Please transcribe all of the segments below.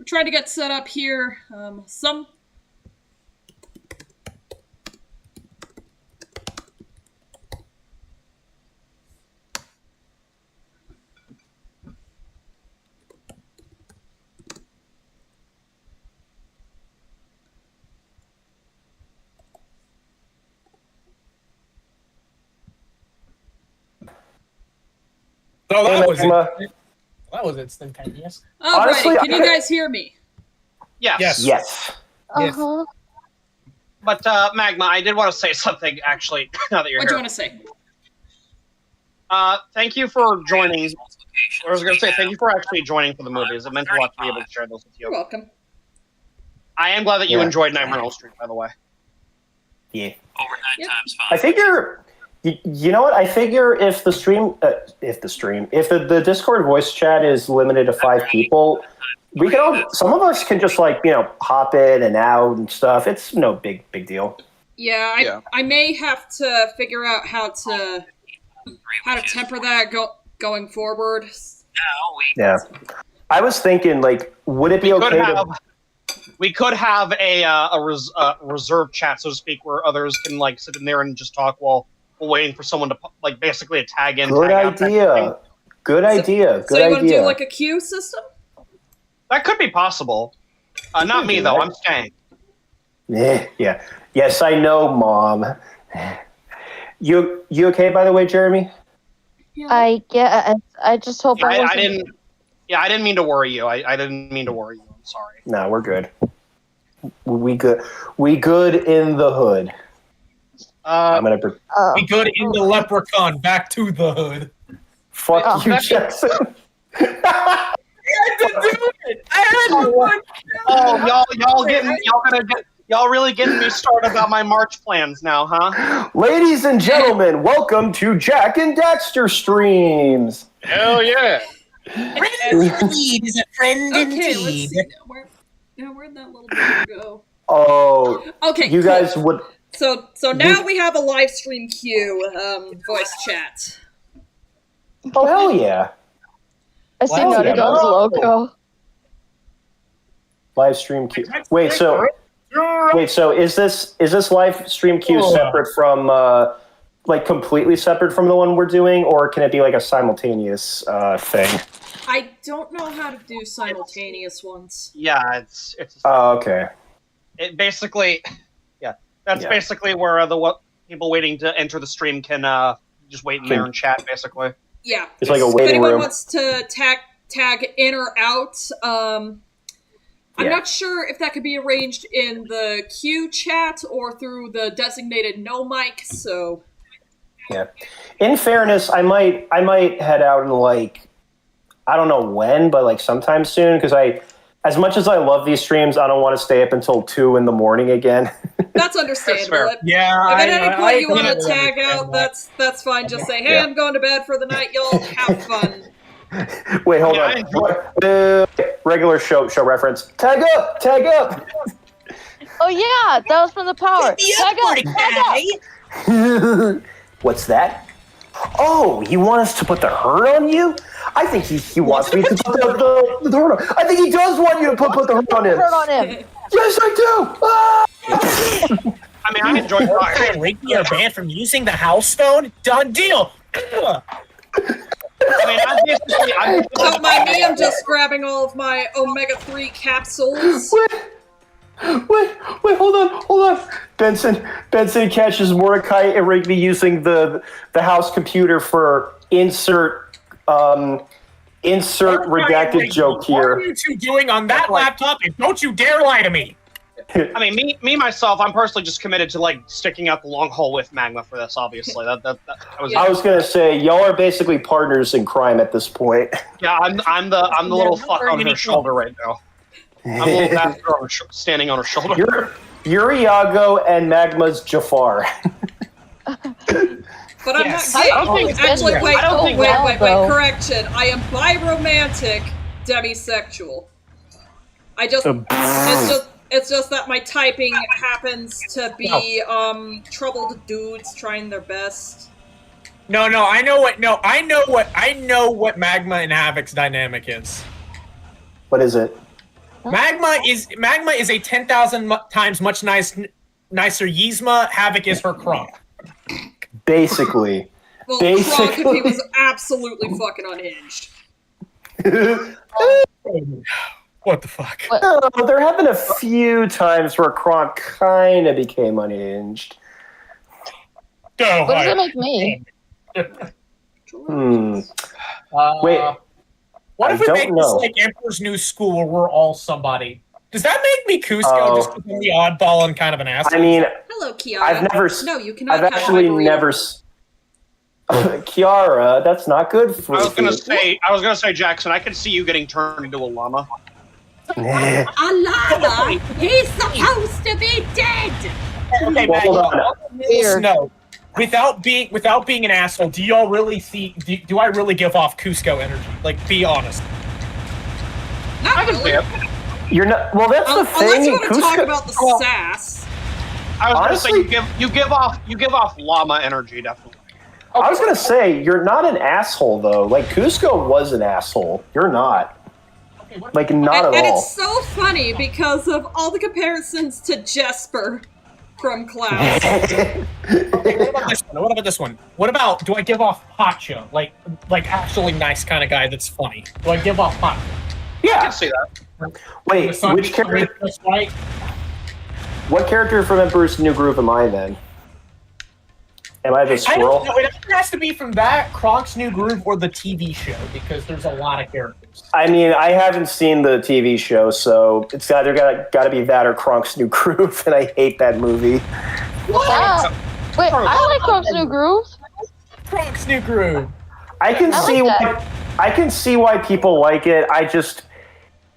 we're trying to get set up here. Some. So that was it. That was instantaneous. Alrighty, can you guys hear me? Yes. Uh-huh. But, Magma, I did want to say something, actually, now that you're What do you here. want to say? Thank you for joining. I was going to say, thank you for actually joining for the movies. It meant a lot to be able to share those with you. You're welcome. I am glad that you enjoyed Nightmare on Elm Street, by the way. Yeah. Over 9 times 5. I figure, you know what? I figure if the Discord voice chat is limited to 5 people, we can all, some of us can just hop in and out and stuff. It's no big deal. Yeah, I may have to figure out how to temper that going forward. Yeah. I was thinking, would it be okay we could have a reserve chat, so to speak, where others can sit in there and just talk while waiting for someone to basically a tag in. Good idea. Good idea. So you want to do a queue system? That could be possible. Not me though. I'm staying. Yeah. Yes, I know, Mom. You okay, by the way, Jeremy? Yeah. I guess. I just hope I didn't. Yeah, I didn't mean to worry you. I didn't mean to worry you. I'm sorry. No, we're good. We good. We good in the hood. I'm gonna. We good in the leprechaun. Back to the hood. Fuck you, Jackson. I had to do it. I had to do it. Oh, y'all really getting me started about my March plans now, huh? Ladies and gentlemen, welcome to Jack and Daxter streams. Hell yeah. Friend indeed is a friend Okay, indeed. let's see. Where'd that little bit go? Oh, Okay, you cool. guys would. So now we have a live stream queue, voice chat. Oh hell yeah! I see Naughty Dog's logo. Live stream queue. Wait, so is this live stream queue separate from completely separate from the one we're doing, or can it be a simultaneous thing? I don't know how to do simultaneous ones. Yeah, it's. Oh, okay. It basically, that's basically where people waiting to enter the stream can just wait in there and chat, basically. Yeah, it's like a waiting room. If anyone room. wants to tag in or out, I'm not sure if that could be arranged in the queue chat or through the designated no mic. So, yeah. In fairness, I might head out and I don't know when, but sometime soon, because as much as I love these streams, I don't want to stay up until 2 a.m. again. That's understandable. That's fair. Yeah. If at any point you want to tag out, that's fine. Just say, hey, I'm going to bed for the night. Y'all have fun. Wait, hold on. Regular show reference. Tag up! Oh yeah, that was from the power. Tag up! What's that? Oh, you want us to put the hurt on you? I think he wants me to put the hurt on. I think he does want you to put the hurt on him. Yes, I do. Ah! I mean, I enjoy fire. Ricky are banned from using the house stone. Done deal. Don't mind me, I'm just grabbing all of my omega-3 capsules. Wait, hold on. Benson catches Mordecai and Rigby using the house computer for insert redacted joke here. What are you two doing on that laptop? And don't you dare lie to me. I mean, me myself, I'm personally just committed to sticking out the long haul with Magma for this. Obviously, I was gonna say y'all are basically partners in crime at this point. Yeah, I'm the little fuck on her shoulder right now. I'm a little bastard standing on her shoulder. You're Iago and Magma's Jafar. But I'm not gay. Actually, wait. Correction. I am biromantic, demisexual. It's just that my typing happens to be troubled dudes trying their best. No, I know what Magma and Havik's dynamic is. What is it? Magma is a 10,000 times much nicer Yzma. Havik is her Kronk. Basically. Well, Kronk if he was absolutely fucking unhinged. What the fuck? No, there have been a few times where Kronk kind of became unhinged. Go. What does it make me? Wait. What if I we make don't this know. like Emperor's New School where we're all somebody? Does that make me Cusco just because I'm the oddball and kind of an asshole? I mean, Hello, Kiara. I've never. No, you cannot. I've have actually my burrito. never. Kiara, that's not good for I was gonna say, Jackson, I can see you getting turned into a llama. A llama? He's supposed to be dead! Okay, Well, hold Maggie, on. Weird. no. Without being an asshole, do y'all really see? Do I really give off Cusco energy? Like, be honest. Not I can see really. it. You're not. Well, that's the Unless thing. you want to talk Cusco- about the sass. I was Honestly- gonna say you give off llama energy, definitely. I was gonna say you're not an asshole though. Like Cusco was an asshole. You're not. Like not And at all. it's so funny because of all the comparisons to Jesper from Cloud. Okay, what about this one? What about this one? What about, do I give off Pacha? Like actually nice kind of guy that's funny. Do I give off Pacha? I Yeah. can see that. Wait, which character? Right? What character from Emperor's New Groove am I then? Am I the I squirrel? don't know. It either has to be from that, Kronk's New Groove, or the TV show, because there's a lot of characters. I mean, I haven't seen the TV show, so it's either got to be that or Kronk's New Groove, and I hate that movie. Wait, I like Kronk's New Groove. Kronk's New Groove. I can I see like why. I can see why people like it.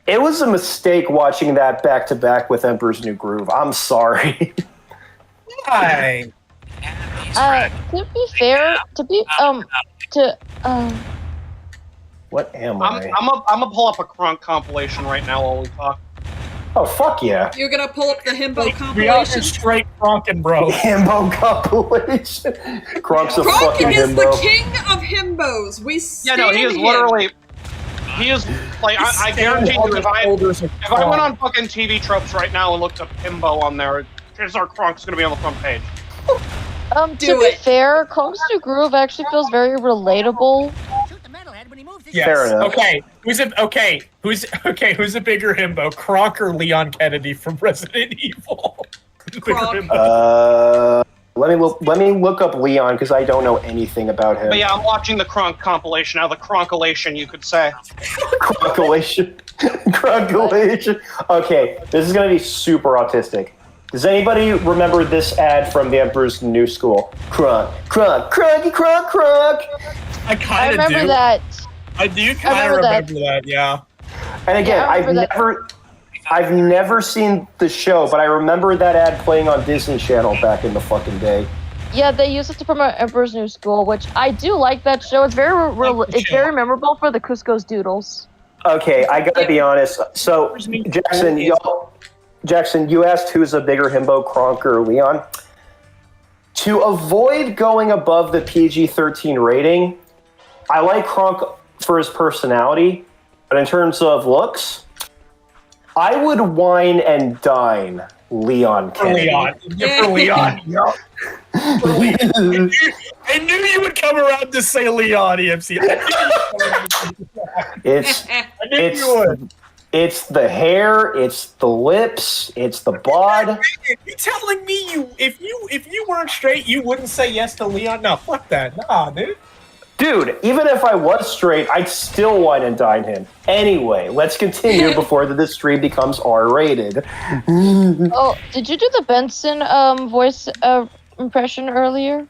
It was a mistake watching that back to back with Emperor's New Groove. I'm sorry. Hi. To be fair, What am I'm I? gonna pull up a Kronk compilation right now while we talk. Oh fuck yeah! You're gonna pull up the himbo We are compilation? straight Kronkin, bro. Himbo compilation. Kronk's a Kronk fucking is the himbo. king of himbos. We Yeah, stand no, he is him. literally. He is like I guarantee you, if I went on fucking TV tropes right now and looked up himbo on there, chances are Kronk's gonna be on the front page. to Do be it. fair, Kronk's New Groove actually feels very relatable. Yes. Fair enough. Okay. Who's a bigger himbo, Kronk or Leon Kennedy from Resident Evil? Who's a bigger Kronk. himbo? Let me look up Leon because I don't know anything about him. But yeah, I'm watching the Kronk compilation now. The Kronkulation, you could say. Cronkulation. Cronkulation. Okay, this is gonna be super autistic. Does anybody remember this ad from the Emperor's New School? Kronk, Kronk, Kronky, Kronk, Kronk. I I kind of remember do. that. I do kind of remember that. remember that. Yeah. And again, Yeah, I remember I've never seen the show, but I remember that ad playing on Disney Channel back in the fucking day. Yeah, they used it to promote Emperor's New School, which I do like that show. It's very memorable for the Cusco's Doodles. Okay, I gotta be honest. So, Jackson, you asked who's a bigger himbo, Kronk or Leon. To avoid going above the PG-13 rating, I like Kronk for his personality, but in terms of looks, I would wine and dine Leon For Kennedy. Leon. For Leon. I knew you would come around to say Leon, EMC. It's I knew you would. it's the hair, it's the lips, it's the bod. You telling me if you weren't straight, you wouldn't say yes to Leon? No, fuck that. Nah, dude. Dude, even if I was straight, I'd still wine and dine him. Anyway, let's continue before this stream becomes R-rated. Oh, did you do the Benson voice impression earlier?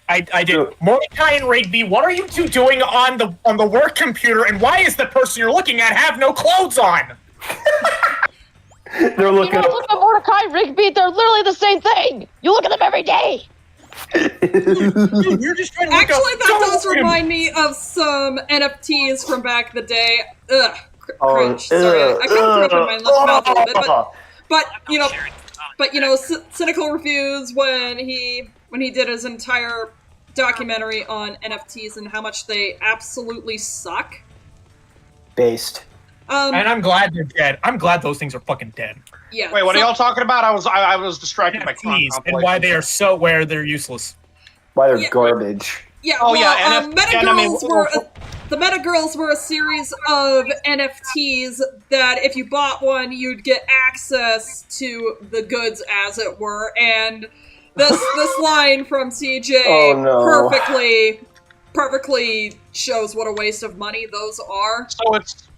I did. Mordecai and Rigby, what are you two doing on the work computer, and why is the person you're looking at have no clothes on? They're looking You look at Mordecai Rigby, they're literally the same thing! You look at them every day! Dude, you're just trying to Actually, look up- that does remind me of some NFTs from back in the day. Ugh, cringe. Sorry, I kind of threw up in my mouth a little bit, but Cynical Reviews when he did his entire documentary on NFTs and how much they absolutely suck. based. And I'm glad they're dead. I'm glad those things are fucking dead. Yeah. Wait, what are y'all talking about? I was distracted by NFTs and why they are so where they're useless. Why they're garbage. Yeah. Oh, well, yeah, the Meta Girls were a series of NFTs that if you bought one, you'd get access to the goods, as it were. And this line from CJ perfectly shows what a waste of money those are.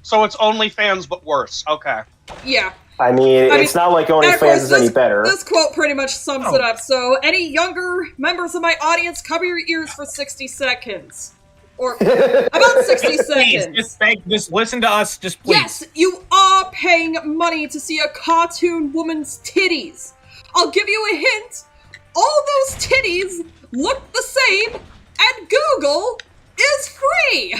So it's OnlyFans but worse. Okay. Yeah. I mean, it's not like OnlyFans is any better. This quote pretty much sums it up. So, any younger members of my audience, cover your ears for 60 seconds. Or about 60 seconds. Just listen to us, just please. Yes, you are paying money to see a cartoon woman's titties. I'll give you a hint. All those titties look the same, and Google is free.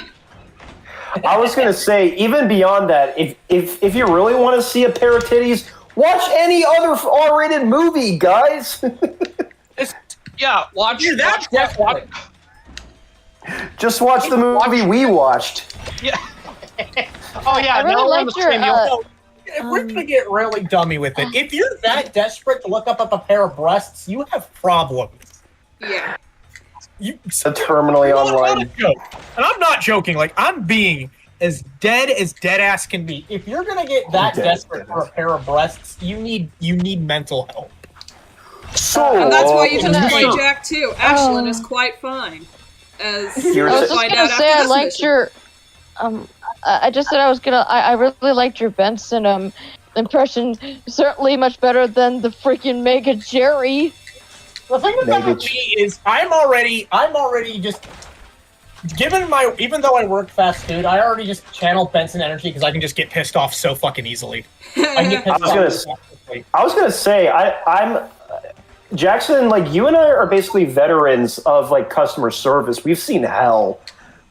I was gonna say, even beyond that, if you really want to see a pair of titties, watch any other R-rated movie, guys. Watch. Just watch the movie we watched. Yeah. Oh yeah. I really liked your. If we're gonna get really dummy with it, if you're that desperate to look up a pair of breasts, you have problems. Yeah. Terminally online. And I'm not joking. Like, I'm being as dead ass can be. If you're gonna get that desperate for a pair of breasts, you need mental help. So, and that's why you just play Jak II. Ashlyn is quite fine. As I was just gonna say I liked your. I just said I really liked your Benson impression. Certainly much better than the freaking Mega Jerry. The thing about me is I'm already just even though I work fast food, I already just channel Benson energy because I can just get pissed off so fucking easily. I was gonna say I'm Jackson, like, you and I are basically veterans of like customer service. We've seen hell.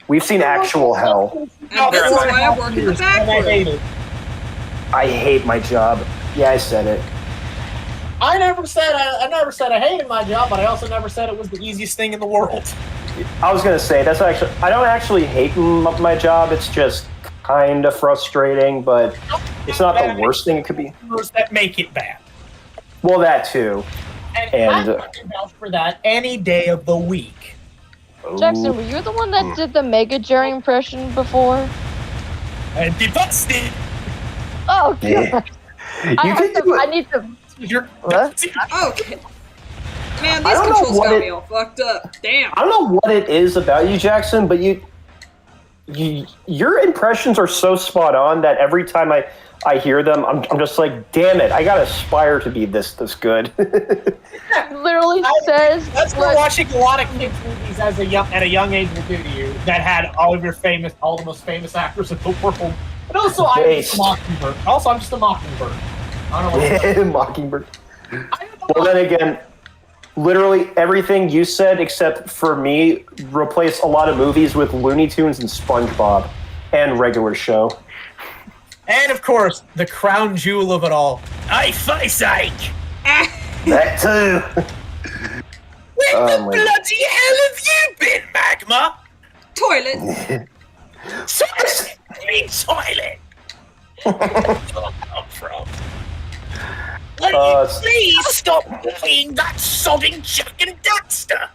We've seen actual hell. And this is why I work in the back room. I hate my job. Yeah, I said it. I never said I hated my job, but I also never said it was the easiest thing in the world. I was gonna say I don't actually hate my job. It's just kind of frustrating, but it's not the worst thing it could be. That make it bad. Well, that too. And I can vouch for that any day of the week. Jackson, were you the one that did the Mega Jerry impression before? And the busted. Oh god. I need to. Okay. Man, these controls got me all fucked up. Damn. I don't know what it is about you, Jackson, but your impressions are so spot on that every time I hear them, I'm just like, damn it, I gotta aspire to be this good. Literally says. That's what watching a lot of kids movies at a young age will do to you. That had all the most famous actors in the world. And also, I'm just a Mockingbird. I'm just a Mockingbird. I don't know what Mockingbird. Well, then again, literally everything you said, except for me, replace a lot of movies with Looney Tunes and SpongeBob and regular show. And of course, the crown jewel of it all, Face Ache. That too. Where the bloody hell have you been, Magma? Toilet. Toilet. Where did you come from? Will you please stop playing that sodding Jack and Daxter?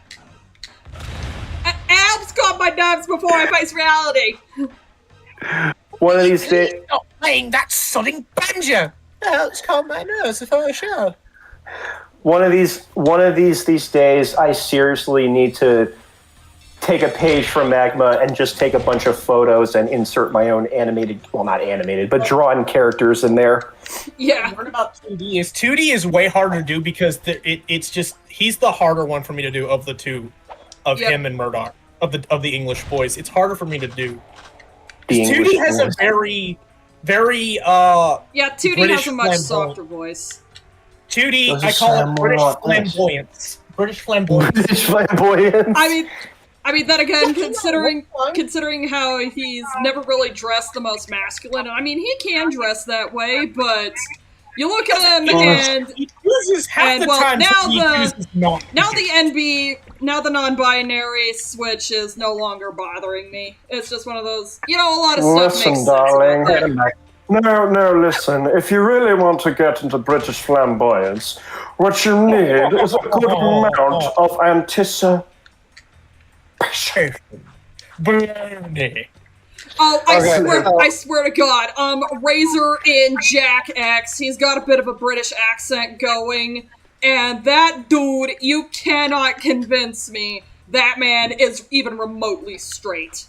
Albs caught my nerves before I face reality. One of these days. Stop playing that sodding banjo. It's calmed my nerves before a show. One of these days, I seriously need to take a page from Magma and just take a bunch of photos and insert my own not animated, but drawn characters in there. Yeah. The word about 2D is way harder to do because it's just he's the harder one for me to do of the two, him and Murdoch, of the English boys. It's harder for me to do. 2D has a very 2D British has a much softer voice. 2D, I call it British flamboyance. British flamboyance. British flamboyance. I mean, then again, considering how he's never really dressed the most masculine, I mean, he can dress that way, but you look at him and he uses half the time now the non-binary switch is no longer bothering me. It's just one of those, a lot of stuff makes sense about that. No, listen. If you really want to get into British flamboyance, what you need is a good amount of anticipation. Bernie. Oh, I swear to God. Razor in Jak X, he's got a bit of a British accent going, and that dude, you cannot convince me that man is even remotely straight.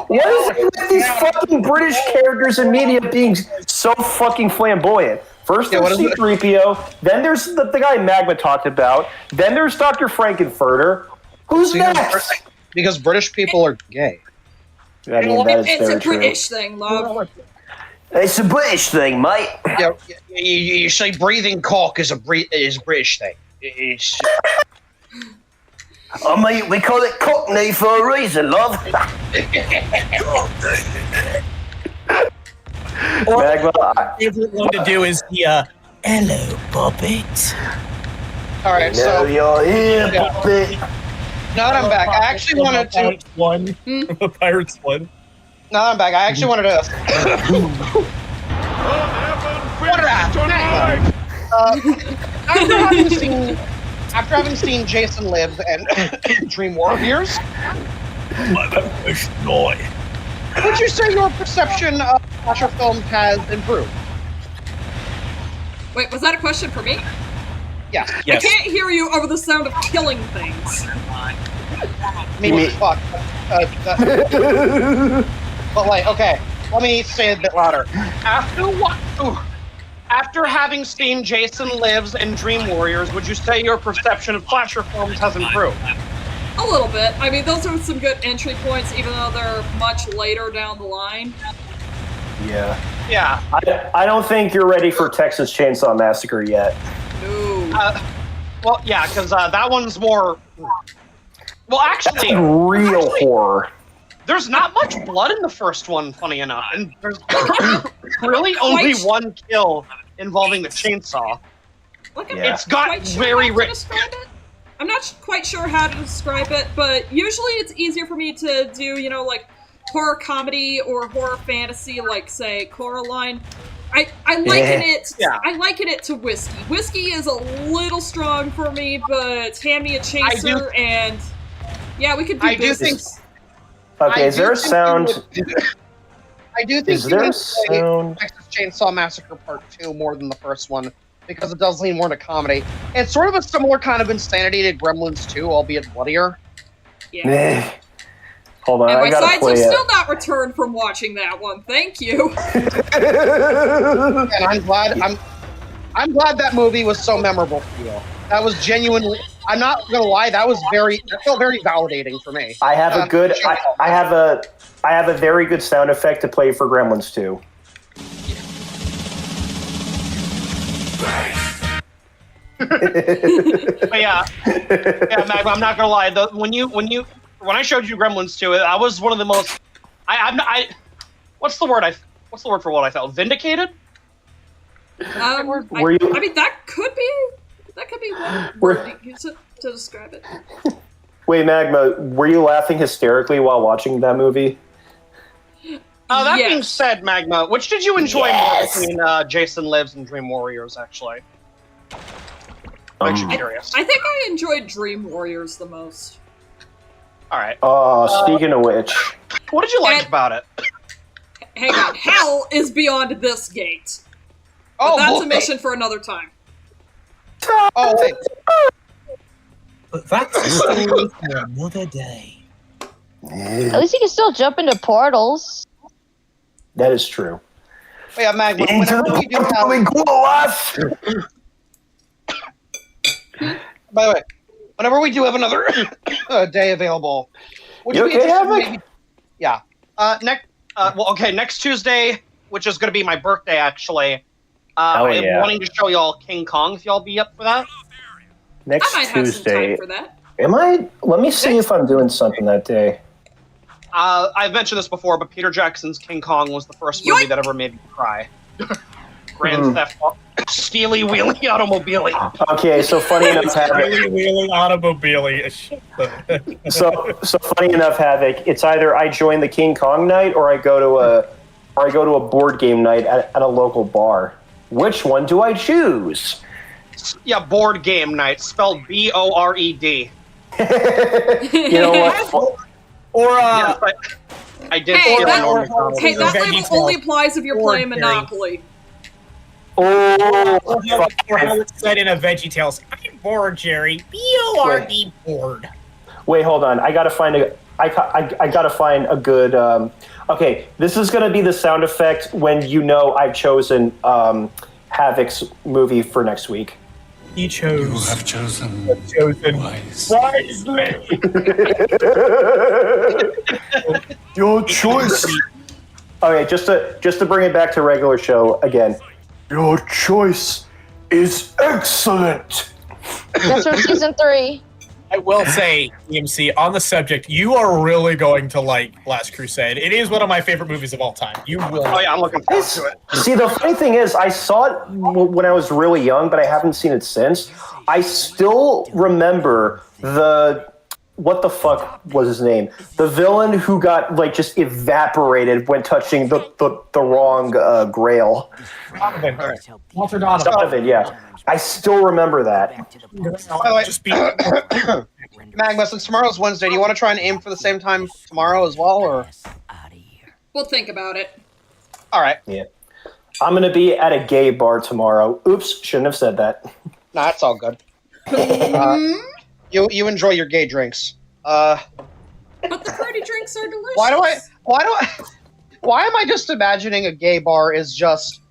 What is it with these fucking British characters in media being so fucking flamboyant? First there's C-3PO, then there's the guy Magma talked about, then there's Dr. Frankenfurter. Who's next? Because British people are gay. I mean, that is It's very a British thing, love. It's a British thing, mate. Yeah, you say breathing cock is a British thing. It's... I mean, we call it Cockney for a reason, love. Magma, favorite one to do is the hello, Bobbit. All right, so you're here, Bobbit. Now that I'm back, I actually wanted to. Pirates one. Now that I'm back, I actually wanted to. After having seen Jason Lives and Dream Warriors, would you say your perception of slasher films has improved? Wait, was that a question for me? Yes. I can't hear you over the sound of killing things. Me fuck. But like, okay, let me say it a bit louder. After having seen Jason Lives and Dream Warriors, would you say your perception of slasher films has improved? A little bit. I mean, those are some good entry points, even though they're much later down the line. Yeah. Yeah. I don't think you're ready for Texas Chainsaw Massacre yet. No. Well, yeah, because that one's more... Well, actually... Real horror. There's not much blood in the first one, funny enough, and there's really only one kill involving the chainsaw. It's got very rich. I'm not quite sure how to describe it, but usually it's easier for me to do, you know, like horror comedy or horror fantasy, like say Coraline. I liken it. I liken it to whiskey. Whiskey is a little strong for me, but hand me a chaser and yeah, we could do business. Okay, is there a sound? I do think is there a sound? Texas Chainsaw Massacre Part 2 more than the first one, because it does lean more to comedy. It's sort of a similar kind of insanity to Gremlins 2, albeit bloodier. Yeah. Hold on, and I my gotta sides play are it. still not returned from watching that one. Thank you. And I'm glad that movie was so memorable for you. That was genuinely. I'm not gonna lie. That felt very validating for me. I have a good. I have a very good sound effect to play for Gremlins 2. But yeah, Magma, I'm not gonna lie. When I showed you Gremlins 2, that was one of the most. What's the word for what I felt? Vindicated. I mean, that could be one word to use it to describe it. Wait, Magma, were you laughing hysterically while watching that movie? That being said, Magma, which did you enjoy more between Jason Lives and Dream Warriors, actually? I'm actually curious. I think I enjoyed Dream Warriors the most. Alright. Speaking of which... What did you like about it? Hang on, hell is beyond this gate. But that's a mission for another time. Oh, wait. But that's a story for another day. At least you can still jump into portals. That is true. Oh, yeah, Magma, by the way, whenever we do have another day available, would you be interested next Tuesday, which is going to be my birthday, actually. I'm wanting to show y'all King Kong, if y'all be up for that. Next I might Tuesday. have some time for that. Am I? Let me see if I'm doing something that day. I've mentioned this before, but Peter Jackson's King Kong was the first movie that ever made me cry. Grand Theft Auto. Steely Wheelie Automobile. Okay, so funny enough, Havik. Wheeling automobile. So funny enough, Havik. It's either I join the King Kong night or I go to a board game night at a local bar. Which one do I choose? Yeah, board game night, spelled Bored. You know what? Or Yes, I did Hey, steal that- Norman Thomas. Hey, that Veggie label Tales. only applies if you're Or playing Gary. Monopoly. Oh, or how it's said in a Veggie Tales. I'm bored, Jerry. B-O-R-D, bored. wait, hold on. I gotta find a good. Okay, this is gonna be the sound effect when you know I've chosen Havik's movie for next week. He chose. You have chosen wisely. Your choice. Okay, just to bring it back to regular show again. Your choice is excellent. That's from season 3. I will say, EMC, on the subject, you are really going to like Last Crusade. It is one of my favorite movies of all time. You will. Oh yeah, I'm looking forward to it. See, the funny thing is, I saw it when I was really young, but I haven't seen it since. I still remember what the fuck was his name? The villain who got like just evaporated when touching the wrong grail. Walter Donovan. Donovan, yeah. I still remember that. By the way, Just be. Magma, since tomorrow's Wednesday, do you want to try and aim for the same time tomorrow as well, or? We'll think about it. All right. Yeah. I'm gonna be at a gay bar tomorrow. Oops, shouldn't have said that. Nah, that's all good. You enjoy your gay drinks. But the fruity drinks are delicious. Why am I just imagining a gay bar is just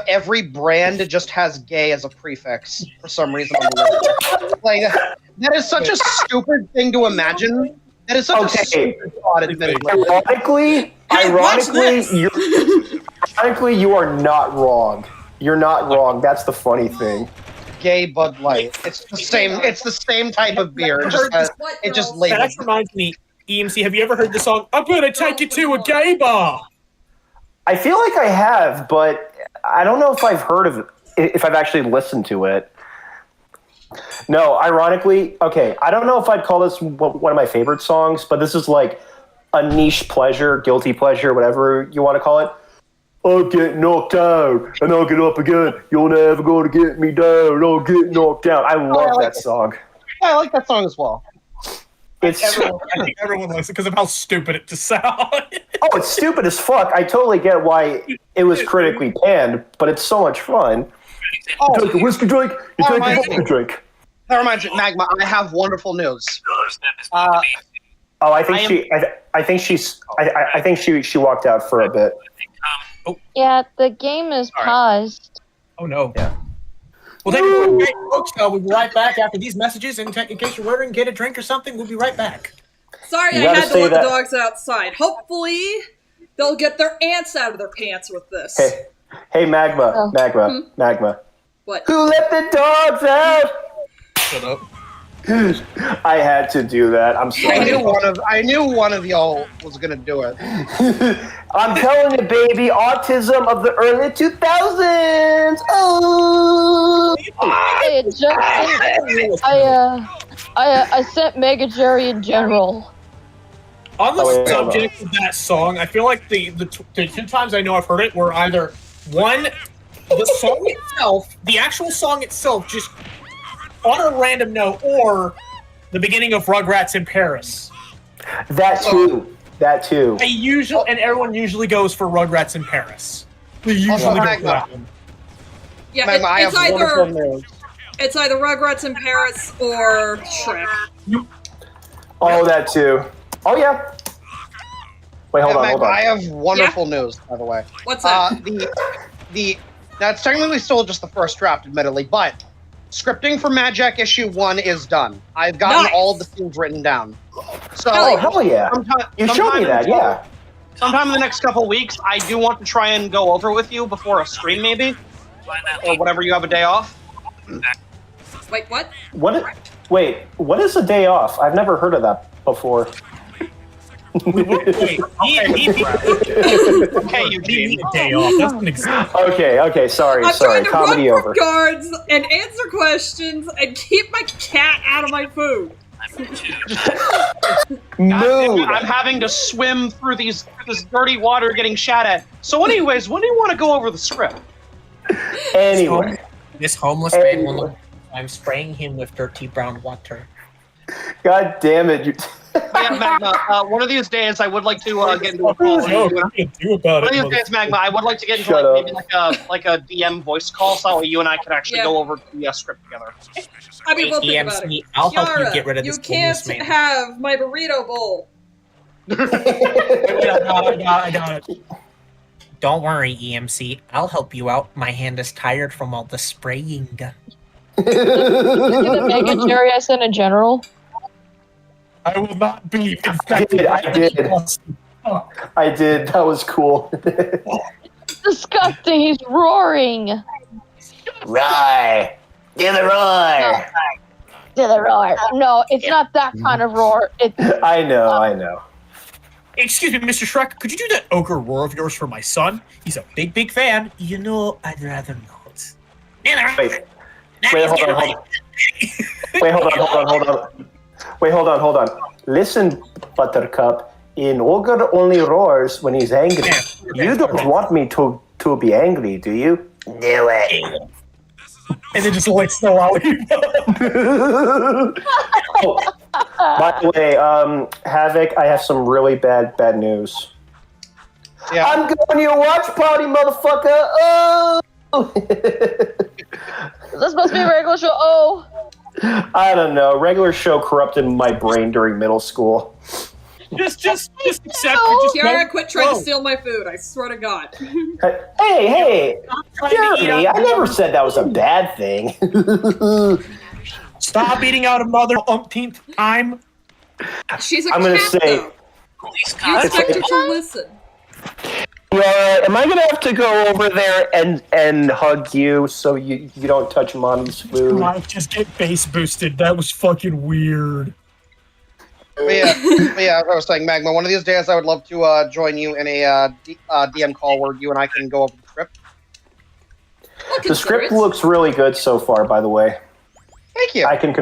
every brand just has gay as a prefix for some reason on the label. Like that is such a stupid thing to imagine. That is such a stupid thought, admittedly. Ironically, you are not wrong. You're not wrong. That's the funny thing. Gay Bud Light. It's the same. It's the same type of beer. It just That labels. actually reminds me, EMC, have you ever heard the song, I'm gonna take you to a gay bar? I feel like I have, but I don't know if I've heard of it, if I've actually listened to it. No, ironically, okay, I don't know if I'd call this one of my favorite songs, but this is like a niche pleasure, guilty pleasure, whatever you want to call it. I'll get knocked out, and I'll get up again. You're never going to get me down. I'll get knocked down. I love that song. Yeah, I like that song as well. It's I think everyone likes it because of how stupid it just sounds. oh, it's stupid as fuck. I totally get why it was critically panned, but it's so much fun. Oh, You take a whiskey drink, you take a vodka drink. that reminds me, Magma. I have wonderful news. Oh, I think she walked out for a bit. Yeah, the game is All right. paused. Oh no. Yeah. Well, thank you, great folks. We'll be right back after these messages. And in case you're wondering, get a drink or something. We'll be right back. Sorry, You I gotta had to say let that- the dogs outside. Hopefully, they'll get their ants out of their pants with this. Hey, Magma, Oh. Magma. What? Who let the dogs out? Shut up. I had to do that. I'm I sorry. knew one of y'all was gonna do it. I'm telling you, baby, autism of the early 2000s. Oh. Hey, Justin, I sent Mega Jerry in general. On the Oh, yeah, subject of that song, I feel like the two times I know I've heard it were either one, the song itself, the actual song itself, just on a random note, or the beginning of Rugrats in Paris. That too. Everyone usually goes for Rugrats in Paris. They usually Also, go for Magma. that one. Yeah, Magma, I have wonderful news. it's either Rugrats in Paris or Shrek. Oh, that too. Oh yeah. Wait, hold on. Magma, I have wonderful news, by the way. What's that? That's technically still just the first draft, admittedly, but scripting for Magic issue 1 is done. I've gotten Nice. all of the scenes written down. So Oh, hell yeah. You showed me that, yeah. Sometime in the next couple weeks, I do want to try and go over with you before a stream, maybe, or whatever you have a day off. Wait, what? What is a day off? I've never heard of that before. Wait, Okay, you Eugene. need a day off. That's an example. Okay, sorry. I'm trying to Comedy run over. from guards and answer questions and keep my cat out of my food. Mood. I'm having to swim through this dirty water getting shot at. So anyways, when do you want to go over the script? Anyway. This homeless man will know I'm spraying him with dirty brown water. God damn it. Yeah, Magma, one of these days I would like to get into a call. Yo, what are you gonna do about One it? of these days, Magma, I would like to get into Shut up. maybe like a DM voice call so you and I could actually go over the script together. I mean, we'll think about it. EMC, I'll help you Kiara, get rid of this you can't homeless man. have my burrito bowl. I got it. Don't worry, EMC. I'll help you out. My hand is tired from all the spraying. Did the Mega Jerry in general? I will not be I did. I did. That was cool. Disgusting. He's roaring. Roar. Give the roar. To the roar. No, it's not that kind of roar. It's I know. Excuse me, Mr. Shrek, could you do that ogre roar of yours for my son? He's a big fan. You know, I'd rather not. Wait, hold on. Wait, hold on. Listen, Buttercup. An ogre only roars when he's angry. You don't want me to be angry, do you? Do it. And then just licks the lollipop. Oh, by the way, Havik, I have some really bad news. Yeah. I'm going to your watch party, motherfucker. Oh! Is this supposed to be a regular show? Oh. I don't know. Regular show corrupted my brain during middle school. Just accept it. Just Kiara, quit trying to go. steal my food. I swear to God. Hey, Trying to eat Jeremy, out- I never said that was a bad thing. Stop eating out of mother umpteenth time. She's a I'm gonna cat, say- though. You expect her to listen. Yeah, am I gonna have to go over there and hug you so you don't touch mommy's food? Might just get base boosted. That was fucking weird. But yeah, I was saying, Magma, one of these days I would love to join you in a DM call where you and I can go over the script. The script looks really good so far, by the way. Thank you. I can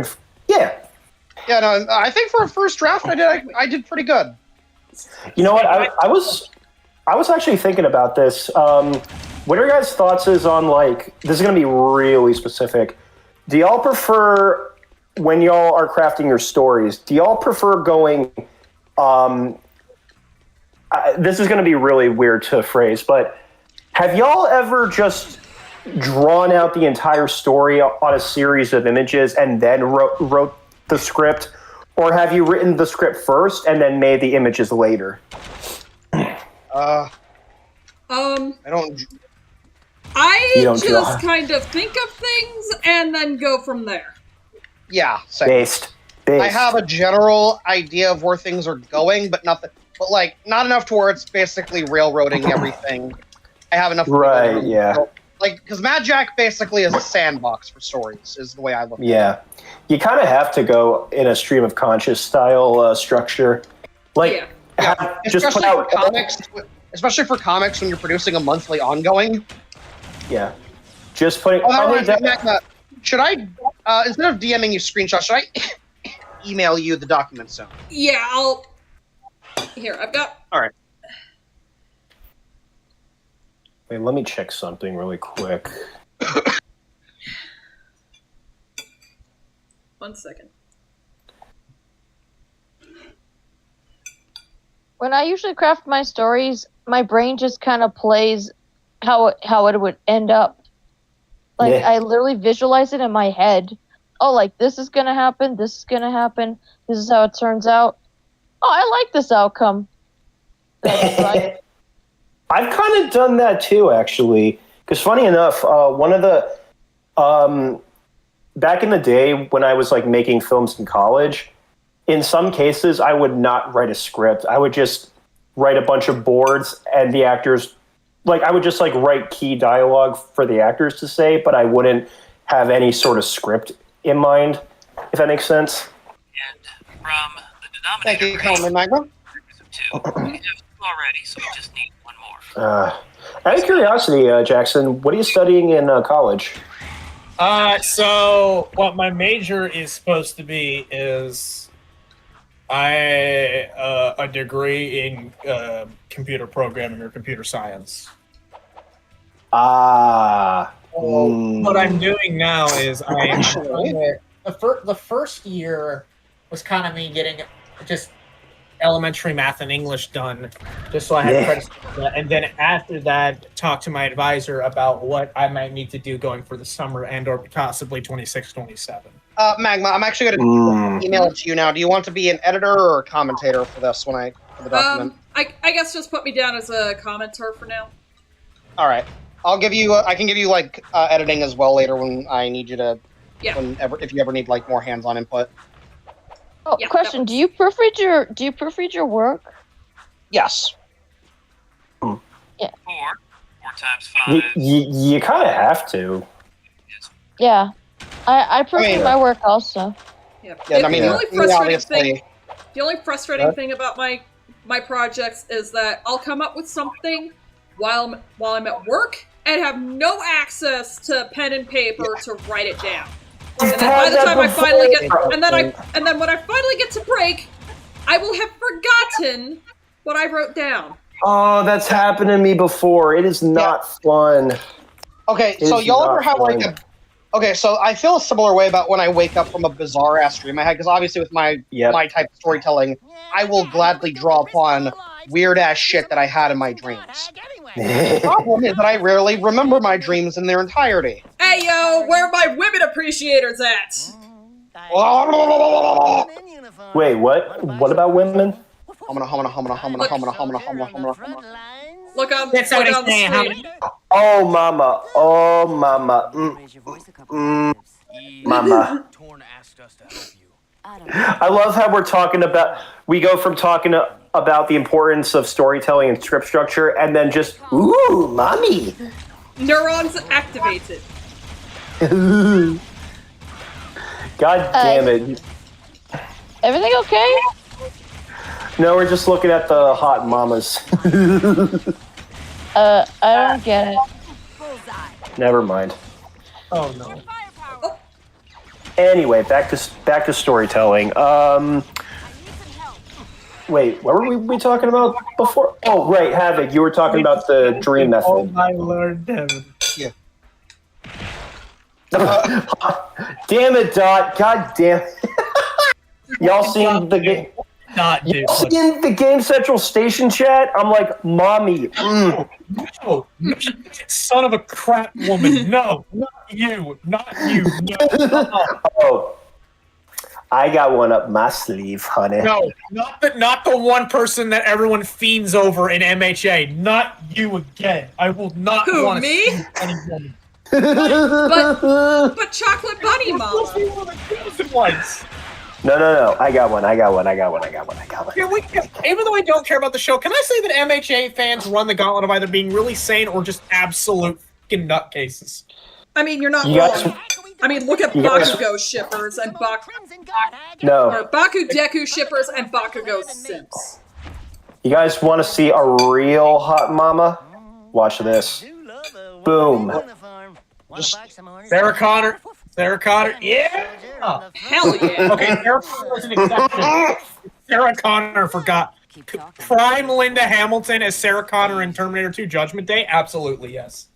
Yeah. Yeah, no, I think for a first draft I did pretty good. You know what? I was actually thinking about this. What are your guys' thoughts is on, like, this is going to be really specific. Do y'all prefer, when y'all are crafting your stories, do y'all prefer going, this is going to be really weird to phrase, but have y'all ever just drawn out the entire story on a series of images and then wrote the script? Or have you written the script first and then made the images later? I don't. I don't draw. just kind of think of things and then go from there. Yeah, same. Based. I have a general idea of where things are going, but not enough to where it's basically railroading everything. I have enough. Right, yeah. Like, because Mad Jack basically is a sandbox for stories, is the way I look at it. Yeah. You kind of have to go in a stream of conscious style structure. Like, Yeah. just put Especially out for comics. Especially for comics when you're producing a monthly ongoing. Yeah. Just putting. Oh, that reminds me, Magma, should I, instead of DMing you screenshots, should I email you the document soon? Yeah, Here, I've got... Alright. Wait, let me check something really quick. 1 second. When I usually craft my stories, my brain just kind of plays how it would end up. Like, Yeah. I literally visualize it in my head. Oh, like, this is gonna happen, this is gonna happen, this is how it turns out. Oh, I like this outcome. That's right. I've kind of done that too, actually. Because funny enough, one of the back in the day when I was like making films in college, in some cases I would not write a script. I would just write a bunch of boards, and the actors, like, I would just like write key dialogue for the actors to say, but I wouldn't have any sort of script in mind. If that makes sense. And from the Thank you, denominator Coleman Magma. two. We have two already, so we just need one more. Out of curiosity, Jackson, what are you studying in college? So what my major is supposed to be is a degree in computer programming or computer science. What I'm doing now is the first year was kind of me getting just elementary math and English done, just so I had credits for that. And then after that, talk to my advisor about what I might need to do going for the summer and or possibly 26, 27. Magma, I'm actually going to email it to you now. Do you want to be an editor or a commentator for this for the document? I guess just put me down as a commenter for now. All right. I'll give you. I can give you like editing as well later when I need you to. Yeah. If you ever need like more hands-on input. Oh, Yeah, question: Do you proofread your work? Yes. Four times 5. You kind of have to. Yeah, I proofread my work also. Yeah. Yeah, The only frustrating thing about my projects is that I'll come up with something while I'm at work and have no access to pen and paper to write it down. And then by the time I finally get, and then when I finally get to break, I will have forgotten what I wrote down. Oh, that's happened to me before. It is not fun. Okay, so y'all ever have like a... Okay, so I feel a similar way about when I wake up from a bizarre-ass dream I had, because obviously with my type of storytelling, I will gladly draw upon weird-ass shit that I had in my dreams. The problem is that I rarely remember my dreams in their entirety. Hey yo, where are my women appreciators at? Wait, what? What about women? Look on That's what the I'm saying. screen. Oh, mama. Oh, mama. Mama. I love how we go from talking about the importance of storytelling and script structure, and then just, ooh, mommy. Neurons activated. God damn it. Everything okay? No, we're just looking at the hot mamas. I don't get it. Never mind. Oh no. Anyway, back to storytelling. Wait, what were we talking about before? Oh, right, Havik, you were talking about the dream method. Oh my lord, Devin. Yeah. Damn it, Dot. God damn it. Y'all seen the game? Dude. Seen the Game Central Station chat? I'm like, mommy. No, son of a crap woman. No, not you. Not you. No. Oh, I got one up my sleeve, honey. No, not the one person that everyone fiends over in MHA. Not you again. I will not want to see any woman. But Chocolate Bunny Mama. No. I got one. Even though I don't care about the show, can I say that MHA fans run the gauntlet of either being really sane or just absolute fucking nutcases? I mean, you're not wrong. I mean, look at Bakugo shippers and Baku Deku shippers and Bakugo simps. You guys want to see a real hot mama? Watch this. Boom. Sarah Connor, yeah! Hell yeah! Okay, Sarah Connor was an exception. Sarah Connor forgot. Prime Linda Hamilton as Sarah Connor in Terminator 2 Judgment Day? Absolutely, yes.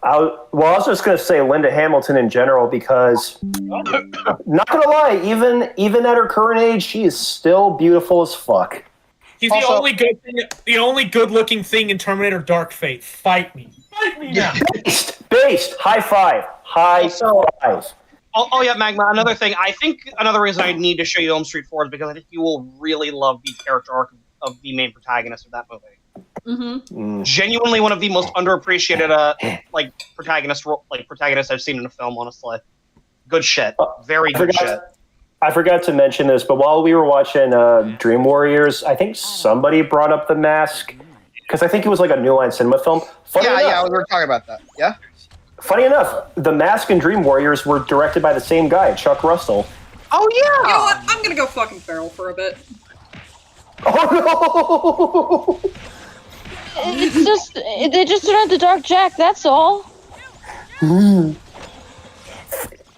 I was just going to say Linda Hamilton in general because, not going to lie, even at her current age, she is still beautiful as fuck. She's the only good-looking thing in Terminator Dark Fate. Fight me now. Based. High five. High five. Oh yeah, Magma. Another thing. I think another reason I need to show you Elm Street 4 is because I think you will really love the character arc of the main protagonist of that movie. Mm-hmm. Genuinely one of the most underappreciated protagonists I've seen in a film. Honestly, good shit. Very good shit. I forgot to mention this, but while we were watching Dream Warriors, I think somebody brought up The Mask because I think it was like a New Line Cinema film. Yeah, we were talking about that. Yeah. Funny enough, The Mask and Dream Warriors were directed by the same guy, Chuck Russell. Oh yeah. You know what? I'm gonna go fucking feral for a bit. Oh no! It's just they just turned out the Dark Jack. That's all.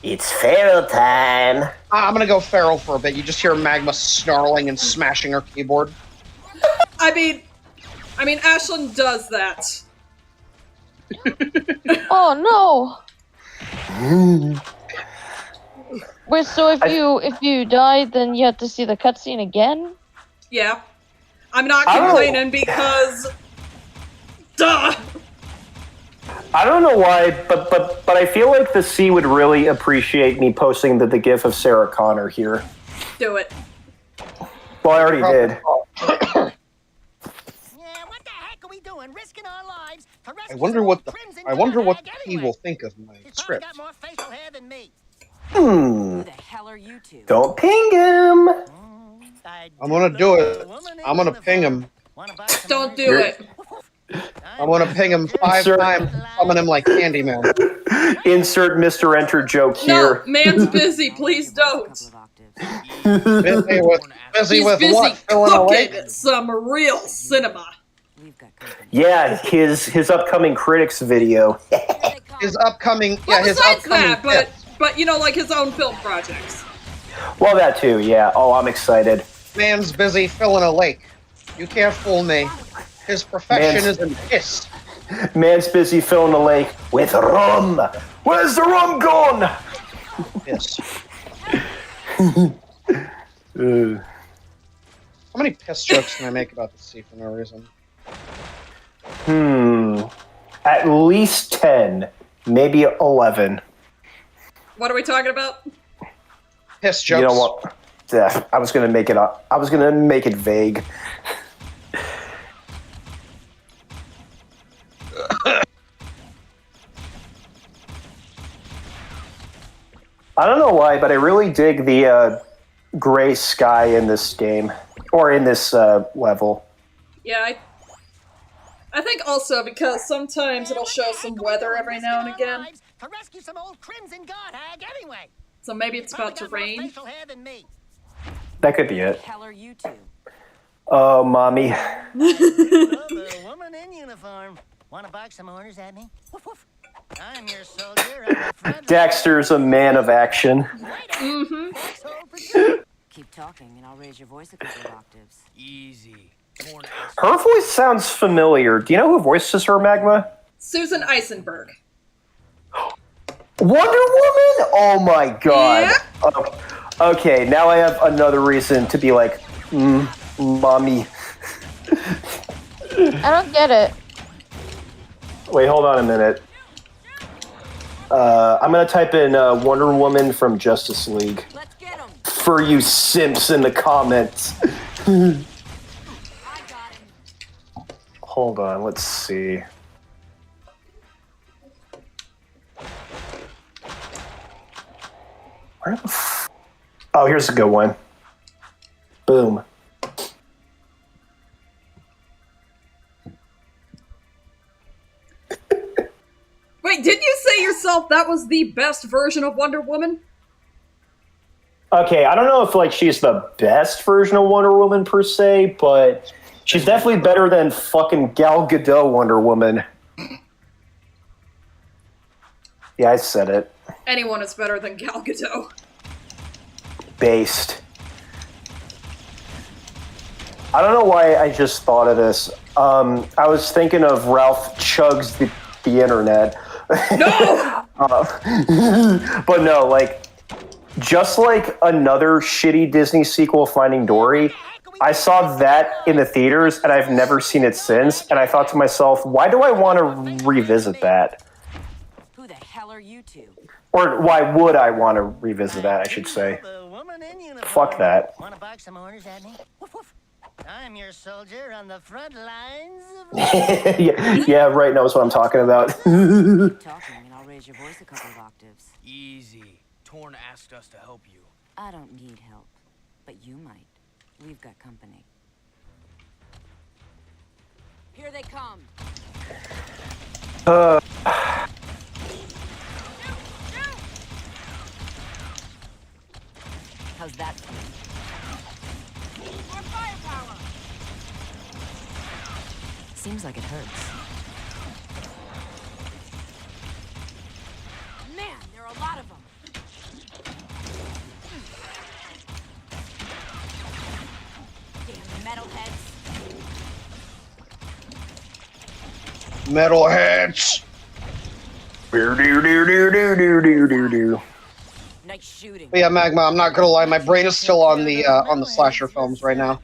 It's feral time. I'm gonna go feral for a bit. You just hear Magma snarling and smashing her keyboard. I mean, Ashlyn does that. Oh no! Wait, so if you die, then you have to see the cutscene again? Yeah. I'm not complaining because... Duh! I don't know why, but I feel like the sea would really appreciate me posting the gif of Sarah Connor here. Do it. Well, I already did. Yeah, what the heck are we doing? Risking our lives to rescue I wonder some what old the crimson I wonder what dog he anyway. will think of my He's script. probably got more facial hair than me. Who the hell are you two? Don't ping him. I'm gonna do it. I'm gonna ping him. Don't do it. I'm gonna ping him 5 times and summon him like Candyman. Insert Mr. Enter joke No, here. man's busy. Please don't. Busy with He's what? busy Filling a lake? cooking some real cinema. Yeah, his upcoming critics video. His upcoming, Well, his besides upcoming. that, but you know, like his own film projects. Well, that too. Yeah. Oh, I'm excited. Man's busy filling a lake. You can't fool me. His profession is in piss. Man's busy filling the lake with rum. Where's the rum gone? Piss. Uh, How many piss jokes can I make about the sea for no reason? At least 10, maybe 11. What are we talking about? Piss jokes. You know what? Yeah, I was gonna make it up. I was gonna make it vague. I don't know why, but I really dig the gray sky in this game, or in this level. Yeah, I think also because sometimes it'll show some weather every now and again. To rescue some old crimson god hag anyway. So maybe it's about to Probably got more rain. facial hair than me. That could be it. Who the hell are you two? Oh, mommy. The woman in uniform. Want to box some orders at me? Woof, woof. I'm your soldier on the front. Dexter's a man of action. Mm-hmm. Keep talking and I'll raise your voice a couple of octaves. Easy. Her voice sounds familiar. Do you know who voices her, Magma? Susan Eisenberg. Wonder Woman? Oh my god. Yeah. Okay, now I have another reason to be like, mommy. I don't get it. Wait, hold on a minute. I'm gonna type in Wonder Woman from Justice League. Let's get him. For you simps in the comments. I got him. Hold on, let's see. Where the Oh, here's a good one. Boom. Wait, didn't you say yourself that was the best version of Wonder Woman? Okay, I don't know if like she's the best version of Wonder Woman per se, but she's definitely better than fucking Gal Gadot Wonder Woman. Yeah, I said it. Anyone is better than Gal Gadot. Based. I don't know why I just thought of this. I was thinking of Ralph Chugs the internet. No! But no, like, just like another shitty Disney sequel, Finding Dory, I saw that in the theaters and I've never seen it since. And I thought to myself, why do I want to revisit that? Who the hell are you two? Or why would I want to revisit that, I should say. The woman in uniform. Fuck that. Want to box some orders at me? Woof, woof. I'm your soldier on the front lines of... Yeah, right knows what I'm talking about. Keep talking and I'll raise your voice a couple of octaves. Easy. Torn asked us to help you. I don't need help, but you might. We've got company. Here they come. How's that feel? More firepower. Metalheads. Nice shooting. But yeah, Magma. I'm not gonna lie, my brain is still on the slasher films right now.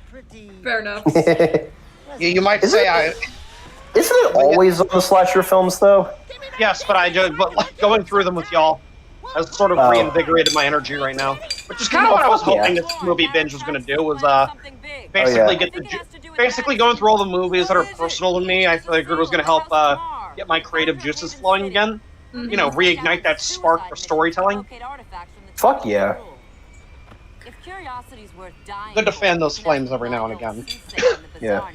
Fair enough. You might say Isn't it always on the slasher films though? Yes, but like, going through them with y'all has sort of reinvigorated my energy right now. Which is kind of what I was hoping this movie binge was going to do, was basically going through all the movies that are personal to me. I figured it was going to help get my creative juices flowing again. Mm-hmm. You know, reignite that spark for storytelling. Fuck yeah. Good to fan those flames every now and again. Yeah.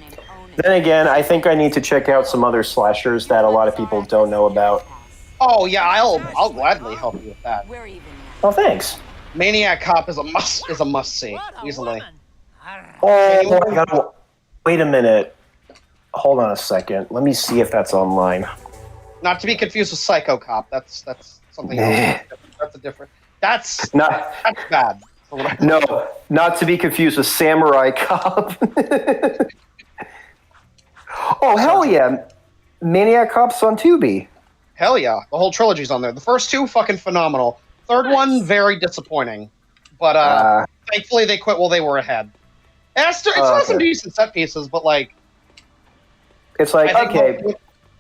Then again, I think I need to check out some other slashers that a lot of people don't know about. Oh yeah, I'll gladly help you with that. Oh, thanks. Maniac Cop is a must see easily. Oh my god! Wait a minute. Hold on a second. Let me see if that's online. Not to be confused with Psycho Cop. That's something else. That's a different. That's bad. No, not to be confused with Samurai Cop. Oh hell yeah! Maniac Cop's on Tubi. Hell yeah, the whole trilogy's on there. The first two, fucking phenomenal. Third one, very disappointing. But thankfully they quit while they were ahead. And it's got some decent set pieces, but like... It's like, okay.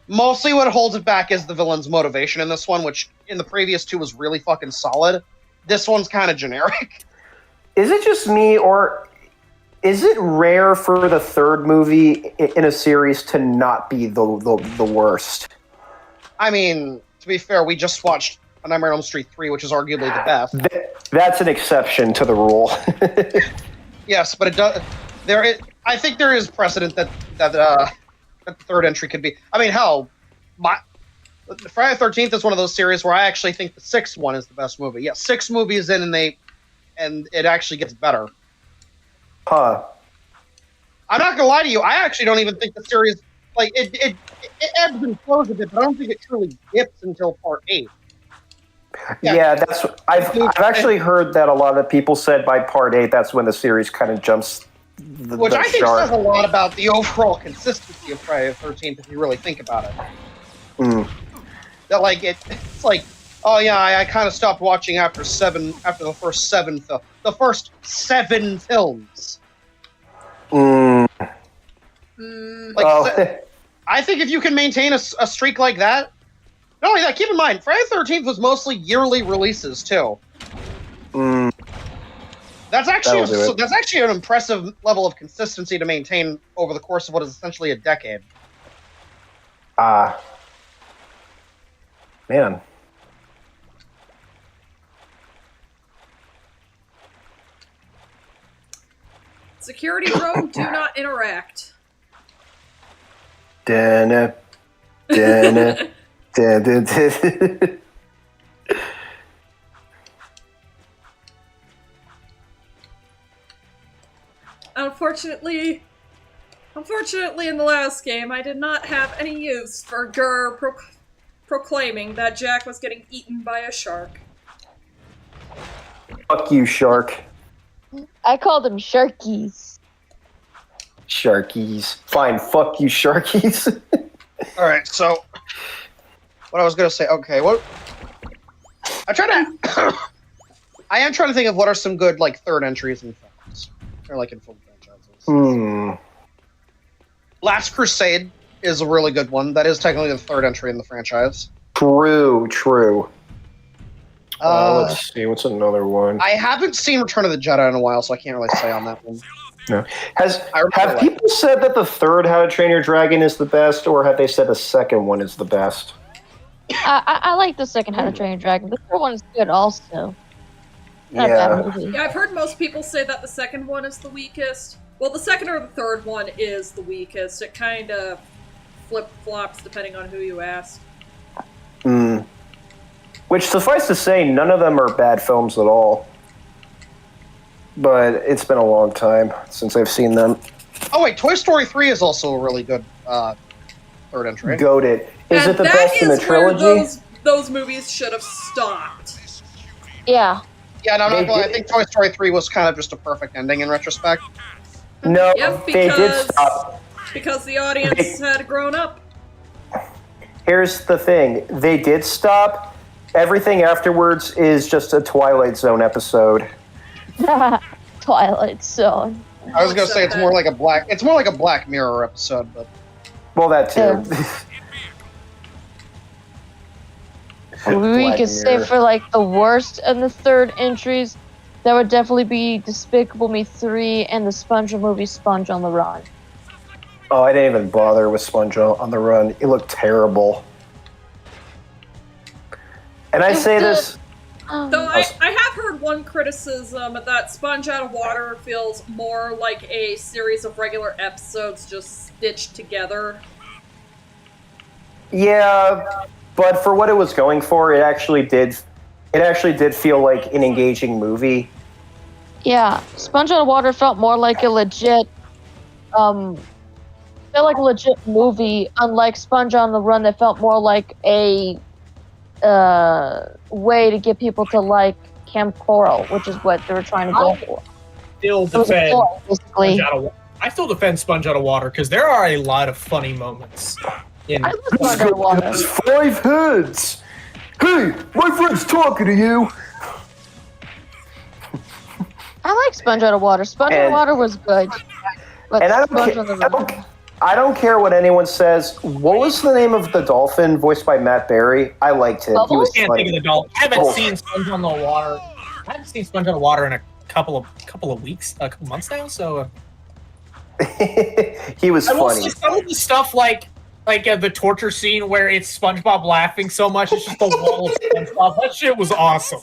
Mostly what holds it back is the villain's motivation in this one, which in the previous two was really fucking solid. This one's kind of generic. Is it just me, or is it rare for the third movie in a series to not be the worst? I mean, to be fair, we just watched A Nightmare on Elm Street 3, which is arguably the best. That's an exception to the rule. Yes, but it does. I think there is precedent that the third entry could be. I mean, hell, Friday the 13th is one of those series where I actually think the sixth one is the best movie. Yeah, 6 movies in, and it actually gets better. Huh. I'm not gonna lie to you. I actually don't even think the series, like, it ebbs and flows a bit, but I don't think it truly dips until part 8. Yeah, that's. I've actually heard that a lot of people said by part 8 that's when the series kind of jumps. Which I think says a lot about the overall consistency of Friday the 13th, if you really think about it. That like it's like, oh yeah, I kind of stopped watching after the first 7 films. I think if you can maintain a streak like that. Not only that, keep in mind, Friday the 13th was mostly yearly releases too. That's actually an impressive level of consistency to maintain over the course of what is essentially a decade. Man. Security drone, do not interact. Dana. Unfortunately, in the last game, I did not have any use for Gur proclaiming that Jack was getting eaten by a shark. Fuck you, shark. I called them Sharkies. Sharkies. Fine, fuck you, Sharkies. Alright, so... What I was gonna say, okay, what... I am trying to think of what are some good, like, third entries in films. Or, like, in film franchises. Last Crusade is a really good one. That is technically the third entry in the franchise. True. Let's see, what's another one? I haven't seen Return of the Jedi in a while, so I can't really say on that one. No. Have people said that the third How to Train Your Dragon is the best, or have they said the second one is the best? I like the second How to Train Your Dragon. The third one is good also. Not a bad movie. Yeah, I've heard most people say that the second one is the weakest. Well, the second or the third one is the weakest. It kind of flip-flops depending on who you ask. Which, suffice to say, none of them are bad films at all. But it's been a long time since I've seen them. Oh wait, Toy Story 3 is also a really good third entry. Goated. Is it the best in the trilogy? Where those movies should have stopped. Yeah. Yeah, no, I think Toy Story 3 was kind of just a perfect ending in retrospect. No, they did stop. Because the audience had grown up. here's the thing. They did stop. Everything afterwards is just a Twilight Zone episode. Twilight Zone. I was gonna say it's more like a Black Mirror episode, but Well, that too. We could say for like the worst and the third entries, that would definitely be Despicable Me 3 and the SpongeBob movie Sponge on the Run. Oh, I didn't even bother with Sponge on the Run. It looked terrible. And I say this... Though I have heard one criticism that Sponge Out of Water feels more like a series of regular episodes just stitched together. Yeah, but for what it was going for, it actually did feel like an engaging movie. Yeah, Sponge Out of Water felt more like a legit, movie, unlike Sponge on the Run that felt more like a way to get people to like Camp Coral, which is what they were trying to go for. I still defend Sponge Out of Water because there are a lot of funny moments. I love Sponge Out of Water. There's 5 heads. Hey, my friend's talking to you. I like Sponge Out of Water. Sponge Out of Water was good. But And I don't care what anyone says. What was the name of the dolphin voiced by Matt Berry? I liked him. He was I can't funny. think of the dolphin. I haven't seen Sponge on the Water. I haven't seen Sponge on the Water in a couple of weeks, a couple months now. So He was I will funny. say some of the stuff like the torture scene where it's SpongeBob laughing so much it's just the wall of SpongeBob. That shit was awesome.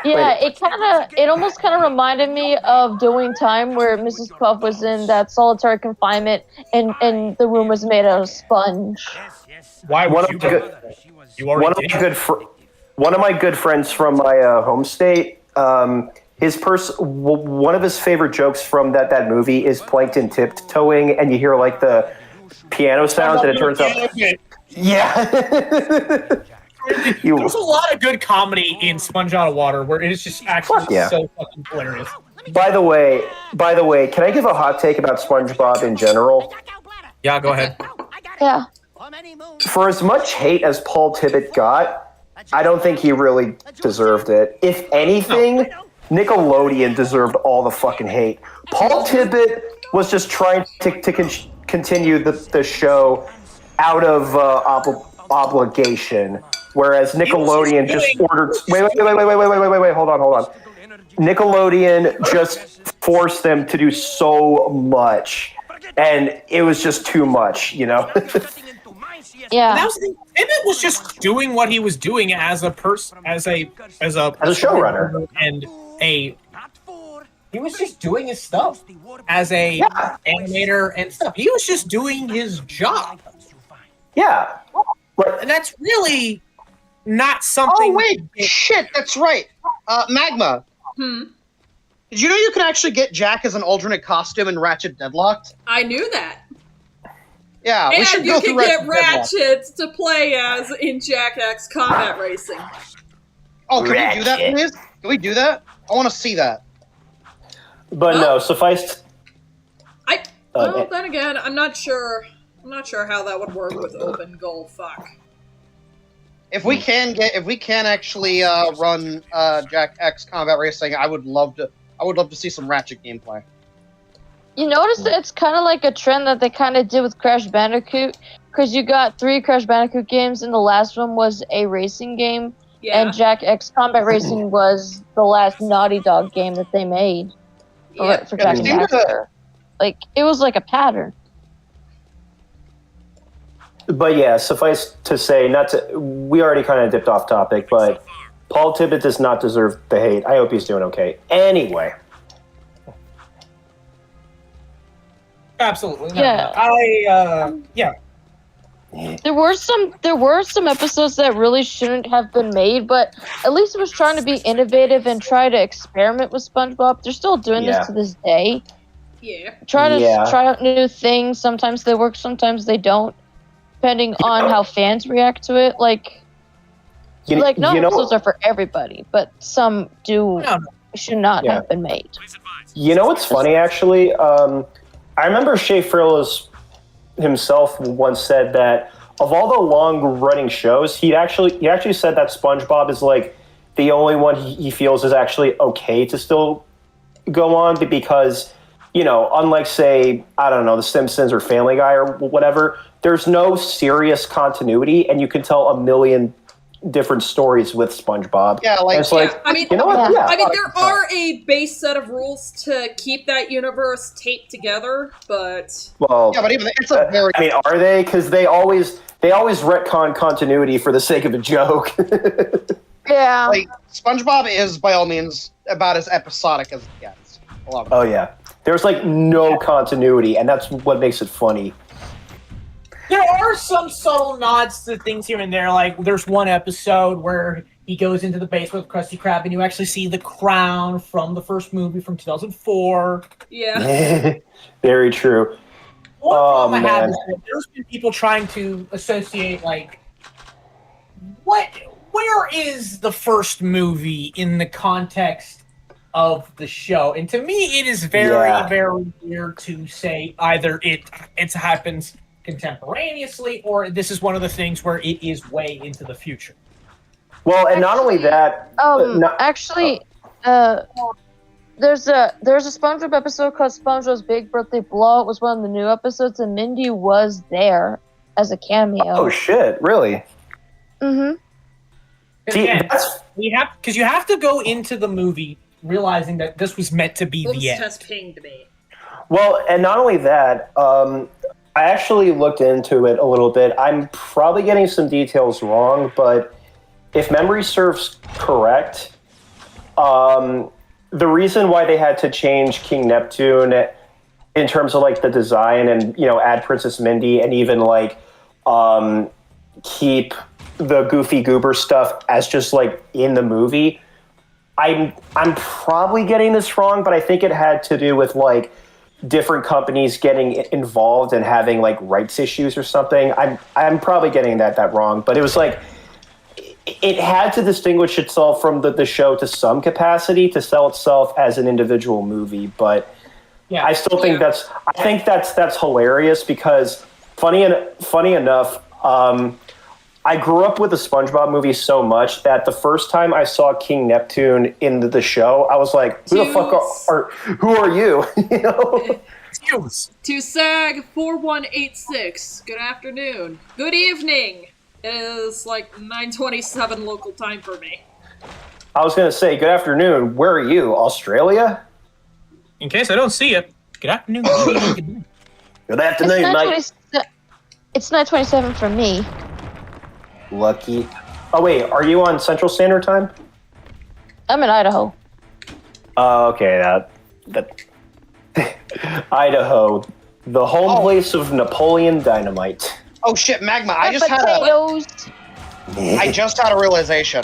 Yeah, it almost kind of reminded me of Doing Time, where Mrs. Puff was in that solitary confinement, and the room was made out of sponge. Why would you? One of my good friends from my home state. One of his favorite jokes from that movie is Plankton tiptoeing, and you hear like the piano sounds, and it turns out. Yeah. There's a lot of good comedy in Sponge Out of Water where it is just actually so fucking hilarious. By the way, can I give a hot take about SpongeBob in general? Yeah, go ahead. Yeah. For as much hate as Paul Tibbett got, I don't think he really deserved it. If anything, Nickelodeon deserved all the fucking hate. Paul Tibbett was just trying to continue the show out of obligation. Whereas Nickelodeon just ordered. Wait! Hold on. Nickelodeon just forced them to do so much, and it was just too much, you know. Yeah. Tibbett was just doing what he was doing as a person, as a showrunner, and he was just doing his stuff as a animator and stuff. He was just doing his job. Yeah, and that's really not something. Oh wait, shit, that's right. Magma. Did you know you can actually get Jack as an alternate costume in Ratchet Deadlocked? I knew that. Yeah, we should And go you through can get Ratchet Ratchet to play as in Jak X Combat Racing. Oh, can we do that, please? Can we do that? I want to see that. But no, suffice. Well, then again, I'm not sure how that would work with open goal. Fuck. If we can actually run Jak X Combat Racing, I would love to see some Ratchet gameplay. You notice that it's kind of like a trend that they kind of did with Crash Bandicoot, because you got 3 Crash Bandicoot games, and the last one was a racing game, and Jak X Combat Racing was the last Naughty Dog game that they made for Jak and Daxter. Like, it was like a pattern. But yeah, suffice to say, we already kind of dipped off topic, but Paul Tibbett does not deserve the hate. I hope he's doing okay. Anyway. Absolutely. Yeah. There were some episodes that really shouldn't have been made, but at least it was trying to be innovative and try to experiment with SpongeBob. They're still doing this to this day. Yeah. Try out new things. Sometimes they work, sometimes they don't, depending on how fans react to it. Like episodes are for everybody, but some should not have been made. You know what's funny, actually? I remember Shea Frillis himself once said that of all the long-running shows, he actually said that SpongeBob is like the only one he feels is actually okay to still go on because, unlike, say, I don't know, The Simpsons or Family Guy or whatever, there's no serious continuity, and you can tell a million different stories with SpongeBob. Yeah, like, it's like, I mean, you know what? Yeah. I mean, there are a base set of rules to keep that universe taped together, but Well, yeah, but even it's a very. I mean, are they? Because they always retcon continuity for the sake of a joke. Yeah. Like, SpongeBob is, by all means, about as episodic as it gets. A lot of Oh, yeah. There's, like, no continuity, and that's what makes it funny. There are some subtle nods to things here and there. Like, there's one episode where he goes into the basement with Krusty Krab, and you actually see the crown from the first movie from 2004. yeah. Very true. One problem I have man. is that there's been people trying to associate, like, where is the first movie in the context of the show? And to me, it is very, very weird to say either it happens contemporaneously or this is one of the things where it is way into the future. Well, and not only that... There's a SpongeBob episode called SpongeBob's Big Birthday Blowout. It was one of the new episodes, and Mindy was there as a cameo. Oh, shit. Really? Mm-hmm. Because you have to go into the movie realizing that this was meant to be the end. Just pinged me. Well, and not only that, I actually looked into it a little bit. I'm probably getting some details wrong, but if memory serves correct, the reason why they had to change King Neptune in terms of like the design and add Princess Mindy and even like keep the Goofy Goober stuff as just like in the movie, I'm probably getting this wrong, but I think it had to do with like different companies getting involved and having like rights issues or something. I'm probably getting that wrong, but it was like it had to distinguish itself from the show to some capacity to sell itself as an individual movie. But I still think that's hilarious because funny enough, I grew up with the SpongeBob movie so much that the first time I saw King Neptune in the show, I was like, "Who the fuck who are you?" To SAG 4186. Good afternoon. Good evening. It is like 9:27 local time for me. I was gonna say, "Good afternoon. Where are you? Australia?" In case I don't see it, good afternoon. Good afternoon, mate. It's 9:27 for me. Lucky. Oh wait, are you on Central Standard Time? I'm in Idaho. Oh, okay. That Idaho, the home place of Napoleon Dynamite. Oh shit, Magma! I just had a realization.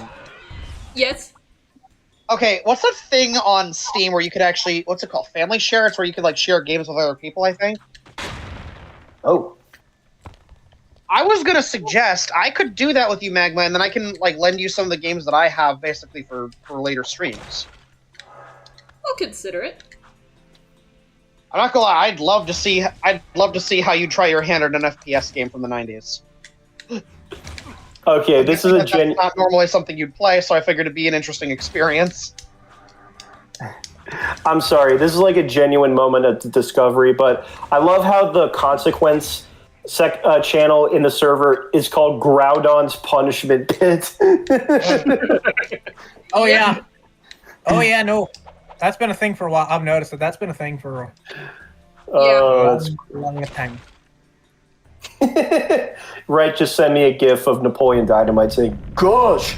Yes. Okay, what's that thing on Steam where you could actually, what's it called? Family share? It's where you could like share games with other people, I think. Oh. I was gonna suggest I could do that with you, Magma, and then I can like lend you some of the games that I have basically for later streams. I'll consider it. I'm not gonna lie, I'd love to see how you try your hand at an FPS game from the 90s. Okay, this is that's not normally something you'd play, so I figured it'd be an interesting experience. I'm sorry, this is like a genuine moment of discovery, but I love how the consequence channel in the server is called Groudon's Punishment Pit. Oh yeah. No. That's been a thing for a while. I've noticed that's been a thing for a long time. Right, just send me a gif of Napoleon Dynamite saying, "Gosh!"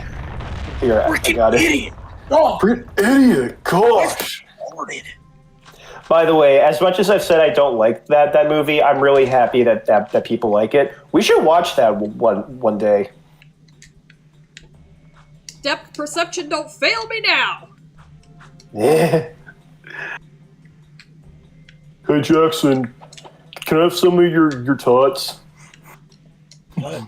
Here, I got it. Idiot! Oh. Freaking idiot! Gosh! By the way, as much as I've said I don't like that movie, I'm really happy that people like it. We should watch that one day. Depth perception don't fail me now! Yeah. Hey Jackson, can I have some of your tots? Oh.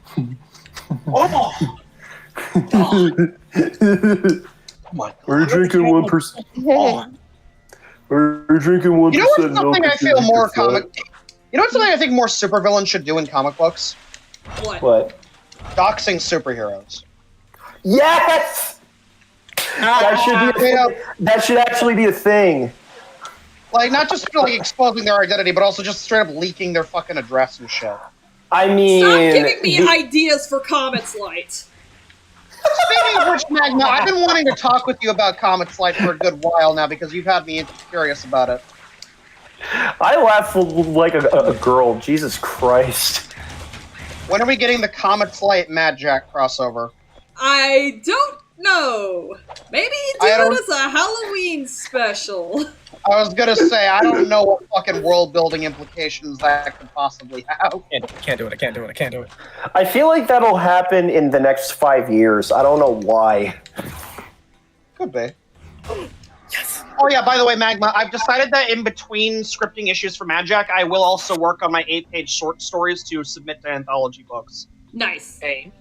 Are you drinking 1%? Are you drinking 1%? You know what's something I feel more comic? You know what's something I think more supervillains should do in comic books? What? Doxing superheroes. Yes! That should actually be a thing. Like, not just like exposing their identity, but also just straight up leaking their fucking address and shit. I mean... Stop giving me ideas for Comet's Light. Speaking of which, Magma, I've been wanting to talk with you about Comet's Light for a good while now because you've had me curious about it. I laugh like a girl. Jesus Christ. When are we getting the Comet's Light Mad Jack crossover? I don't know. Maybe do it as a Halloween special. I was gonna say, I don't know what fucking world-building implications that could possibly have. Can't do it. I feel like that'll happen in the next 5 years. I don't know why. Could be. Yes. Oh yeah, by the way, Magma, I've decided that in between scripting issues for Mad Jack, I will also work on my 8-page short stories to submit to anthology books. Nice. Hey.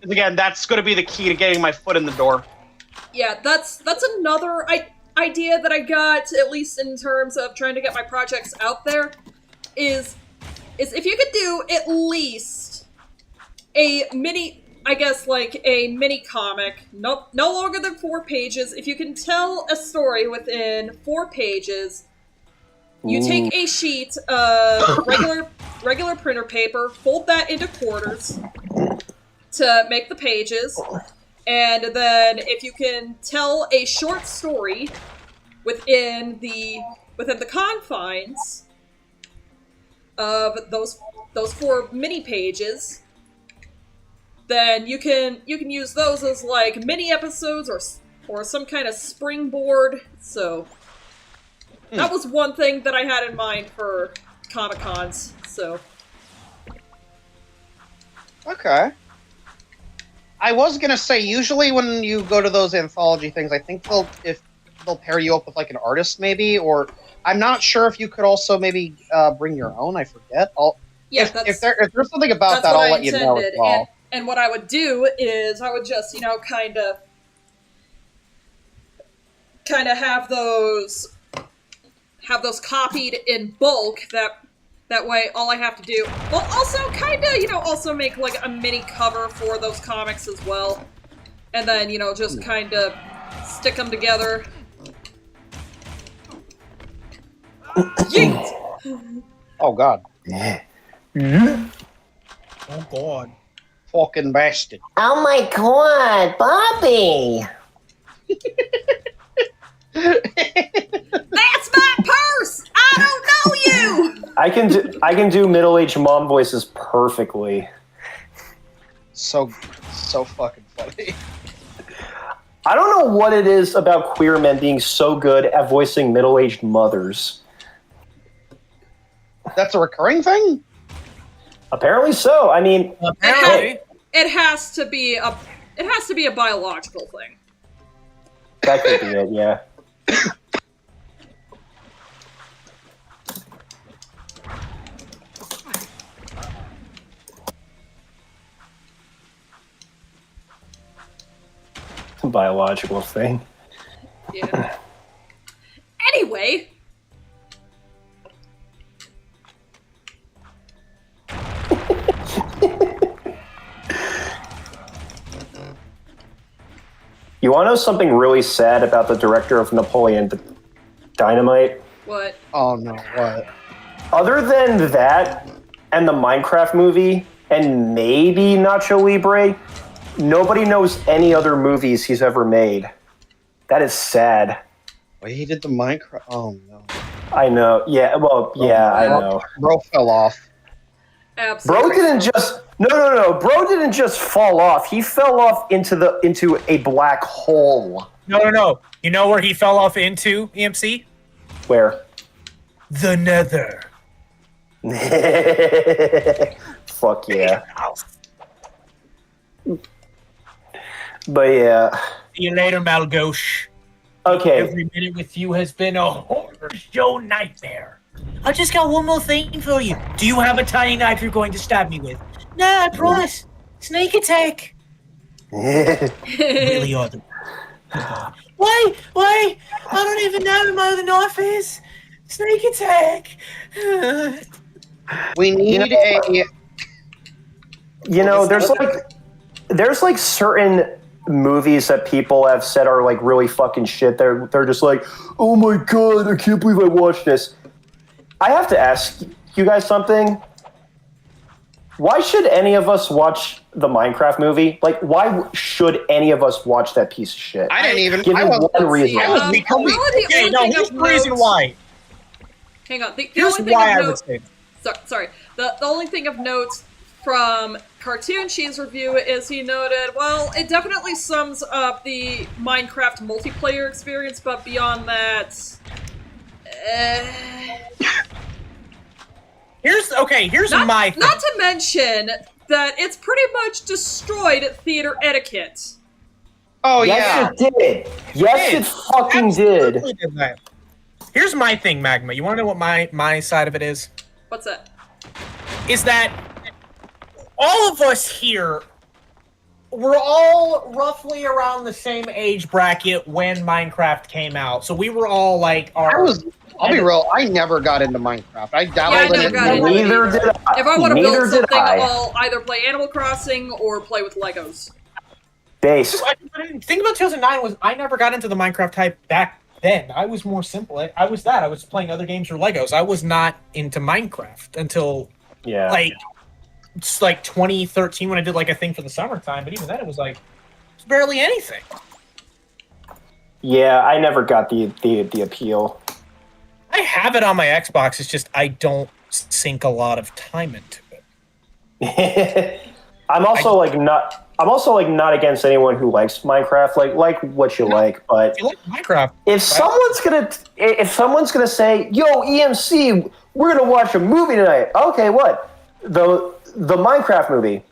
Again, that's going to be the key to getting my foot in the door. Yeah, that's another idea that I got, at least in terms of trying to get my projects out there, is if you could do at least a mini, I guess, like a mini comic, no longer than 4 pages. If you can tell a story within 4 pages, you take a sheet of regular printer paper, fold that into quarters to make the pages, and then if you can tell a short story within the confines of those 4 mini pages, then you can use those as like mini episodes or some kind of springboard. So that was one thing that I had in mind for Comic-Cons. So okay. I was gonna say, usually when you go to those anthology things, I think they'll pair you up with like an artist, maybe, or I'm not sure if you could also maybe bring your own. I forget. If there's something about that, I'll let you know as well. And what I would do is I would just kind of have those copied in bulk. That way, all I have to do... Well, also, also make, like, a mini cover for those comics as well. And then, just kind of stick them together. Yeet! Oh, God. Oh, God. Fucking bastard. Oh, my God, Bobby! That's my purse! I don't know you! I can do middle-aged mom voices perfectly. So fucking funny. I don't know what it is about queer men being so good at voicing middle-aged mothers. That's a recurring thing? Apparently so. I mean, it has to be a biological thing. That could be it, yeah. It's a biological thing. Yeah. Anyway. You want to know something really sad about the director of Napoleon Dynamite? What? Oh no, what? Other than that and the Minecraft movie and maybe Nacho Libre, nobody knows any other movies he's ever made. That is sad. Wait, he did the Minecraft? Oh no. I know. Yeah, well, yeah, I know. Bro fell off. Absolutely. Bro didn't just no. Bro didn't just fall off. He fell off into a black hole. No. You know where he fell off into, EMC? Where? The Nether. Fuck yeah. But yeah. See you later, Malgauche. Okay. Every minute with you has been a horror show nightmare. I just got one more thing for you. Do you have a tiny knife you're going to stab me with? No, I promise. Snake attack. Really are the... Why? I don't even know where the knife is. Snake attack. We need You know, there's like certain movies that people have said are like really fucking shit. They're just like, oh my god, I can't believe I watched this. I have to ask you guys something. Why should any of us watch the Minecraft movie? Like, why should any of us watch that piece of shit? I didn't even. Give me one reason. Here's the reason why. Hang on. The Here's only thing why of I note, would say. Sorry. The only thing of note from Cartoon Cheese review is he noted, well, it definitely sums up the Minecraft multiplayer experience, but beyond that, Here's my thing. Not to mention that it's pretty much destroyed theater etiquette. Oh yes, yeah, it did. Yes, it fucking did. Did that. Here's my thing, Magma. You want to know what my side of it is? What's that? Is that all of us here were all roughly around the same age bracket when Minecraft came out. So we were all like, I'll be real. I never got into Minecraft. I downloaded it. Neither did I. If I want to build something, I'll either play Animal Crossing or play with Legos. Base. The thing about 2009 was I never got into the Minecraft type back then. I was more simple. I was playing other games or Legos. I was not into Minecraft until it's like 2013 when I did like a thing for the summertime. But even then, it was barely anything. Yeah, I never got the appeal. I have it on my Xbox. It's just I don't sink a lot of time into it. I'm also not against anyone who likes Minecraft. Like what you like, but you like Minecraft. If someone's gonna say, "Yo, EMC, we're gonna watch a movie tonight," okay, what? The Minecraft movie.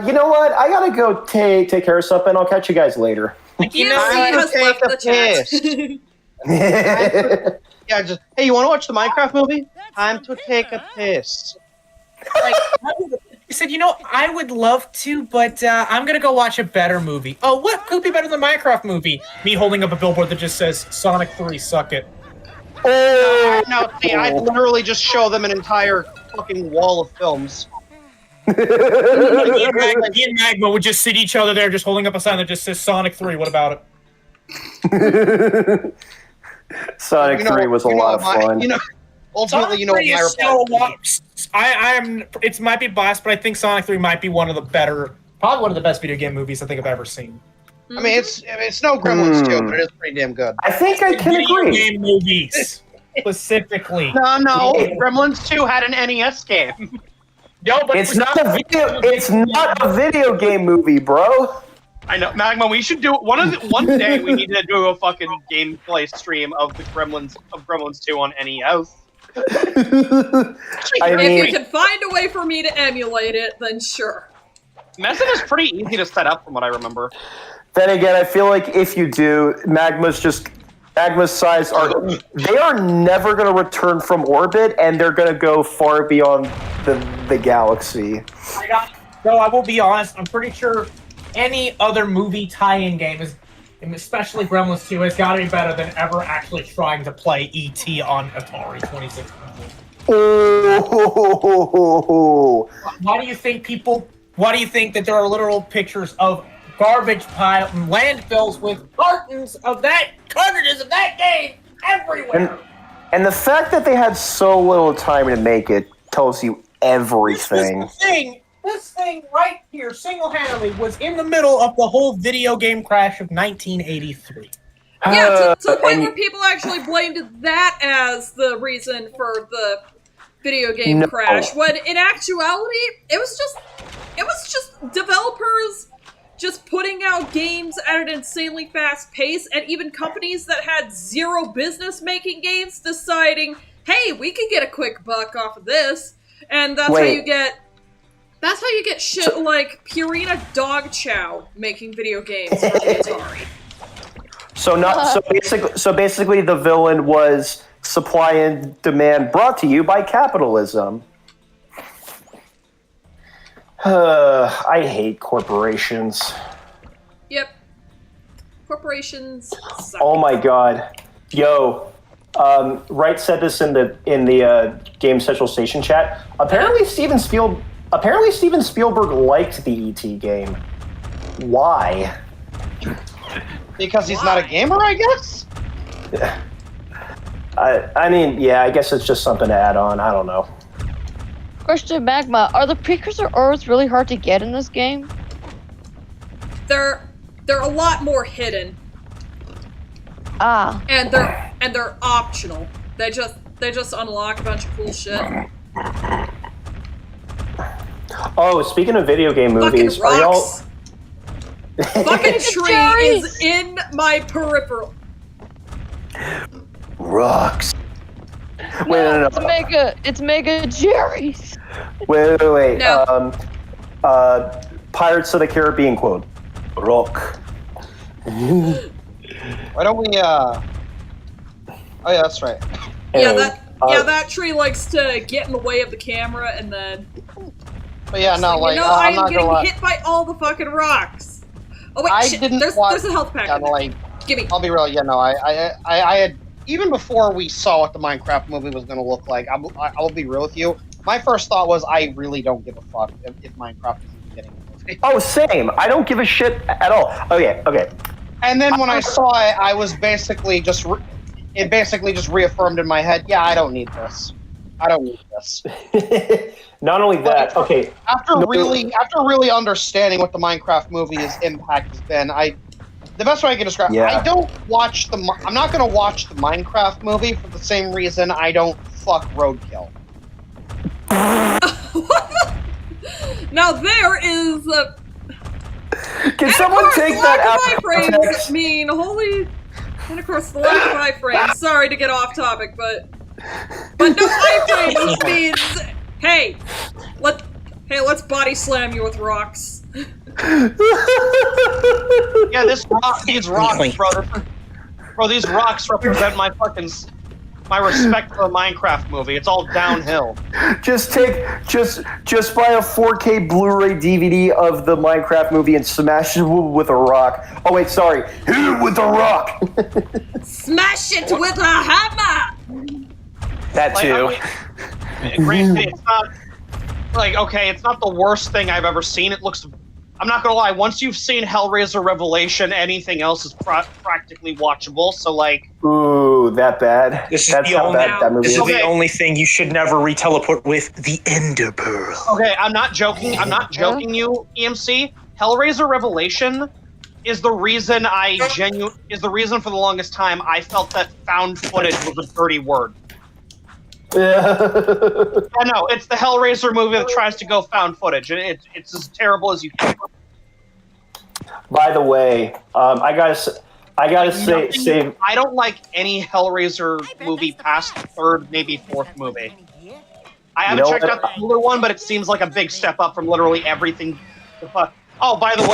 You know what? I gotta go take care of something. I'll catch you guys later. EMC has left the chat. Yeah, just hey, you want to watch the Minecraft movie? Time to take a piss. He said, I would love to, but I'm going to go watch a better movie. Oh, what could be better than the Minecraft movie? Me holding up a billboard that just says, Sonic 3, suck it. Oh, no, see, I'd literally just show them an entire fucking wall of films. Me and Magma would just sit each other there just holding up a sign that just says Sonic 3, what about it? Sonic 3 was a lot of fun. Ultimately, what it might be biased, but I think Sonic 3 might be probably one of the best video game movies I think I've ever seen. I mean, it's no Gremlins 2, but it is pretty damn good. I think I can agree. Video game movies, specifically. No, Gremlins 2 had an NES game. No, but it's not a video game movie, bro. I know, Magma. We should do one day. We need to do a fucking gameplay stream of the Gremlins 2 on NES. If you can find a way for me to emulate it, then sure. Messing is pretty easy to set up, from what I remember. Then again, I feel like if you do, Magma's size they are never going to return from orbit, and they're going to go far beyond the galaxy. I will be honest. I'm pretty sure any other movie tie-in game especially Gremlins 2, has got to be better than ever actually trying to play E.T. on Atari 2600. Oh. Why do you think that there are literal pictures of garbage pile and landfills with cartridges of that game everywhere? And the fact that they had so little time to make it tells you everything. This thing right here, single-handedly, was in the middle of the whole video game crash of 1983. Yeah, to the point where people actually blamed that as the reason for the video game crash, when in actuality, it was just developers just putting out games at an insanely fast pace, and even companies that had zero business making games deciding, hey, we can get a quick buck off of this, and that's how you get shit like Purina Dog Chow making video games for the Atari. So basically the villain was supply and demand brought to you by capitalism. I hate corporations. Yep. Corporations suck. Oh my god. Yo, Wright said this in the Game Central Station chat. Apparently Steven apparently Steven Spielberg liked the E.T. game. Why? Because he's not a gamer, I guess? I mean, yeah, I guess it's just something to add on. I don't know. Question, Magma. Are the precursor ores really hard to get in this game? They're a lot more hidden. Ah. And they're optional. They just unlock a bunch of cool shit. Oh, speaking of video game movies, fucking are y'all... rocks. Fucking tree is in my peripheral. Rocks. Wait, no. It's Mega Jerry's. Wait. No. Pirates of the Caribbean quote. Rock. Why don't we, Oh yeah, that's right. Anyway, that tree likes to get in the way of the camera and then... But yeah, no, like, I'm not getting gonna hit by all the fucking rocks. Oh wait, shit, there's a health pack in there. like, Gimme. I'll be real, I had, even before we saw what the Minecraft movie was gonna look like, I'll be real with you, my first thought was, I really don't give a fuck if Minecraft is even getting a movie. Oh, same. I don't give a shit at all. Okay. And then when I saw it, I was basically just, it basically just reaffirmed in my head, yeah, I don't need this. Not only that, okay. After really understanding what the Minecraft movie's impact has been, the best way I can describe it, I'm not going to watch the Minecraft movie for the same reason I don't fuck Roadkill. Now there is a... Can someone take that out of context? Holy... And of course, the lack of iframes. Sorry to get off topic, but no iframes means, hey, let's body slam you with rocks. Yeah, these rocks, brother. Bro, these rocks represent my respect for the Minecraft movie. It's all downhill. Just buy a 4K Blu-ray DVD of the Minecraft movie and smash it with a rock. Oh wait, sorry, hit it with a rock. Smash it with a hammer. That too. Granted, it's not it's not the worst thing I've ever seen. It looks. I'm not gonna lie. Once you've seen Hellraiser Revelation, anything else is practically watchable. So like, ooh, that bad. This is That's the how only. bad that movie This is is. the only thing you should never teleport with: the Ender Pearl. Okay, I'm not joking. I'm not joking. You EMC Hellraiser Revelation is the reason is the reason for the longest time I felt that found footage was a dirty word. Yeah. I know, it's the Hellraiser movie that tries to go found footage, and it's as terrible as you can. By the way, I gotta say, I don't like any Hellraiser movie past the third, maybe fourth movie. I haven't checked out the older one, but it seems like a big step up from literally everything. Oh, by the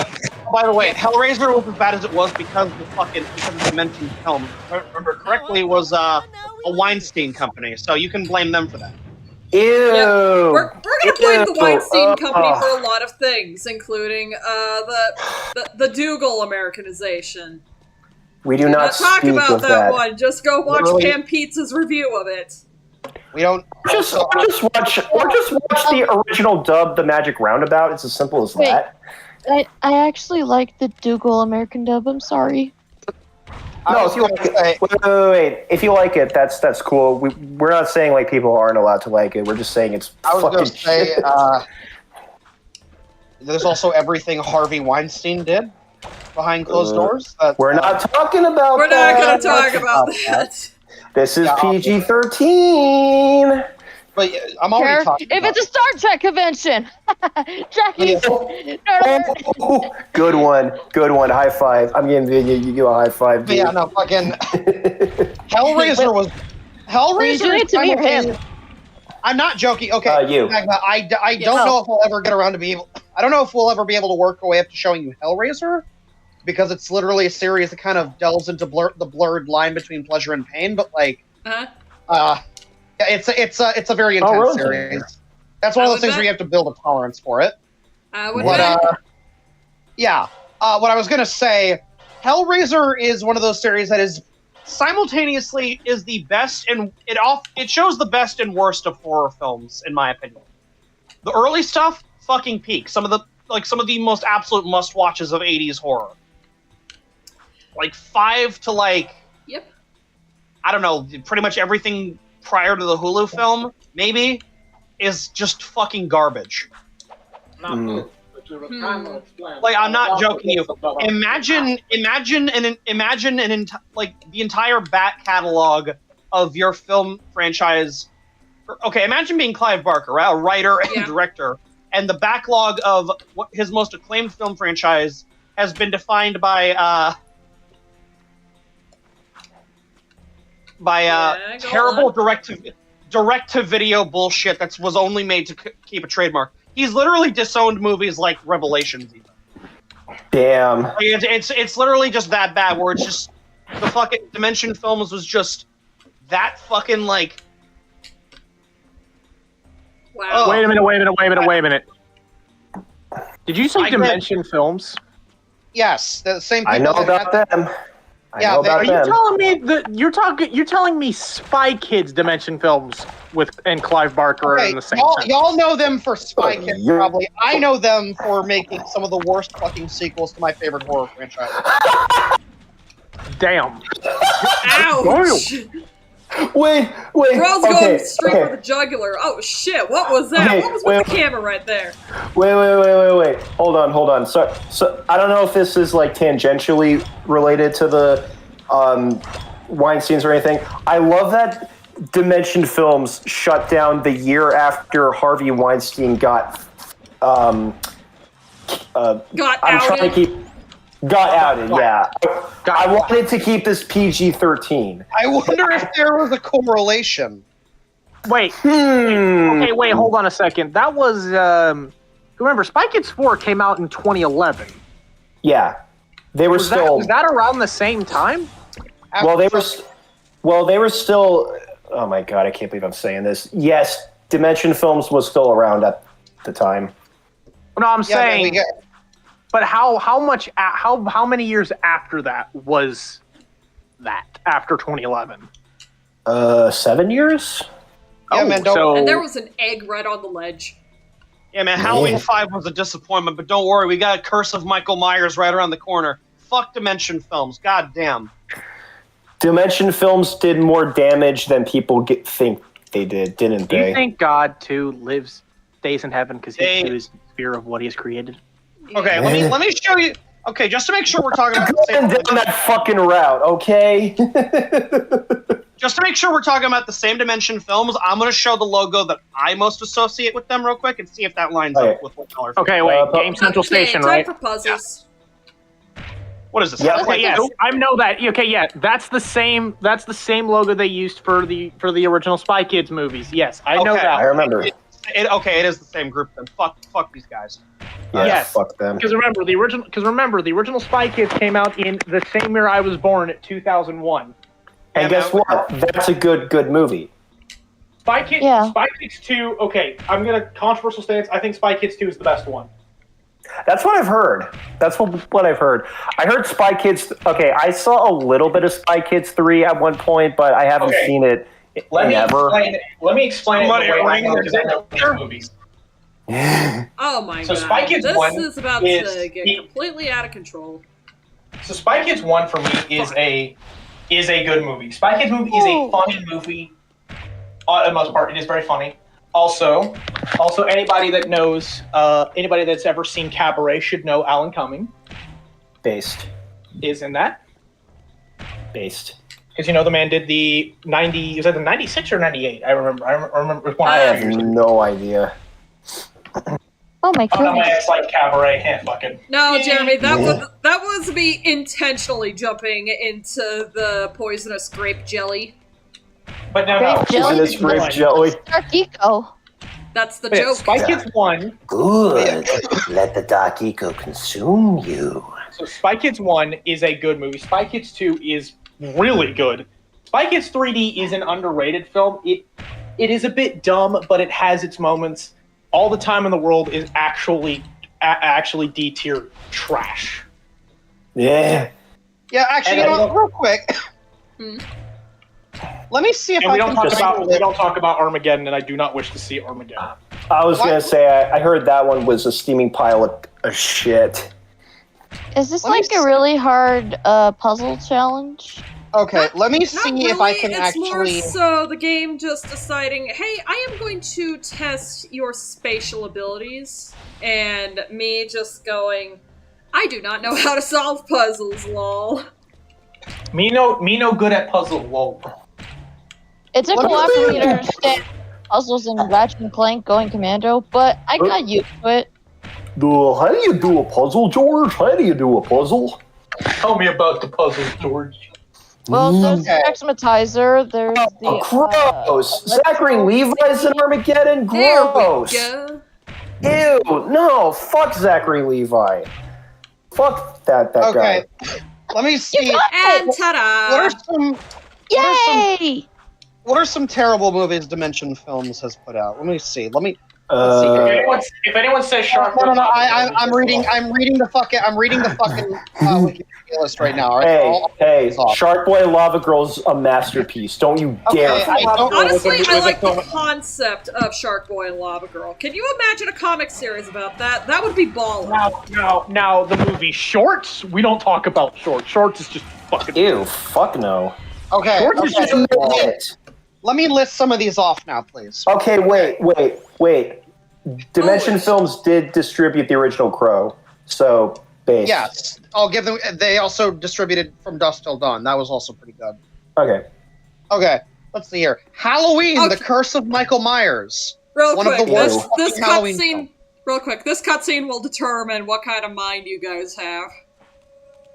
way, Hellraiser was as bad as it was because the Dimension film, if I remember correctly, was a Weinstein company, so you can blame them for that. Ew. Yeah, we're gonna blame the Weinstein Company for a lot of things, including the Dougal Americanization. We do not talk speak about of that one. Just go watch Pam Pizza's review of it. We don't just watch the original dub, The Magic Roundabout. It's as simple as that. I actually like the Dougal American dub. I'm sorry. No, if you like it, wait. If you like it, that's cool. We're not saying like people aren't allowed to like it. We're just saying it's. I was fucking going to say, shit. there's also everything Harvey Weinstein did behind closed doors. We're not talking about. We're not going to talk about that. This is PG-13. But I'm already talking. If it's a Star Trek convention, Jackie's. Good one. High five. I'm giving you a high five. Dude. Yeah, no, fucking Hellraiser was to me or him? I'm not joking. Okay, you. Magma, I don't know if we'll ever get around to be able. I don't know if we'll ever be able to work our way up to showing you Hellraiser, because it's literally a series that kind of delves into the blurred line between pleasure and pain. But like, it's a very intense series. That's one of those things where you have to build a tolerance for it. What I was gonna say, Hellraiser is one of those series that is simultaneously is the best, and it shows the best and worst of horror films, in my opinion. The early stuff fucking peak. Some of the most absolute must-watches of 80s horror. Like 5 to like... Yep. I don't know, pretty much everything prior to the Hulu film, maybe, is just fucking garbage. Like, I'm not joking you. Imagine like the entire back catalog of your film franchise. Okay, imagine being Clive Barker, a writer and director, and the backlog of what his most acclaimed film franchise has been defined by terrible direct-to-video bullshit that was only made to keep a trademark. He's literally disowned movies like Revelations, even. Damn. Like, it's literally just that bad, where it's just the fucking Dimension Films was just that fucking like. Wow. Wait a minute. Did you say Dimension Films? Yes, the same people. I know about them. Are you telling me that you're telling me Spy Kids Dimension Films and Clive Barker are in the same time? Y'all know them for Spy Kids, probably. I know them for making some of the worst fucking sequels to my favorite horror franchise. Damn. Ouch! Wait. Bro's going straight for the jugular. Oh shit! What was that? Okay, what was with the camera right there? Wait. Hold on. So I don't know if this is like tangentially related to the Weinsteins or anything. I love that Dimension Films shut down the year after Harvey Weinstein got outed. Yeah. I wanted to keep this PG-13. I wonder if there was a correlation. Wait. Okay, wait, hold on a second. That was, remember, Spy Kids 4 came out in 2011. Yeah. They were was that around the same time? Well, they were still... Oh my god, I can't believe I'm saying this. Yes, Dimension Films was still around at the time. No, I'm saying... But how many years after that was that? After 2011? 7 years? Yeah, man, and there was an egg right on the ledge. Yeah, man, Halloween 5 was a disappointment, but don't worry, we got Curse of Michael Myers right around the corner. Fuck Dimension Films, goddamn. Dimension Films did more damage than people think they did, didn't they? Do you think God, too, stays in heaven because he is in fear of what he has created? Okay, let me show you. Okay, just to make sure we're talking about the same down that fucking route, okay? Just to make sure we're talking about the same Dimension Films, I'm going to show the logo that I most associate with them real quick and see if that lines up with what color. Okay, wait. Game Central Station, right? Time for puzzles. Yeah. What is this? Yeah. Okay, yes, I know that. Okay, yeah, that's the same logo they used for the original Spy Kids movies. Yes, I know that. I remember. It is the same group then. Fuck these guys. Yeah, yes, fuck them. Because remember, the original Spy Kids came out in the same year I was born, 2001. And guess what? That's a good movie. Spy Kids 2. Okay, I'm gonna controversial stance. I think Spy Kids 2 is the best one. That's what I've heard. That's what I've heard. I heard Spy Kids. Okay, I saw a little bit of Spy Kids 3 at one point, but I haven't seen it. Let me explain it because I know these movies. Oh my god. So Spy Kids this 1 is about to get completely out of control. So Spy Kids 1 for me is a good movie. Spy Kids movie is a funny movie. For the most part, it is very funny. Also, anybody that knows, anybody that's ever seen Cabaret should know Alan Cumming. Based. Is in that. Based. Because the man did the 90. Was that the 96 or 98? I remember. I have no idea. Oh my god! My ex like Cabaret. Fucking. No, Jeremy, that was me intentionally jumping into the poisonous grape jelly. But no. Poisonous grape jelly. Dark Eco. That's the joke. Spy Kids 1. Good. Let the Dark Eco consume you. So Spy Kids 1 is a good movie. Spy Kids 2 is really good. Spy Kids 3D is an underrated film. It is a bit dumb, but it has its moments. All the Time in the World is actually D-tier trash. Yeah. Yeah, actually, real quick. Let me see if we don't talk about Armageddon, and I do not wish to see Armageddon. I was gonna say I heard that one was a steaming pile of shit. Is this like a really hard puzzle challenge? Okay, let me see Not really. if I can it's actually. more so the game just deciding, hey, I am going to test your spatial abilities, and me just going, I do not know how to solve puzzles, lol. Me no good at puzzle. Lol. It took a while for me to understand puzzles in Ratchet and Clank Going Commando, but I got used to it. How do you do a puzzle, George? How do you do a puzzle? Tell me about the puzzle, George. Well, there's the Maximatizer, there's the... Gross! Zachary Levi's in Armageddon? Gross! There we go. Ew! No, fuck Zachary Levi. Fuck that guy. Okay, let me see. And ta-da! What are some? Yay! What are some terrible movies Dimension Films has put out? Let me see. Let's see here. If anyone says Shark, No. I'm reading the fucking Wikipedia list right now. All right? Hey, Shark Boy Lava Girl's a masterpiece. Don't you dare! Honestly, I like the concept of Shark Boy and Lava Girl. Can you imagine a comic series about that? That would be baller. Now the movie Shorts. We don't talk about Shorts. Shorts is just fucking. Ew! Fuck no. Okay. Shorts is just a minute. Let me list some of these off now, please. Okay, wait. Dimension Films did distribute the original Crow, so base. Yes, I'll give them. They also distributed From Dusk Till Dawn. That was also pretty good. Okay. Let's see here. Halloween: The Curse of Michael Myers. Real One quick, of the worst this Halloween cutscene. films. Real quick, this cutscene will determine what kind of mind you guys have.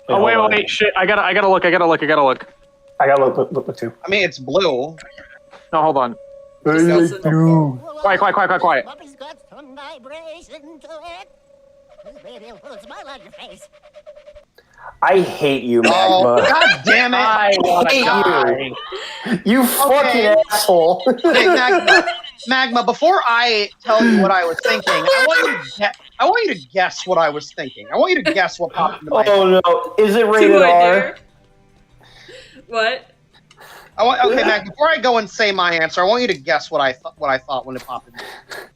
Oh wait, shit! I gotta look. I gotta look too. I mean, it's blue. No, hold on. Quiet. Puppy's got some vibration to it. Baby, will put a smile on your face. I hate you, Magma. Oh, God damn it! I hate die. You fucking asshole. Hey, Magma. Before I tell you what I was thinking, I want you to guess what I was thinking. I want you to guess what popped into my head. Oh no! Is it rated R? What? Okay, Mac. Before I go and say my answer, I want you to guess what I thought when it popped in.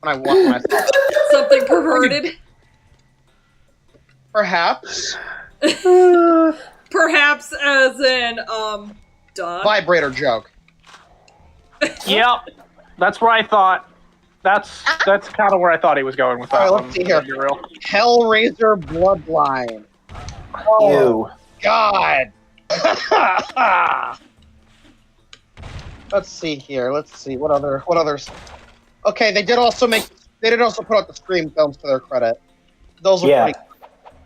When I thought Something perverted. Perhaps. Perhaps, as in duh. Vibrator joke. Yep, that's where I thought. That's kind of where I thought he was going with that. All right, let's see here. Hellraiser Bloodline. Oh, God. Let's see here. Let's see what others. Okay, they did also put out the Scream films to their credit. Those were pretty.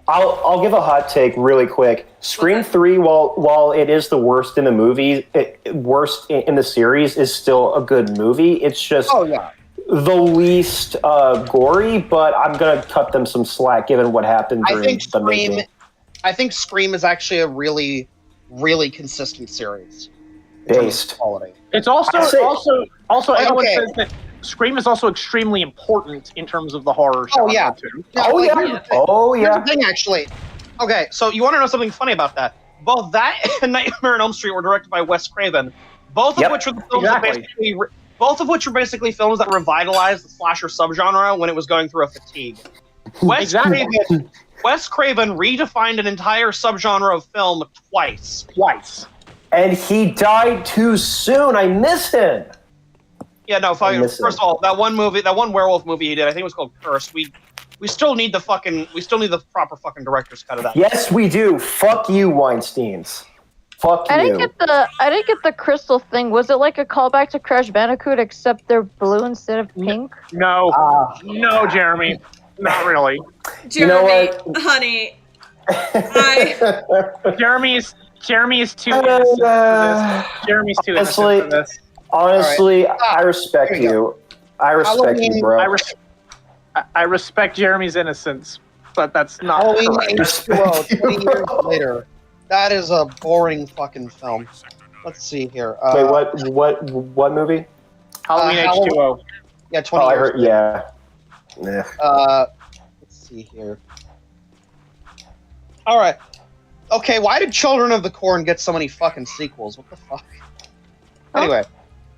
I'll give a hot take really quick. Scream 3, while it is the worst in the movie, worst in the series, is still a good movie. It's just the least gory, but I'm gonna cut them some slack given what happened during the making. I think Scream is actually a really, really consistent series. Based quality. It's also everyone says that Scream is also extremely important in terms of the horror genre too. Here's the thing, actually. Okay, so you want to know something funny about that? Both that and Nightmare on Elm Street were directed by Wes Craven, both of which were the films that basically films that revitalized the slasher subgenre when it was going through a fatigue. Wes Craven redefined an entire subgenre of film twice. And he died too soon. I miss him. Yeah, no. First of all, that one werewolf movie he did, I think it was called Cursed. We still need the proper fucking director's cut of that. Yes, we do. Fuck you, Weinsteins. Fuck you. I didn't get the crystal thing. Was it like a callback to Crash Bandicoot, except they're blue instead of pink? No, no, Jeremy, not really. Jeremy, honey, Jeremy is too innocent for this. Jeremy's too innocent for this. Honestly, I respect you. I respect you, bro. I respect Jeremy's innocence, but that's not Halloween correct. H2O, 20 years later. That is a boring fucking film. Let's see here. Wait, what movie? Halloween H2O. Yeah, 20 years. I heard, yeah. Let's see here. All right. Okay, why did Children of the Corn get so many fucking sequels? What the fuck? Anyway,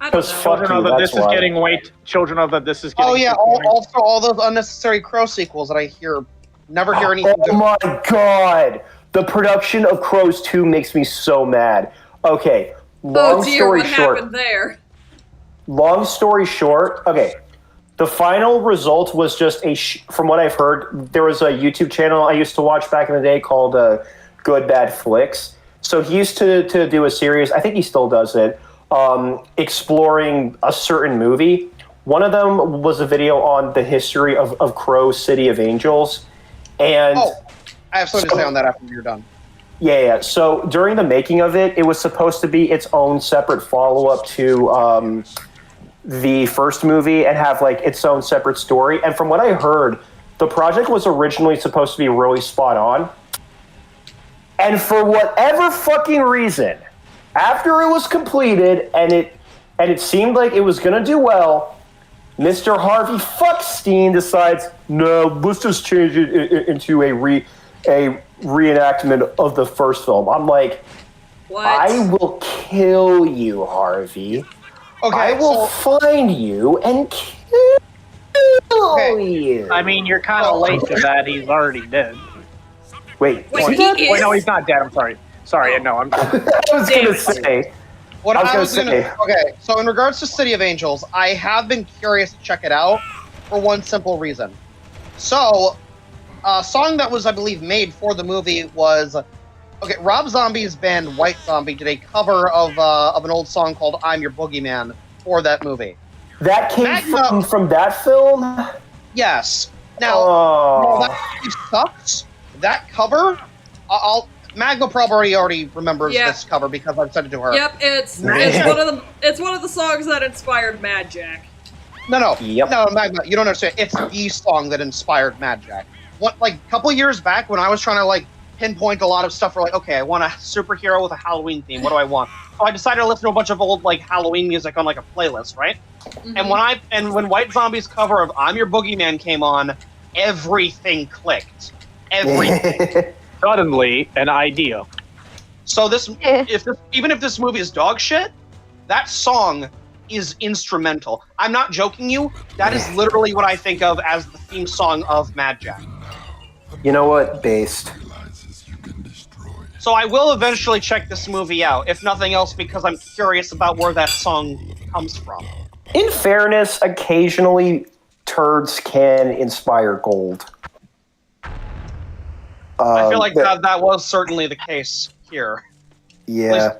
Because fuck Children you, know that that's this is why. getting weight. Children know that this is getting. Oh yeah, also all those unnecessary Crow sequels that I never hear anything. Oh my god! The production of Crows 2 makes me so mad. Okay, Oh dear, what happened there? Long story short, okay. The final result was just from what I've heard, there was a YouTube channel I used to watch back in the day called Good Bad Flicks. So he used to do a series, I think he still does it, exploring a certain movie. One of them was a video on the history of Crow City of Angels. And I have something to say on that after you're done. Yeah. So during the making of it, it was supposed to be its own separate follow-up to the first movie and have like its own separate story. And from what I heard, the project was originally supposed to be really spot on. And for whatever fucking reason, after it was completed and it seemed like it was gonna do well, Mr. Harvey Fuckstein decides, no, let's just change it into a reenactment of the first film. I'm like, what? I will kill you, Harvey. Okay, I will find you and kill you. I mean, you're kind of late to that. He's already dead. Wait, Wait, no, he's not dead. I'm sorry. Sorry, no, I'm. I was gonna say. Okay, so in regards to City of Angels, I have been curious to check it out for one simple reason. So, a song that was, I believe, made for the movie was, okay, Rob Zombie's band White Zombie did a cover of an old song called "I'm Your Boogeyman" for that movie. That came from that film? Yes. Now, that movie sucks. That cover, Magma probably already remembers this cover because I've sent it to her. Yep, it's one of the songs that inspired Mad Jack. No, Magma, you don't understand. It's the song that inspired Mad Jack. A couple years back when I was trying to pinpoint a lot of stuff for okay, I want a superhero with a Halloween theme. What do I want? So I decided to listen to a bunch of old Halloween music on a playlist, right? Mm-hmm. And when White Zombie's cover of "I'm Your Boogeyman" came on, everything clicked. Everything. Suddenly, an idea. So even if this movie is dog shit, that song is instrumental. I'm not joking you. That is literally what I think of as the theme song of Mad Jack. You know what? Based. So I will eventually check this movie out, if nothing else because I'm curious about where that song comes from. In fairness, occasionally turds can inspire gold. I feel like that was certainly the case here. Yeah.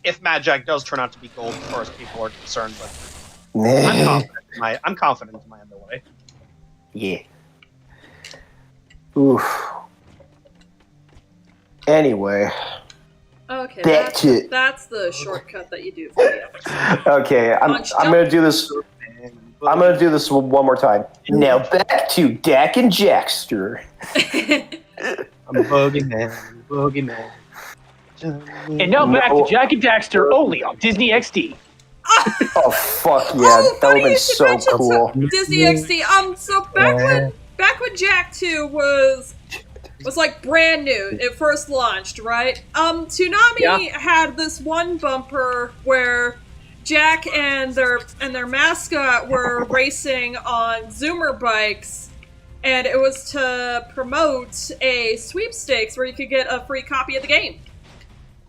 If Mad Jack does turn out to be gold, as far as people are concerned, but I'm confident in my ability. Yeah. Oof. Anyway. Okay, that's the shortcut that you do for me. Okay, I'm gonna do this. I'm gonna do this one more time. Now back to Dak and Jackster. I'm a boogeyman. And now back to Jak and Daxter only on Disney XD. Oh fuck yeah, that would've been so cool. Disney XD. So back when Jak 2 was brand new, it first launched, right? Toonami had this one bumper where Jak and their mascot were racing on Zoomer bikes, and it was to promote a sweepstakes where you could get a free copy of the game.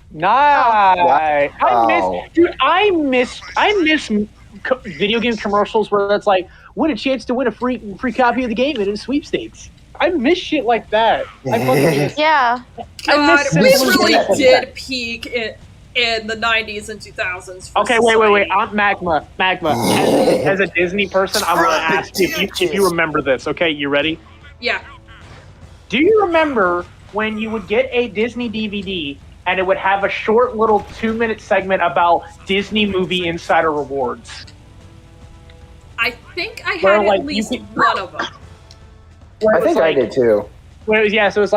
Nice. I miss video game commercials where that's win a chance to win a free copy of the game in a sweepstakes. I miss shit like that. I fucking miss. Yeah. God, we really did peak in the 90s and 2000s. Okay, wait. I'm Magma. As a Disney person, I want to ask you if you remember this. Okay, you ready? Yeah. Do you remember when you would get a Disney DVD and it would have a short little 2-minute segment about Disney Movie Insider Rewards? I think I had at least one of them. I think I did too. So it was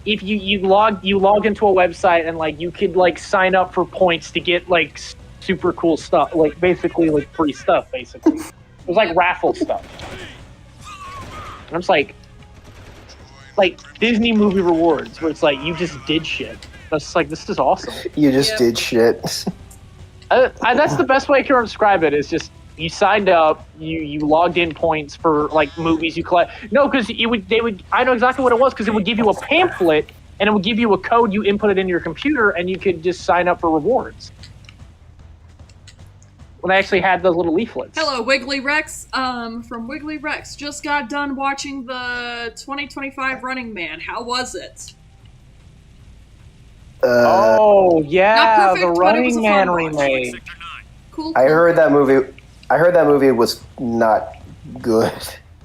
if you logged into a website and you could sign up for points to get super cool stuff, basically free stuff. Basically, it was raffle stuff. And I'm just Disney movie rewards, where it's you just did shit. That's this is awesome. You just did shit. That's the best way I can describe it. Is just you signed up, you logged in points for like movies you collect. No, because they would. I know exactly what it was because it would give you a pamphlet and it would give you a code. You input it into your computer and you could just sign up for rewards. When I actually had those little leaflets. Hello, Wiggly Rex. From Wiggly Rex. Just got done watching the 2025 Running Man. How was it? Oh yeah, Not perfect, the but it was Running a fun Man watch. remake. Cool. I heard that movie was not good.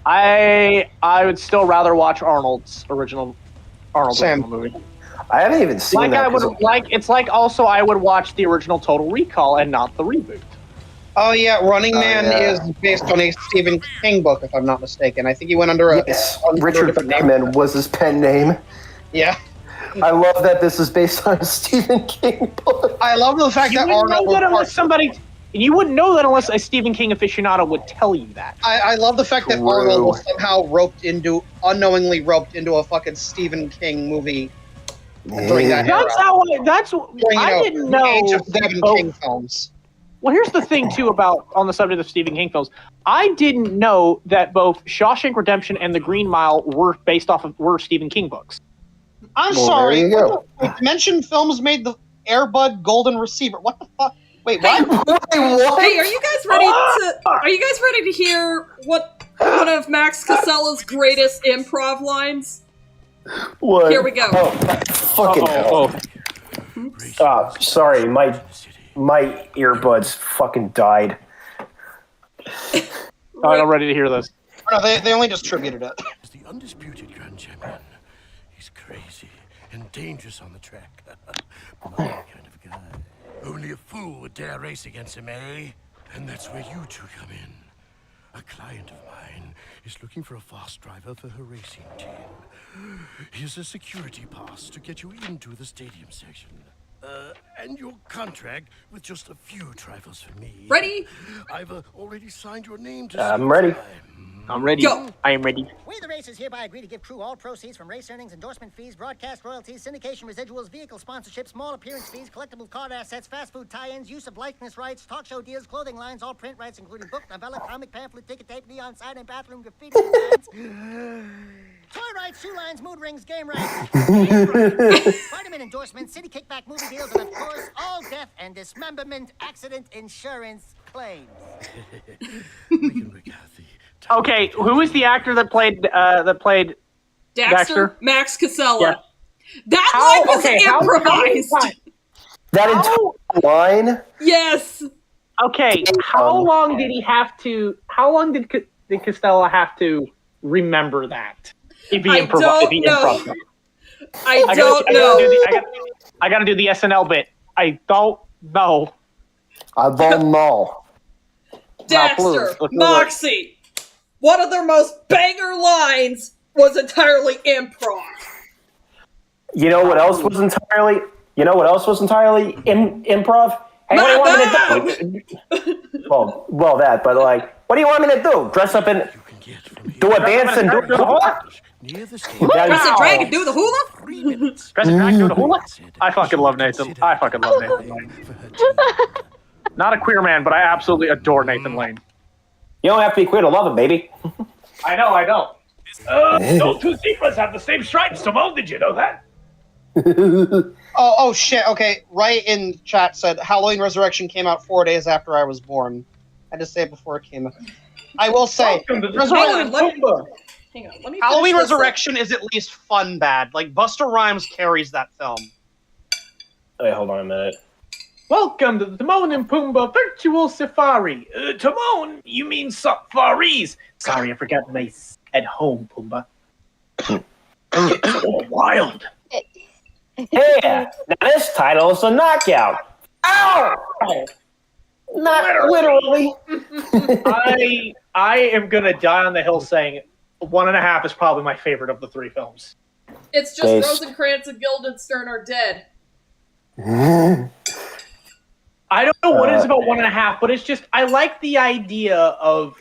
I would still rather watch Arnold's original movie. I haven't even seen Like that. I would like. It's like also I would watch the original Total Recall and not the reboot. Oh yeah, Running Man is based on a Stephen King book, if I'm not mistaken. I think he went under a Richard Bachman was his pen name. Yeah. I love that this is based on a Stephen King book. I love the fact that Arnold you wouldn't know that unless a Stephen King aficionado would tell you that. I love the fact that Arnold was somehow unknowingly roped into a fucking Stephen King movie during that era. I didn't know the age of that Stephen King films. Well, here's the thing too about on the subject of Stephen King films. I didn't know that both Shawshank Redemption and The Green Mile were Stephen King books. I'm sorry. Dimension Films made the Airbud Golden Receiver. What the fuck? Wait, what? What? Hey, are you guys ready to hear what one of Max Casella's greatest improv lines? What? Here we go. Oh, fucking hell. Sorry, my earbuds fucking died. I'm ready to hear this. No, they only distributed it. He's the undisputed grand champion. He's crazy and dangerous on the track. My kind of guy. Only a fool would dare race against him, eh? And that's where you two come in. A client of mine is looking for a fast driver for her racing team. Here's a security pass to get you into the stadium section. And your contract with just a few trifles for me. Ready? I've already signed your name to I'm ready. I'm ready. Go. I am ready. We the racers hereby agree to give crew all proceeds from race earnings, endorsement fees, broadcast royalties, syndication residuals, vehicle sponsorships, small appearance fees, collectible card assets, fast food tie-ins, use of likeness rights, talk show deals, clothing lines, all print rights, including book, novella, comic, pamphlet, ticket tape, neon sign, and bathroom graffiti designs. Toy rights, shoe lines, mood rings, game rights, vitamin endorsements, city kickback movie deals, and of course, all death and dismemberment accident insurance claims. Okay, who is the actor that played Dexter? Max Casella. Yeah. That line was improvised. That entire line? Yes. Okay, how long did he have to? How long did Costello have to remember that? If he improvised. I don't know. I gotta do the SNL bit. I don't know. I don't know. Dexter, Moxie. One of their most banger lines was entirely improv. You know what else was entirely? Improv? Hey, what do you want me to do? well, that. But like, what do you want me to do? Dress up and do a dance and do the hula? Dress a drag and do the hula? Dress a drag and do the hula? I fucking love Nathan. Lane. Not a queer man, but I absolutely adore Nathan Lane. You don't have to be queer to love him, baby. I know. Those two zebras have the same stripes, Simone. Did you know that? Oh shit, okay. Right in chat said Halloween Resurrection came out 4 days after I was born. I had to say it before it came out. I will say, Halloween Resurrection is at least fun bad. Like, Busta Rhymes carries that film. Wait, hold on a minute. Welcome to the Timon and Pumbaa Virtual Safari. Timon, you mean safaris. Sorry, I forgot my at home, Pumbaa. It's wild. Yeah, now this title is a knockout. Ow! Not literally. I am gonna die on the hill saying 1.5 is probably my favorite of the 3 films. It's just Rosencrantz and Guildenstern are dead. I don't know what it is about 1.5, but it's just I like the idea of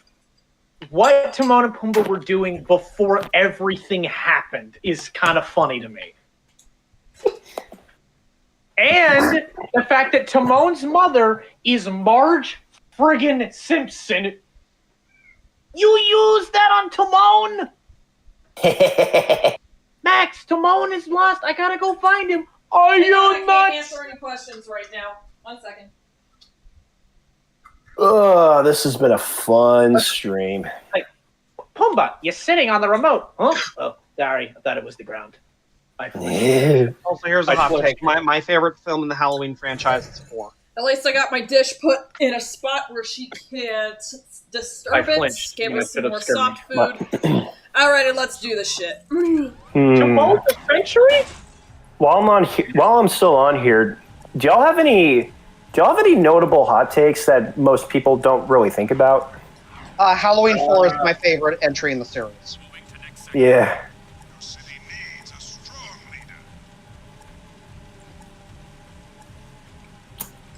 what Timon and Pumbaa were doing before everything happened is kind of funny to me. And the fact that Timon's mother is Marge friggin' Simpson. You used that on Timon? Max, Timon is lost. I gotta go find him. Are you I can't nuts? answer any questions right now. 1 second. Oh, this has been a fun stream. Like, Pumbaa, you're sitting on the remote. Huh? Oh, sorry. I thought it was the ground. Also, here's a I hot flipped. take. My favorite film in the Halloween franchise is 4. At least I got my dish put in a spot where she can't disturb I it. flinched. Give You us some could more have scared soft food. Alrighty, let's do this shit. Timon the Century? While I'm still on here, do y'all have any notable hot takes that most people don't really think about? Halloween 4 is my favorite entry in the series. Yeah.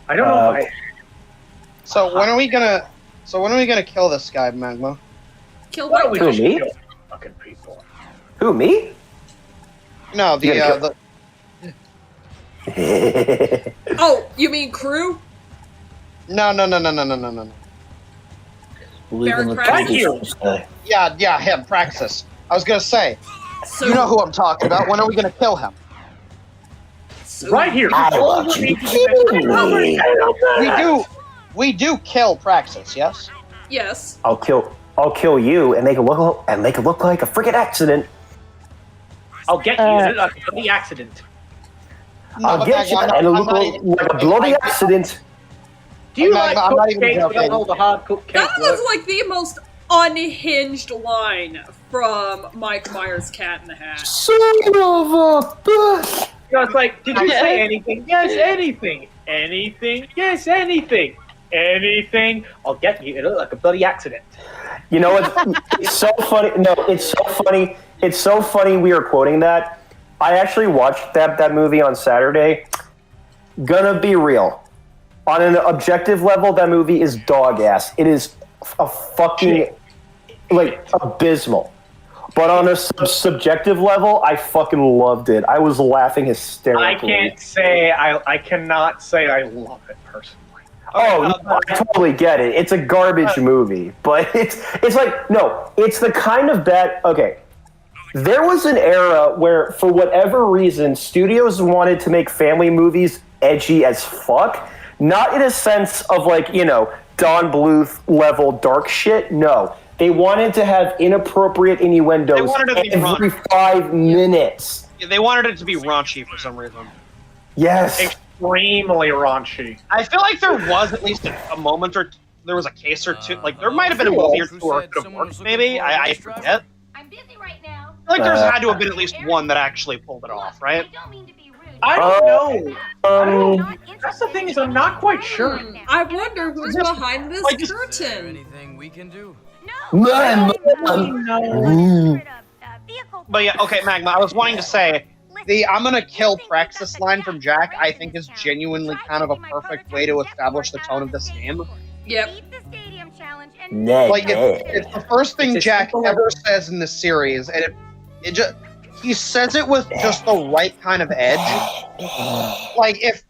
I don't know if I... So when are we gonna kill this guy, Magma? Kill Why don't what? we Who, just me? kill fucking people? Who, me? No, You Oh, you mean crew? No. Baron Right here. Yeah, him, Praxis. I was gonna say, So, you know who I'm talking about. When are we gonna kill him? Right here. I want you to kill me. We do kill Praxis, yes? yes. I'll kill you and make it look like a freaking accident. I'll get you. It's a bloody accident. I'll get you and it'll look like a bloody accident. Do you I'm like not cooked even cakes? We joking. don't know the hard cooked cake. That was like the most unhinged line from Mike Myers' Cat in the Hat. Son of a bitch! You know, it's like, did you say anything? Yes, anything. Anything? Yes, anything. Anything. I'll get you. It looked like a bloody accident. You know what? It's so funny. No, it's so funny. It's so funny we are quoting that. I actually watched that movie on Saturday. Gonna be real. On an objective level, that movie is dog ass. It is a fucking, like, abysmal. But on a subjective level, I fucking loved it. I was laughing hysterically. I cannot say I love it personally. Oh, no, I totally get it. It's a garbage movie, but it's like, no, it's the kind of bad. Okay, there was an era where, for whatever reason, studios wanted to make family movies edgy as fuck, not in a sense of like, you know, Don Bluth level dark shit. No, they wanted to have inappropriate innuendos every 5 minutes. Yeah, they wanted it to be raunchy for some reason. Yes. Extremely raunchy. I feel like there was at least a moment or there was a case or two. Like there might have been a movie or two where it could have worked. Maybe I forget. I'm busy right now. I feel like there's had to have been at least one that actually pulled it off, right? I don't mean to be rude. I don't know. Not That's the thing is, I'm not quite sure. I wonder who's behind this curtain. Anything we can do? But yeah, okay, Magma. I was wanting to say the "I'm gonna kill Praxis" line from Jak, I think, is genuinely kind of a perfect way to establish the tone of this game. Yep. Like it's the first thing Jak ever says in the series, and it just he says it with just the right kind of edge. Like if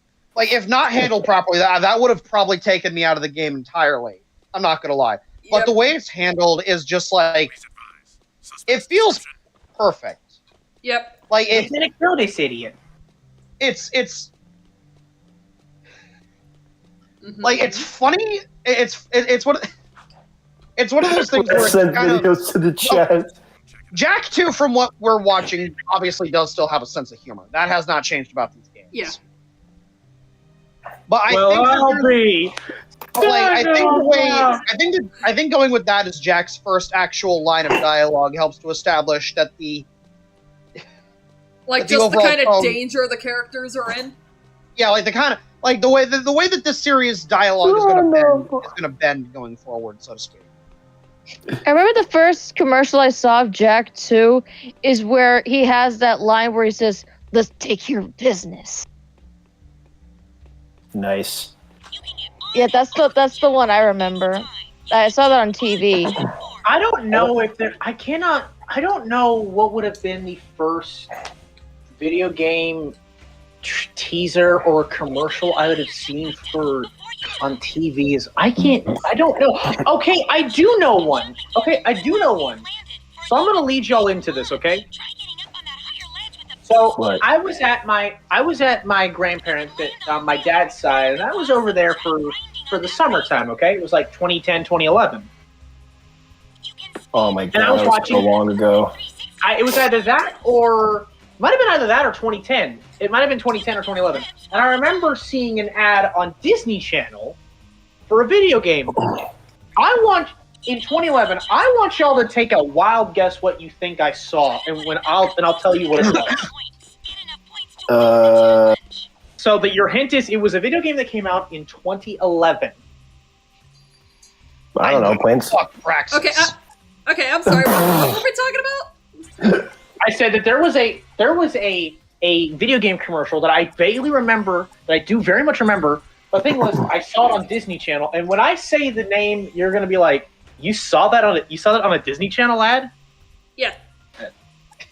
not handled properly, that would have probably taken me out of the game entirely. I'm not gonna lie. But the way it's handled is just like it feels perfect. Yep. Like He's gonna kill this idiot. It's like it's funny. It's one of those things where it's Send kind of, videos to the chat. Jak 2, from what we're watching, obviously does still have a sense of humor. That has not changed about these games. Yeah. But I think going with that as Jak's first actual line of dialogue helps to establish that the just the kind of tone, danger the characters are in. Yeah, like the kind of like the way that this series dialogue is going to bend going forward, so to speak. I remember the first commercial I saw of Jak 2 is where he has that line where he says, "Let's take care of business." Nice. Yeah, that's the one I remember. I saw that on TV. I don't know if there. I don't know what would have been the first video game teaser or commercial I would have seen for on TV is I don't know. Okay, I do know one. So I'm gonna lead y'all into this, okay? So What? I was at my grandparents on my dad's side, and I was over there for the summertime, okay? It was like 2010, 2011. Oh my god, And I was that was so watching- long ago. It was either that or might have been either that or 2010. It might have been 2010 or 2011. And I remember seeing an ad on Disney Channel for a video game. In 2011, I want y'all to take a wild guess what you think I saw, and I'll tell you what it was. So that your hint is, it was a video game that came out in 2011. I don't know, Plains. Fuck, Praxis. Okay, I'm sorry. What were we talking about? I said that there was a video game commercial that I vaguely remember, that I do very much remember. The thing was, I saw it on Disney Channel, and when I say the name, you're gonna be like, "You saw that on a Disney Channel ad?" Yeah.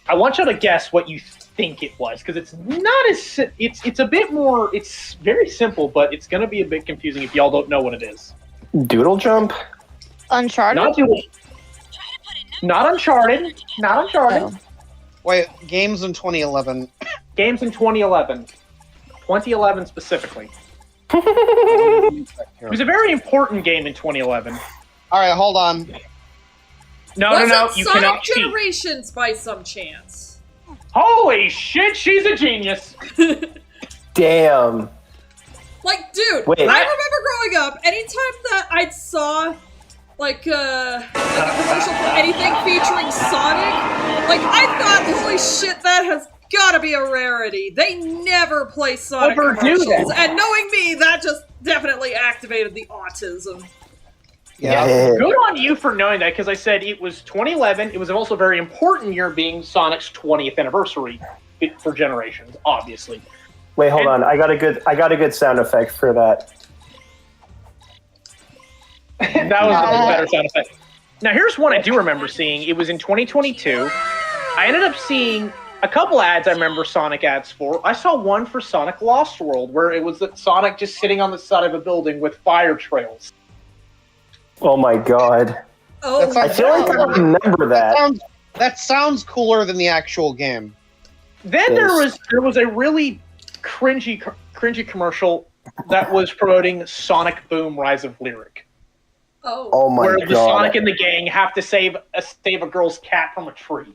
I want you to guess what you think it was, because it's not as it's a bit more. It's very simple, but it's gonna be a bit confusing if y'all don't know what it is. Doodle Jump? Uncharted? Not Uncharted. Oh. Wait, games in 2011. Games in 2011. 2011 specifically. It was a very important game in 2011. All right, hold on. No, Was it you Sonic cannot cheat. Generations by some chance? Holy shit, she's a genius. Damn. Like, dude, Wait. I remember growing up, anytime that I saw like a commercial for anything featuring Sonic, like I thought, holy shit, that has gotta be a rarity. They never play Sonic Never do commercials, that. and knowing me, that just definitely activated the autism. Yeah. Good on you for knowing that, because I said it was 2011. It was also a very important year, being Sonic's 20th anniversary for Generations, obviously. Wait, hold on. I got a good sound effect for that. That was a better sound effect. Now, here's one I do remember seeing. It was in 2022. I ended up seeing a couple ads I remember Sonic ads for. I saw one for Sonic Lost World, where it was Sonic just sitting on the side of a building with fire trails. Oh my god. Oh, I feel like I remember that. That sounds cooler than the actual game. Then there was a really cringy commercial that was promoting Sonic Boom: Rise of Lyric. Oh my where god. the Sonic and the gang have to save a girl's cat from a tree.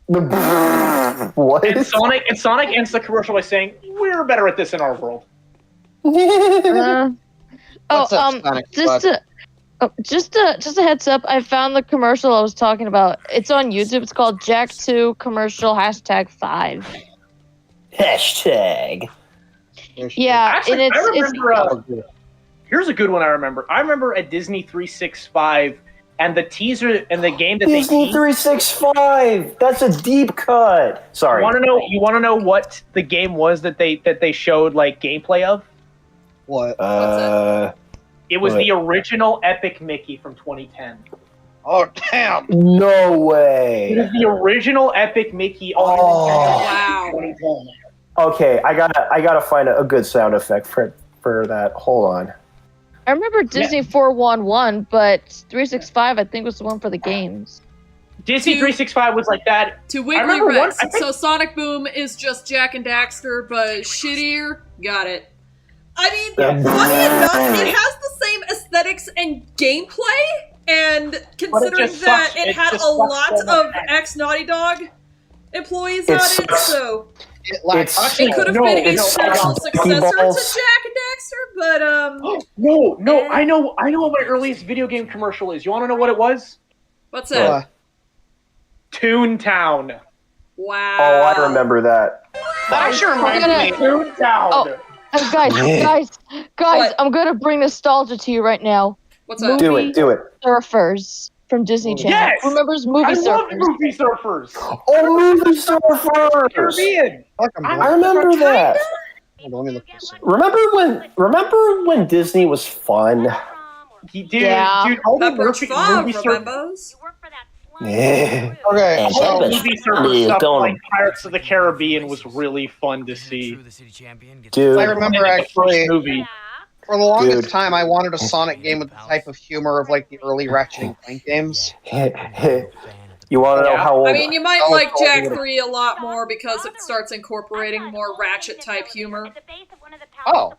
What? And Sonic ends the commercial by saying, "We're better at this in our world." What's up, Sonic? Just a heads up. I found the commercial I was talking about. It's on YouTube. It's called Jak II commercial #5. Hashtag. Yeah, Actually, and I it's remember. Here's a good one I remember. I remember at Disney 365 and the teaser and the game that Disney 365. That's a deep cut. Sorry. You want to know what the game was that they showed like gameplay of? What? It was what? the original Epic Mickey from 2010. Oh damn! No way. It is the original Epic Mickey. wow. 2010. Okay, I gotta find a good sound effect for that. Hold on. I remember Disney 411, but 365 I think was the one for the games. Disney 365 was like that. To I Wiggly remember one- Rex. So Sonic Boom is just Jack and Daxter, but shittier. Got it. I mean, funny enough, it has the same aesthetics and gameplay, and considering just that sucks. it It had just a sucks lot so much. of ex-Naughty Dog employees It on it, sucks. so It lacks. Actually, it could have no, been a it's spiritual sucks. successor to Balls. Jack and Daxter, but No, I know what my earliest video game commercial is. You want to know what it was? what's that? Toontown. Wow. Oh, I remember that. That actually reminds me. Toontown. Oh. Guys, I'm gonna bring nostalgia to you right now. What's up? Do it. Surfers from Disney Channel. Yes! Remembers Movie I love Surfers? movie surfers. Oh, movie surfers. Caribbean. I remember that. Hold on, let me look this up. Remember when Disney was fun? Dude, Yeah. all the Pepperidge Farm, movie surfers. remembers? Yeah. Okay, And All so- movie surfer Yeah, stuff don't- like Pirates of the Caribbean was really fun to see. Dude. I remember actually, movie. for the longest Dude. time, I wanted a Sonic game with the type of humor of like the early Ratchet and Clank games. You want to know how old? I mean, you might Oh, like oh, Jak oh. 3 a lot more because it starts incorporating more Ratchet-type humor. Oh.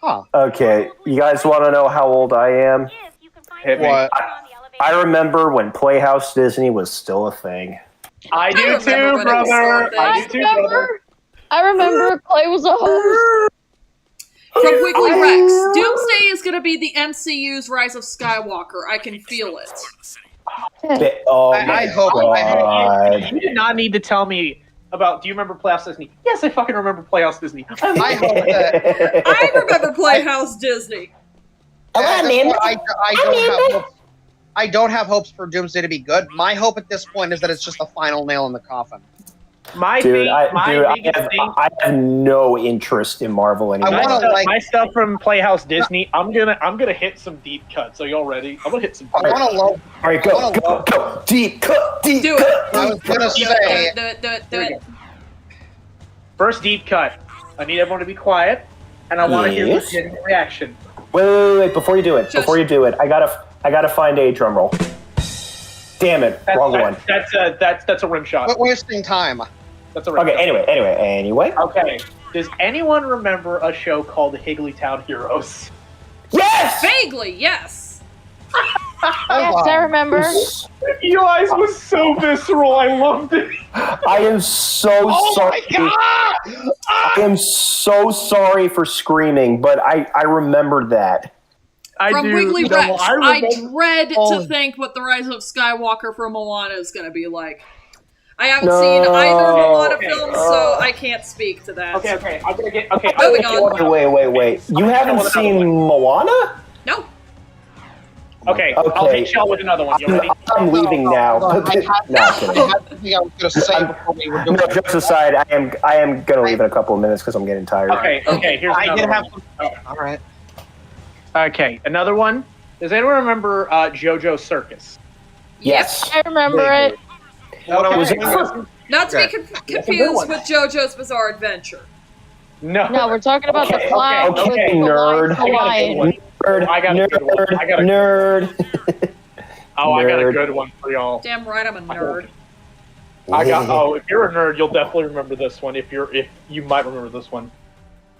Huh. Okay, you guys want to know how old I am? Hit me. What? I remember when Playhouse Disney was still a thing. I do remember too, when it was brother. still a I do too, brother. I remember Clay was a host. From Wiggly Rex, Doomsday is going to be the MCU's Rise of Skywalker. I can feel it. Oh I my hope- god! You did not need to tell me about. Do you remember Playhouse Disney? Yes, I fucking remember Playhouse Disney. I hope that. I remember Playhouse Disney. At this point, I don't have hopes for Doomsday to be good. My hope at this point is that it's just the final nail in the coffin. My Dude, thing, I biggest thing. have no interest in Marvel anymore. I wanna, like- my stuff from Playhouse Disney. I'm gonna hit some deep cuts. Are y'all ready? I'm gonna hit some. I want to love. All right, go, deep cut, deep Do cut. it. I was gonna Do say. it. Do it. Do it. First deep cut. I need everyone to be quiet, and I want to hear Yes. the reaction. Wait! Before you do it, Just- I gotta find a drum roll. Damn it, wrong one. That's a rim shot. Quit wasting time. That's a rim Okay, shot. anyway. Okay. Does anyone remember a show called The Higglytown Heroes? Yes! Vaguely, yes. Yes, I remember. Eli's was so visceral. I loved it. I am so Oh sorry. my god! I am so sorry for screaming, but I remembered that. From do. Wiggly No, Rex, I I remember- dread Oh. to think what the Rise of Skywalker for Moana is going to be like. I haven't seen either Moana Okay. film, so I can't speak to that. Okay. I'm gonna get. Okay. Moving on. Wait. You haven't seen Moana? No. Okay. I'll Okay. hit y'all with another one. You ready? I'm leaving now. No, I had- No, I'm kidding. I had something I was gonna say before we were doing. No, jokes aside, I am gonna leave in a couple of minutes because I'm getting tired. Okay. Here's I another did have one. some. All right. Okay. Another one. Does anyone remember JoJo Circus? Yes. I remember it. Was it Not to Okay. be That's a good confused one. with JoJo's Bizarre Adventure. No. No, we're talking about the clown with okay, the nerd. lion. Nerd, I got a good one. I got a- nerd. Oh, I got a Nerd. good one for y'all. Damn right, I'm a nerd. I got. Oh, if you're a nerd, you'll definitely remember this one. If you might remember this one.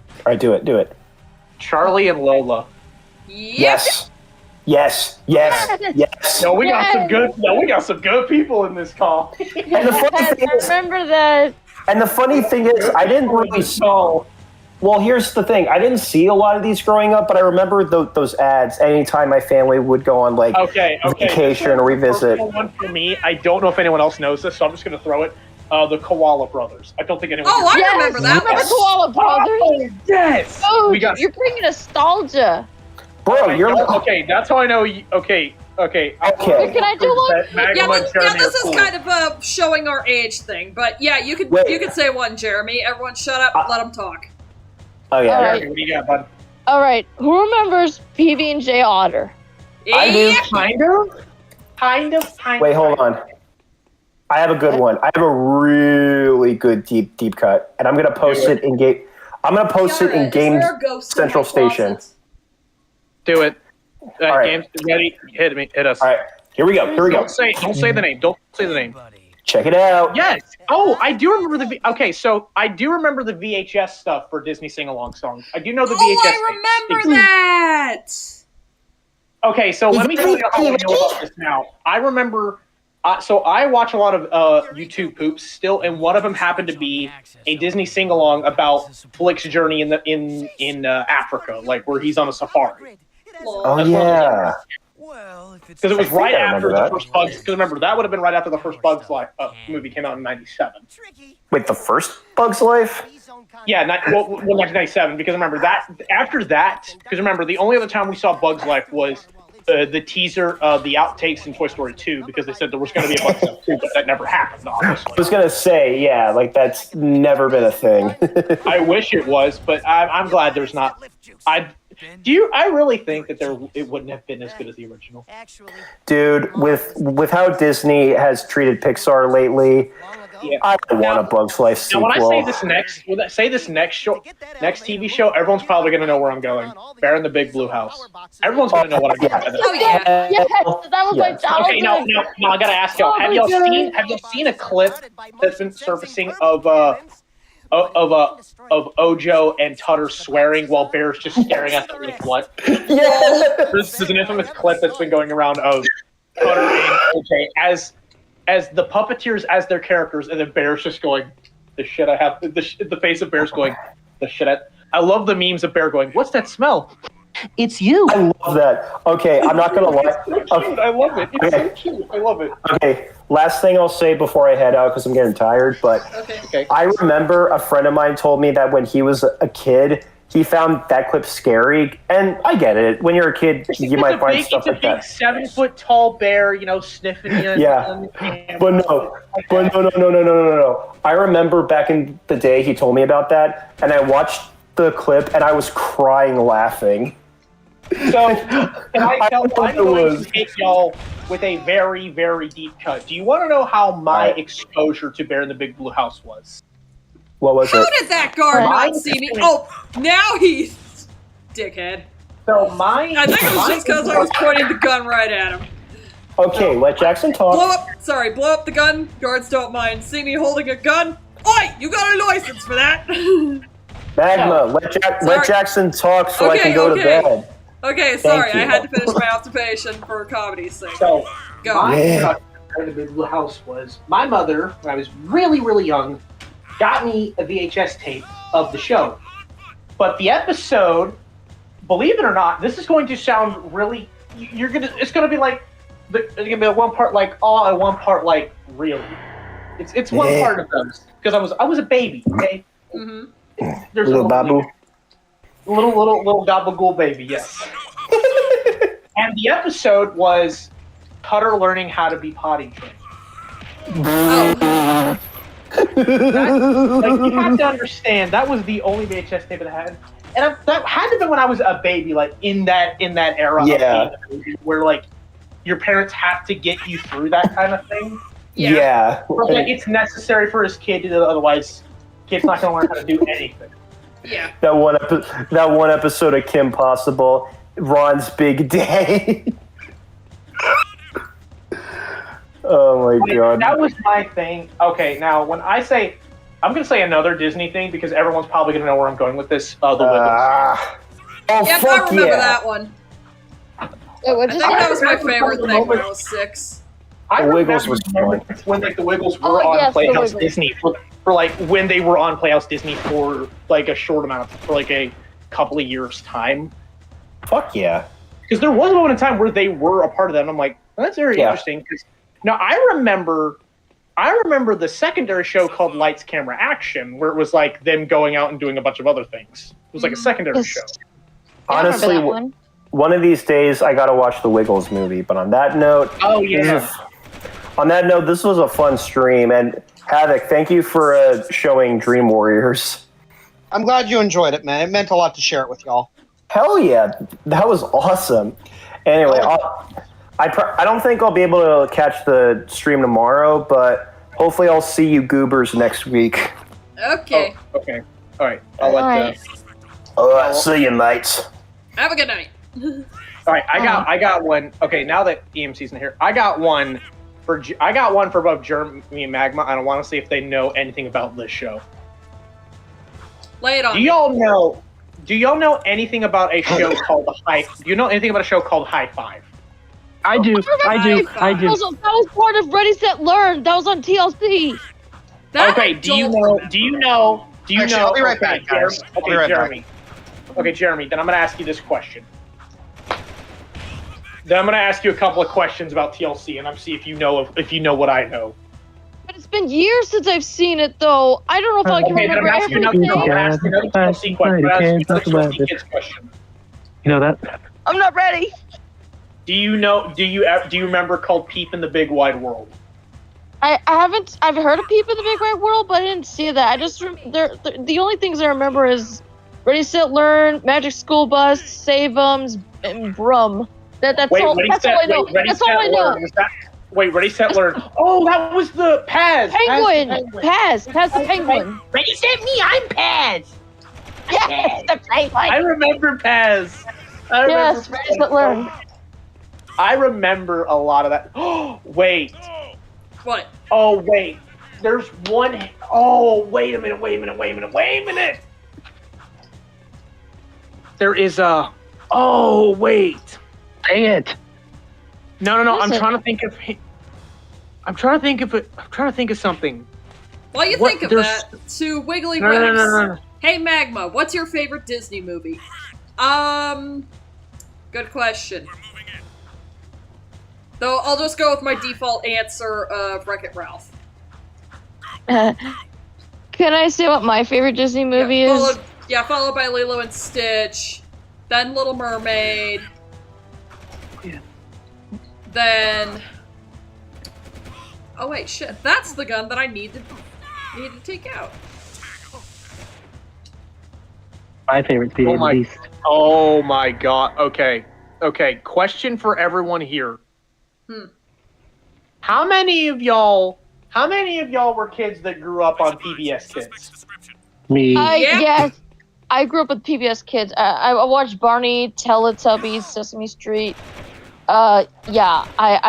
All right, do it. Charlie and Lola. Yep. Yes. No, we got some Yes. good. No, we got some good people in this call. And the funny Yes, thing I is, remember that. I didn't really. No. Well, here's the thing. I didn't see a lot of these growing up, but I remember those ads anytime my family would go on like Okay. vacation or revisit. Personal one for me. I don't know if anyone else knows this, so I'm just going to throw it. The Koala Brothers. I don't think anyone. Oh, I Yes, remember I that. remember Koala Brothers. Oh, yes. Oh, we got. you're bringing nostalgia. Bro, you're okay. That's how I know. Okay. Okay. Can I do one? Magma Yeah, and Jeremy this are is cool. kind of a showing our age thing, but yeah, you could Wait. you could say one, Jeremy. Everyone, shut up. Let them talk. Oh yeah. All right. Jeremy, what do you got, bud? All right, who remembers PB&J Otter? I do. Yep. Kind of. Wait, hold on. I have a good one. I have a really good deep cut, and I'm gonna post it in game. I'm gonna post it Yara, in is Game there a ghost in Central my Station. closet? Do it. All right. Games ready? Hit us. All right, here we go. Don't say the name. Don't say the name. Check it out. Yes. Oh, I do remember okay, so I do remember the VHS stuff for Disney sing-along songs. I do know the VHS. I remember that. Okay, so let me tell you how I know about this now. I remember. So I watch a lot of YouTube poops still, and one of them happened to be a Disney sing-along about Flick's journey in Africa, like where he's on a safari. Oh yeah. Because it was I think right I remember after the that. first Bugs. Because remember, that would have been right after the first Bugs Life movie came out in '97. Wait, the first Bug's Life? Yeah, 1997. Because remember that after that. Because remember, the only other time we saw Bugs Life was the teaser of the outtakes in Toy Story 2. Because they said there was going to be a Bugs Life 2, but that never happened. Obviously, I was gonna say, yeah, like that's never been a thing. I wish it was, but I'm glad there's not. I really think that it wouldn't have been as good as the original. Dude, with how Disney has treated Pixar lately, I don't want a Bug's Life sequel. Now, when I say this next TV show, everyone's probably going to know where I'm going. Bear in the Big Blue House. Everyone's going to know what I'm going. Oh yeah. Yes, that was my childhood. Okay, now I gotta ask y'all. Have y'all seen a clip that's been surfacing of Ojo and Tutter swearing while Bear's just staring at them like what? Yeah. There's an infamous clip that's been going around of Tutter and OJ as the puppeteers as their characters, and then Bear's just going, the shit I have. The face of Bear's going, the shit I love the memes of Bear going, what's that smell? It's you. I love that. Okay, I'm not gonna lie. Okay. I love it. It's so cute. I love it. Okay, last thing I'll say before I head out because I'm getting tired. But okay. I remember a friend of mine told me that when he was a kid, he found that clip scary, and I get it. When you're a kid, you might find stuff like that. It's a big 7-foot tall bear, sniffing you. Yeah, but no. I remember back in the day he told me about that, and I watched the clip, and I was crying laughing. So, I'm going to hit y'all with a very, very deep cut. Do you want to know how my exposure to Bear in the Big Blue House was? What was How it? did that guard not see me? Oh, now he's dickhead. So I think it was just because I was pointing the gun right at him. Okay, let Jackson talk. Blow up the gun. Guards don't mind. See me holding a gun? Oi, you got a license for that. Magma, let Jackson talk so I can go to bed. Okay, sorry, I had to finish my observation for comedy's sake. So, go. My in the Big Blue House was my mother, when I was really, really young, got me a VHS tape of the show. But the episode, believe it or not, this is going to sound really. It's gonna be like. It's gonna be one part like awe and one part like really. It's one part of those because I was a baby. Okay. Mm-hmm. There's little babu. Little gabagool baby, yes. And the episode was Cutter learning how to be potty trained. Oh. You have to understand that was the only VHS tape it had, and that had to have been when I was a baby, like in that era. Yeah. Where like your parents have to get you through that kind of thing. Yeah. But, like, it's necessary for his kid to, otherwise, kid's not going to learn how to do anything. Yeah. That one episode of Kim Possible, Ron's big day. Oh my god. That was my thing. Okay, now when I say, I'm going to say another Disney thing because everyone's probably going to know where I'm going with this. The Wiggles. Yep, I remember that one. I think that was my favorite thing when I was 6. I Wiggles was fun. When like the Wiggles were on Playhouse Disney for like when they were on Playhouse Disney for like a short amount for like a couple of years time. Fuck yeah! Because there was a moment in time where they were a part of that. And I'm like, well, that's very interesting. Because now I remember the secondary show called Lights, Camera, Action, where it was like them going out and doing a bunch of other things. It was like a secondary show. Honestly, one of these days I gotta watch the Wiggles movie. But on that note, this was a fun stream, and Havik, thank you for showing Dream Warriors. I'm glad you enjoyed it, man. It meant a lot to share it with y'all. Hell yeah, that was awesome. Anyway, I don't think I'll be able to catch the stream tomorrow, but hopefully I'll see you goobers next week. Okay. Oh, okay. All right. I'll let All right. See you, mates. Have a good night. All right. I got one. Okay. Now that EMC's in here, I got one for both Jeremy and Magma. I don't want to see if they know anything about this show. Lay it on. Do y'all know anything about a show called Do you know anything about a show called High Five? I do. That was part of Ready Set Learn. That was on TLC. Okay. Do you know? I'll be right back, guys. Okay, Jeremy. Okay, Jeremy. Then I'm gonna ask you this question. Then I'm gonna ask you a couple of questions about TLC, and I'm see if you know what I know. But it's been years since I've seen it, though. I don't know if I can remember everything. I'm asking another TLC question. You know that? I'm not ready. Do you remember called Peep in the Big Wide World? I haven't. I've heard of Peep in the Big Wide World, but I didn't see that. I just the only things I remember is Ready, Set, Learn, Magic School Bus, Save 'Ems, and Brum. That's all I know. That's all I know. Wait, Ready, Set, Learn. Oh, that was the Paz. Penguin. Paz the penguin. Ready, Set, Me. I'm Paz. Yes, the penguin. I remember Paz. Yes, Ready, Set, Learn. I remember a lot of that. Oh, wait. What? Oh, wait. There's one. Oh, wait a minute. There is a. Oh, wait. Dang it. No. I'm trying to think of something. While you think of that, to Wiggly Wings. No. Hey, Magma, what's your favorite Disney movie? Good question. Though I'll just go with my default answer of Wreck-It Ralph. Can I say what my favorite Disney movie is? Followed by Lilo and Stitch, then Little Mermaid, then... Oh wait, shit, that's the gun that I need to take out. My favorite's Beauty and the Beast. Oh my god, okay, question for everyone here. How many of y'all were kids that grew up on PBS Kids? Me. Yes. I grew up with PBS Kids. I watched Barney, Teletubbies, Sesame Street. I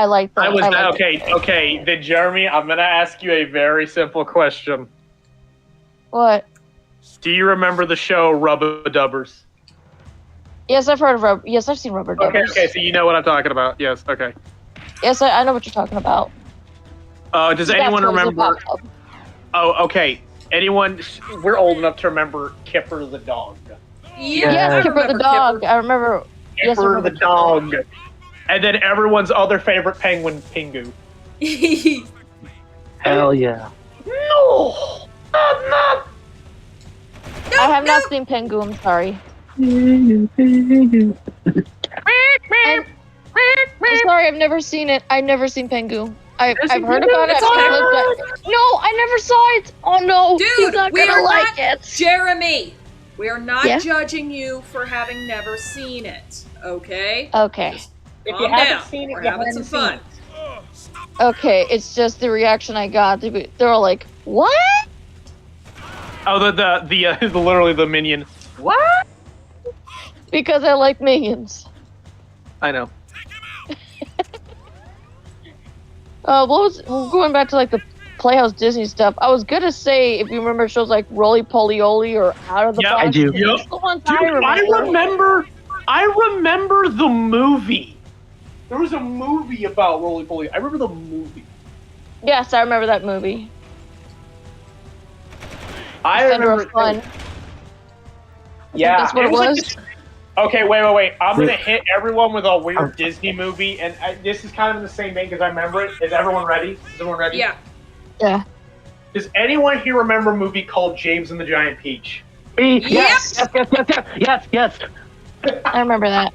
like that. Okay. Then Jeremy, I'm gonna ask you a very simple question. What? Do you remember the show Rubber-Dubbers? Yes, I've heard of Yes, I've seen Rubber-Dubbers. Okay, so you know what I'm talking about. Yes, okay. Yes, I know what you're talking about. Does anyone remember? Oh, okay. Anyone? We're old enough to remember Kipper the dog. Yes, Kipper the dog. I remember. Kipper the dog. And then everyone's other favorite penguin, Pingu. Hell yeah. No! Not. I have not seen Pingu, I'm sorry. I'm sorry, I've never seen it. I've never seen Pingu. I've heard about it. No, I never saw it. Oh no, dude, he's not gonna like it. Jeremy, we are not judging you for having never seen it. Okay. Okay. If you haven't seen it, we're having some fun. Okay, it's just the reaction I got. They're all like, "What?" Oh, the literally the minion. What? Because I like minions. I know. Going back to like the Playhouse Disney stuff, I was gonna say if you remember shows like Roly Poly Oly or Out of the Box. I do. Yep. I remember the movie. There was a movie about Roly Poly. I remember the movie. Yes, I remember that movie. I remember. Fun. Yeah, that's what it was. Okay, wait. I'm gonna hit everyone with a weird Disney movie, and this is kind of in the same vein because I remember it. Is everyone ready? Yeah. Yeah. Does anyone here remember a movie called James and the Giant Peach? Yes. I remember that.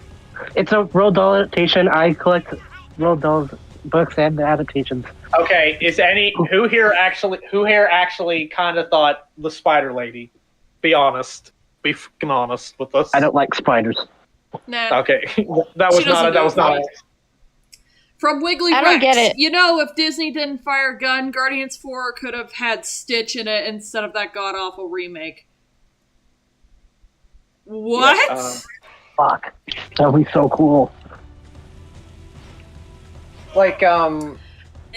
It's a Roald Dahl adaptation. I collect Roald Dahl's books and the adaptations. Okay, who here actually kind of thought the Spider Lady? Be honest. Be fucking honest with us. I don't like spiders. Nah. Okay, that was not. From Wiggly I Rex. don't get it. You know, if Disney didn't fire a gun, Guardians 4 could have had Stitch in it instead of that god-awful remake. What? Yes, Fuck. That would be so cool. Like, the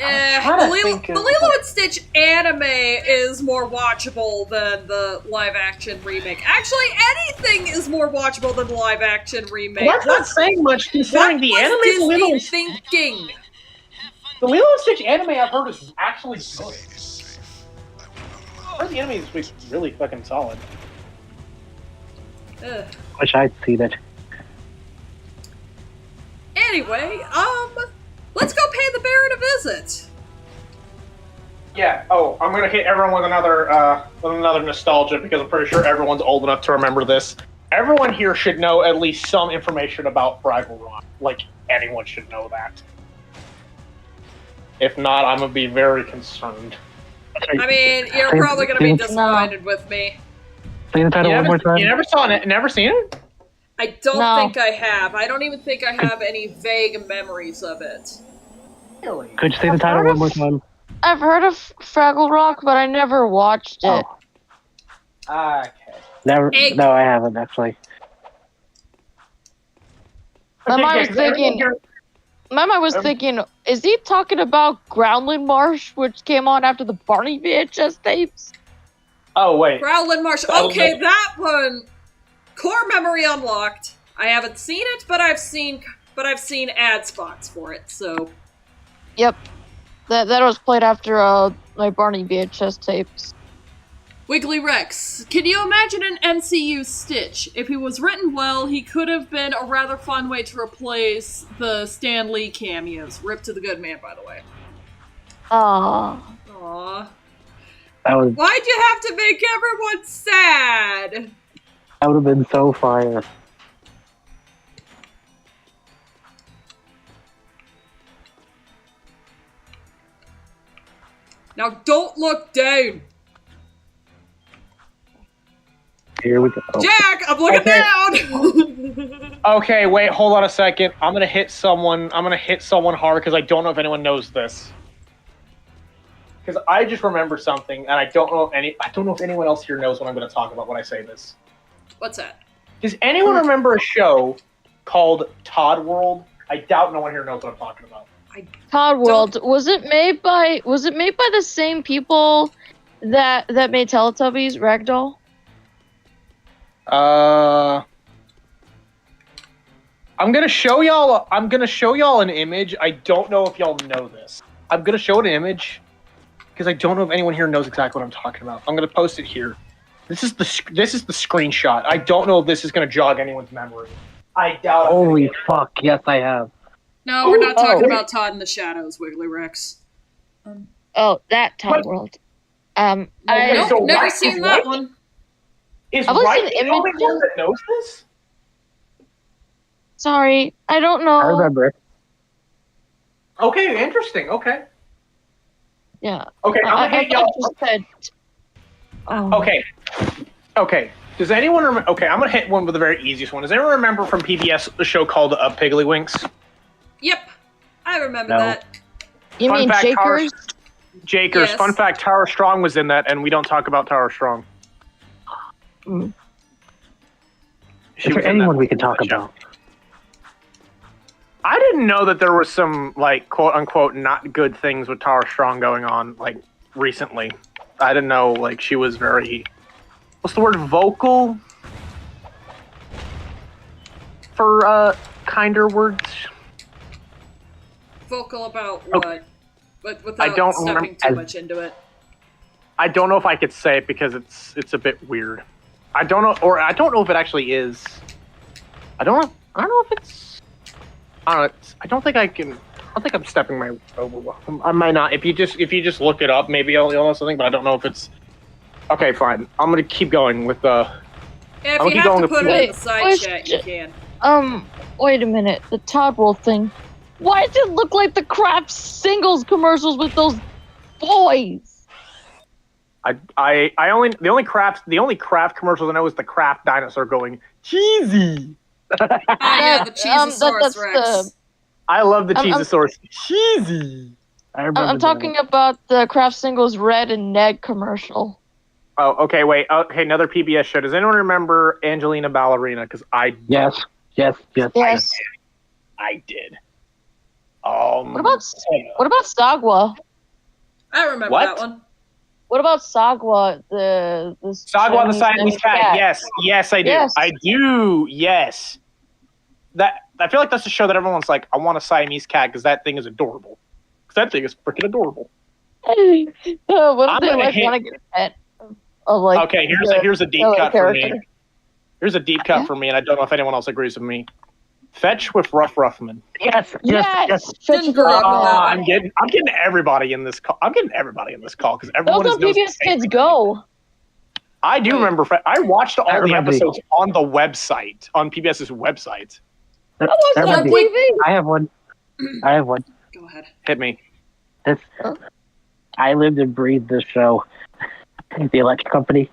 Lilo and Stitch anime is more watchable than the live-action remake. Actually, anything is more watchable than the live-action remake. That's not saying much considering the anime. Disney thinking? The Lilo and Stitch anime I've heard is actually good. I heard the anime is really fucking solid. Ugh. Wish I'd seen it. Anyway, let's go pay the Baron a visit. Yeah. Oh, I'm gonna hit everyone with another nostalgia because I'm pretty sure everyone's old enough to remember this. Everyone here should know at least some information about Fraggle Rock. Like anyone should know that. If not, I'm gonna be very concerned. I mean, you're probably gonna be disappointed with me. Say the title one more time. You never saw it? Never seen it? I don't think I have. I don't even think I have any vague memories of it. Really? Could you say the title one more time? I've heard of Fraggle Rock, but I never watched it. Okay. Never. No, I haven't actually. My mind was thinking, is he talking about Groundland Marsh, which came on after the Barney VHS tapes? Oh, wait. Growlin' Marsh. Okay, that one. Core memory unlocked. I haven't seen it, but I've seen ad spots for it. So. Yep, that was played after my Barney VHS tapes. Wiggly Rex. Can you imagine an MCU Stitch? If he was written well, he could have been a rather fun way to replace the Stan Lee cameos. Rip to the good man, by the way. Aww. Why'd you have to make everyone sad? That would have been so fire. Now don't look down. Here we go. Jack, I'm looking down. Okay, wait, hold on a second. I'm gonna hit someone hard because I don't know if anyone knows this. Because I just remember something, and I don't know if anyone else here knows what I'm gonna talk about when I say this. What's that? Does anyone remember a show called Todd World? I doubt no one here knows what I'm talking about. Todd World, was it made by the same people that made Teletubbies, Ragdoll? I'm gonna show y'all an image. I don't know if y'all know this. I'm gonna show an image because I don't know if anyone here knows exactly what I'm talking about. I'm gonna post it here. This is the screenshot. I don't know if this is gonna jog anyone's memory. I doubt it. Holy fuck! Yes, I have. No, we're not talking about Todd in the Shadows, Wiggly Rex. That Todd World. I've never seen that one. Is I've Wright seen the only one that knows this? Sorry, I don't know. I remember. Okay, interesting. Okay. Yeah. Okay, I'm gonna hit y'all. Okay. Does anyone remember? Okay, I'm gonna hit one with the very easiest one. Does anyone remember from PBS a show called Piggly-Winks? Yep, I remember that. You mean Jakers? Jakers. Yes. Fun fact: Tara Strong was in that, and we don't talk about Tara Strong. Is there anyone we can talk about? I didn't know that there was some, like, quote unquote not good things with Tara Strong going on, like, recently. I didn't know, like, she was very, what's the word, vocal? For kinder words? Vocal about what? But without stepping too much into it. I don't know if I could say it because it's a bit weird. I don't know if it actually is. I don't know if it's. I don't know. I don't think I'm stepping my over. I might not. If you just look it up, maybe you'll know something. But I don't know if it's. Okay, fine. I'm gonna keep going with the. Yeah, if you have to put it in the side chat, you can. Wait a minute. The Todd World thing. Why does it look like the Kraft singles commercials with those boys? The only Kraft commercials I know is the Kraft dinosaur going cheesy. Yeah, the Cheezosaurus Rex. I love the Cheezosaurus. Cheesy. I'm talking about the Kraft singles Red and Ned commercial. Oh, okay, wait. Okay, another PBS show. Does anyone remember Angelina Ballerina? Because I Yes. I did. What about Sagwa? I remember that one. What about Sagwa, the Sagwa the Siamese cat? Yes, I do. Yes. I do. Yes. That I feel like that's a show that everyone's like, I want a Siamese cat because that thing is adorable. Because that thing is freaking adorable. What if they want to get a pet? Okay, here's a deep cut for me. Here's a deep cut for me, and I don't know if anyone else agrees with me. Fetch with Rough Ruffman. Yes. I'm getting everybody in this call. Because everyone those knows PBS Kids Go. I do remember. I watched all the episodes on the website, on PBS's website. I have one. Go ahead. Hit me. I lived and breathed this show. The Electric Company.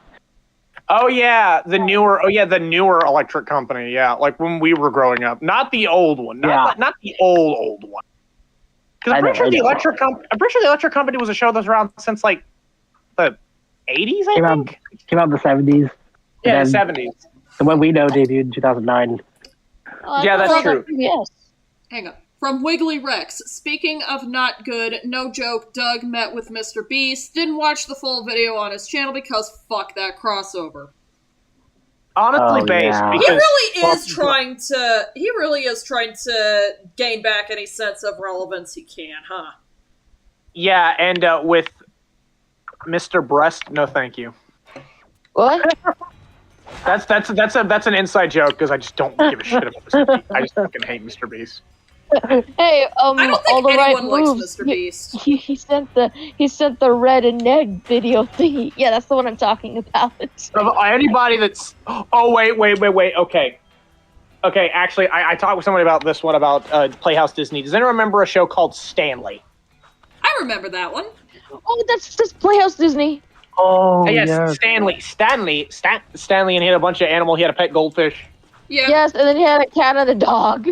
Oh yeah, the newer electric company. Yeah, like when we were growing up, not the old one, not the old one. Because I'm pretty sure the electric company was a show that's around since like the 80s. I think came out in the 70s. Yeah, the 70s. The one we know debuted in 2009. Yeah, that's true. Yes. Hang on. From Wiggly Rex, speaking of not good, no joke, Doug met with Mr. Beast, didn't watch the full video on his channel because fuck that crossover. Honestly, He really is trying to gain back any sense of relevance he can, huh? Yeah, and with Mr. Breast, no thank you. What? That's an inside joke because I just don't give a shit about Mr. Beast. I just fucking hate Mr. Beast. Hey, I don't think all the anyone right likes moves. Mr. Beast. He sent the Red and Ned video thingy. Yeah, that's the one I'm talking about. Anybody that's wait. Okay, actually, I talked with somebody about this one about Playhouse Disney. Does anyone remember a show called Stanley? I remember that one. Oh, that's Playhouse Disney. Oh, yes, yeah. Stanley, and he had a bunch of animals. He had a pet goldfish. Yeah. Yes, and then he had a cat and a dog.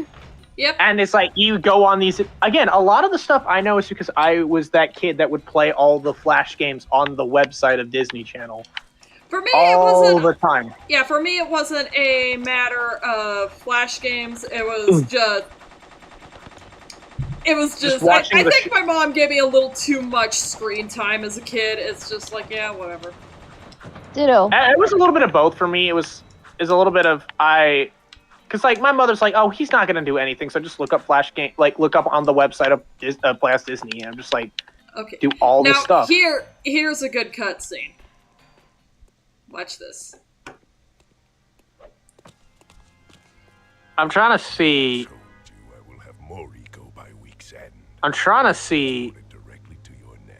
Yep. And it's like you go on these again. A lot of the stuff I know is because I was that kid that would play all the Flash games on the website of Disney Channel. For me, all the time. Yeah, for me, it wasn't a matter of Flash games. It was just. It was just. I think my mom gave me a little too much screen time as a kid. It's just like, yeah, whatever. Ditto. It was a little bit of both for me. It was a little bit of because like my mother's like, oh, he's not gonna do anything, so just look up Flash game, like look up on the website of Blast Disney, and I'm just like, okay, do all this stuff. Here's a good cutscene. Watch this. I'm trying to see. I'm trying to see.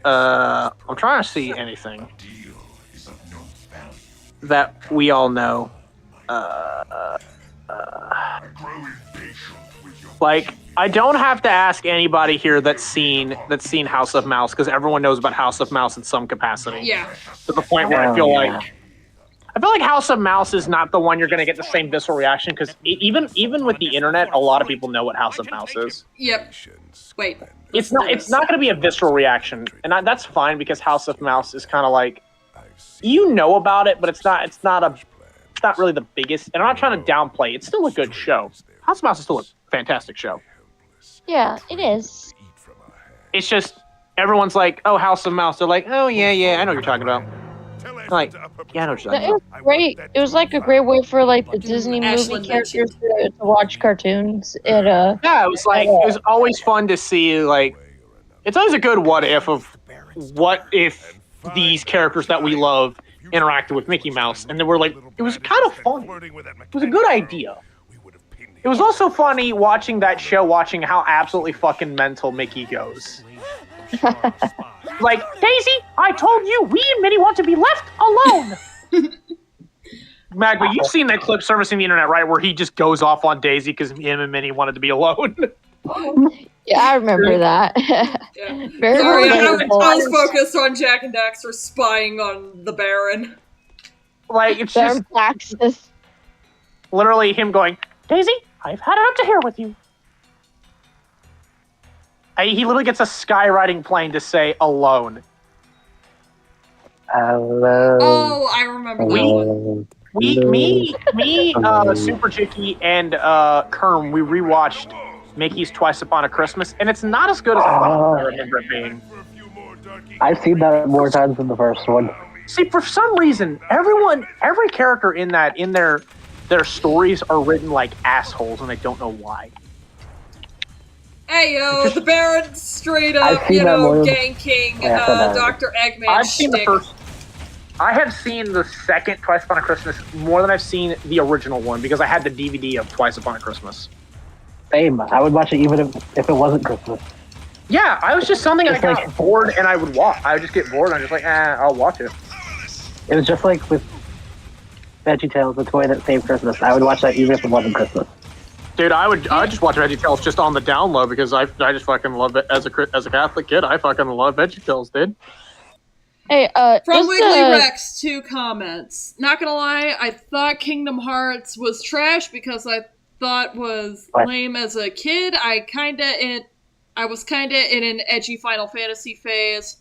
I'm trying to see anything that we all know. Like, I don't have to ask anybody here that's seen House of Mouse because everyone knows about House of Mouse in some capacity. Yeah. To the point where I feel like House of Mouse is not the one you're going to get the same visceral reaction because even with the internet, a lot of people know what House of Mouse is. Yep. Wait. It's not going to be a visceral reaction, and that's fine because House of Mouse is kind of like you know about it, but it's not really the biggest. And I'm not trying to downplay. It's still a good show. House of Mouse is still a fantastic show. Yeah, it is. It's just everyone's like, "Oh, House of Mouse." They're like, "Oh yeah, I know what you're talking about." I'm like, yeah, I know what you're talking about. It was great. It was like a great way for like the Disney movie characters to watch cartoons. Yeah, it was like it was always fun to see. Like, it's always a good what if these characters that we love interacted with Mickey Mouse, and then we're like, it was kind of fun. It was a good idea. It was also funny watching that show, watching how absolutely fucking mental Mickey goes. Like, Daisy, I told you, we and Minnie want to be left alone. Magma, you've seen that clip surfacing the internet, right? Where he just goes off on Daisy because him and Minnie wanted to be alone. Yeah, I remember that. Yeah. Sorry, I was focused on Jack and Daxter spying on the Baron. Like, it's Baron just literally him going, Daisy, I've had it up to here with you. He literally gets a skywriting plane to say alone. Hello. Oh, I remember that one. Me, Super Chicky, and Kerm, we rewatched Mickey's Twice Upon a Christmas, and it's not as good as I remember it being. I've seen that more times than the first one. See, for some reason, every character in their stories are written like assholes, and I don't know why. Hey yo, the Baron straight up, ganking Dr. Eggman shtick. I have seen the second Twice Upon a Christmas more than I've seen the original one because I had the DVD of Twice Upon a Christmas. Same. I would watch it even if it wasn't Christmas. Yeah, I was just something I got bored and I would watch. I would just get bored and I'm just like, I'll watch it. It was just like with VeggieTales, the toy that saved Christmas. I would watch that even if it wasn't Christmas. Dude, I just watch VeggieTales just on the download because I just fucking love it as a Catholic kid. I fucking love VeggieTales, dude. Hey, From just, Wiggly Rex, 2 comments. Not gonna lie, I thought Kingdom Hearts was trash because I thought was lame as a kid. I was kinda in an edgy Final Fantasy phase.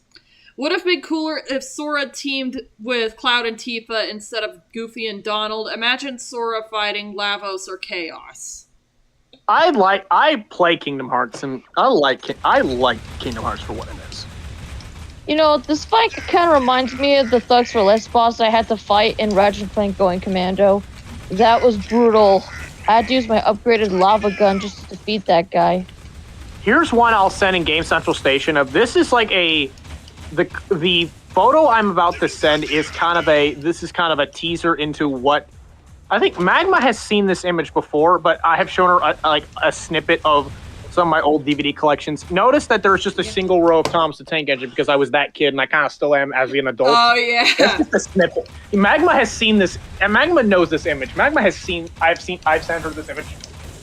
Would have been cooler if Sora teamed with Cloud and Tifa instead of Goofy and Donald. Imagine Sora fighting Lavos or Chaos. I play Kingdom Hearts, and I like Kingdom Hearts for what it is. You know, this fight kind of reminds me of the Thugs for Less boss I had to fight in Ratchet & Clank Going Commando. That was brutal. I had to use my upgraded lava gun just to defeat that guy. Here's one I'll send in Game Central Station of this is like the photo I'm about to send is kind of a teaser into what I think Magma has seen this image before, but I have shown her a snippet of some of my old DVD collections. Notice that there's just a single row of Thomas the Tank Engine because I was that kid and I kind of still am as an adult. Oh yeah. That's just a snippet. Magma has seen this, and Magma knows this image. Magma has seen. I've sent her this image.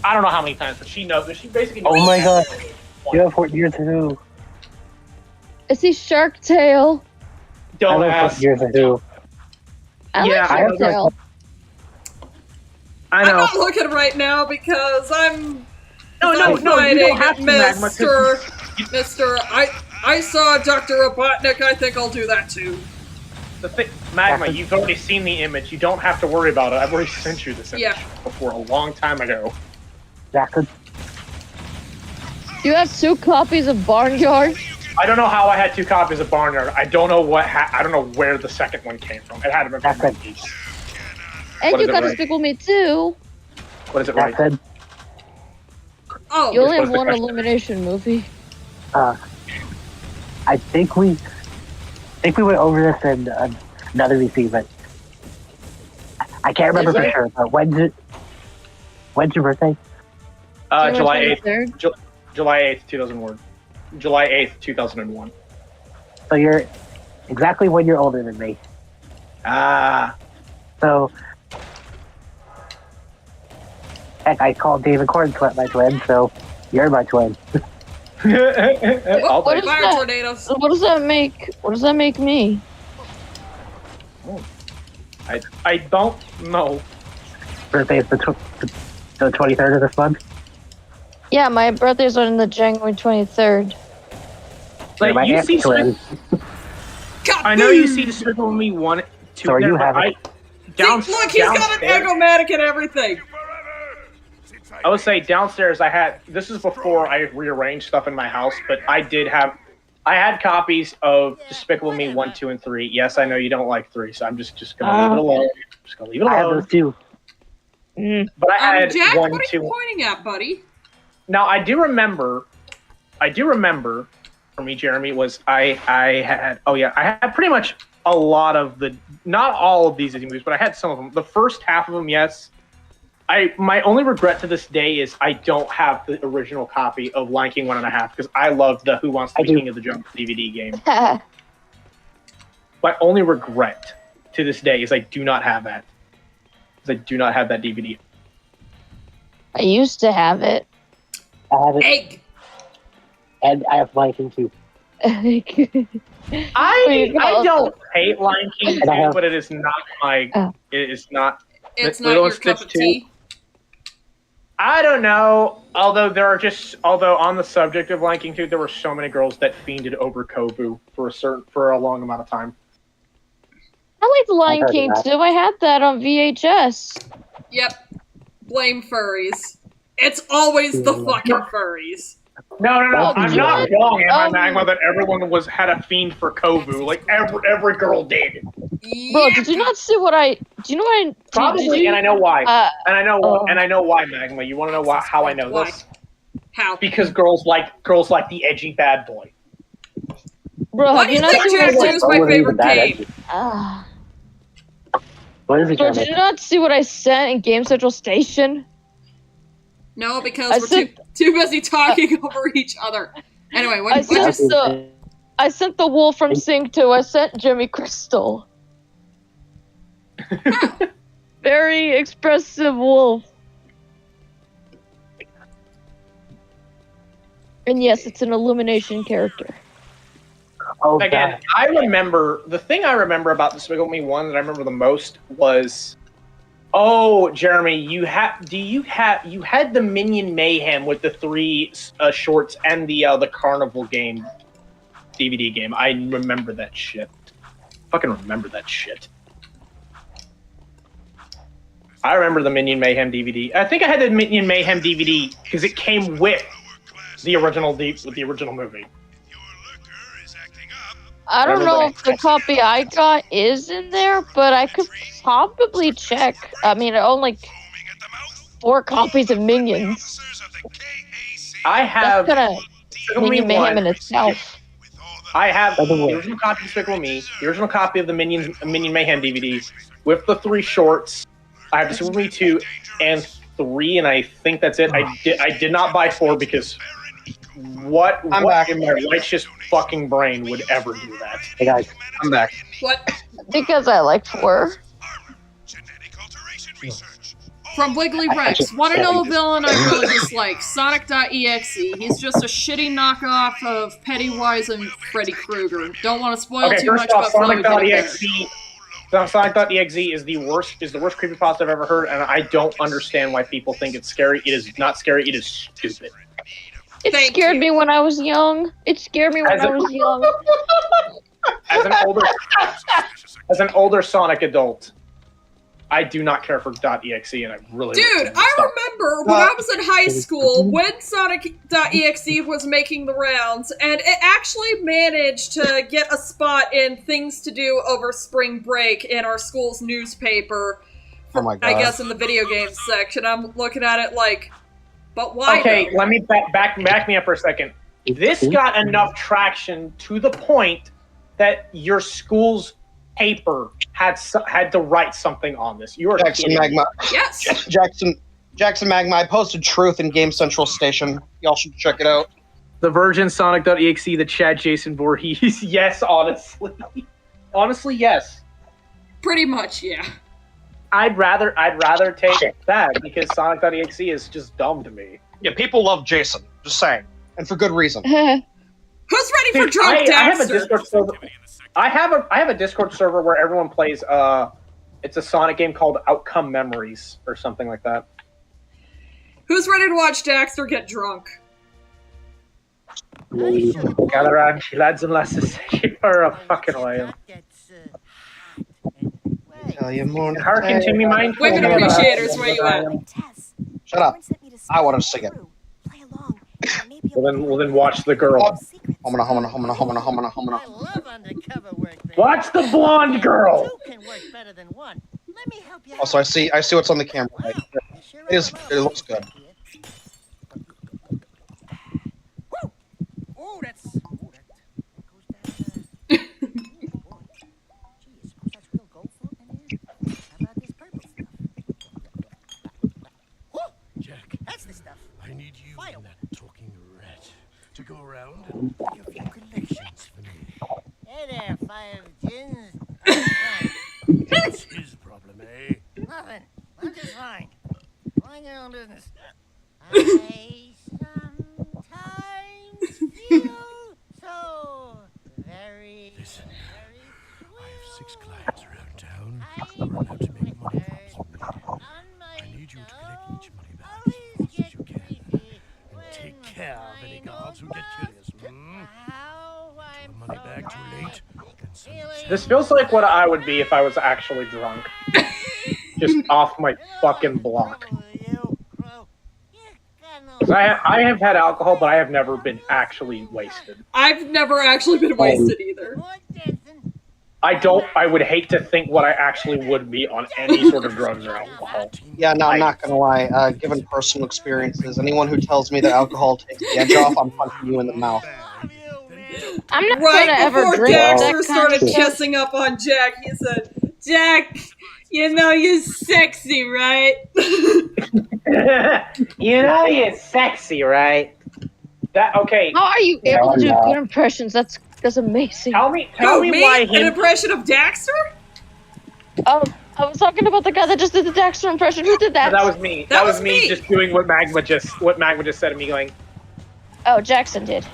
I don't know how many times, but she knows. She basically knows. Oh my god! You have 4 years ago. Is he Shark Tail? Don't I love ask. years ago. I like Shark Tail. I know. I'm not looking right now because I'm. No, you don't have to, Magma. Mr. I saw Dr. Robotnik. I think I'll do that too. The thing, Magma, you've already seen the image. You don't have to worry about it. I've already sent you this image before a long time ago. Jackson. You have 2 copies of Barnyard? I don't know how I had 2 copies of Barnyard. I don't know I don't know where the second one came from. It had to be from my piece. And you got Despicable Me too. What is it right? Jackson. Oh, you only have one elimination movie. I think we went over this in another VC, but I can't remember for sure. But when's your birthday? July 8th. July 8th, 2001. July 8th, 2001. So you're exactly 1 year older than me. So, heck, I called David Cornsweat my twin, so you're my twin. What does that make? What does that make me? I don't know. Birthday is the 23rd of this month. Yeah, my birthday's on the January 23rd. Like, you see, I know you see Despicable Me 1, 2. So you have it. Look, he's got an Egomatic and everything. I would say downstairs this is before I rearranged stuff in my house, but I had copies of Despicable Me 1, 2, and 3. Yes, I know you don't like 3, so I'm just gonna leave it alone. Just gonna leave it alone. I have those too. But I had Jack, 1, what are 2. you pointing at, buddy? Now I do remember for me, Jeremy, was I had pretty much a lot of not all of these Disney movies, but I had some of them. The first half of them, yes. My only regret to this day is I don't have the original copy of Lion King 1.5 because I loved the Who Wants to Be King of the Jungle DVD game. My only regret to this day is I do not have that. Because I do not have that DVD. I used to have it. I have it. Egg. And I have Lion King too. I don't hate Lion King 2, but it is not my. It is not. It's not your cup of tea. I don't know. Although on the subject of Lion King 2, there were so many girls that fiended over Kobu for a long amount of time. I liked Lion King too. I had that on VHS. Yep. Blame furries. It's always the fucking furries. No. I'm not wrong, am I, Magma, that everyone had a fiend for Kobu. Like, every girl did. Bro, did you not see what I... Do you know what I... Probably, and I know why. And I know why, Magma. You want to know how I know this? How? Because girls like the edgy bad boy. Bro, why do you think Jak 2 is my favorite game? What is it? Bro, did you not see what I sent in Game Central Station? No, because we're too busy talking over each other. Anyway, I sent the wolf from Sing 2. I sent Jimmy Crystal. Very expressive wolf. And yes, it's an Illumination character. again, God. I remember the thing I remember about Despicable Me 1 that I remember the most was, oh, Jeremy, you had the Minion Mayhem with the 3 shorts and the Carnival game DVD game. I remember that shit. Fucking remember that shit. I remember the Minion Mayhem DVD. I think I had the Minion Mayhem DVD because it came with the original movie. I don't know if the copy I got is in there, but I could probably check. I mean, I own like 4 copies of Minions. I have That's kind of Minion Mayhem in itself. I have the original copy of Despicable Me, the original copy of the Minion Mayhem DVD with the 3 shorts. I have Despicable Me 2 and 3, and I think that's it. I did not buy 4 because what in my righteous fucking brain would ever do that? Hey guys, I'm back. What? Because I like 4. From Wiggly Rex. Want to know a villain I really dislike? Sonic.exe. He's just a shitty knockoff of Pennywise and Freddy Krueger. Don't want to spoil too much about Sonic.exe. Sonic.exe is the worst creepypasta I've ever heard, and I don't understand why people think it's scary. It is not scary. It is stupid. It scared me when I was young. It scared me when I was young. As an older Sonic adult, I do not care for .exe, and I really Dude, I remember when I was in high school when Sonic.exe was making the rounds, and it actually managed to get a spot in Things to Do Over Spring Break in our school's newspaper. Oh my God. I guess in the video games section. I'm looking at it like, but why? Okay, though? let me back me up for a second. This got enough traction to the point that your school's paper had to write something on this. You are Jackson Magma. Yes. Jackson Magma. I posted Truth in Game Central Station. Y'all should check it out. The Virgin Sonic.exe, the Chad Jason Voorhees. Yes, honestly. Honestly, yes. Pretty much, yeah. I'd rather take that because Sonic.exe is just dumb to me. Yeah, people love Jason. Just saying. And for good reason. Who's ready for Drunk Daxter? I have a Discord server. I have a Discord server where everyone plays. It's a Sonic game called Outcome Memories or something like that. Who's ready to watch Daxter get drunk? Gather around, lads and lasses. You are a fucking whale. Tell you more. Hearken to me, mindful. Women appreciators, where you at? Shut up. I want to sing it. Well then watch the girl. Homina. I love undercover work. Watch the blonde girl. Two can work better than one. Let me help you. Also, I see what's on the camera. Right? It looks good. Oh, that goes that. Geez, that's real gold float in here. How about this purple stuff? Whoa, Jack, that's the stuff. I need you and that talking rat to go around and make a few collections for me. Hey there, 5 gins. That's his problem, eh? Nothing. I'm just fine. Mind your own business. I sometimes feel so very, Listen, very I have 6 clients around town who are allowed to make money from me. I need you to collect each money back as fast as you can. And take care of any guards who get curious. Give the money back too late. This feels like what I would be if I was actually drunk. Just off my fucking block. I have had alcohol, but I have never been actually wasted. I've never actually been wasted either. I would hate to think what I actually would be on any sort of drugs or alcohol. Yeah, no, I'm not gonna lie. Given personal experiences, anyone who tells me that alcohol takes the edge off, I'm punching you in the mouth. I'm not Right gonna ever before drink Daxter that kind started of stuff. chessing up on Jack, he said, "Jack, you know you're sexy, right?" You know you're sexy, right? That okay. How are you able to do good impressions? That's amazing. Tell me Me? why An impression of Daxter? Oh, I was talking about the guy that just did the Daxter impression. Who did that? That was me. That was me just doing what Magma just said to me, going, Oh, Jackson did.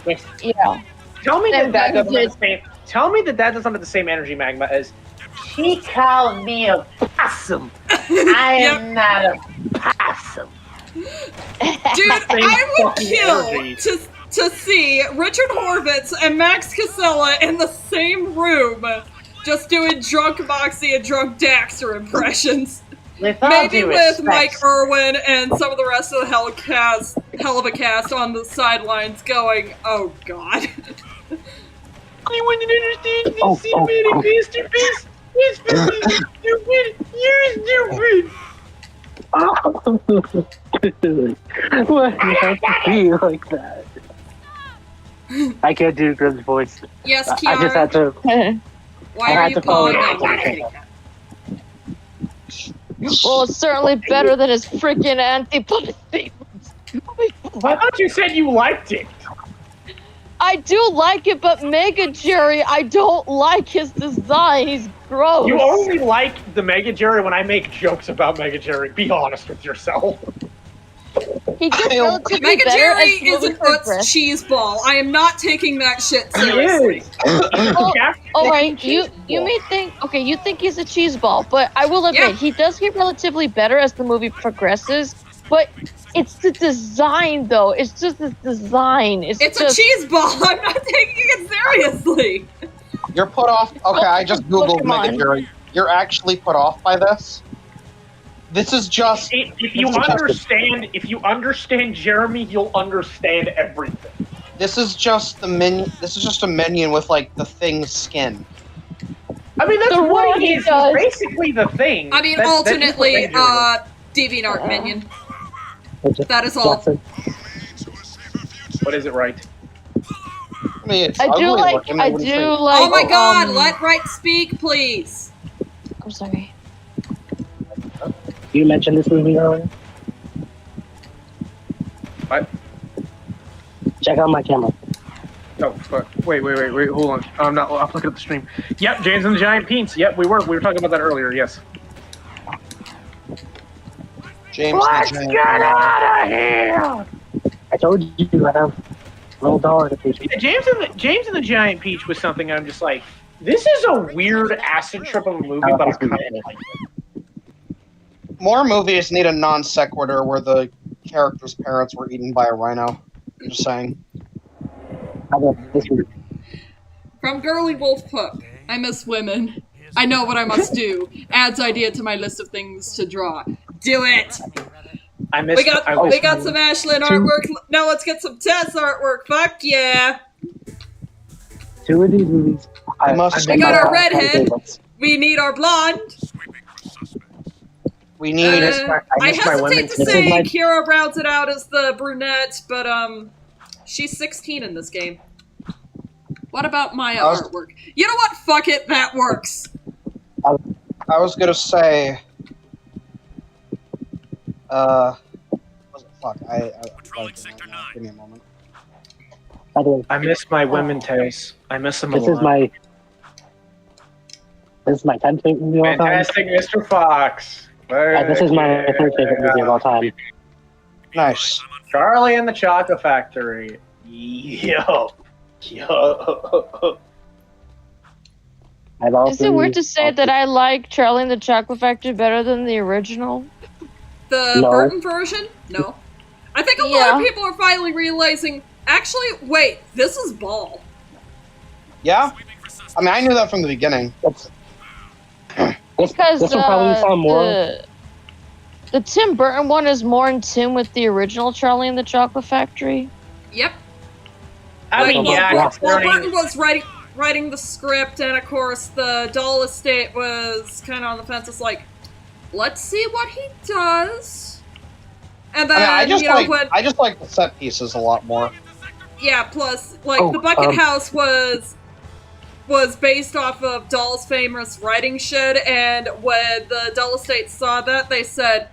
Yeah. Tell me that Magma doesn't have did. the same. Tell me that doesn't have the same energy, Magma, as she called me a possum. I am not a possum. Dude, I would kill to see Richard Horvitz and Max Casella in the same room just doing drunk Moxie and drunk Daxter impressions. Maybe with Mike Irwin and some of the rest of the hell of a cast on the sidelines going, oh god. I want to understand this cinematic masterpiece. It's stupid. Why do you have to be like that? I can't do Grim's voice. Yes, Kiara. I just had to. Why are you calling him? Well, it's certainly better than his freaking antipode. I thought you said you liked it. I do like it, but Mega Jerry, I don't like his design. He's gross. You only like the Mega Jerry when I make jokes about Mega Jerry. Be honest with yourself. He gets relatively Mega better Jerry as the is movie an Utz progresses. cheese ball. I am not taking that shit seriously. All right, you may think, okay, you think he's a cheese ball, but I will admit, he does get relatively better as the movie progresses, but it's the design, though. It's just the design. It's just a cheese ball. I'm not taking it seriously. You're put off. Okay, I just googled Mega Jerry. You're actually put off by this. This is just. If you understand Jeremy, you'll understand everything. This is just the minion. This is just a minion with like the Thing's skin. I mean, that's what he is. He's basically the Thing. I mean, alternately, DeviantArt minion. That is all. What is it, right? I mean, it's I do ugly like. looking, I wouldn't do say- like. Oh my god, let Right speak, please. I'm sorry. You mentioned this movie earlier. What? Check out my camera. Oh, fuck. Wait, hold on. I'm looking at the stream. Yep, James and the Giant Peens. Yep, we were talking about that earlier, yes. James Let's the Giant get out of here! I told you I have little dollar to pay. James and the Giant Peach was something I'm just like, this is a weird acid trip of a movie, but I kind of like it. More movies need a non sequitur where the character's parents were eaten by a rhino. I'm just saying. How about this movie? From Girly Wolf Puck, I miss women. I know what I must do. Adds idea to my list of things to draw. Do it! We got some Ashlyn artwork. Now let's get some Tess artwork. Fuck yeah! Two of these movies. We got our redhead. We need our blonde. We need. I hesitate to say Kira rounds it out as the brunette, but she's 16 in this game. What about my artwork? You know what? Fuck it, that works. I was gonna say. Fuck. Give me a moment. By the way, I miss my women tails. I miss them a lot. This is my 10th favorite movie of all time. Fantastic Mr. Fox. This is my third favorite movie of all time. Nice. Charlie and the Chocolate Factory. Yo. Is it weird to say that I like Charlie and the Chocolate Factory better than the original? The Burton version? No. I think a lot of people are finally realizing, actually, wait, this is Ball. Yeah? I mean, I knew that from the beginning. Because this will probably sound more. The Tim Burton one is more in tune with the original Charlie and the Chocolate Factory. Yep. I mean, Well, Burton was writing the script, and of course the Doll Estate was kind of on the fence. It's like, let's see what he does. And then, I just like the set pieces a lot more. Yeah, plus, like, the Bucket House was based off of Doll's famous writing shed, and when the Doll Estate saw that, they said,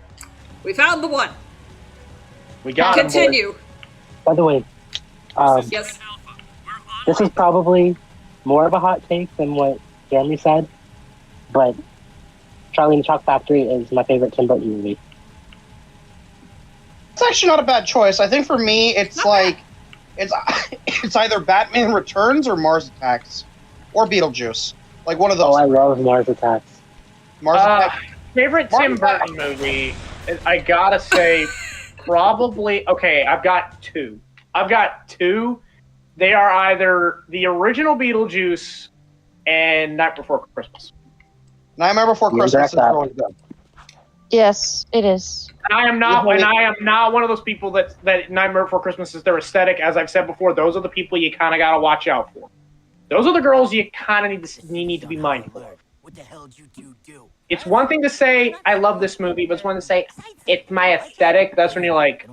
we found the one. We got him. Continue. By the way, yes. This is probably more of a hot take than what Jeremy said, but Charlie and the Chocolate Factory is my favorite Tim Burton movie. It's actually not a bad choice. I think for me, it's like it's either Batman Returns or Mars Attacks. or Beetlejuice. Like one of those. Oh, I love Mars Attacks. Mars Attacks. Favorite Tim Burton movie? I gotta say, probably. Okay, I've got two. They are either the original Beetlejuice and Night Before Christmas. Nightmare Before Christmas is really good. Yes, it is. I am not one of those people that Nightmare Before Christmas is their aesthetic. As I've said before, those are the people you kind of gotta watch out for. Those are the girls you kind of need to be mindful of. What the hell did you do? It's one thing to say I love this movie, but it's one to say it's my aesthetic. That's when you're like,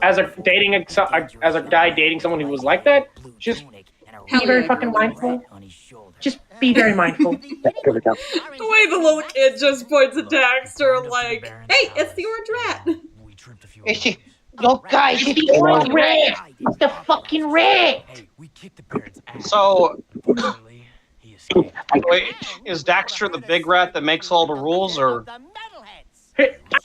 as a guy dating someone who was like that, just be very fucking mindful. Just be very mindful. The way the little kid just points at Daxter like, hey, it's the orange rat. Look, guys, it's the orange rat. It's the fucking rat. So, wait, is Daxter the big rat that makes all the rules, or?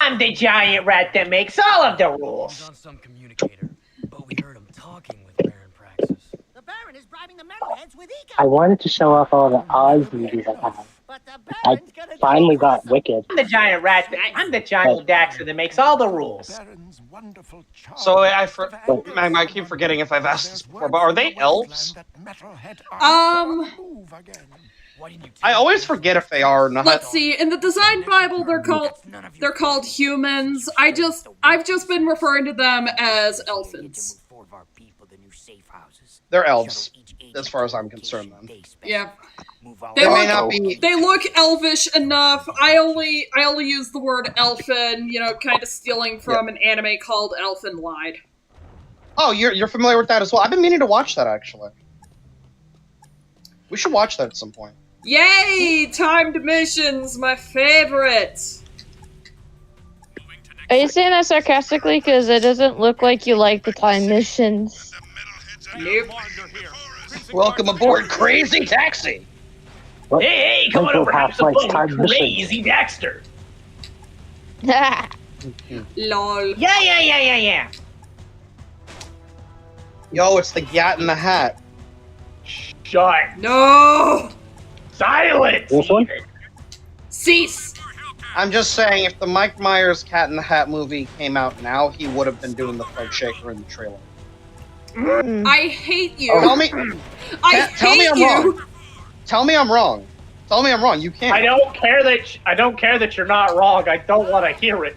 I'm the giant rat that makes all of the rules. On some communicator, but we heard him talking with Baron Praxis. The Baron is bribing the metalheads with eco. I wanted to show off all the Oz movies I have. I finally got Wicked. I'm the giant rat. I'm the giant Daxter that makes all the rules. So I keep forgetting if I've asked this before, but are they elves? I always forget if they are or not. Let's see. In the design Bible, they're called humans. I've just been referring to them as elfins. They're elves, as far as I'm concerned. Then. Yeah. They look elvish enough. I only use the word elfin, kind of stealing from an anime called Elfen Lied. Oh, you're familiar with that as well. I've been meaning to watch that actually. We should watch that at some point. Yay! Timed missions, my favorite. Are you saying that sarcastically? Because it doesn't look like you like the time missions. Nope. Welcome aboard, Crazy Taxi. What? Hey, come on over, have some fun, Crazy Daxter. Lol. Yeah. Yo, it's the Gat in the Hat. Shut. No. Silence. This one? Cease. I'm just saying, if the Mike Myers Cat in the Hat movie came out now, he would have been doing the thug shaker in the trailer. I hate you. Tell me I'm you. wrong. Tell me I'm wrong. Tell me I'm wrong. You can't. I don't care that you're not wrong. I don't want to hear it.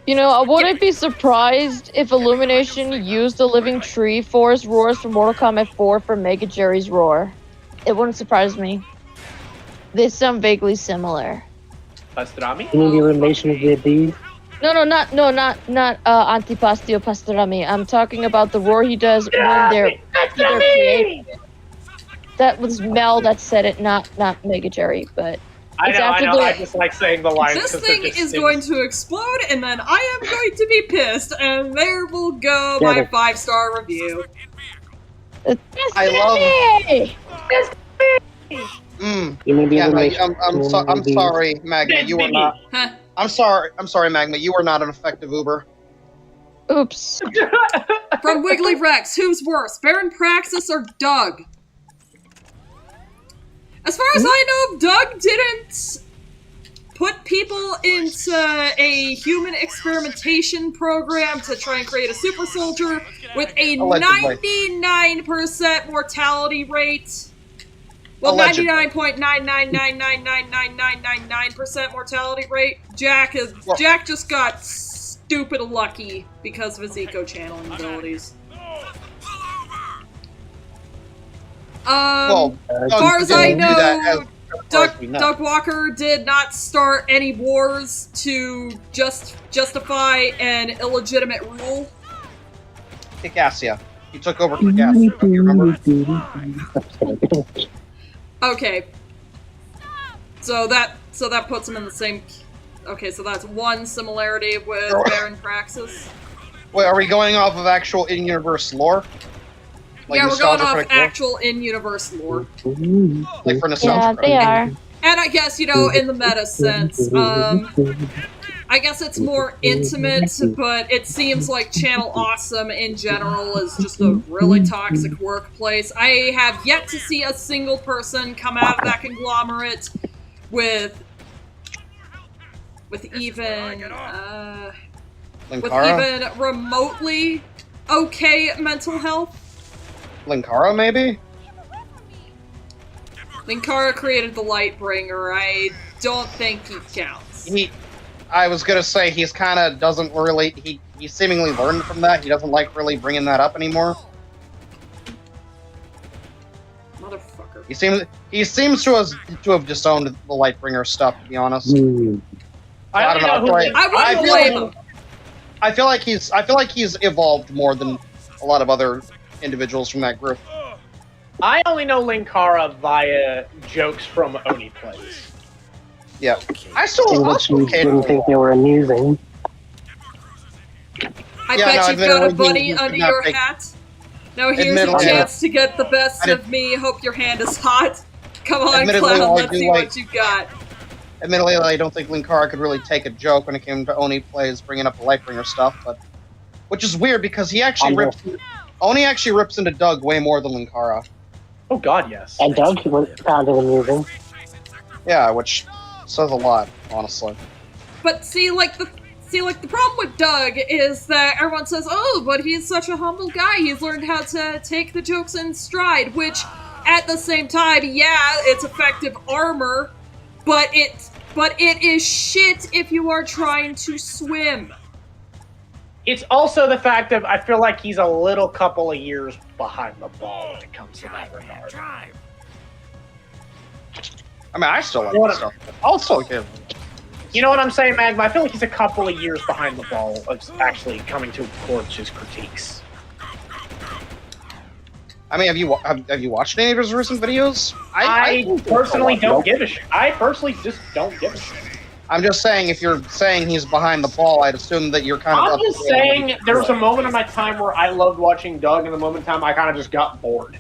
I wouldn't be surprised if Illumination used the Living Tree Forest roars from Mortal Kombat 4 for Mega Jerry's roar. It wouldn't surprise me. They sound vaguely similar. Pastrami? You mean the elimination of the bees? No, not Antipastio Pastrami. I'm talking about the roar he does when they're creating. That was Mel that said it, not Mega Jerry, but I know. I just like saying the lines. This thing is going to explode, and then I am going to be pissed, and there will go my 5-star review. I love. You mean the elimination? I'm sorry, Magma. You are not. Huh. I'm sorry, Magma. You are not an effective Uber. Oops. From Wiggly Rex, who's worse, Baron Praxis or Doug? As far as I know, Doug didn't put people into a human experimentation program to try and create a super soldier with a 99% mortality rate. Well, 99.999999999% mortality rate. Jack just got stupid lucky because of his eco-channeling abilities. As far as I know, Doug Walker did not start any wars to justify an illegitimate rule. Kikassia. He took over Kikassia, don't you remember? Okay. So that puts him in the same... Okay, so that's one similarity with Baron Praxis. Wait, are we going off of actual in-universe lore? Like yeah, we're going off actual in-universe lore. Like for nostalgia. Yeah, they are. And I guess, in the meta sense, I guess it's more intimate, but it seems like Channel Awesome in general is just a really toxic workplace. I have yet to see a single person come out of that conglomerate with even remotely okay mental health. Linkara, maybe? Linkara created the Lightbringer. I don't think he counts. I was gonna say he's kind of doesn't really. He seemingly learned from that. He doesn't like really bringing that up anymore. Motherfucker. He seems to have disowned the Lightbringer stuff. To be honest, I don't know. I feel like he's evolved more than a lot of other individuals from that group. I only know Linkara via jokes from Oni Plays. Yeah, I still didn't think they were amusing. I bet you've got a bunny under your hat. Now here's a chance to get the best of me. Hope your hand is hot. Come on, clown, let's see what you got. Admittedly, I don't think Linkara could really take a joke when it came to Oni Plays bringing up the Lightbringer stuff, but which is weird because Oni actually rips into Doug way more than Linkara. Oh God, yes. And Doug found it amusing. Yeah, which says a lot, honestly. But the problem with Doug is that everyone says, "Oh, but he's such a humble guy. He's learned how to take the jokes in stride." Which, at the same time, yeah, it's effective armor, but it is shit if you are trying to swim. It's also the fact that I feel like he's a little couple of years behind the ball when it comes to that regard. I mean, I still like that stuff. I'll still give him. You know what I'm saying, Magma? I feel like he's a couple of years behind the ball of actually coming towards his critiques. I mean, have you watched any of his recent videos? I personally don't give a shit. I personally just don't give a shit. I'm just saying, if you're saying he's behind the ball, I'd assume that you're kind of... I'm just saying, there was a moment in my time where I loved watching Doug, and the moment in time I kind of just got bored.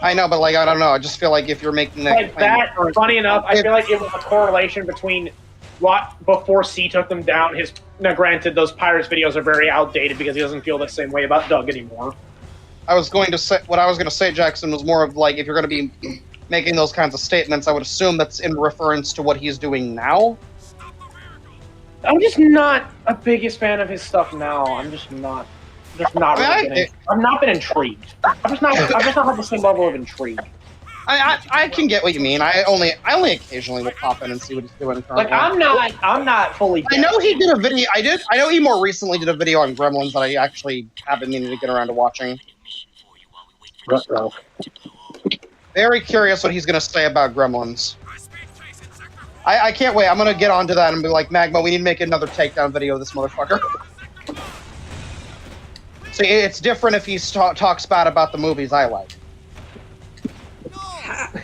I know, but like, I don't know. I just feel like if you're making that... Like that, funny enough, I feel like it was a correlation between what, before C took them down, now granted, those Pirates videos are very outdated because he doesn't feel the same way about Doug anymore. What I was going to say, Jackson, was more of like, if you're going to be making those kinds of statements, I would assume that's in reference to what he's doing now. I'm just not a biggest fan of his stuff now. I'm just not. I've not been intrigued. I've just not had the same level of intrigue. I can get what you mean. I only occasionally will pop in and see what he's doing currently. Like I'm not fully. I know he did a video. I know he more recently did a video on Gremlins that I actually have been meaning to get around to watching. Very curious what he's going to say about Gremlins. I can't wait. I'm going to get onto that and be like, Magma, we need to make another takedown video of this motherfucker. See, it's different if he talks bad about the movies I like.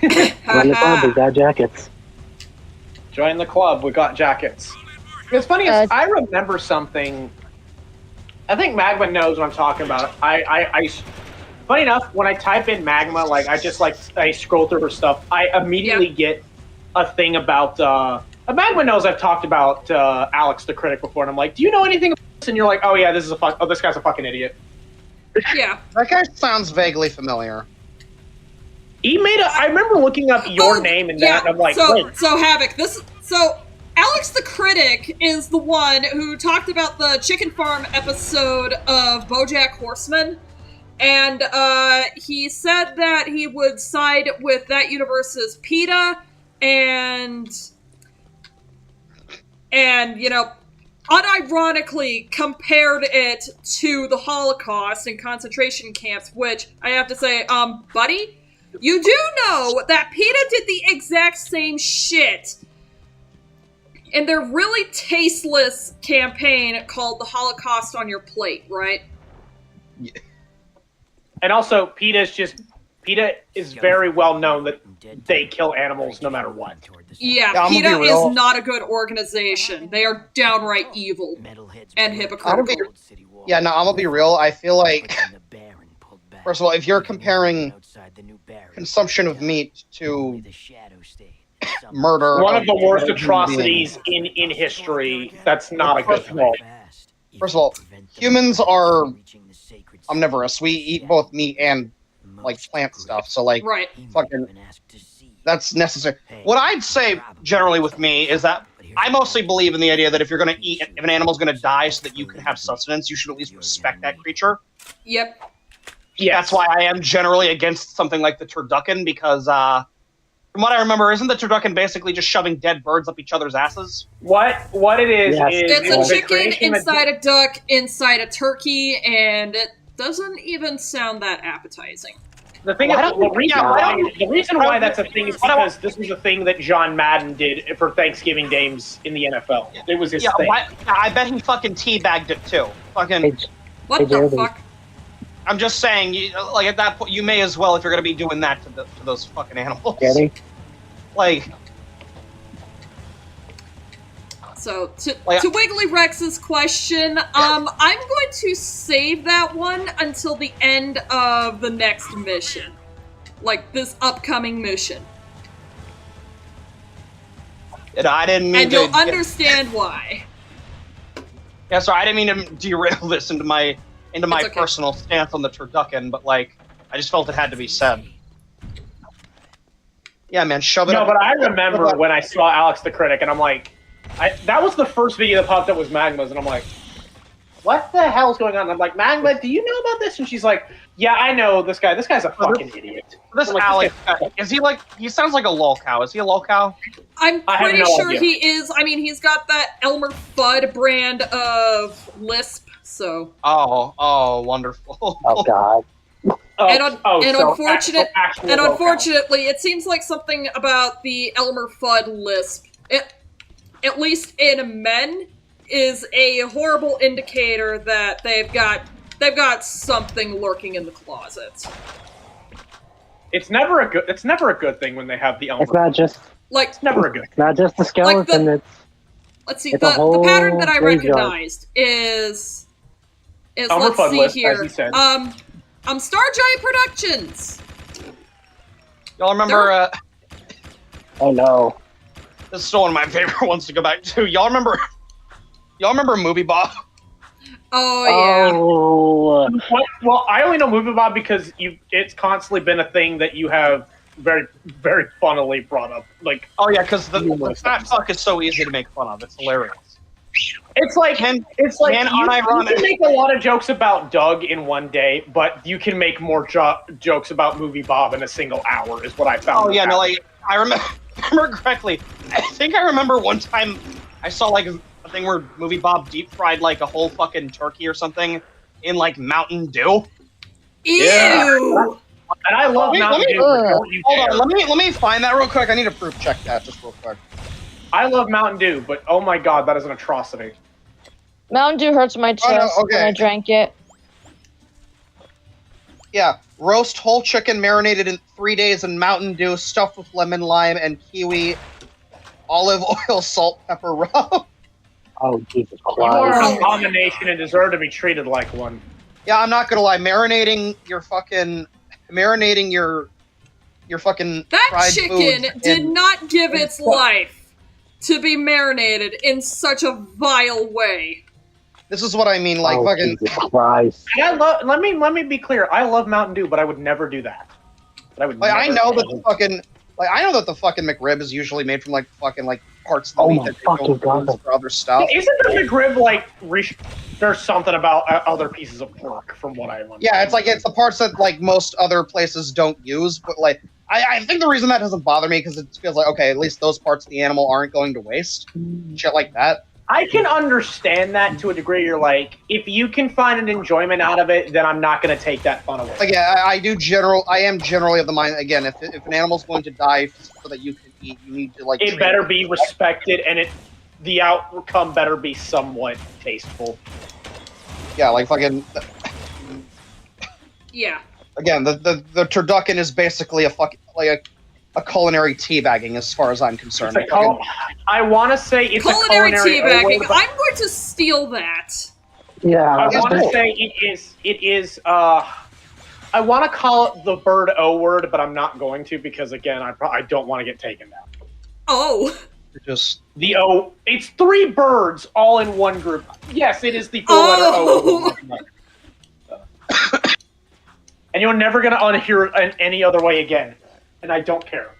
Join the club, we got jackets. Join the club, we got jackets. It's funny, I remember something. I think Magma knows what I'm talking about. Funny enough, when I type in Magma, I scroll through her stuff, I immediately get a thing about Magma knows I've talked about Alex the Critic before, and I'm like, do you know anything about this? And you're like, oh yeah, this guy's a fucking idiot. Yeah. That guy sounds vaguely familiar. I remember looking up your name and that, and I'm like, so Havik, Alex the Critic is the one who talked about the Chicken Farm episode of BoJack Horseman. And he said that he would side with that universe's PETA and unironically compared it to the Holocaust and concentration camps, which I have to say, buddy, you do know that PETA did the exact same shit in their really tasteless campaign called The Holocaust on Your Plate, right? Yeah. And also, PETA is very well known that they kill animals no matter what. Yeah, PETA is not a good organization. They are downright evil and hypocritical. I'm gonna be real. I feel like, first of all, if you're comparing consumption of meat to murder. One of the worst human atrocities in history. That's not a good thing. First of all, humans are omnivorous. We eat both meat and like plant stuff. So like, Right. fucking, that's necessary. What I'd say generally with me is that I mostly believe in the idea that if you're going to eat, if an animal's going to die so that you can have sustenance, you should at least respect that creature. Yep. Yes. That's why I am generally against something like the turducken, because from what I remember, isn't the turducken basically just shoving dead birds up each other's asses? What it is Yes. is It's a chicken creation of- inside a duck inside a turkey, and it doesn't even sound that appetizing. The thing Why is, don't we- the reason why that's a thing is because this was a thing that John Madden did for Thanksgiving games in the NFL. It was his thing. I bet he fucking teabagged it too. Fucking. Hey, What Hey, the Jeremy. fuck? I'm just saying, like at that point, you may as well if you're gonna be doing that to those fucking animals. Jeremy? Like, So, to Like- Wiggly Rex's question, I'm going to save that one until the end of the next mission. Like, this upcoming mission. I didn't mean And to. you'll understand why. Yeah, sorry, I didn't mean to derail this into my It's okay. personal stance on the turducken, but like, I just felt it had to be said. Yeah, man, shove it No, up. but I remember when I saw Alex the Critic, and I'm like, that was the first video that popped up was Magma's, and I'm like, what the hell's going on? And I'm like, Magma, do you know about this? And she's like, yeah, I know this guy. This guy's a fucking idiot. This I'm like, Alex, is he like? He sounds like a lolcow. Is he a lolcow? I'm I have pretty no sure idea. he is. I mean, he's got that Elmer Fudd brand of lisp, so. Oh, wonderful. Oh, God. Unfortunately, it seems like something about the Elmer Fudd lisp, at least in men, is a horrible indicator that they've got something lurking in the closet. It's never a good thing when they have the Elmer. It's not just. Like, It's never a good. It's not just the skeleton. let's see, it's a the whole pattern that I graveyard. recognized is Elmer let's Fudd see list, here. as he said. Star Giant Productions. Y'all remember? Oh no. This is still one of my favorite ones to go back to. Y'all remember Movie Bob? Oh yeah. Oh. Well, I only know Movie Bob because it's constantly been a thing that you have very, very funnily brought up. Like, Oh yeah, because the fat fuck is so easy to make fun of. It's hilarious. it's like Man, you unironic. can make a lot of jokes about Doug in one day, but you can make more jokes about Movie Bob in a single hour. Is what I found. Oh yeah, no, like I remember correctly. I think I remember one time I saw like a thing where Movie Bob deep fried like a whole fucking turkey or something in like Mountain Dew. Ew. Yeah. And I love Mountain Dew. Don't you Hold dare. on, let me find that real quick. I need to proof check that just real quick. I love Mountain Dew, but oh my god, that is an atrocity. Mountain Dew hurts my chest okay. when I drank it. Yeah, roast whole chicken marinated in 3 days in Mountain Dew, stuffed with lemon, lime, and kiwi, olive oil, salt, pepper, rub. Oh, Jesus You are Christ. an abomination and deserve to be treated like one. Yeah, I'm not gonna lie. Marinating your fucking That fried chicken foods did in- not give its life to be marinated in such a vile way. This is what I mean. Like Oh, fucking. Jesus Christ. And I love. Let me be clear. I love Mountain Dew, but I would never do that. But I would. Like, I never know do that the fucking. Like I know that the fucking McRib is usually made from like fucking like parts of the Oh meat my that they fucking don't God. use for other stuff. Isn't the McRib like? There's something about other pieces of pork, from what I understand. Yeah, it's the parts that like most other places don't use. But like I think the reason that doesn't bother me because it feels like okay, at least those parts of the animal aren't going to waste. Shit like that. I can understand that to a degree. You're like, if you can find an enjoyment out of it, then I'm not going to take that fun away. Like yeah, I am generally of the mind again. If an animal's going to die so that you can eat, you need to like. It treat better be respected, and the outcome better be somewhat tasteful. Yeah, like fucking. Yeah. Again, the turducken is basically a culinary teabagging as far as I'm concerned. It's I want to say it's Culinary a culinary teabagging. award, I'm going to steal that. Yeah. I want to say it is. I want to call it the bird O word, but I'm not going to because again, I don't want to get taken down. Oh. Just it's 3 birds all in one group. Yes, it is the 4-letter O. And you're never gonna unhear it any other way again. And I don't care.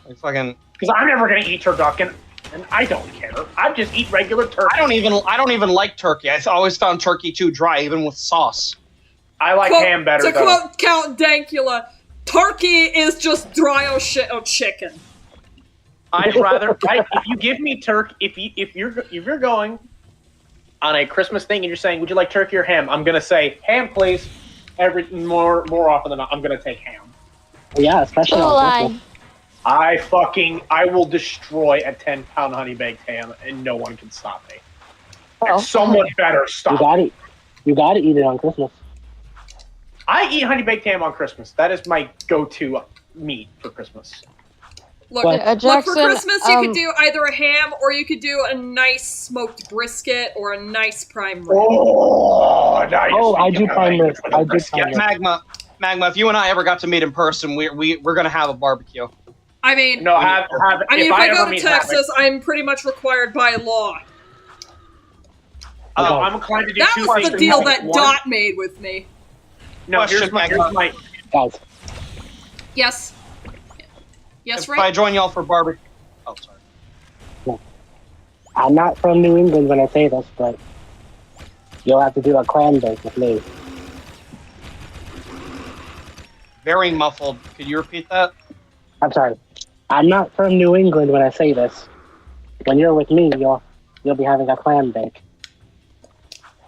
Because I'm never gonna eat turducken, and I don't care. I just eat regular turkey. I don't even like turkey. I always found turkey too dry, even with sauce. I like ham better. To quote Count Dankula, turkey is just dry of chicken. I'd rather if you give me turkey. If you're going on a Christmas thing and you're saying, would you like turkey or ham? I'm gonna say ham, please. More often than not, I'm gonna take ham. Yeah, especially on Christmas. I will destroy a 10-pound honey baked ham, and no one can stop me. Well, someone better stop. You gotta eat it on Christmas. I eat honey baked ham on Christmas. That is my go-to meat for Christmas. Look, for Christmas you could do either a ham or you could do a nice smoked brisket or a nice prime rib. I do prime rib. Magma, if you and I ever got to meet in person, we're gonna have a barbecue. I mean, no, if I go to Texas, I'm pretty much required by law. I'm inclined to do that two was things. the deal that Dot made with me. No, here's my guys. Yes. Yes, if right. I join y'all for barbecue. Oh, sorry. No. I'm not from New England when I say this, but you'll have to do a clam bake with me. Very muffled. Could you repeat that? I'm sorry. I'm not from New England when I say this. When you're with me, you'll be having a clam bake.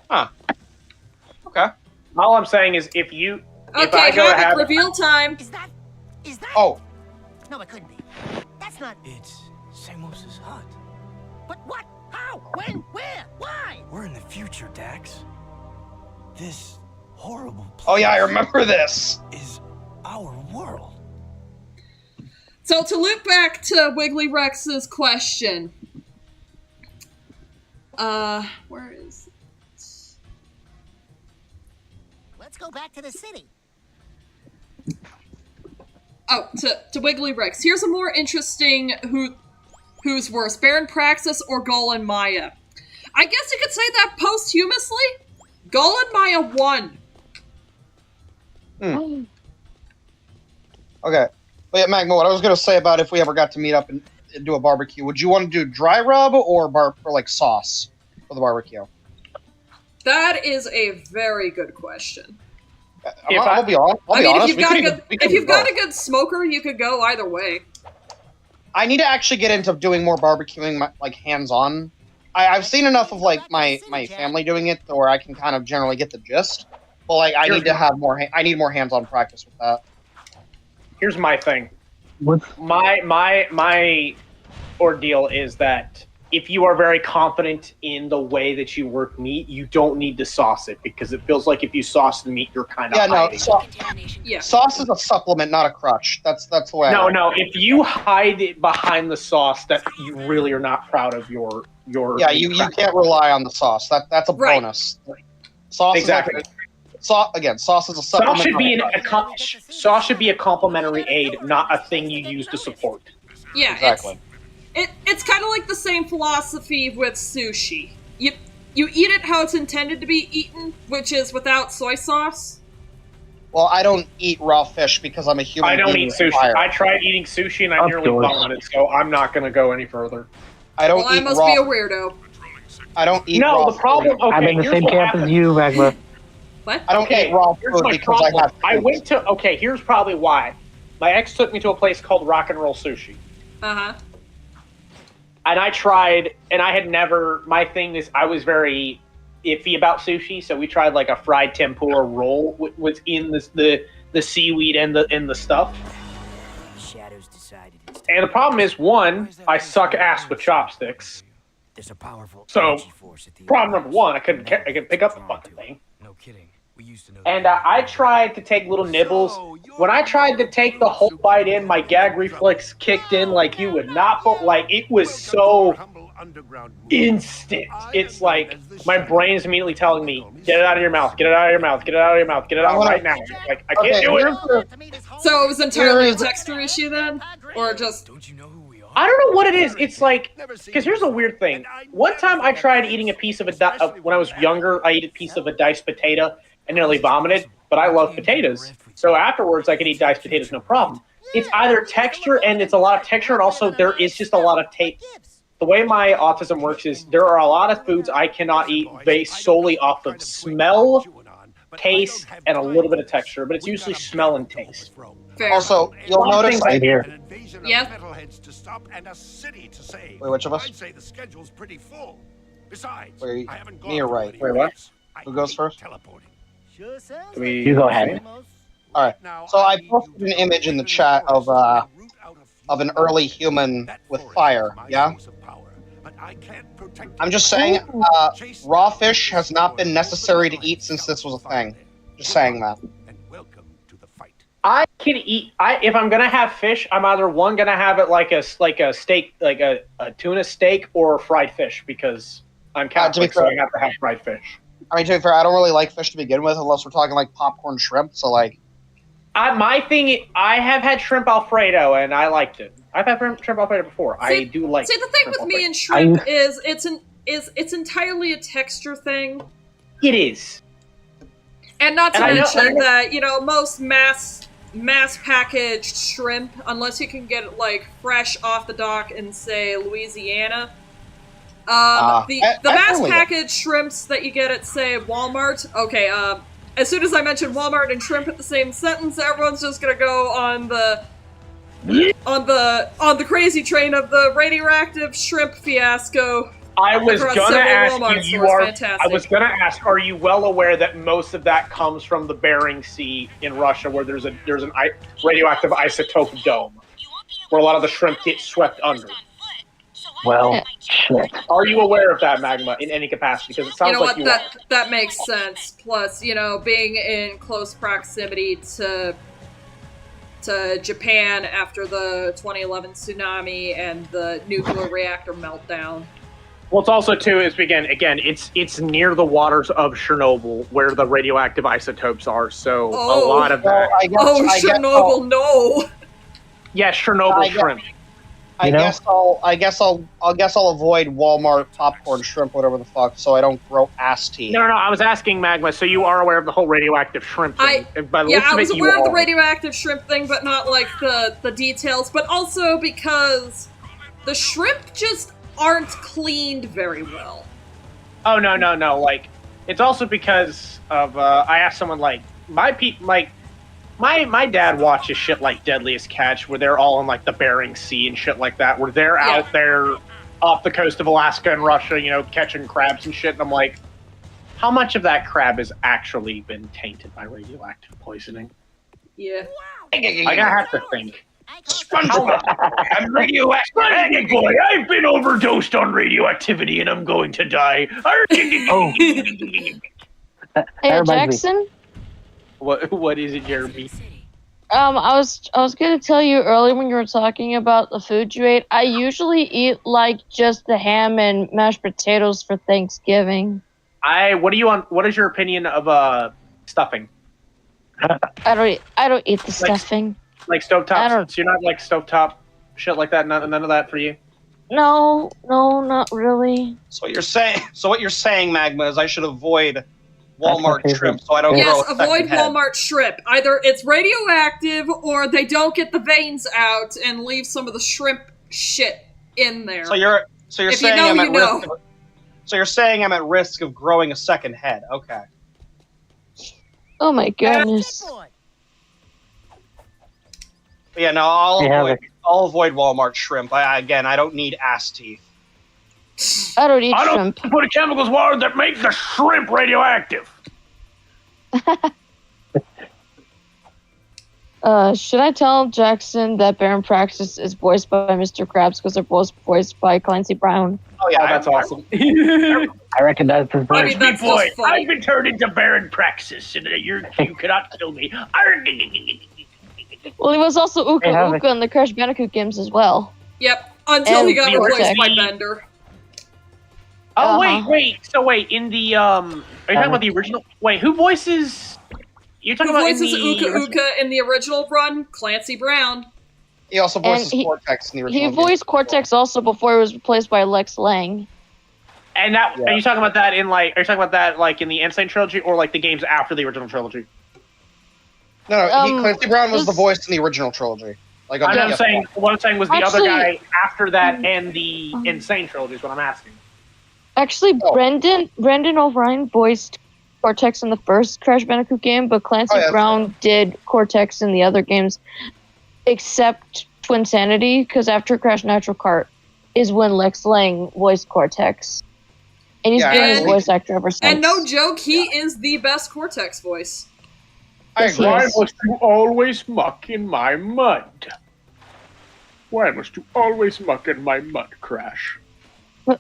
Huh. Okay. All I'm saying is if I go to Havik, reveal time. Is that? Oh. No, it couldn't be. That's not. It's Samos's hut. But what? How? When? Where? Why? We're in the future, Dax. This horrible place. Oh yeah, I remember this. Is our world. So to loop back to Wiggly Rex's question. Where is it? Let's go back to the city. Oh, to Wiggly Rex. Here's a more interesting who's worse, Baron Praxis or Gol and Maya. I guess you could say that posthumously. Gol and Maya won. Okay. But yeah, Magma, what I was gonna say about if we ever got to meet up and do a barbecue, would you want to do dry rub or like sauce for the barbecue? That is a very good question. I'll be honest. If you've got a good smoker, you could go either way. I need to actually get into doing more barbecuing, like hands-on. I've seen enough of like my family doing it, where I can kind of generally get the gist. But like, I need to have more. I need more hands-on practice with that. Here's my thing. My ordeal is that if you are very confident in the way that you work meat, you don't need to sauce it, because it feels like if you sauce the meat, you're kind of hiding. Sauce is a supplement, not a crutch. That's the way. No. If you hide it behind the sauce, that you really are not proud of your. Yeah, you can't rely on the sauce. That's a bonus. Sauce exactly. Sauce is a supplement. Sauce should be a complementary aid, not a thing you use to support. Yeah, exactly. It's kind of like the same philosophy with sushi. You eat it how it's intended to be eaten, which is without soy sauce. Well, I don't eat raw fish because I'm a human. I don't eat sushi. I tried eating sushi and I nearly vomited, so I'm not going to go any further. I don't eat raw. Well, I must be a weirdo. I don't eat raw. No, the problem. Okay, I'm in the same camp as you, Magma. What? I don't eat raw food because I have. I went to. Okay, here's probably why. My ex took me to a place called Rock and Roll Sushi. And I tried, and I had never. My thing is, I was very iffy about sushi, so we tried like a fried tempura roll with in the seaweed and the stuff. Shadows decided. And the problem is, one, I suck ass with chopsticks. There's a powerful so problem number one, I couldn't pick up the fucking thing. No kidding. We used to know. And I tried to take little nibbles. When I tried to take the whole bite in, my gag reflex kicked in like you would not. Like it was so instant. It's like my brain's immediately telling me, "Get it out of your mouth! Get it out of your mouth! Get it out of your mouth! Get it out right now!" Like I can't do it. So it was entirely a texture issue then, or just? Don't you know who we are? I don't know what it is. It's like, because here's a weird thing. One time I tried eating a piece of when I was younger, I ate a piece of a diced potato and nearly vomited, but I love potatoes. So afterwards, I could eat diced potatoes, no problem. It's either texture, and it's a lot of texture, and also there is just a lot of taste. The way my autism works is there are a lot of foods I cannot eat based solely off of smell, taste, and a little bit of texture, but it's usually smell and taste. Fair. Also, you'll notice Right here. Yeah. Wait, which of us? I'd say the schedule's pretty full. Besides, Wait, I haven't me or gone right? Wait, what? Who goes first? Teleporting. Sure sounds Do we- You go ahead. All right. So I posted an image in the chat of an early human with fire. Yeah. I'm just saying, raw fish has not been necessary to eat since this was a thing. Just saying that. I can eat. If I'm gonna have fish, I'm either gonna have it like a steak, like a tuna steak, or fried fish because I'm Catholic, so I have to have fried fish. I mean, to be fair, I don't really like fish to begin with, unless we're talking like popcorn shrimp. So like, my thing, I have had shrimp Alfredo and I liked it. I've had shrimp Alfredo before. I do like. See, the thing with me and shrimp is it's entirely a texture thing. It is. And not to mention that most mass packaged shrimp, unless you can get it like fresh off the dock in say Louisiana. The mass packaged shrimps that you get at say Walmart. Okay, as soon as I mention Walmart and shrimp in the same sentence, everyone's just gonna go on the crazy train of the radioactive shrimp fiasco. I was gonna ask, are you well aware that most of that comes from the Bering Sea in Russia, where there's an radioactive isotope dome, where a lot of the shrimp get swept under? Well, shit. Are you aware of that, Magma, in any capacity? Because it sounds like you are. That makes sense. Plus, being in close proximity to Japan after the 2011 tsunami and the nuclear reactor meltdown. Well, it's also too is again it's near the waters of Chernobyl where the radioactive isotopes are. So a lot of that. Chernobyl, no. Yeah, Chernobyl shrimp. I guess I'll avoid Walmart popcorn shrimp, whatever the fuck, so I don't grow ass teeth. No. I was asking Magma, so you are aware of the whole radioactive shrimp thing? I was aware of the radioactive shrimp thing, but not like the details. But also because the shrimp just aren't cleaned very well. Oh no! Like it's also because of I asked someone like my dad watches shit like Deadliest Catch, where they're all in like the Bering Sea and shit like that, where they're out there off the coast of Alaska and Russia, catching crabs and shit. And I'm like, how much of that crab has actually been tainted by radioactive poisoning? Yeah. I have to think. SpongeBob, I'm radioactive. Hey, boy, I've been overdosed on radioactivity and I'm going to die. Hey, Jackson. What is it, Jeremy? I was gonna tell you earlier when you were talking about the food you ate. I usually eat like just the ham and mashed potatoes for Thanksgiving. What is your opinion of stuffing? I don't eat the stuffing. Like stovetop? So you're not like stovetop shit like that? None of that for you? No, not really. So what you're saying, Magma, is I should avoid Walmart shrimp so I don't grow a second avoid head. Walmart shrimp. Either it's radioactive or they don't get the veins out and leave some of the shrimp shit in there. So you're saying I'm at risk. So you're saying I'm at risk of growing a second head. Okay. Oh my goodness. But yeah, no, I'll avoid Walmart shrimp. I don't need ass teeth. I don't eat shrimp. I don't put chemicals in water that make the shrimp radioactive. Should I tell Jackson that Baron Praxis is voiced by Mr. Krabs because they're both voiced by Clancy Brown? Oh yeah, that's awesome. I recognize his voice. Boy, I've been turned into Baron Praxis, and you cannot kill me. Well, he was also Uka Uka in the Crash Bandicoot games as well. Yep, until he got replaced by Bender. Oh, wait. So in the, are you talking about the original? Wait, who voices... You're talking about voices Uka Uka in the original run? Clancy Brown. He also voices And Cortex in the original. He voiced Cortex also before he was replaced by Lex Lang. And that are you talking about that in like? Are you talking about that like in the Insane trilogy or like the games after the original trilogy? No, Clancy Brown was the voice in the original trilogy. Like, what I'm saying was the other guy after that and the Mm-hmm. Insane trilogy is what I'm asking. Actually, Brendan O'Brien voiced Cortex in the first Crash Bandicoot game, but Clancy Brown did Cortex in the other games, except Twinsanity, because after Crash Nitro Kart is when Lex Lang voiced Cortex. And he's been his voice actor ever since. And no joke, he is the best Cortex voice. Why must you always muck in my mud? Why must you always muck in my mud, Crash?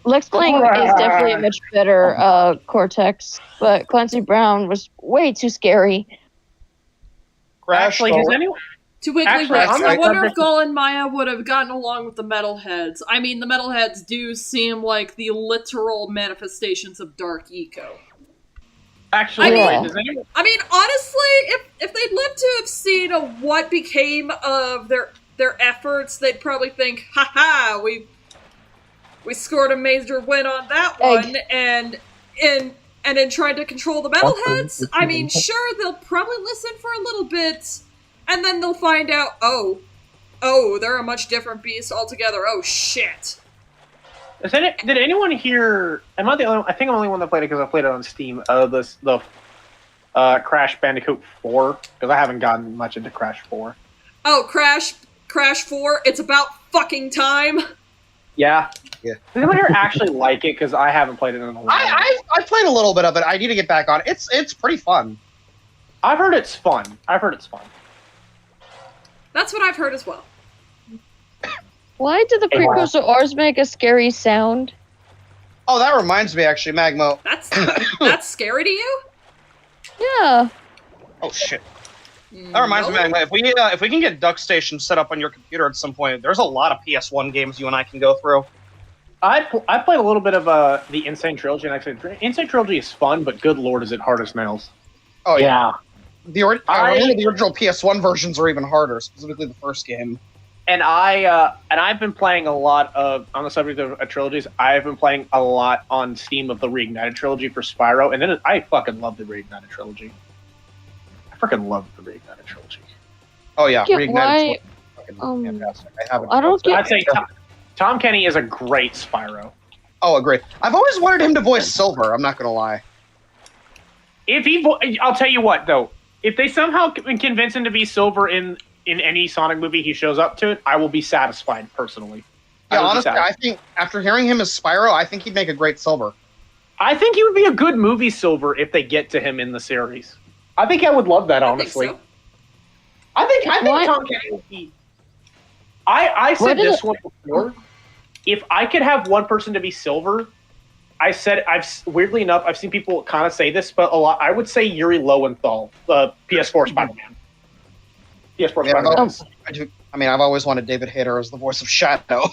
Lex Lang is definitely a much better Cortex, but Clancy Brown was way too scary. Actually, does anyone... To Wiggly Rex, I wonder if Gull and Maya would have gotten along with the Metalheads. I mean, the Metalheads do seem like the literal manifestations of Dark Eco. Actually, I mean, honestly, if they'd lived to have seen what became of their efforts, they'd probably think, "Ha we scored a major win on that one," and in trying to control the Metalheads. I mean, sure, they'll probably listen for a little bit. And then they'll find out, oh, they're a much different beast altogether. Oh, shit. Did anyone hear... Am I the only... I think I'm the only one that played it because I played it on Steam. The Crash Bandicoot 4. Because I haven't gotten much into Crash 4. Oh, Crash 4? It's about fucking time? Yeah. Does anyone here actually like it? Because I haven't played it in a while. I played a little bit of it. I need to get back on it. It's pretty fun. I've heard it's fun. That's what I've heard as well. Why did the precursor ores make a scary sound? Oh, that reminds me, actually, Magma. That's scary to you? Yeah. Oh shit. That reminds me, Magma. If we can get Duck Station set up on your computer at some point, there's a lot of PS1 games you and I can go through. I played a little bit of the Insane Trilogy, and actually, Insane Trilogy is fun, but good lord, is it hard as nails. Oh yeah. The original PS1 versions are even harder, specifically the first game. And I've been playing a lot of, on the subject of trilogies, I've been playing a lot on Steam of the Reignited trilogy for Spyro, and then I fucking love the Reignited trilogy. I freaking love the Reignited trilogy. Oh yeah, Reignited trilogy is fucking fantastic. I'd say Tom Kenny is a great Spyro. Oh, agreed. I've always wanted him to voice Silver. I'm not gonna lie. I'll tell you what though. If they somehow convince him to be Silver in any Sonic movie he shows up to, I will be satisfied, personally. Yeah, honestly, I think after hearing him as Spyro, I think he'd make a great Silver. I think he would be a good movie Silver if they get to him in the series. I think I would love that, honestly. I think Tom Kenny would be... I said this one before. If I could have one person to be Silver... weirdly enough, I've seen people kind of say this, but a lot. I would say Yuri Lowenthal, the PS4 Spider-Man. PS4 Spider-Man. I've always wanted David Hayter as the voice of Shadow.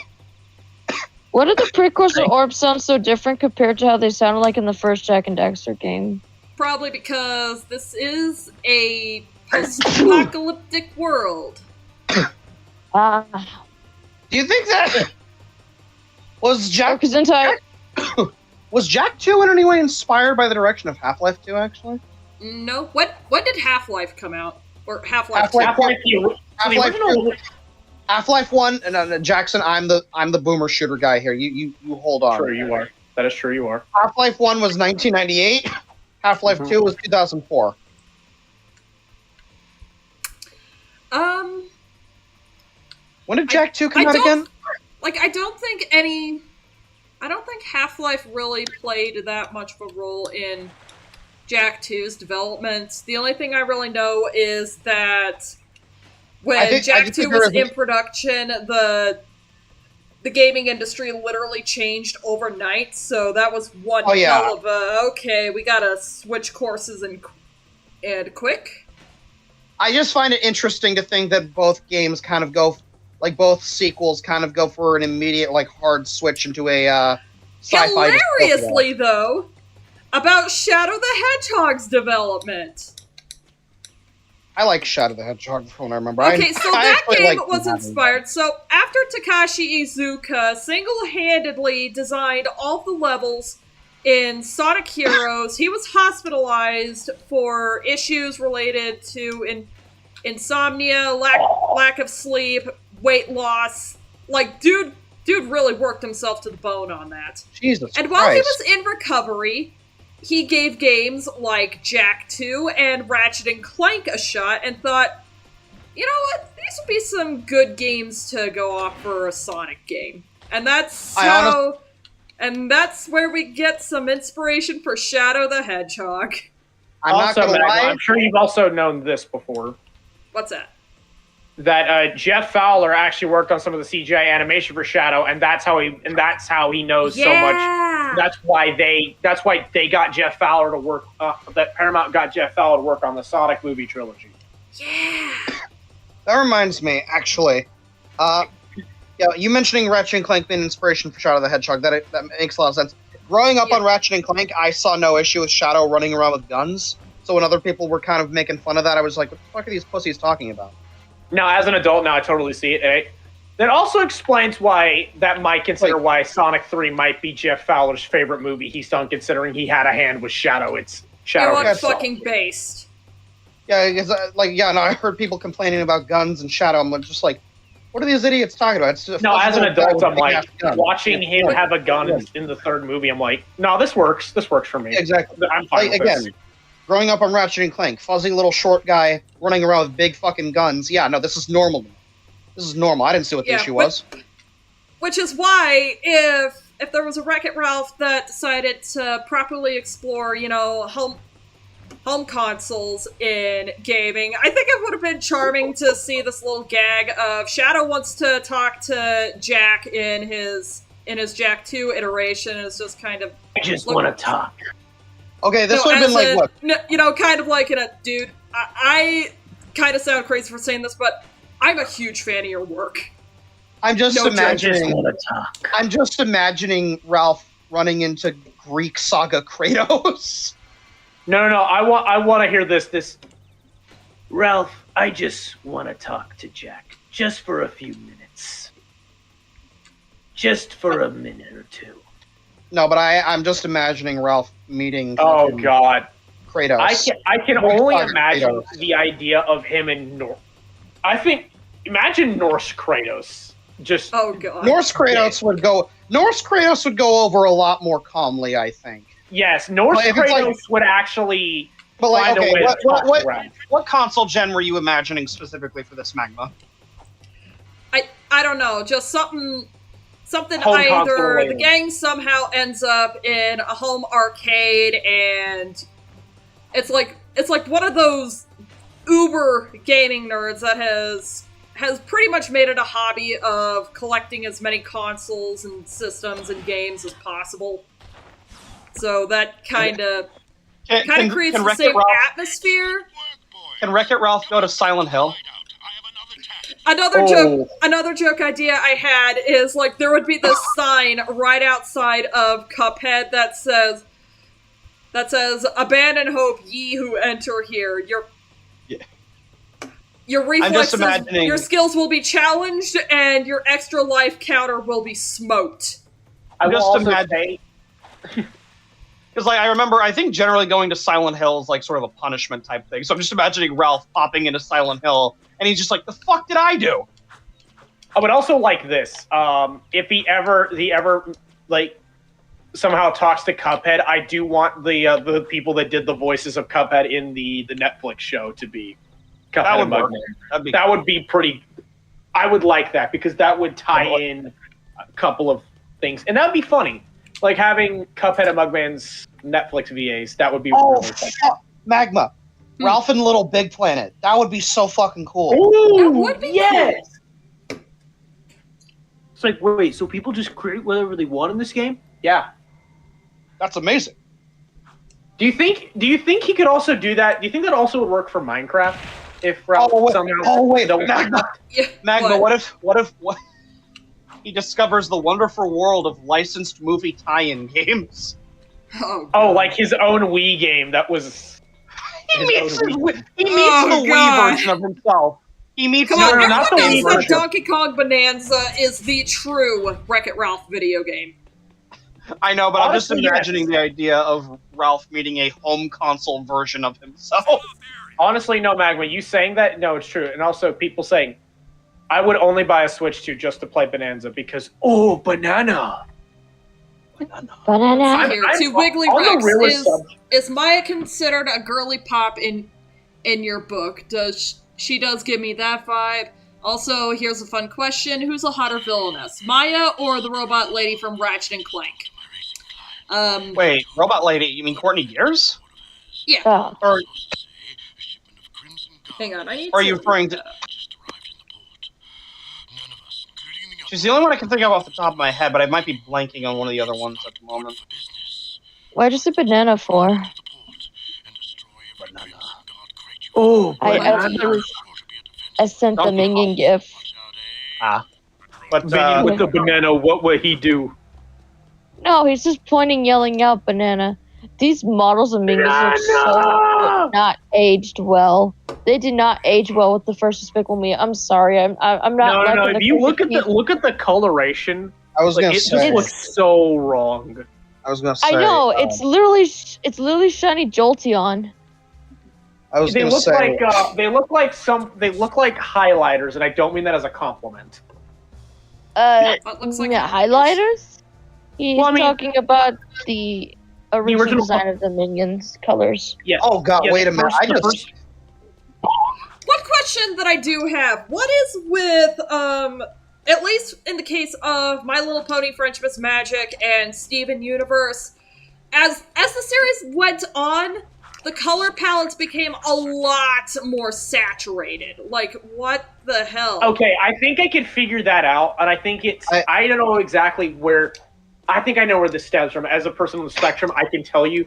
What did the precursor orbs sound so different compared to how they sounded like in the first Jak and Daxter game? Probably because this is a post-apocalyptic world. Do you think that was Jak? Was Jak 2 in any way inspired by the direction of Half-Life 2, actually? No. When did Half-Life come out? Or Half-Life 2? Half-Life 1, and Jackson, I'm the boomer shooter guy here. You hold on. True, you are. That is true, you are. Half-Life 1 was 1998. Half-Life 2 was 2004. When did Jak 2 come out again? I don't think Half-Life really played that much of a role in Jak 2's development. The only thing I really know is that when Jak 2 was in production, the gaming industry literally changed overnight, so that was one hell of a, okay, we gotta switch courses and quick. I just find it interesting to think that both games kind of go... both sequels kind of go for an immediate, hard switch into a sci-fi. Hilariously, though, about Shadow the Hedgehog's development. I like Shadow the Hedgehog from what I remember. Okay, so I that actually game like was that. inspired. So after Takashi Iizuka single-handedly designed all the levels in Sonic Heroes, he was hospitalized for issues related to insomnia, lack of sleep, weight loss. Like, dude really worked himself to the bone on that. Jesus And while he Christ. was in recovery, he gave games like Jak II and Ratchet & Clank a shot and thought, you know what, these would be some good games to go off for a Sonic game. And that's where we get some inspiration for Shadow the Hedgehog. I'm not gonna lie. I'm sure you've also known this before. What's that? That Jeff Fowler actually worked on some of the CGI animation for Shadow, and that's how he knows so much. That's why they got Jeff Fowler to work. That Paramount got Jeff Fowler to work on the Sonic movie trilogy. Yeah. That reminds me, actually. You mentioning Ratchet & Clank being inspiration for Shadow the Hedgehog, that makes a lot of sense. Growing up on Ratchet & Clank, I saw no issue with Shadow running around with guns. So when other people were kind of making fun of that, I was like, what the fuck are these pussies talking about? Now, as an adult, I totally see it. Eh? That also explains why that might consider why Sonic 3 might be Jeff Fowler's favorite movie. He's done considering he had a hand with Shadow. It's Shadow. You're fucking based. Yeah, because I heard people complaining about guns and Shadow. I'm just like, what are these idiots talking about? As an adult, I'm like, watching him have a gun in the third movie, I'm like, no, this works. This works for me. Exactly. I'm fine with this. Growing up on Ratchet & Clank, fuzzy little short guy running around with big fucking guns. Yeah, no, this is normal. This is normal. I didn't see what the issue was. Which is why, if there was a Wreck-It Ralph that decided to properly explore, home consoles in gaming, I think it would have been charming to see this little gag of Shadow wants to talk to Jak in his Jak II iteration, and it's just kind of... I just want to talk. Okay, this would have been like, what? Kind of like in a, dude, I kind of sound crazy for saying this, but I'm a huge fan of your work. I'm just imagining Ralph running into Greek saga Kratos. No. I want to hear this. Ralph, I just want to talk to Jak, just for a few minutes. Just for a minute or two. No, but I'm just imagining Ralph meeting. Oh God, Kratos. I can only imagine the idea of him in Norse. Imagine Norse Kratos. Just oh God. Norse Kratos would go over a lot more calmly, I think. Yes, Norse Kratos would actually find a way to talk around. What console gen were you imagining specifically for this, Magma? I don't know, just something home either the gang somehow ends up in a home arcade and it's like one of those uber gaming nerds that has pretty much made it a hobby of collecting as many consoles and systems and games as possible. So that kind of creates the same atmosphere. Can Wreck-It Ralph go to Silent Hill? Another joke idea I had is like there would be this sign right outside of Cuphead that says "Abandon hope, ye who enter here." Your reflexes, your skills will be challenged, and your extra life counter will be smoked. I'm just imagining. Because I think generally going to Silent Hill is like sort of a punishment type thing. So I'm just imagining Ralph popping into Silent Hill, and he's just like, "The fuck did I do?" I would also like this. If he ever like somehow talks to Cuphead, I do want the people that did the voices of Cuphead in the Netflix show to be Cuphead. That would work. That would be pretty. I would like that because that would tie in a couple of things, and that'd be funny. Like having Cuphead and Mugman's Netflix VAs, that would be really fun. Magma. Ralph and Little Big Planet. That would be so fucking cool. Ooh, that would be cool. It's like, wait, so people just create whatever they want in this game? Yeah. That's amazing. Do you think he could also do that? Do you think that also would work for Minecraft? If Ralph somehow... Magma, what if he discovers the wonderful world of licensed movie tie-in games? Oh, like his own Wii game that was... He meets the Wii version of himself. He meets Come on, not everyone the knows Wii that version. Donkey Kong Bonanza is the true Wreck-It Ralph video game. I know, but Honestly, I'm just imagining the idea of Ralph meeting a home console version of himself. Honestly, no, Magma. You saying that? No, it's true. And also, people saying, I would only buy a Switch 2 just to play Bonanza because, banana. Banana. Here, to Wiggly Rex, is Maya considered a girly pop in your book? She does give me that vibe. Also, here's a fun question. Who's a hotter villainess, Maya or the robot lady from Ratchet and Clank? Wait, robot lady, you mean Courtney Gears? Yeah. Oh. Or hang on, I need are you referring to... She's the only one I can think of off the top of my head, but I might be blanking on one of the other ones at the moment. Why'd you say banana for? Banana. Oh, I sent the Minion gif. But Minion with the banana, what would he do? No, he's just pointing, yelling out banana. These models of Minions look so not aged well. They did not age well with the first Despicable Me. I'm sorry. I'm not. No. If you look at the coloration, I was gonna say it just looks so wrong. I was gonna say. I know it's literally shiny Jolteon. I was They gonna look say like they look like highlighters, and I don't mean that as a compliment. looks like highlighters. He's Well, I mean- talking about the original original- design of the Minions colors. Yes. Oh god, Yes, wait a minute. the first- One question that I do have: what is with at least in the case of My Little Pony: Friendship's Magic and Steven Universe, as the series went on, the color palettes became a lot more saturated. Like, what the hell? Okay, I think I can figure that out, and I think I don't know exactly where. I think I know where this stems from. As a person on the spectrum, I can tell you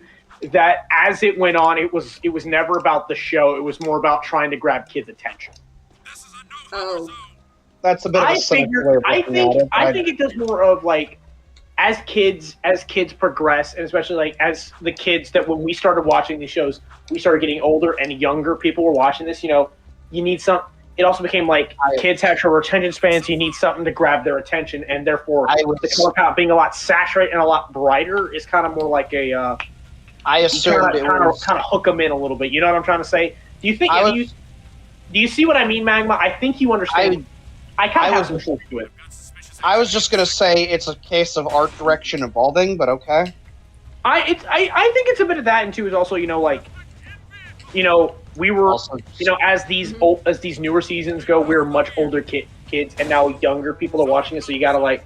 that as it went on, it was never about the show. It was more about trying to grab kids' attention. Oh, that's a bit of a cynical way of looking at it. I think it does more of like as kids progress, and especially like as the kids that when we started watching these shows, we started getting older and younger people were watching this. You know, you need some. It also became like kids have shorter attention spans. You need something to grab their attention, and therefore the color palette being a lot saturated and a lot brighter is kind of more like a. I assumed it was kind of hook them in a little bit. You know what I'm trying to say? Do you think? Do you see what I mean, Magma? I think you understand. I kind of have some truth to it. I was just gonna say it's a case of art direction evolving, but okay. I think it's a bit of that, and too is also we were also, as these newer seasons go, we're much older kids, and now younger people are watching it. So you gotta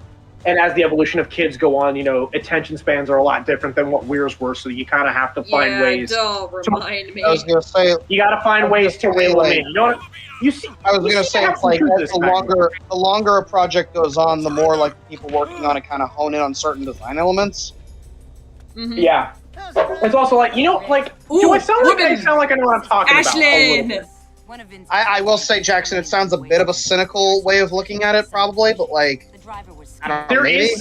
and as the evolution of kids go on, attention spans are a lot different than what ours were. So you kind of have to find ways. Don't remind me. I was gonna say you gotta find ways to reel them in. You know what? You see, I was gonna say it's like as the longer a project goes on, the more like people working on it kind of hone in on certain design elements. Mm-hmm. Yeah. It's also like, do I sound like I know what I'm talking about? I will say, Jackson, it sounds a bit of a cynical way of looking at it, probably, but I don't know, maybe.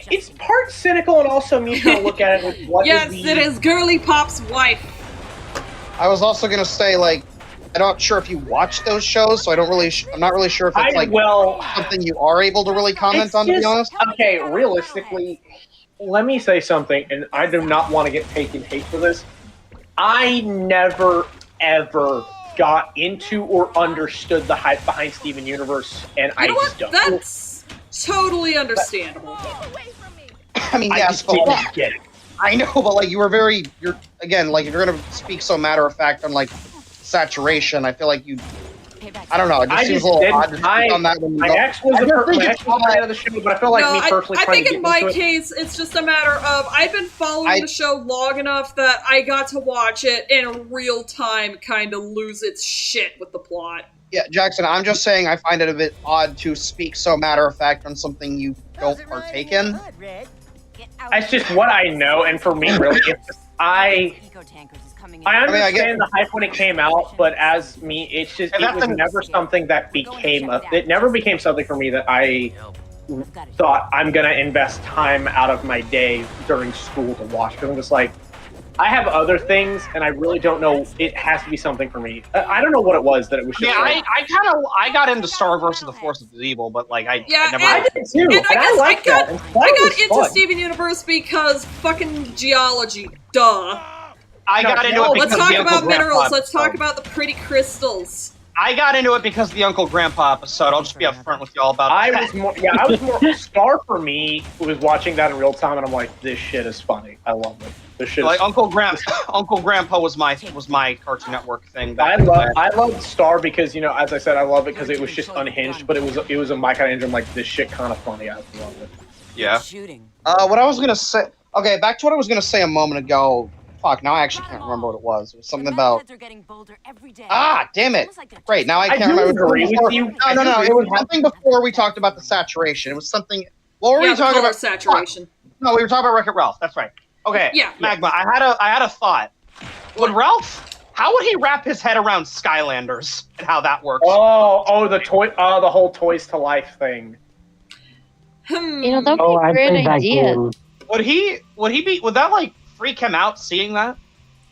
It's part cynical and also me trying to look at it with what yes, it is Girly Pop's wife. I was also gonna say, I'm not sure if you watch those shows, so I'm not really sure if it's something you are able to really comment on, to be honest. Okay, realistically, let me say something, and I do not want to get taken hate for this. I never, ever got into or understood the hype behind Steven Universe, and I just don't. That's totally understandable. I mean, yes, but get it. I know, but you're again, if you're gonna speak so matter of fact on saturation, I feel like you. I don't know. It just seems a little odd to speak on that. My ex was a fan of the show, but I feel like me personally. I think in my case, it's just a matter of I've been following the show long enough that I got to watch it in real time, kind of lose its shit with the plot. Yeah, Jackson, I'm just saying I find it a bit odd to speak so matter of fact on something you don't partake in. It's just what I know, and for me, really, it's just, I understand the hype when it came out, but as me, it's just it was never something that became it never became something for me that I thought I'm gonna invest time out of my day during school to watch. Because I'm just like, I have other things, and I really don't know. It has to be something for me. I don't know what it was that it was. Just I got into Star versus the Force of Evil, but like I never. I did too. And I got into fun. Steven Universe because fucking geology. Duh. I got into it because let's talk of the about Uncle minerals. Grandpa Let's talk episode. about the pretty crystals. I got into it because of the Uncle Grandpa episode. I'll just be upfront with y'all about I that. was more Star for me was watching that in real time, and I'm like, this shit is funny. I love it. This shit. Like Uncle Grandpa was my Cartoon Network thing. I love Star because as I said, I love it because it was just unhinged, but it was a my kind of engine. Like this shit kind of funny. I love it. Yeah. What I was gonna say. Okay, back to what I was gonna say a moment ago. Fuck, now I actually can't remember what it was. It was something about... damn it. Great, now I can't remember. Agree with you. No. It was something before we talked about the saturation. It was something... What were we talking about? Saturation. No, we were talking about Wreck-It Ralph. That's right. Okay, Magma, I had a thought. Would Ralph... How would he wrap his head around Skylanders and how that works? The whole Toys to Life thing. That would be a great idea. Would that like freak him out seeing that?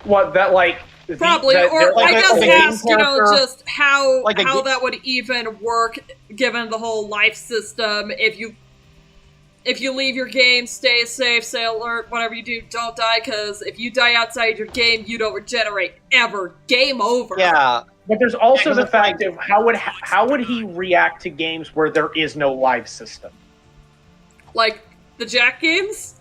What that like? Probably, or I guess ask just how like that would even work given the whole life system. If you leave your game, stay safe, stay alert. Whatever you do, don't die. Because if you die outside your game, you don't regenerate ever. Game over. Yeah. But there's also the fact of how would he react to games where there is no life system? Like the Jak games.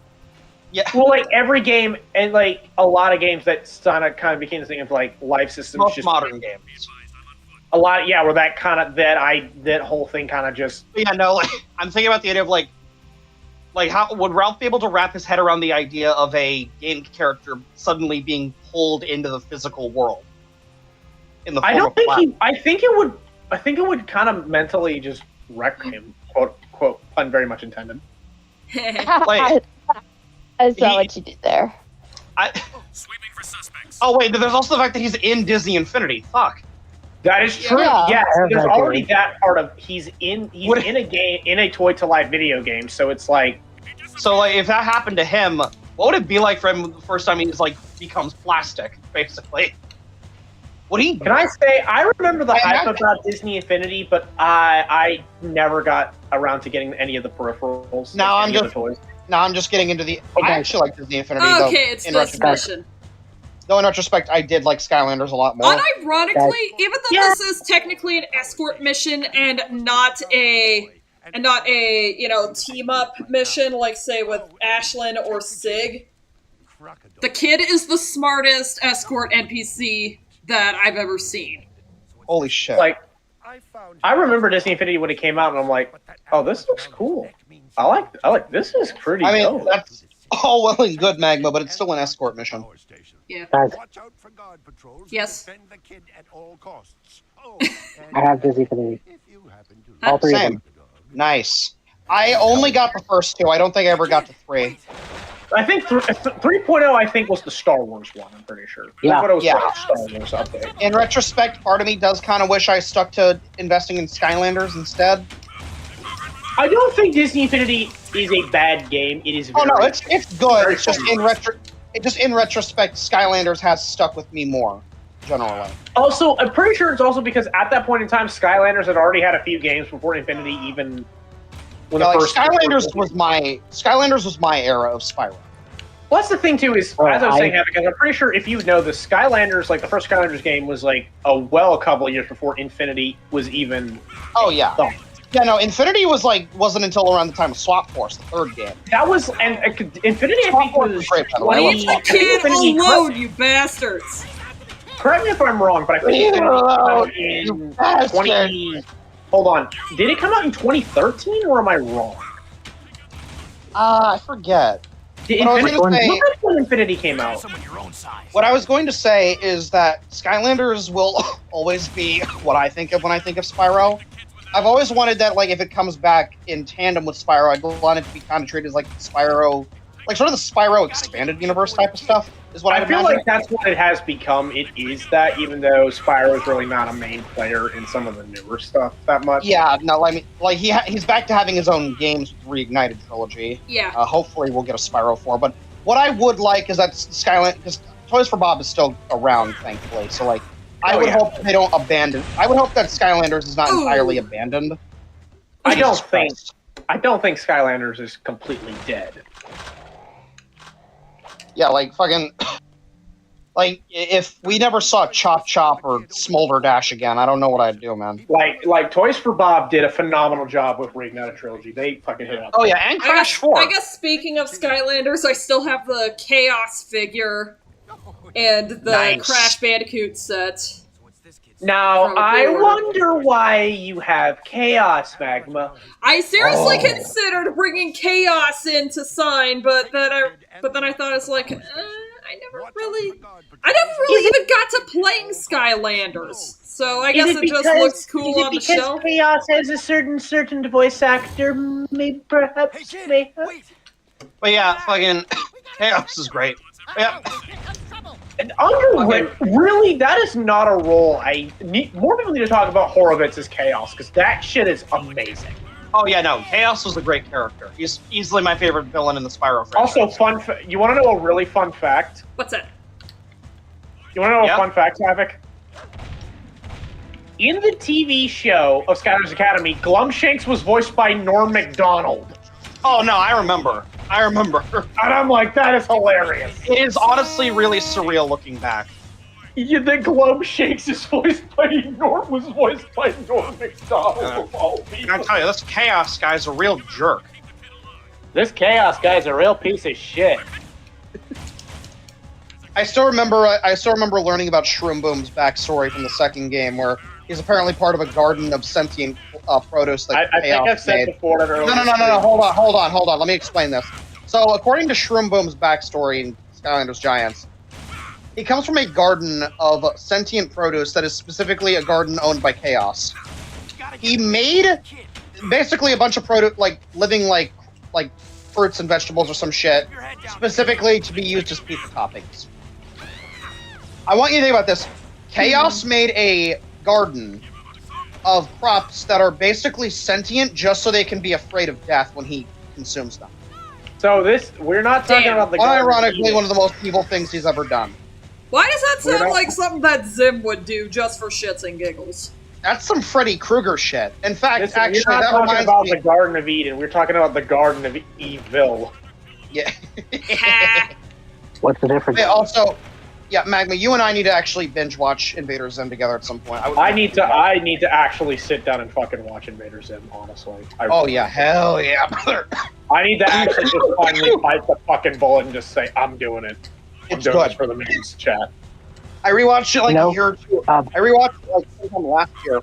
Yeah. Well, like every game, and like a lot of games that kind of became the thing of like life systems. Most just modern games. A lot, yeah, where that whole thing kind of just. Yeah, no, like I'm thinking about the idea of like how would Ralph be able to wrap his head around the idea of a game character suddenly being pulled into the physical world? In the form I think it would kind of mentally just wreck him. Quote pun very much intended. Like. I saw what you did there. Sweeping for suspects. Oh wait, there's also the fact that he's in Disney Infinity. Fuck. That is true. Yeah. Yes, there's already that part of he's in a game in a Toy to Life video game, so it's like. So like, if that happened to him, what would it be like for him the first time he's like becomes plastic, basically? Would he? Can I say I remember the hype about Disney Infinity, but I never got around to getting any of the peripherals. Now I'm just. Toys. Now I'm just getting into the. I actually like Disney Infinity. Okay, it's this mission. Though in retrospect, I did like Skylanders a lot more. Unironically, even though this is technically an escort mission and not a team up mission like say with Ashlyn or Sig, the kid is the smartest escort NPC that I've ever seen. Holy shit! Like, I remember Disney Infinity when it came out, and I'm like, oh, this looks cool. I like this is pretty. I mean, dope. that's all well and good, Magma, but it's still an escort mission. Yeah. Watch out for guard patrols. Yes. Defend the kid at all costs. I have Disney Infinity. All three of them. Nice. I only got the first two. I don't think I ever got to 3. I think 3.0. I think was the Star Wars one. I'm pretty sure. Yeah. But it was Star Wars update. In retrospect, part of me does kind of wish I stuck to investing in Skylanders instead. I don't think Disney Infinity is a bad game. It is. It's good. It's just in retrospect, Skylanders has stuck with me more, generally. Also, I'm pretty sure it's also because at that point in time, Skylanders had already had a few games before Infinity even. Skylanders was my era of Spyro. Well, that's the thing too. Is as I was saying, Havik, I'm pretty sure if you know the Skylanders, like the first Skylanders game was like a couple of years before Infinity was even. Oh yeah. Thought. Yeah, no, Infinity wasn't until around the time of Swap Force, the third game. That was Infinity. I think was leave the kid alone, you bastards. Correct me if I'm wrong, but I think Infinity came out in 20. Hold on, did it come out in 2013 or am I wrong? I forget. When Infinity came out. What I was going to say is that Skylanders will always be what I think of when I think of Spyro. I've always wanted that, like, if it comes back in tandem with Spyro, I'd want it to be kind of treated as, like, Spyro, like, sort of the Spyro expanded universe type of stuff, is what I feel like that's what it has become. It is that, even though Spyro is really not a main player in some of the newer stuff that much. Yeah, no, I mean, like, he's back to having his own games with Reignited Trilogy. Yeah. Hopefully we'll get a Spyro 4, but what I would like is that Skyland, because Toys for Bob is still around, thankfully. So like, I would hope they don't abandon. I would hope that Skylanders is not entirely abandoned. I don't think Skylanders is completely dead. Yeah, like fucking, like if we never saw Chop Chop or Smolder Dash again, I don't know what I'd do, man. Like Toys for Bob did a phenomenal job with Reignite a Trilogy. They fucking hit it up. Oh yeah, and Crash 4. I guess speaking of Skylanders, I still have the Chaos figure and the Crash Bandicoot set. Now, I wonder why you have Chaos, Magma. I seriously considered bringing Chaos in to sign, but then I thought it's like, I never really even got to playing Skylanders. So I guess it just looks cool on the shelf. Chaos has a certain voice actor, maybe perhaps. But yeah, fucking Chaos is great. Yeah. And really, that is not a role I need. More people need to talk about Horowitz as Chaos, because that shit is amazing. Oh yeah, no, Chaos was a great character. He's easily my favorite villain in the Spyro franchise. Also, you want to know a really fun fact? What's that? You want to know a fun fact, Havik? In the TV show of Skylanders Academy, Glumshanks was voiced by Norm Macdonald. Oh no, I remember. And I'm like, that is hilarious. It is honestly really surreal looking back. You think Glumshanks was voiced by Norm Macdonald? I'll tell you, this Chaos guy's a real jerk. This Chaos guy's a real piece of shit. I still remember learning about Shroom Boom's backstory from the second game, where he's apparently part of a garden of sentient produce that I think I've said before that earlier. No, hold on. Let me explain this. So, according to Shroom Boom's backstory in Skylanders Giants, he comes from a garden of sentient produce that is specifically a garden owned by Chaos. He made basically a bunch of produce, like living like fruits and vegetables or some shit, specifically to be used as pizza toppings. I want you to think about this. Chaos made a garden of crops that are basically sentient just so they can be afraid of death when he consumes them. So we're not talking about the garden. Unironically, one of the most evil things he's ever done. Why does that sound like something that Zim would do just for shits and giggles? That's some Freddy Krueger shit. In fact, actually, we're not that talking reminds about me... the Garden of Eden. We're talking about the Garden of Evil. Yeah. What's the difference? Wait, also, yeah, Magma, you and I need to actually binge watch Invader Zim together at some point. I need to actually sit down and fucking watch Invader Zim, honestly. Yeah, hell yeah, brother. I need to actually just finally bite the fucking bullet and just say, I'm doing it. I'm doing this for the memes chat. I rewatched it a year or two. I rewatched it sometime last year.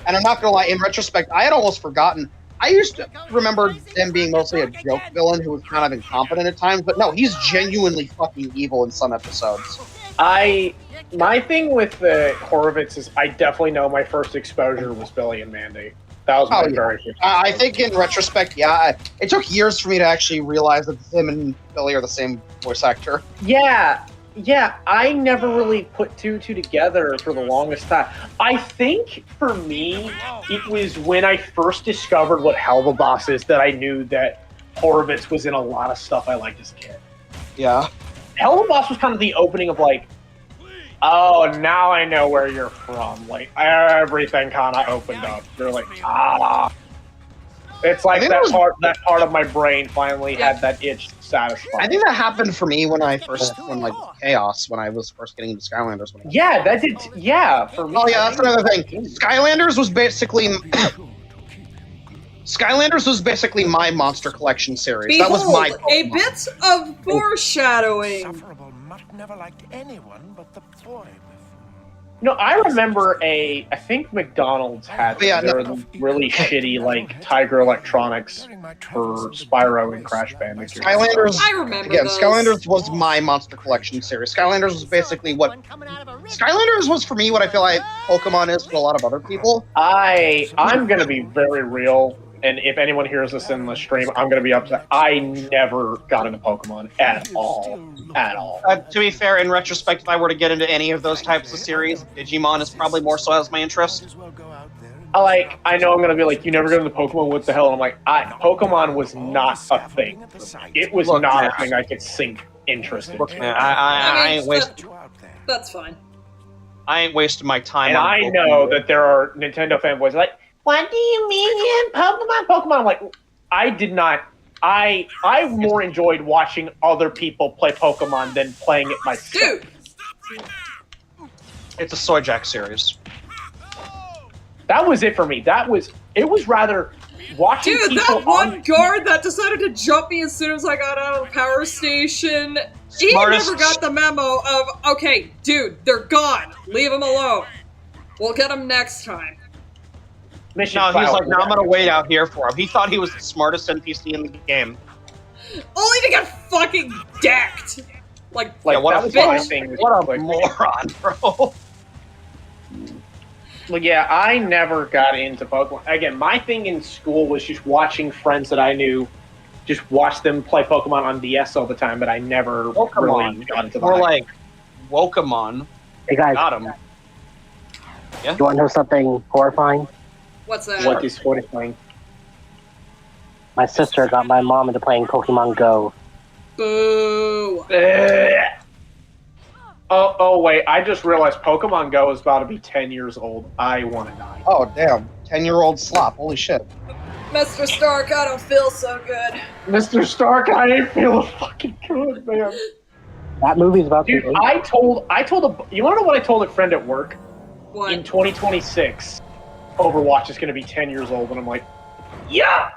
And I'm not gonna lie, in retrospect, I had almost forgotten. I used to remember him being mostly a joke villain who was kind of incompetent at times, but no, he's genuinely fucking evil in some episodes. My thing with the Horowitz is I definitely know my first exposure was Billy and Mandy. That was my very first. I think in retrospect, it took years for me to actually realize that him and Billy are the same voice actor. Yeah, I never really put two together for the longest time. I think, for me, it was when I first discovered what Helvaboss is that I knew that Horowitz was in a lot of stuff I liked as a kid. Yeah. Helvaboss was kind of the opening of like, oh, now I know where you're from. Like, everything kind of opened up. You're like, ah. It's like that part of my brain finally had that itch satisfied. I think that happened for me when I was first getting into Skylanders. For me. Oh yeah, that's another thing. Skylanders was basically my Monster Collection series. Behold, that was my Pokemon. A bit of foreshadowing. Never liked anyone but the boy. No, I remember I think McDonald's had really shitty, like, Tiger Electronics for Spyro and Crash Bandicoot. Skylanders, I remember those. Skylanders was my Monster Collection series. Skylanders was basically Skylanders was for me what I feel like Pokemon is for a lot of other people. I'm gonna be very real, and if anyone hears this in the stream, I'm gonna be upset. I never got into Pokemon at all. To be fair, in retrospect, if I were to get into any of those types of series, Digimon is probably more so as my interest. I know I'm gonna be like, you never go into Pokemon, what the hell? And I'm like, Pokemon was not a thing. It was not a thing I could sink interest in. I ain't wasting. That's fine. I ain't wasting my time. And on I Pokemon. know that there are Nintendo fanboys like, what do you mean Pokemon? I'm like, I did not. I more enjoyed watching other people play Pokemon than playing it myself. Dude! It's a Soy Jack series. That was it for me. It was rather watching Dude, people that one guard that decided to jump me as soon as I got out of the power station, he never got the memo of, okay, dude, they're gone. Leave them alone. We'll get them next time. No, he's like, no, I'm gonna wait out here for him. He thought he was the smartest NPC in the game. Only to get fucking decked. Like yeah, what a bitch. What a moron, bro. Well, yeah, I never got into Pokemon. Again, my thing in school was just watching friends that I knew, just watch them play Pokemon on DS all the time, but I never really got into More like Wokamon. Hey guys, got him. Yeah. You want to know something horrifying? What's that? What is horrifying? My sister got my mom into playing Pokemon Go. Boo. Oh, wait, I just realized Pokemon Go is about to be 10 years old. I want to die. Oh, damn. 10-year-old slop. Holy shit. Mr. Stark, I don't feel so good. Mr. Stark, I ain't feeling fucking good, man. That movie's about Dude, to I told you want to know what I told a friend at work? What? In 2026, Overwatch is going to be 10 years old, and I'm like, yeah!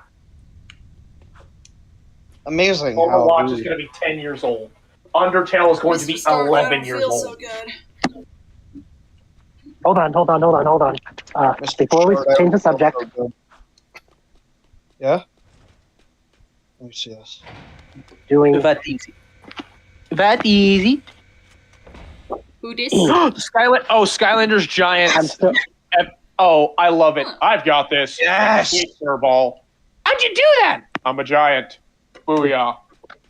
Amazing. Overwatch is going to be 10 years old. Undertale is going to be Stark, 11 years old. So good. Hold on. Before we change the subject. Yeah? Let me see this. Doing that easy. That easy. Who dis? Skylanders Giants. Oh, I love it. I've got this. Yes. Ball. How'd you do that? I'm a giant. Booyah.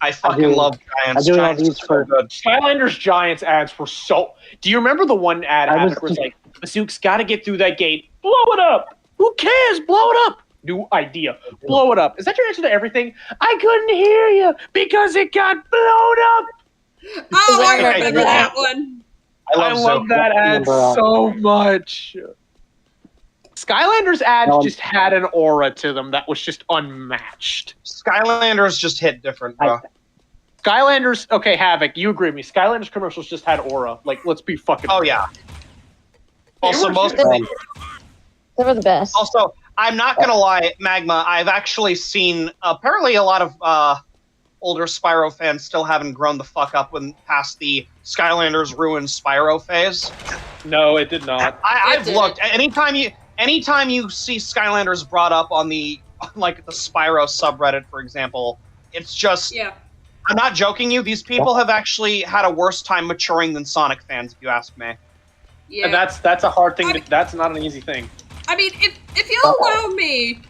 I fucking love Giants. I'm doing all Giants these for good. Skylanders Giants ads were so. Do you remember the one ad Havik was like, Bazook's got to get through that gate. Blow it up. Who cares? Blow it up. New idea. Blow it up. Is that your answer to everything? I couldn't hear you because it got blown up. Oh, I remember that one. I love that ad so much. Skylanders ads just had an aura to them that was just unmatched. Skylanders just hit different, bro. Skylanders, okay, Havik, you agree with me. Skylanders commercials just had aura. Like, let's be fucking. Oh, yeah. Also, They were the best. Also, I'm not gonna lie, Magma, I've actually seen apparently a lot of older Spyro fans still haven't grown the fuck up when past the Skylanders ruined Spyro phase. No, it did not. I've looked. Anytime you see Skylanders brought up on the like the Spyro subreddit, for example, it's just I'm not joking you, these people have actually had a worse time maturing than Sonic fans, if you ask me. Yeah. And that's a hard thing that's not an easy thing. I mean, if you'll allow me,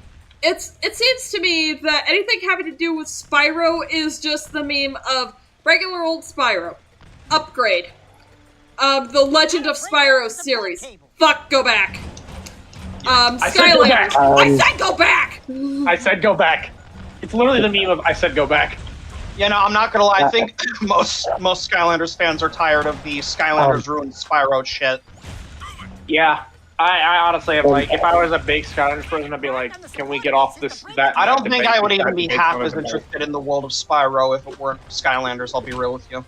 it seems to me that anything having to do with Spyro is just the meme of regular old Spyro. Upgrade. The Legend of Spyro series. Fuck, go back. Skylanders. I said go back! I said go back. It's literally the meme of I said go back. Yeah, no, I'm not gonna lie. I think most Skylanders fans are tired of the Skylanders ruined Spyro shit. Yeah. I honestly am like, if I was a big Skylanders person, I'd be like, can we get off this? I don't think I would even be half as interested in the world of Spyro if it weren't Skylanders. I'll be real with you.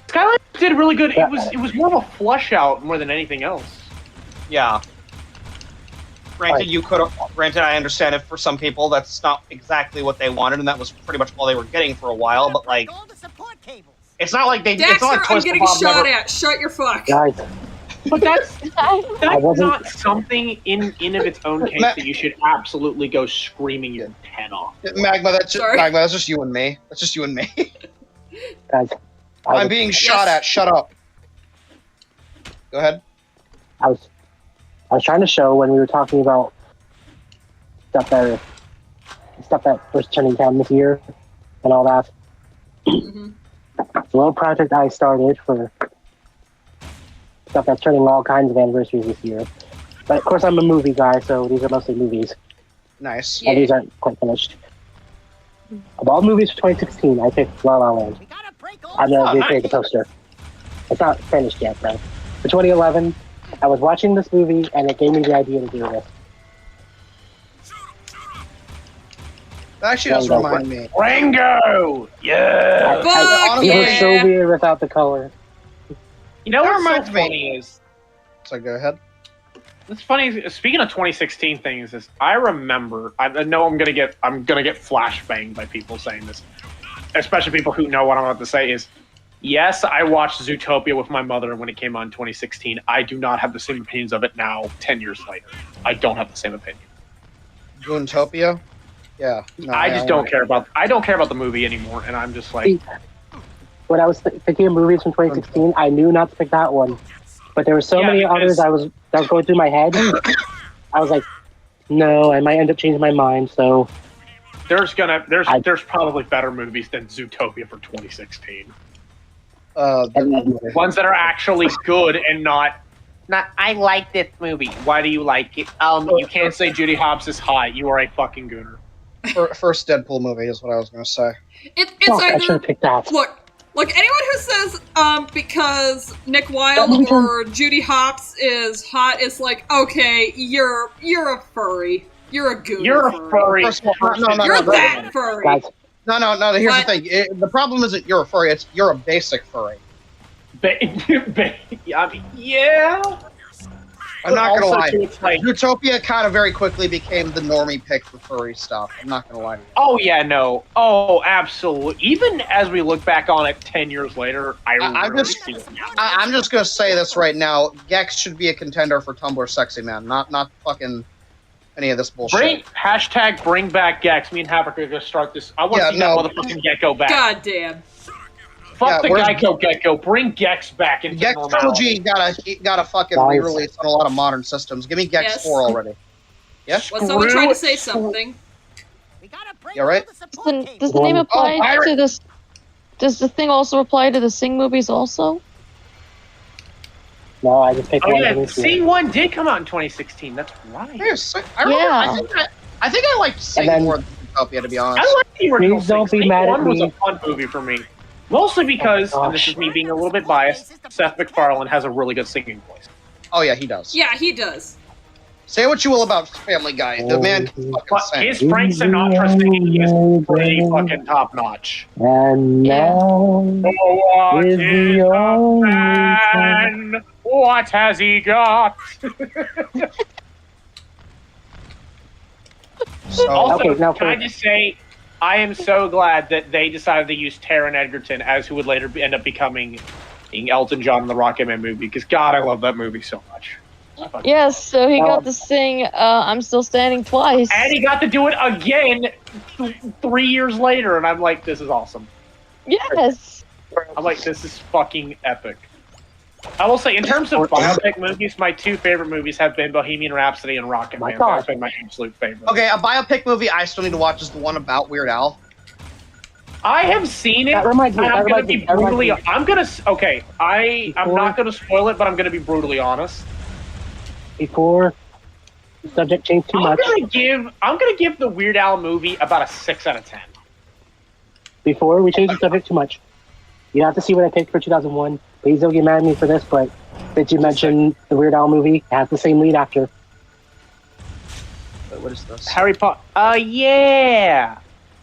Skylanders did really good. It was more of a flush out more than anything else. Yeah. Granted, Granted, I understand if for some people that's not exactly what they wanted, and that was pretty much all they were getting for a while. But like, it's not like they. Daxter, it's not like I'm getting shot at. Shut your fuck. Guys. But that's not something in of its own case that you should absolutely go screaming your head off. Magma, that's just you and me. That's just you and me. Guys, I'm being shot at. Shut up. Go ahead. I was trying to show when we were talking about stuff that was turning down this year and all that. Mm-hmm. It's a little project I started for stuff that's turning all kinds of anniversaries this year. But of course, I'm a movie guy, so these are mostly movies. Nice. And these aren't quite finished. Of all movies for 2016, I picked La La Land. I'm going to recreate the poster. It's not finished yet, though. For 2011, I was watching this movie, and it gave me the idea to do this. That actually does remind me. Rango! Yeah! It was so weird without the color. You know what reminds so me? funny is? So go ahead. It's funny. Speaking of 2016 things, is I remember. I know I'm gonna get flashbanged by people saying this, especially people who know what I'm about to say. Is yes, I watched Zootopia with my mother when it came on in 2016. I do not have the same opinions of it now, 10 years later. I don't have the same opinion. Zootopia? Yeah. No, I just don't care about. I don't care about the movie anymore, and I'm just like. When I was thinking of movies from 2016, I knew not to pick that one. But there were so many others that was going through my head. I was like, no, I might end up changing my mind. So there's probably better movies than Zootopia for 2016. Ones that are actually good and not. I like this movie. Why do you like it? You can't say Judy Hopps is hot. You are a fucking gooner. First Deadpool movie is what I was going to say. It's I should have picked that. Look, anyone who says because Nick Wilde or Judy Hopps is hot is like, okay, you're a furry. You're a goon. You're a furry. You're that furry. No. Here's the thing. The problem isn't you're a furry. It's you're a basic furry. Yeah. I'm not gonna lie. Like, Zootopia kind of very quickly became the normie pick for furry stuff. I'm not gonna lie to you. Oh yeah, no. Oh, absolutely. Even as we look back on it 10 years later, I'm just gonna say this right now. Gex should be a contender for Tumblr Sexy Man, not fucking any of this bullshit. Bring back Gex. Me and Havik are gonna start this. I want to see that motherfucking gecko back. God damn. Fuck the gecko. Bring Gex back into Gex normality. trilogy got a fucking re-release on a lot of modern systems. Give me Gex 4 already. Yeah. Was someone trying to say something? Yeah, right. Does the name apply to this? Does the thing also apply to the Sing movies also? No, I just picked one. Oh yeah, Sing 1 did come out in 2016. That's right. Yes, I think I liked Sing more than Zootopia, to be honest. I like the original Please don't Sing. be mad at 1 was me. a fun movie for me. Mostly because, and this is me being a little bit biased, Seth MacFarlane has a really good singing voice. Oh yeah, he does. Yeah, he does. Say what you will about Family Guy, the man can fucking sing. His Frank Sinatra singing is pretty fucking top notch. And now is the only man? What has he got? Also, can I just say, I am so glad that they decided to use Taron Egerton as who would later end up becoming Elton John in the Rocketman movie, because God, I love that movie so much. Yes, so he got to sing I'm Still Standing twice. And he got to do it again 3 years later, and I'm like, this is awesome. Yes. I'm like, this is fucking epic. I will say, in terms of biopic movies, my 2 favorite movies have been Bohemian Rhapsody and Rocketman. That's been my absolute favorite. Okay, a biopic movie I still need to watch is the one about Weird Al. I have seen it. I'm not gonna spoil it, but I'm gonna be brutally honest. Before the subject changed too much. I'm gonna give the Weird Al movie about a 6 out of 10. Before we change the subject too much, you have to see what I picked for 2001. Please don't get mad at me for this, but did you mention the Weird Al movie? It has the same lead actor. Wait, what is this? Harry Potter. Yeah.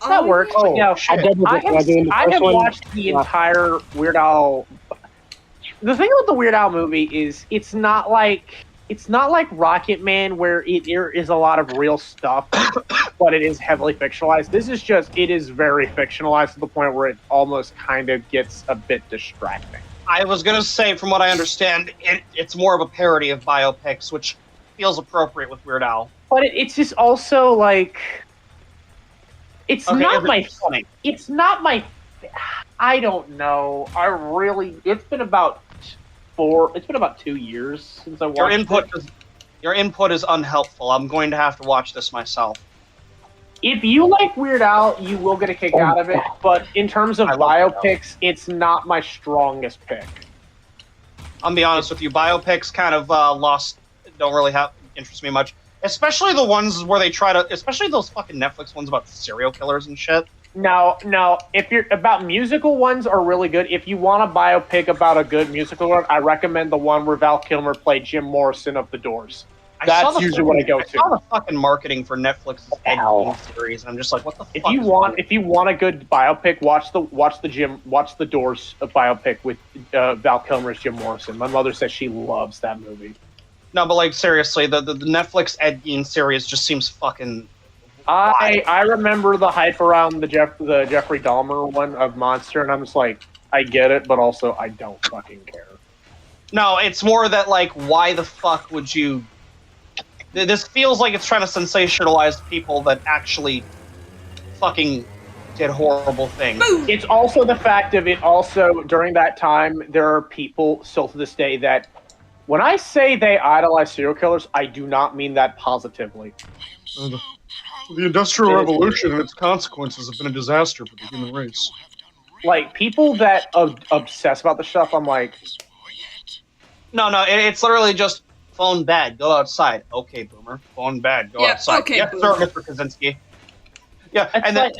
That works. Oh, no, shit. I have watched the entire Weird Al. The thing with the Weird Al movie is it's not like Rocketman, where it is a lot of real stuff, but it is heavily fictionalized. This is it is very fictionalized to the point where it almost kind of gets a bit distracting. I was gonna say, from what I understand, it's more of a parody of biopics, which feels appropriate with Weird Al. But it's just also like, it's not my funny. It's not my. I don't know. It's been about 2 years since I watched Your input is unhelpful. I'm going to have to watch this myself. If you like Weird Al, you will get a kick out of it. But in terms of biopics, it's not my strongest pick. I'll be honest with you. Biopics kind of don't really have interest me much. Especially the ones where they try to, especially those fucking Netflix ones about serial killers and shit. No. If you're about musical ones are really good. If you want a biopic about a good musical one, I recommend the one where Val Kilmer played Jim Morrison of The Doors. That's usually what I go to. I saw the fucking marketing for Netflix's Ed Gein series, and I'm just like, what the fuck? If you want a good biopic, watch the Doors biopic with Val Kilmer as Jim Morrison. My mother says she loves that movie. No, but like seriously, the Netflix Ed Gein series just seems fucking. I remember the hype around the Jeffrey Dahmer one of Monster, and I'm just like, I get it, but also I don't fucking care. No, it's more that like, why the fuck would you? This feels like it's trying to sensationalize people that actually fucking did horrible things. It's also the fact of it also, during that time, there are people still to this day that, when I say they idolize serial killers, I do not mean that positively. The Industrial Revolution and its consequences have been a disaster for the human race. Like, people that obsess about the stuff, I'm like... No, it's literally just... Phone bad, go outside. Okay, boomer. Phone bad, go outside. Okay, yes, boomer. sir, Mr. Kaczynski. Yeah, and then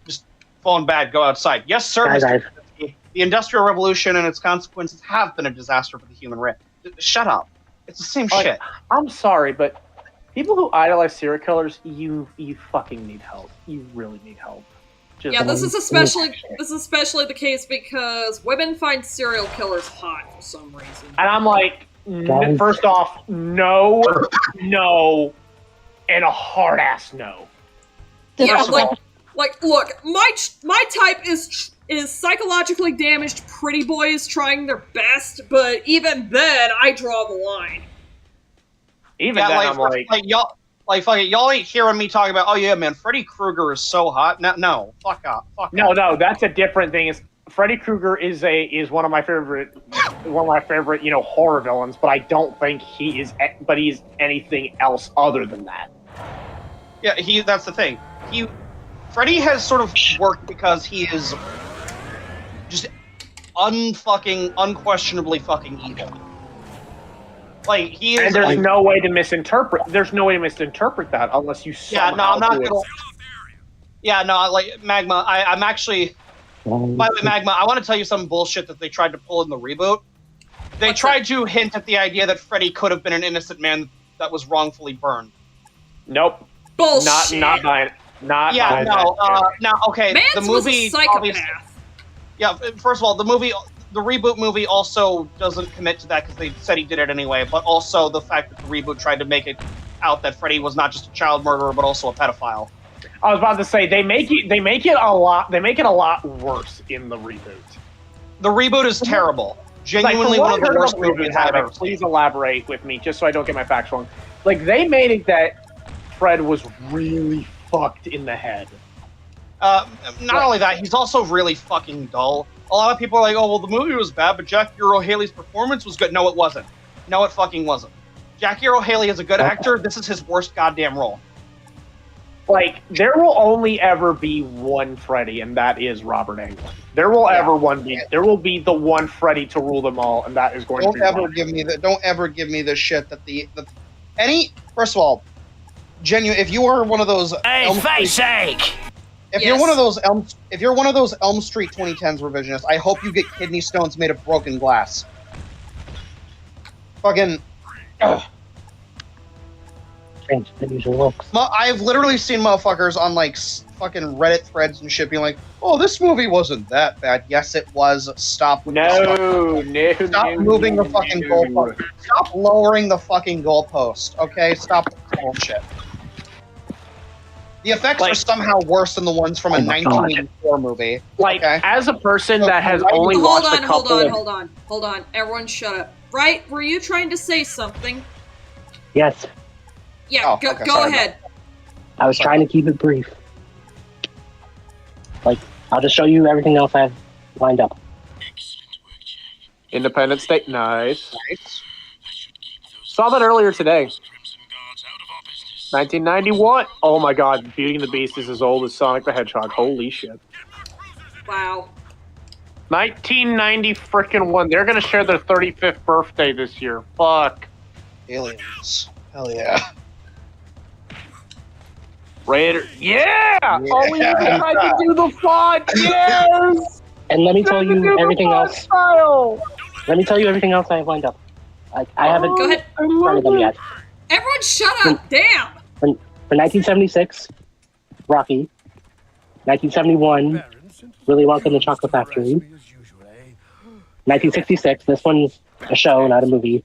just phone bad, go outside. Yes, sir, Mr. Kaczynski. The Industrial Revolution and its consequences have been a disaster for the human race. Shut up. It's the same shit. I'm sorry, but people who idolize serial killers, you fucking need help. You really need help. This is especially the case because women find serial killers hot for some reason. And I'm like, first off, no, and a hard ass no. Yeah, look, my type is psychologically damaged pretty boys trying their best, but even then, I draw the line. Y'all ain't hearing me talking about. Oh yeah, man, Freddy Krueger is so hot. No, fuck off. No, that's a different thing. Freddy Krueger is one of my favorite, horror villains, but I don't think he's anything else other than that. Yeah, that's the thing. Freddy has sort of worked because he is just unquestionably fucking evil. Like he is, and there's no way to misinterpret. There's no way to misinterpret that unless you. Yeah, no, I'm not gonna. Yeah, no, like Magma. I'm actually. By the way, Magma, I want to tell you some bullshit that they tried to pull in the reboot. They tried to hint at the idea that Freddy could have been an innocent man that was wrongfully burned. Nope. Bullshit. Not buying it. Not buying no, okay. Mance the movie was a psychopath. Yeah, first of all, the reboot movie also doesn't commit to that because they said he did it anyway, but also the fact that the reboot tried to make it out that Freddy was not just a child murderer, but also a pedophile. I was about to say they make it a lot worse in the reboot. The reboot is terrible. Genuinely one of the worst movies ever. Please elaborate with me, just so I don't get my facts wrong. Like they made it that Fred was really fucked in the head. Not only that, he's also really fucking dull. A lot of people are like, "Oh, well, the movie was bad, but Jak-uary O'Haley's performance was good." No, it wasn't. No, it fucking wasn't. Jak-uary O'Haley is a good actor. This is his worst goddamn role. Like, there will only ever be one Freddy, and that is Robert Englund. There will be the one Freddy to rule them all, and that is going to be Don't ever give me the shit that first of all, if you are one of those If you're one of those Elm Street 2010s revisionists, I hope you get kidney stones made of broken glass. Fucking. Ugh. I've literally seen motherfuckers on like fucking Reddit threads and shit being like, "Oh, this movie wasn't that bad." Yes, it was. Stop. Stop moving the fucking goalpost. Stop lowering the fucking goalpost. Okay, stop the bullshit. The effects are somehow worse than the ones from a 1984 movie. Like, as a person that has only watched a couple Hold on. Everyone shut up. Right? Were you trying to say something? Yes. Yeah, go ahead. I was trying to keep it brief. Like, I'll just show you everything else I've lined up. Independent State, nice. Saw that earlier today. 1991. Oh my god, Beauty and the Beast is as old as Sonic the Hedgehog. Holy shit. Wow. 1990 frickin' one. They're gonna share their 35th birthday this year. Fuck. Aliens. Hell yeah. Raider. Yeah! Oh, Yeah. I can do the font. Yes! And let me tell you everything else. Let me tell you everything else I have lined up. I haven't Go ahead. started them yet. Everyone shut up! Damn! For 1976, Rocky. 1971, Willy Wonka and the Chocolate Factory. 1966, this one's a show, not a movie.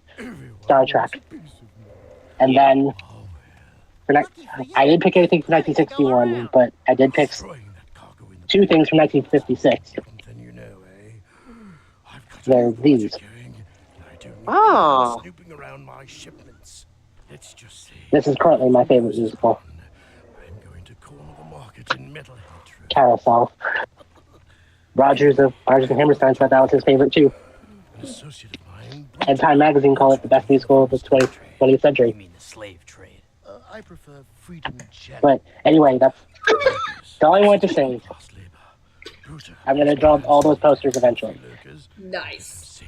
Star Trek. And then, I didn't pick anything from 1961, but I did pick 2 things from 1956. They're these. Oh. This is currently my favorite musical. Carousel. Rogers and Hammerstein said that was his favorite too. And Time Magazine called it the best musical of the 20th century. You mean the slave trade? I prefer freedom and charity. But anyway, that's all I wanted to say. I'm going to draw all those posters eventually. Nice.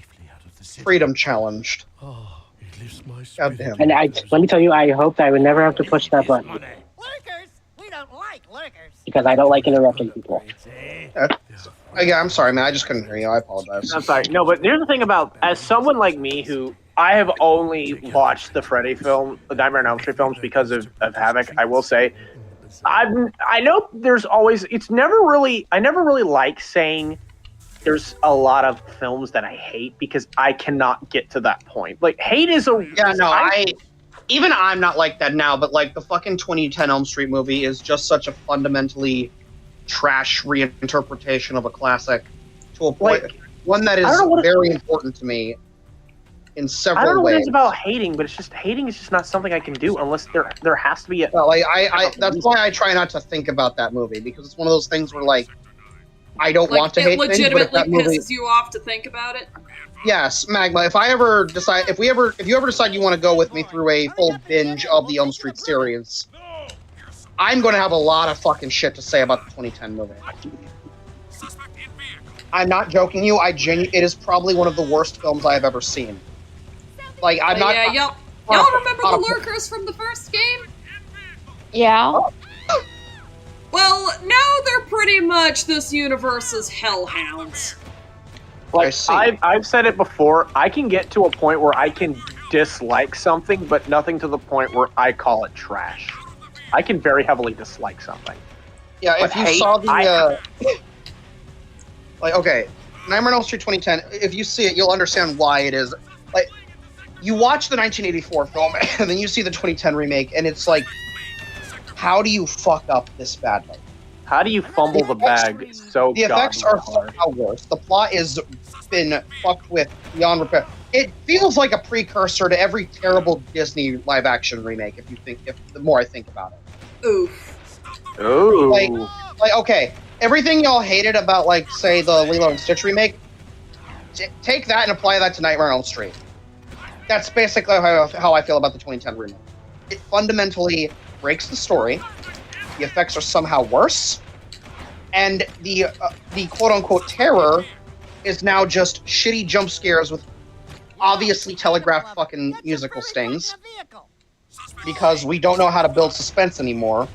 Freedom challenged. God damn. And let me tell you, I hoped I would never have to push that button. Lurkers? We don't like lurkers. Because I don't like interrupting people. Yeah, I'm sorry, man. I just couldn't hear you. I apologize. I'm sorry. No, but here's the thing about, as someone like me who, I have only watched the Freddy film, the Nightmare on Elm Street films because of Havik, I will say, I know there's always, I never really like saying there's a lot of films that I hate because I cannot get to that point. Like, hate is a... Yeah, no, I'm not like that now, but like the fucking 2010 Elm Street movie is just such a fundamentally trash reinterpretation of a classic to a point, one that is very important to me in several ways. I don't know what it's about hating, but it's just hating is just not something I can do unless there has to be a... Well, that's why I try not to think about that movie, because it's one of those things where like I don't want to hate things, but if that movie pisses you off to think about it. Yes, Magma. If you ever decide you want to go with me through a full binge of the Elm Street series, I'm going to have a lot of fucking shit to say about the 2010 movie. I'm not joking you. It is probably one of the worst films I have ever seen. Like, I'm not... Yeah, y'all remember the lurkers from the first game? Yeah. Well, now they're pretty much this universe's hellhounds. Like, I've said it before, I can get to a point where I can dislike something, but nothing to the point where I call it trash. I can very heavily dislike something. Yeah, if you saw the... like, okay, Nightmare on Elm Street 2010, if you see it, you'll understand why it is. Like, you watch the 1984 film, and then you see the 2010 remake, and it's like, how do you fuck up this badly? How do you fumble the bag so the effects are somehow worse. The plot has been fucked with beyond repair. It feels like a precursor to every terrible Disney live-action remake. The more I think about it. Oof. Ooh. Like okay, everything y'all hated about, like, say, the Lilo and Stitch remake. Take that and apply that to Nightmare on Elm Street. That's basically how I feel about the 2010 remake. It fundamentally breaks the story. The effects are somehow worse, and the quote-unquote terror is now just shitty jump scares with obviously telegraphed fucking musical stings, because we don't know how to build suspense anymore.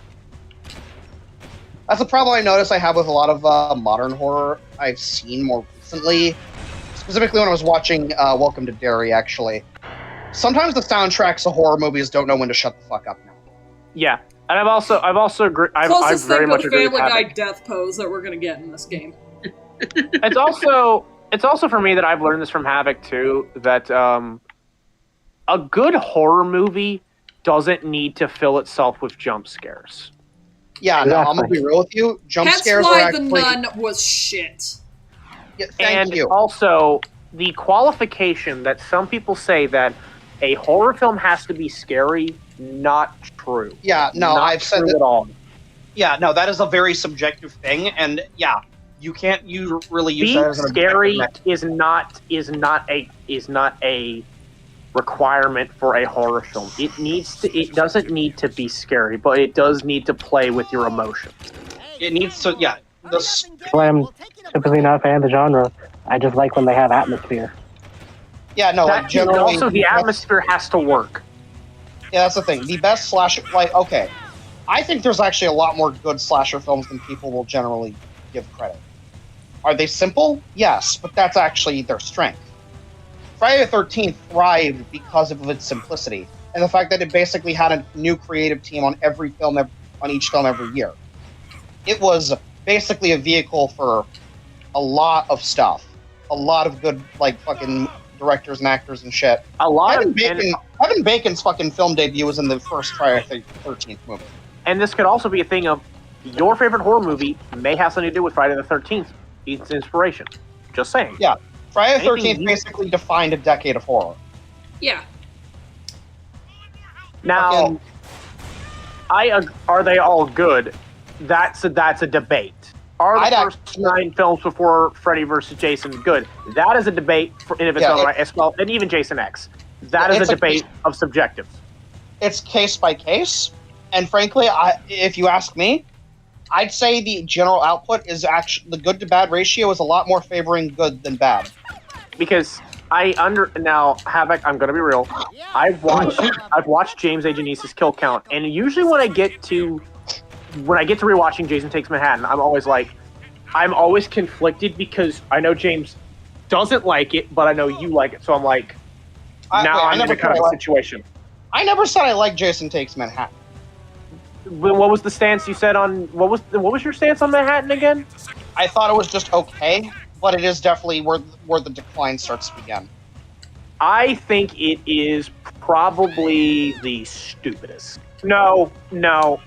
That's a problem I notice I have with a lot of modern horror I've seen more recently, specifically when I was watching Welcome to Derry, actually. Sometimes the soundtracks of horror movies don't know when to shut the fuck up now. Yeah. And I've also agreed. Closest very thing much to the Family Guy death pose that we're gonna get in this game. It's also for me that I've learned this from Havik too, that a good horror movie doesn't need to fill itself with jump scares. Yeah, no, I'm gonna be real with you. Jump scares are actually... That's why The Nun was shit. Yeah, thank you. Also, the qualification that some people say that a horror film has to be scary, not true. Yeah, no, I've said that at all. Yeah, no, that is a very subjective thing, and yeah, you can't really use that as an scary is not a requirement for a horror film. It doesn't need to be scary, but it does need to play with your emotions. It needs to, yeah. That's why I'm typically not a fan of the genre. I just like when they have atmosphere. Yeah, no, like generally... Also, the atmosphere has to work. Yeah, that's the thing. The best slasher, like, okay, I think there's actually a lot more good slasher films than people will generally give credit. Are they simple? Yes, but that's actually their strength. Friday the 13th thrived because of its simplicity and the fact that it basically had a new creative team on every film, on each film every year. It was basically a vehicle for a lot of stuff, a lot of good, like, fucking directors and actors and shit. Kevin Bacon's fucking film debut was in the first Friday the 13th movie. And this could also be a thing of your favorite horror movie may have something to do with Friday the 13th. It's inspiration. Just saying. Yeah. Friday the 13th basically defined a decade of horror. Yeah. Now, are they all good? That's a debate. Are the first 9 films before Freddy vs. Jason good? That is a debate in of its own right, as well, and even Jason X. That is a debate of subjectives. It's case by case, and frankly, if you ask me, I'd say the general output is actually the good to bad ratio is a lot more favoring good than bad. Because now Havik, I'm gonna be real. I've watched James A. Janice's kill count, and usually when I get to rewatching Jason Takes Manhattan, I'm always conflicted because I know James doesn't like it, but I know you like it, so I'm like, I'm in a kind of situation. I never said I like Jason Takes Manhattan. What was the stance you said on what was your stance on Manhattan again? I thought it was just okay, but it is definitely where the decline starts to begin. I think it is probably the stupidest. No. Well,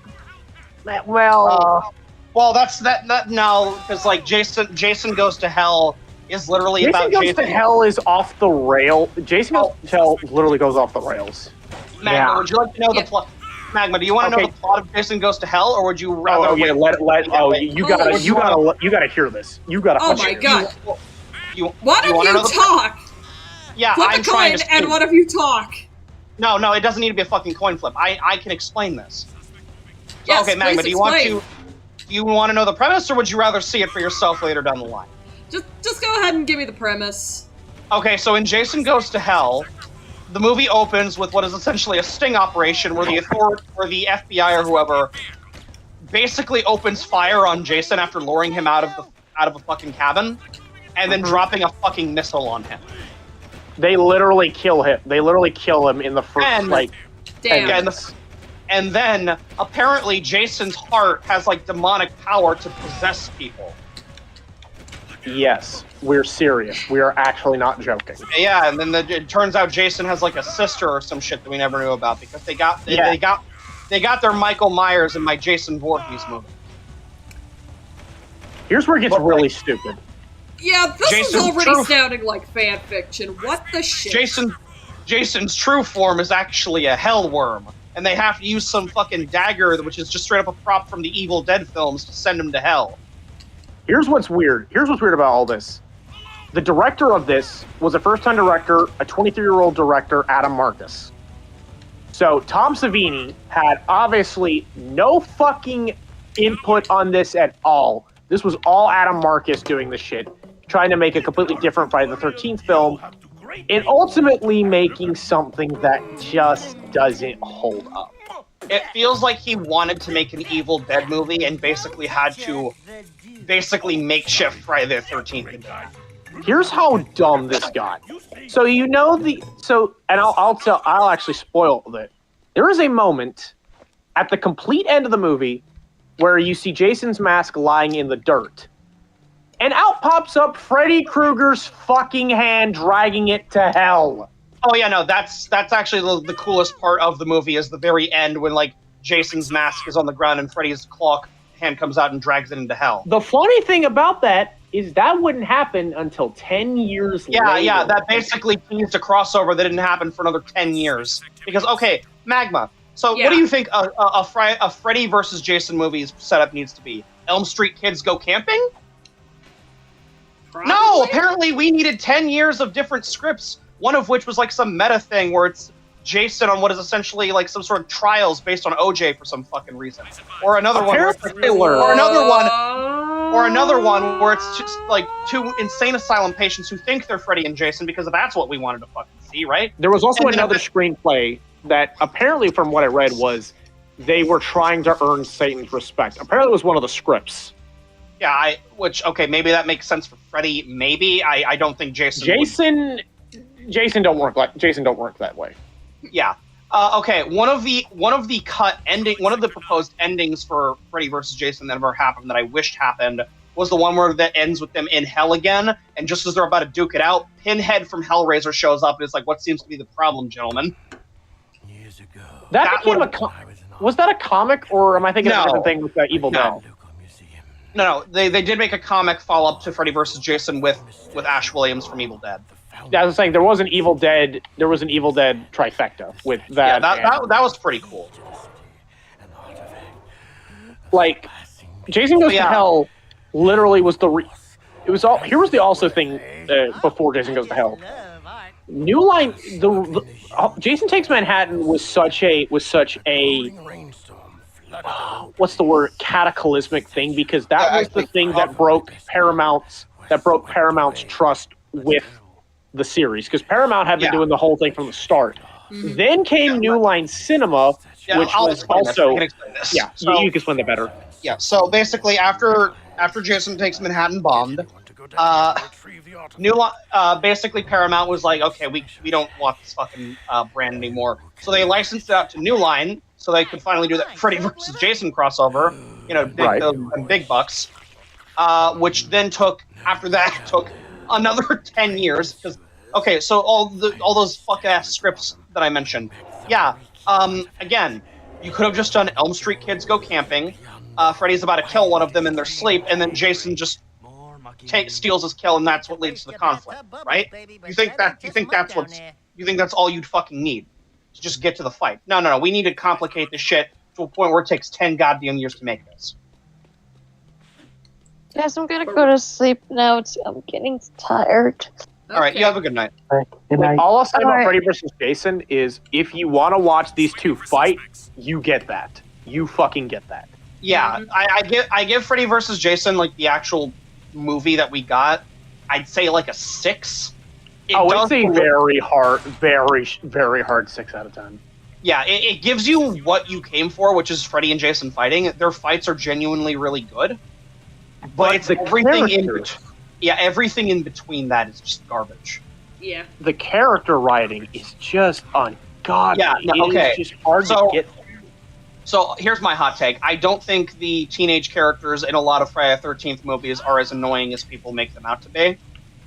that's no, because like Jason Goes to Hell is literally about Jason Goes to Hell is off the rail. Jason Goes to Hell literally goes off the rails. Magma, would you like to know the plot? Magma, do you want to know the plot of Jason Goes to Hell, or would you rather? You gotta hear this. You gotta. Oh my god! What if you talk? Yeah, flip I'm a trying coin, to. And what if you talk? No, it doesn't need to be a fucking coin flip. I can explain this. Yes, okay, Magma, do you want explain. to know the premise, or would you rather see it for yourself later down the line? Just go ahead and give me the premise. Okay, so in Jason Goes to Hell, the movie opens with what is essentially a sting operation where the FBI or whoever basically opens fire on Jason after luring him out of a fucking cabin and then dropping a fucking missile on him. They literally kill him. They literally kill him in the first Damn. And then apparently Jason's heart has like demonic power to possess people. Yes, we're serious. We are actually not joking. Yeah, and then it turns out Jason has like a sister or some shit that we never knew about because they got their Michael Myers in my Jason Voorhees movie. Here's where it gets really stupid. Yeah, this is already sounding like fan fiction. What the shit? Jason's true form is actually a hell worm, and they have to use some fucking dagger, which is just straight up a prop from the Evil Dead films, to send him to hell. Here's what's weird. Here's what's weird about all this. The director of this was a first-time director, a 23-year-old director, Adam Marcus. So Tom Savini had obviously no fucking input on this at all. This was all Adam Marcus doing this shit, trying to make a completely different Friday the 13th film, and ultimately making something that just doesn't hold up. It feels like he wanted to make an Evil Dead movie and basically had to makeshift Friday the 13th. Here's how dumb this got. So I'll actually spoil it. There is a moment at the complete end of the movie where you see Jason's mask lying in the dirt. And out pops up Freddy Krueger's fucking hand dragging it to hell. Oh yeah, no, that's actually the coolest part of the movie is the very end when like Jason's mask is on the ground and Freddy's hand comes out and drags it into hell. The funny thing about that is that wouldn't happen until 10 years later. Yeah, that basically teased a crossover that didn't happen for another 10 years. Because, okay, Magma, so what do you think a Freddy versus Jason movie's setup needs to be? Elm Street Kids Go Camping? Probably. No, apparently we needed 10 years of different scripts, one of which was like some meta thing where it's Jason on what is essentially like some sort of trials based on OJ for some fucking reason. Or another one where it's just like two insane asylum patients who think they're Freddy and Jason because that's what we wanted to fucking see, right? There was also another screenplay that apparently, from what I read, was they were trying to earn Satan's respect. Apparently, it was one of the scripts. Yeah, maybe that makes sense for Freddy. Maybe I don't think Jason don't work that way. Yeah. Okay. One of the proposed endings for Freddy versus Jason that never happened that I wished happened was the one where that ends with them in hell again, and just as they're about to duke it out, Pinhead from Hellraiser shows up and is like, "What seems to be the problem, gentlemen?" Years ago. Was that a comic, or am I thinking of a different thing with Evil Dead? No, they did make a comic follow-up to Freddy vs. Jason with Ash Williams from Evil Dead. Yeah, I was saying there was an Evil Dead trifecta with that. Yeah, that was pretty cool. Like, Jason Goes to Hell literally was here was the also thing before Jason Goes to Hell. New Line, Jason Takes Manhattan was such a what's the word, cataclysmic thing, because that was the thing that broke Paramount's trust with the series, because Paramount had been doing the whole thing from the start. Mm-hmm. Then came New Line Cinema, which was also you can explain that better. Yeah, so basically after Jason Takes Manhattan bombed, basically Paramount was like, okay, we don't want this fucking brand anymore. So they licensed it out to New Line so they could finally do that Freddy vs. Jason crossover, big bucks. Which then took another 10 years because so all those fuck ass scripts that I mentioned. Yeah. Again, you could have just done Elm Street Kids Go Camping. Freddy's about to kill one of them in their sleep, and then Jason just steals his kill, and that's what leads to the conflict, right? You think that's all you'd fucking need to just get to the fight? No. We need to complicate this shit to a point where it takes 10 goddamn years to make this. Yes, I'm gonna go to sleep now. I'm getting tired. All right, you have a good night. All I'll say about Freddy vs. Jason is, if you want to watch these two fight, you get that. You fucking get that. Yeah, I give Freddy vs. Jason, like the actual movie that we got, I'd say like a 6. It's a very hard 6 out of 10. Yeah, it gives you what you came for, which is Freddy and Jason fighting. Their fights are genuinely really good, but it's everything everything in between that is just garbage. Yeah. The character writing is just ungodly. Yeah, It's just hard to get. So here's my hot take. I don't think the teenage characters in a lot of Friday the 13th movies are as annoying as people make them out to be,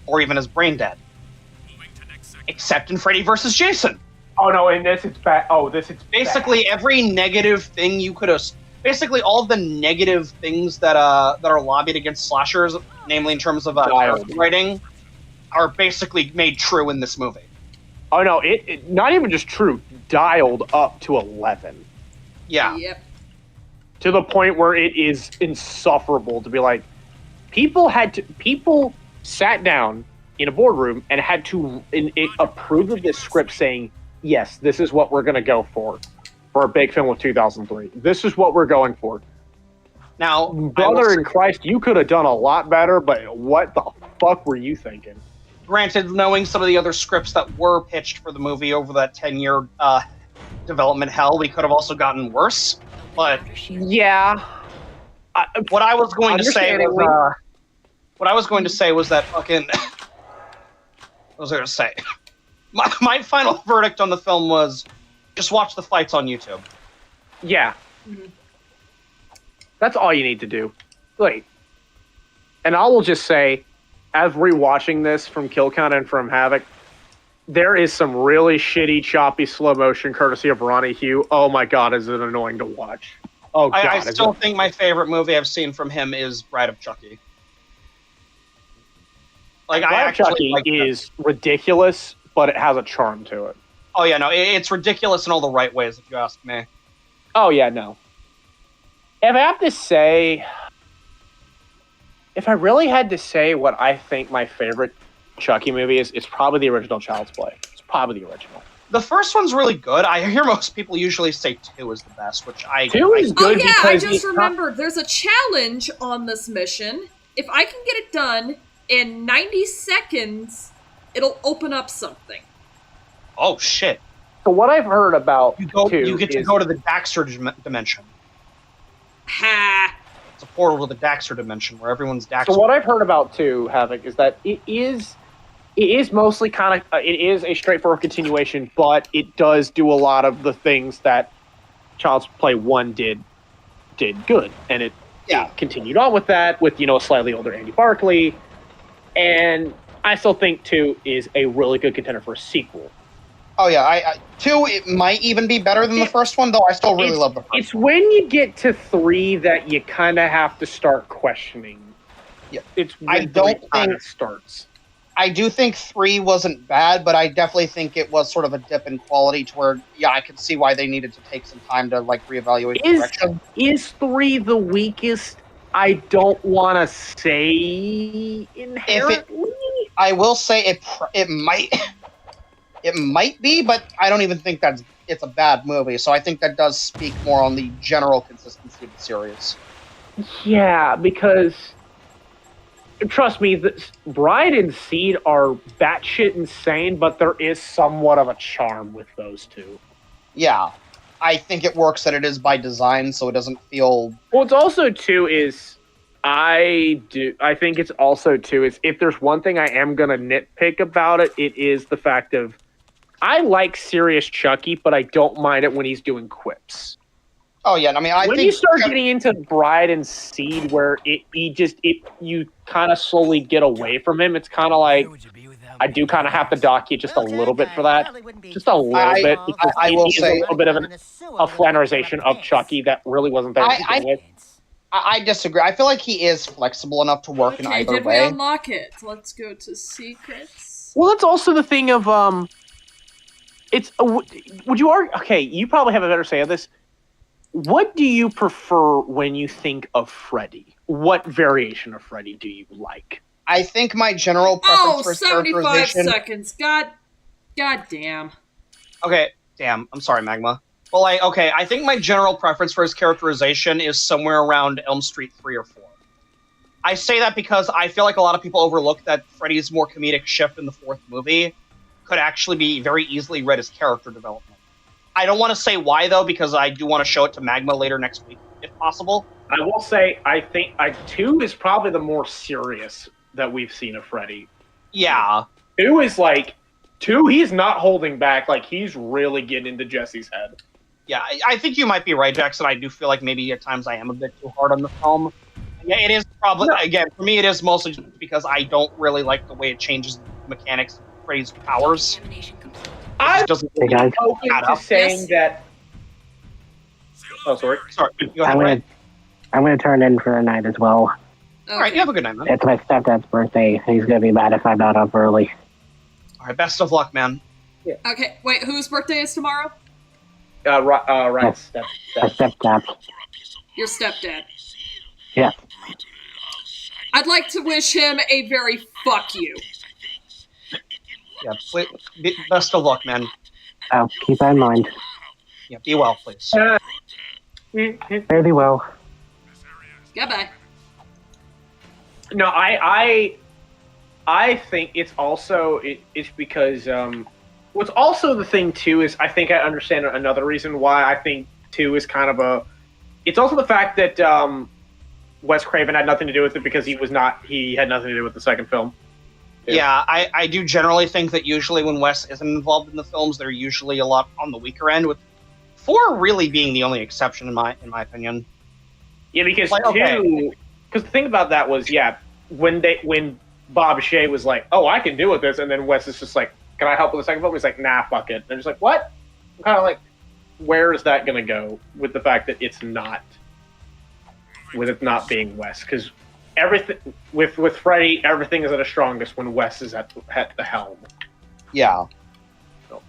or even as brain dead. Except in Freddy vs. Jason. Oh no, in this it's bad. Basically every negative thing you could have. Basically all of the negative things that are lobbied against slashers, namely in terms of writing, are basically made true in this movie. Oh no, it not even just true, dialed up to 11. Yeah. Yep. To the point where it is insufferable to be like, people sat down in a boardroom and had to approve of this script saying, yes, this is what we're going to go for a big film of 2003. This is what we're going for. Now, brother in Christ, you could have done a lot better, but what the fuck were you thinking? Granted, knowing some of the other scripts that were pitched for the movie over that 10-year development hell, we could have also gotten worse. But yeah, what I was going to say was that fucking. What was I going to say? My final verdict on the film was, just watch the fights on YouTube. Yeah. Mm-hmm. That's all you need to do. Like, and I will just say, as rewatching this from Kill Count and from Havik, there is some really shitty, choppy slow motion courtesy of Ronnie Hugh. Oh my god, is it annoying to watch. Oh god. I still think my favorite movie I've seen from him is Bride of Chucky. Like, Bride of Chucky is ridiculous, but it has a charm to it. Oh yeah, no, it's ridiculous in all the right ways, if you ask me. Oh yeah, no. If I really had to say what I think my favorite Chucky movie is, it's probably the original Child's Play. It's probably the original. The first one's really good. I hear most people usually say 2 is the best, which 2 is good. Oh yeah, I just remembered. There's a challenge on this mission. If I can get it done in 90 seconds, it'll open up something. Oh shit! So what I've heard about you get to go to the Daxter dimension. Ha! It's a portal to the Daxter dimension where everyone's Daxter. So what I've heard about too, Havik, is that it is mostly kind of it is a straightforward continuation, but it does do a lot of the things that Child's Play 1 did good, and it continued on with that with a slightly older Andy Barclay, and I still think 2 is a really good contender for a sequel. Oh yeah, 2 it might even be better than the first one, though I still really love the first one. It's when you get to 3 that you kind of have to start questioning. Yeah, it's when it starts. I do think 3 wasn't bad, but I definitely think it was sort of a dip in quality to where, I could see why they needed to take some time to reevaluate the direction. Is 3 the weakest? I don't want to say inherently. I will say it might. It might be, but I don't even think it's a bad movie. So I think that does speak more on the general consistency of the series. Yeah, because trust me, Bride and Seed are batshit insane, but there is somewhat of a charm with those two. Yeah, I think it works that it is by design, so it doesn't feel. Well, it's also too is I think it's also too is if there's one thing I am gonna nitpick about it, it is the fact of. I like serious Chucky, but I don't mind it when he's doing quips. Oh yeah, I mean, I when think you start getting into Bride and Seed, where you kind of slowly get away from him. It's kind of like I do kind of have to dock you just a little bit for that, just a little bit. Because I will say a little bit of a flannerization of Chucky that really wasn't there to begin with. I disagree. I feel like he is flexible enough to work in either did way. we unlock it? Let's go to secrets. Well, that's also the thing of would you argue? Okay, you probably have a better say of this. What do you prefer when you think of Freddy? What variation of Freddy do you like? I think my general preference for 75 characterization... seconds. God damn. Okay, damn. I'm sorry, Magma. Well, I think my general preference for his characterization is somewhere around Elm Street 3 or 4. I say that because I feel like a lot of people overlook that Freddy's more comedic shift in the 4th movie could actually be very easily read as character development. I don't want to say why, though, because I do want to show it to Magma later next week, if possible. I will say, I think 2 is probably the more serious that we've seen of Freddy. Yeah. 2 is like... 2, he's not holding back. Like, he's really getting into Jesse's head. Yeah, I think you might be right, Jackson. I do feel like maybe at times I am a bit too hard on the film. Yeah, it is probably... Again, for me, it is mostly just because I don't really like the way it changes the mechanics of Freddy's powers. I'm open to saying that... Oh, sorry. Go ahead, I'm gonna turn in for the night as well. Okay. All right, you have a good night, man. It's my stepdad's birthday. He's gonna be mad if I'm not up early. All right, best of luck, man. Yeah. Okay, wait, whose birthday is tomorrow? Ryan's My stepdad. Your stepdad. Yeah. I'd like to wish him a very fuck you. Yeah, best of luck, man. I'll keep that in mind. Yeah, be well, please. Fairly well. Goodbye. No, I think it's also it's because what's also the thing too is I think I understand another reason why I think 2 is kind of a. It's also the fact that Wes Craven had nothing to do with it because he had nothing to do with the second film. Yeah, I do generally think that usually when Wes isn't involved in the films, they're usually a lot on the weaker end, with 4 really being the only exception in my opinion. Yeah, because 2, because the thing about that was, when Bob Shea was like, "Oh, I can deal with this," and then Wes is just like, "Can I help with the second film?" He's like, "Nah, fuck it." And they're just like, "What?" I'm kind of like, where is that going to go with the fact that it's not, with it not being Wes? Because everything with Freddy, everything is at its strongest when Wes is at the helm. Yeah. So,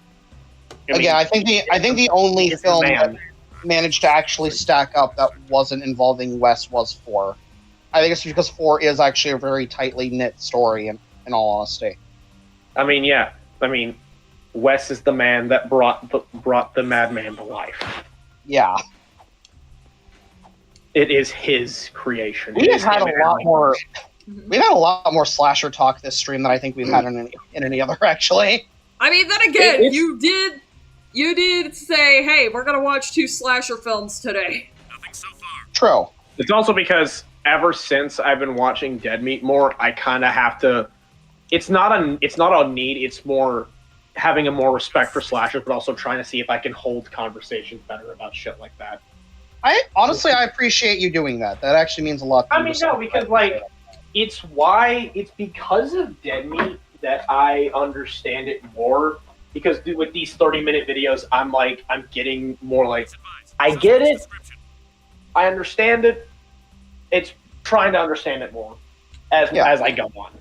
I think the only film that managed to actually stack up that wasn't involving Wes was 4. I think it's because 4 is actually a very tightly knit story, in all honesty. I mean, yeah. I mean, Wes is the man that brought the Madman to life. Yeah. It is his creation. We've had a lot more slasher talk this stream than I think we've had in any other, actually. I mean, then again, you did You did say, hey, we're gonna watch 2 slasher films today. Nothing so far. True. It's also because ever since I've been watching Dead Meat more, I kind of have to. It's not a need. It's more having a more respect for slashers, but also trying to see if I can hold conversations better about shit like that. I appreciate you doing that. That actually means a lot to me. I mean, no, because like it's because of Dead Meat that I understand it more. Because with these 30-minute videos, I'm getting more like, I get it, I understand it. It's trying to understand it more as I go on.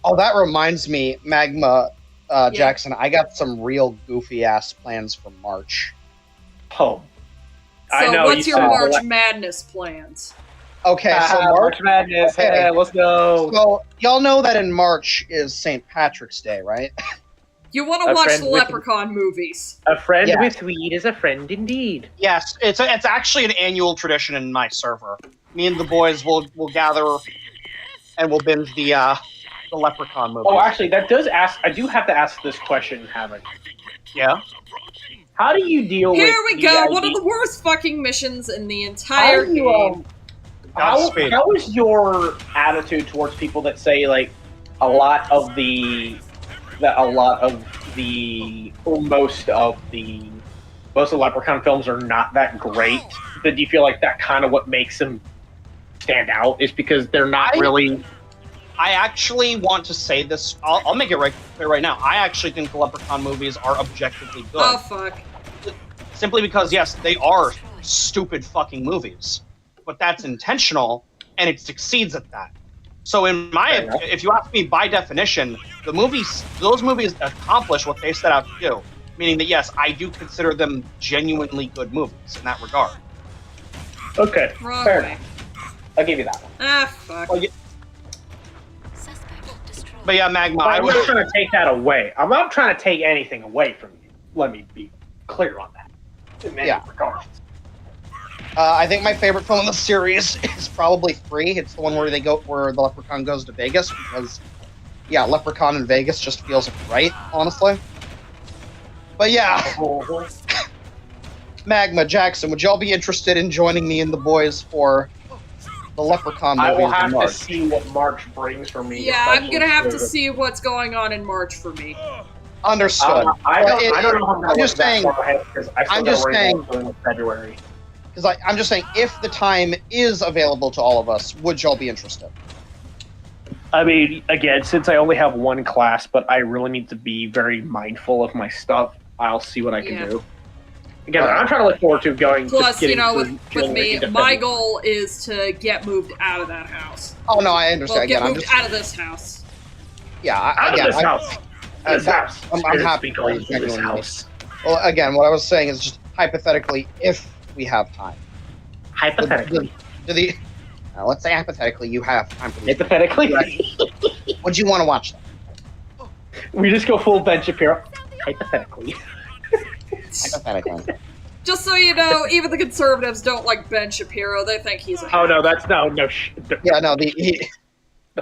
Oh, that reminds me, Magma, Jackson, I got some real goofy-ass plans for March. Oh. So what's your March Madness plans? Okay, so March Madness, hey, let's go. So, y'all know that in March is St. Patrick's Day, right? You want to watch the Leprechaun movies. A friend with weed is a friend indeed. Yes, it's actually an annual tradition in my server. Me and the boys will gather and we'll binge the Leprechaun movie. Oh, actually, I do have to ask this question, Havik. Yeah? How do you deal with... Here we go! One of the worst fucking missions in the entire game. How is your attitude towards people that say, like, most of the Leprechaun films are not that great? Do you feel like that kind of what makes them stand out is because they're not really... I actually want to say this. I'll make it clear right now. I actually think the Leprechaun movies are objectively good. Oh, fuck. Simply because, yes, they are stupid fucking movies. But that's intentional, and it succeeds at that. So if you ask me, by definition, those movies accomplish what they set out to do. Meaning that, yes, I do consider them genuinely good movies in that regard. Okay, fair enough. I'll give you that one. Ah, fuck. Well, but yeah, Magma, I'm not trying to take that away. I'm not trying to take anything away from you. Let me be clear on that. In many regards. I think my favorite film in the series is probably 3. It's the one where the Leprechaun goes to Vegas because, Leprechaun in Vegas just feels right, honestly. But yeah, Magma, Jackson, would y'all be interested in joining me and the boys for the Leprechaun movies? I will have in March? to see what March brings for me. Yeah, I'm gonna have to see what's going on in March for me. Understood. I don't know how I'm just saying. I'm just saying. February. Because I'm just saying, if the time is available to all of us, would y'all be interested? I mean, again, since I only have one class, but I really need to be very mindful of my stuff, I'll see what I can do. Again, I'm trying to look forward to going. Plus, with me, my goal is to get moved out of that house. Oh no, I understand. Well, get moved out of this house. Yeah, out of this house. I'm happy for this house. Well, again, what I was saying is just hypothetically, if we have time. Hypothetically. Let's say hypothetically, you have time for this. Hypothetically. Would you want to watch that? We just go full Ben Shapiro. Hypothetically. Hypothetically. Just so you know, even the conservatives don't like Ben Shapiro. They think he's a... Oh, no, that's... No. Yeah, no,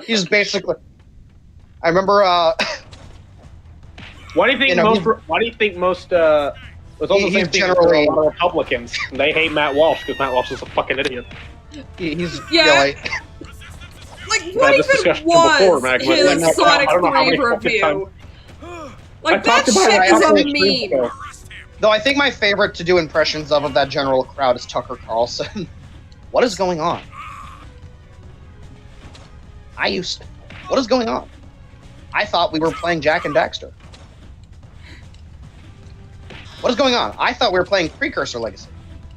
he's basically... I remember, Why do you think most... It's also the same thing for a lot of Republicans. They hate Matt Walsh because Matt Walsh is a fucking idiot. He's... Like, what even was his Sonic 3 review? Like, that shit is a meme. Though I think my favorite to do impressions of that general crowd is Tucker Carlson. What is going on? What is going on? I thought we were playing Jak and Daxter. What is going on? I thought we were playing Precursor Legacy.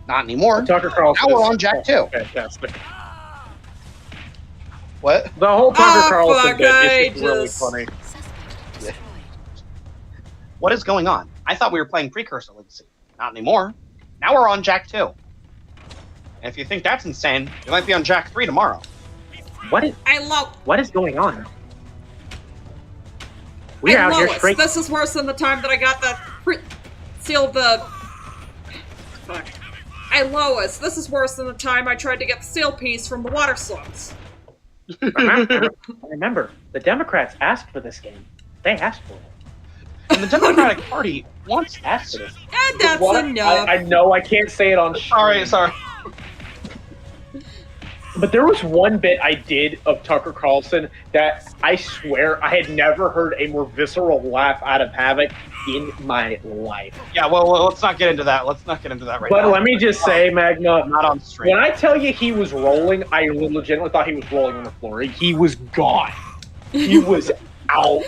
Not anymore. Tucker Carlson. Now we're on Jak 2. Fantastic. What? The whole Tucker Carlson bit is really funny. What is going on? I thought we were playing Precursor Legacy. Not anymore. Now we're on Jak 2. And if you think that's insane, you might be on Jak 3 tomorrow. What is going on? We're out here straight. This is worse than the time that I got the seal the... Fuck. Hey, Lois, this is worse than the time I tried to get the seal piece from the water slums. Remember, the Democrats asked for this game. They asked for it. And the Democratic Party wants Exodus. And that's enough. I know I can't say it on stream. Sorry. But there was one bit I did of Tucker Carlson that I swear I had never heard a more visceral laugh out of Havik in my life. Yeah, well, let's not get into that. Let's not get into that right now. But let me just say, Magma, not on stream. When I tell you he was rolling, I legitimately thought he was rolling on the floor. He was gone. He was out.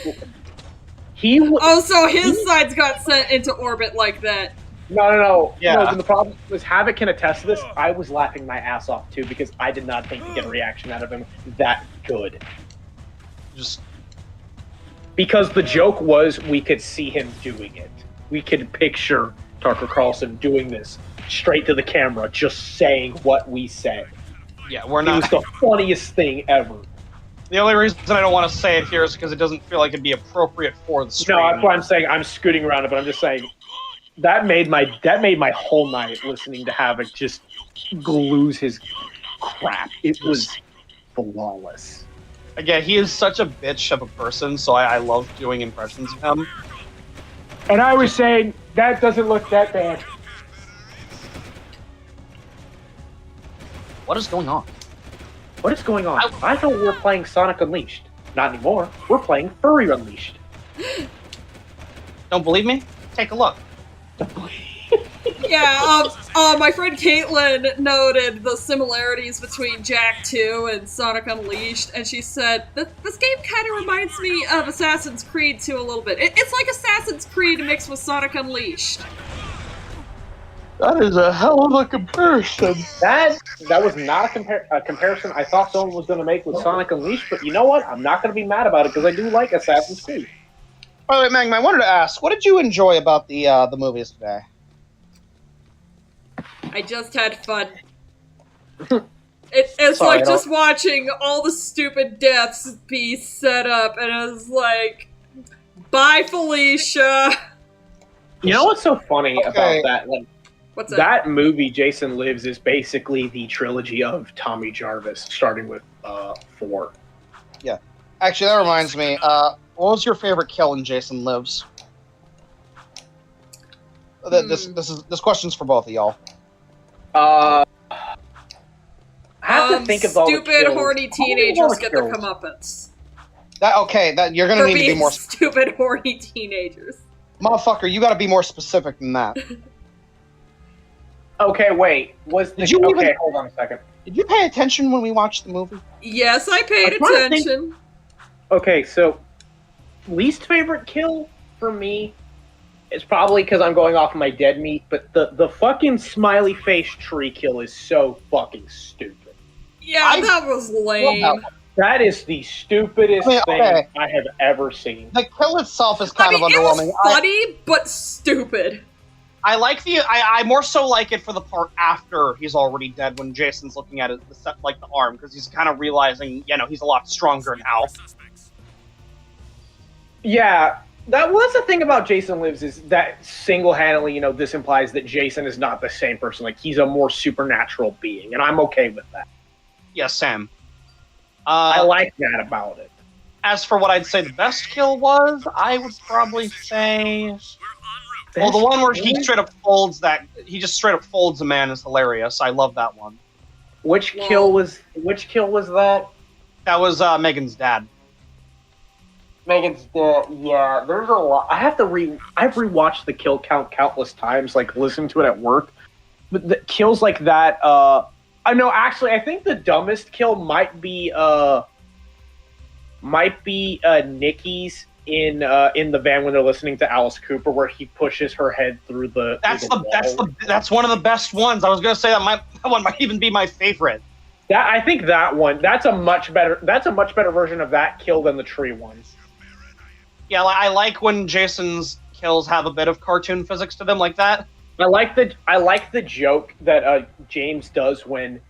So his sides got sent into orbit like that. No. Yeah. No, the problem was Havik can attest to this. I was laughing my ass off too because I did not think to get a reaction out of him that good. Just because the joke was we could see him doing it. We could picture Tucker Carlson doing this straight to the camera, just saying what we said. Yeah, we're not. It was the funniest thing ever. The only reason I don't want to say it here is because it doesn't feel like it'd be appropriate for the stream. No, that's why I'm saying I'm scooting around it, but I'm just saying that made my whole night listening to Havik just lose his crap. It was flawless. Again, he is such a bitch of a person, so I love doing impressions of him. And I was saying, that doesn't look that bad. What is going on? What is going on? I thought we were playing Sonic Unleashed. Not anymore. We're playing Furry Unleashed. Don't believe me? Take a look. Yeah, my friend Caitlin noted the similarities between Jak II and Sonic Unleashed, and she said, this game kind of reminds me of Assassin's Creed 2 a little bit. It's like Assassin's Creed mixed with Sonic Unleashed. That is a hell of a comparison. That was not a comparison I thought someone was going to make with Sonic Unleashed, but you know what? I'm not going to be mad about it because I do like Assassin's Creed. By the way, Magma, I wanted to ask, what did you enjoy about the movies today? I just had fun. It's like just watching all the stupid deaths be set up, and I was like, bye, Felicia. You know what's so funny about that? Like, what's that movie, Jason Lives, is basically the trilogy of Tommy Jarvis, starting with 4. Yeah. Actually, that reminds me, what was your favorite kill in Jason Lives? This question's for both of y'all. I have to think of all the stupid, kills. horny teenagers get their comeuppance. You're gonna need to be more stupid, horny teenagers. Motherfucker, you gotta be more specific than that. Okay, wait. Hold on a second. Did you pay attention when we watched the movie? Yes, I paid attention. Okay, so least favorite kill for me is probably because I'm going off of my dead meat, but the fucking smiley face tree kill is so fucking stupid. Yeah, that was lame. That is the stupidest thing I have ever seen. The kill itself is kind of underwhelming. It was funny, but stupid. I more so like it for the part after he's already dead, when Jason's looking at the arm, because he's kind of realizing, he's a lot stronger now. Yeah, that's the thing about Jason Lives, is that single-handedly, this implies that Jason is not the same person. Like, he's a more supernatural being, and I'm okay with that. Yes, Sam. I like that about it. As for what I'd say the best kill was, I would probably say... Well, the one where he just straight up folds a man is hilarious. I love that one. Which kill was that? That was Megan's dad. Megan's dad, yeah. There's a lot. I've rewatched the kill count countless times, like listening to it at work. But the kills like that, no, actually, I think the dumbest kill might be Nikki's in the van when they're listening to Alice Cooper, where he pushes her head through the. That's one of the best ones. I was gonna say that one might even be my favorite. I think that one. That's a much better version of that kill than the tree ones. Yeah, I like when Jason's kills have a bit of cartoon physics to them like that. I like the joke that James does when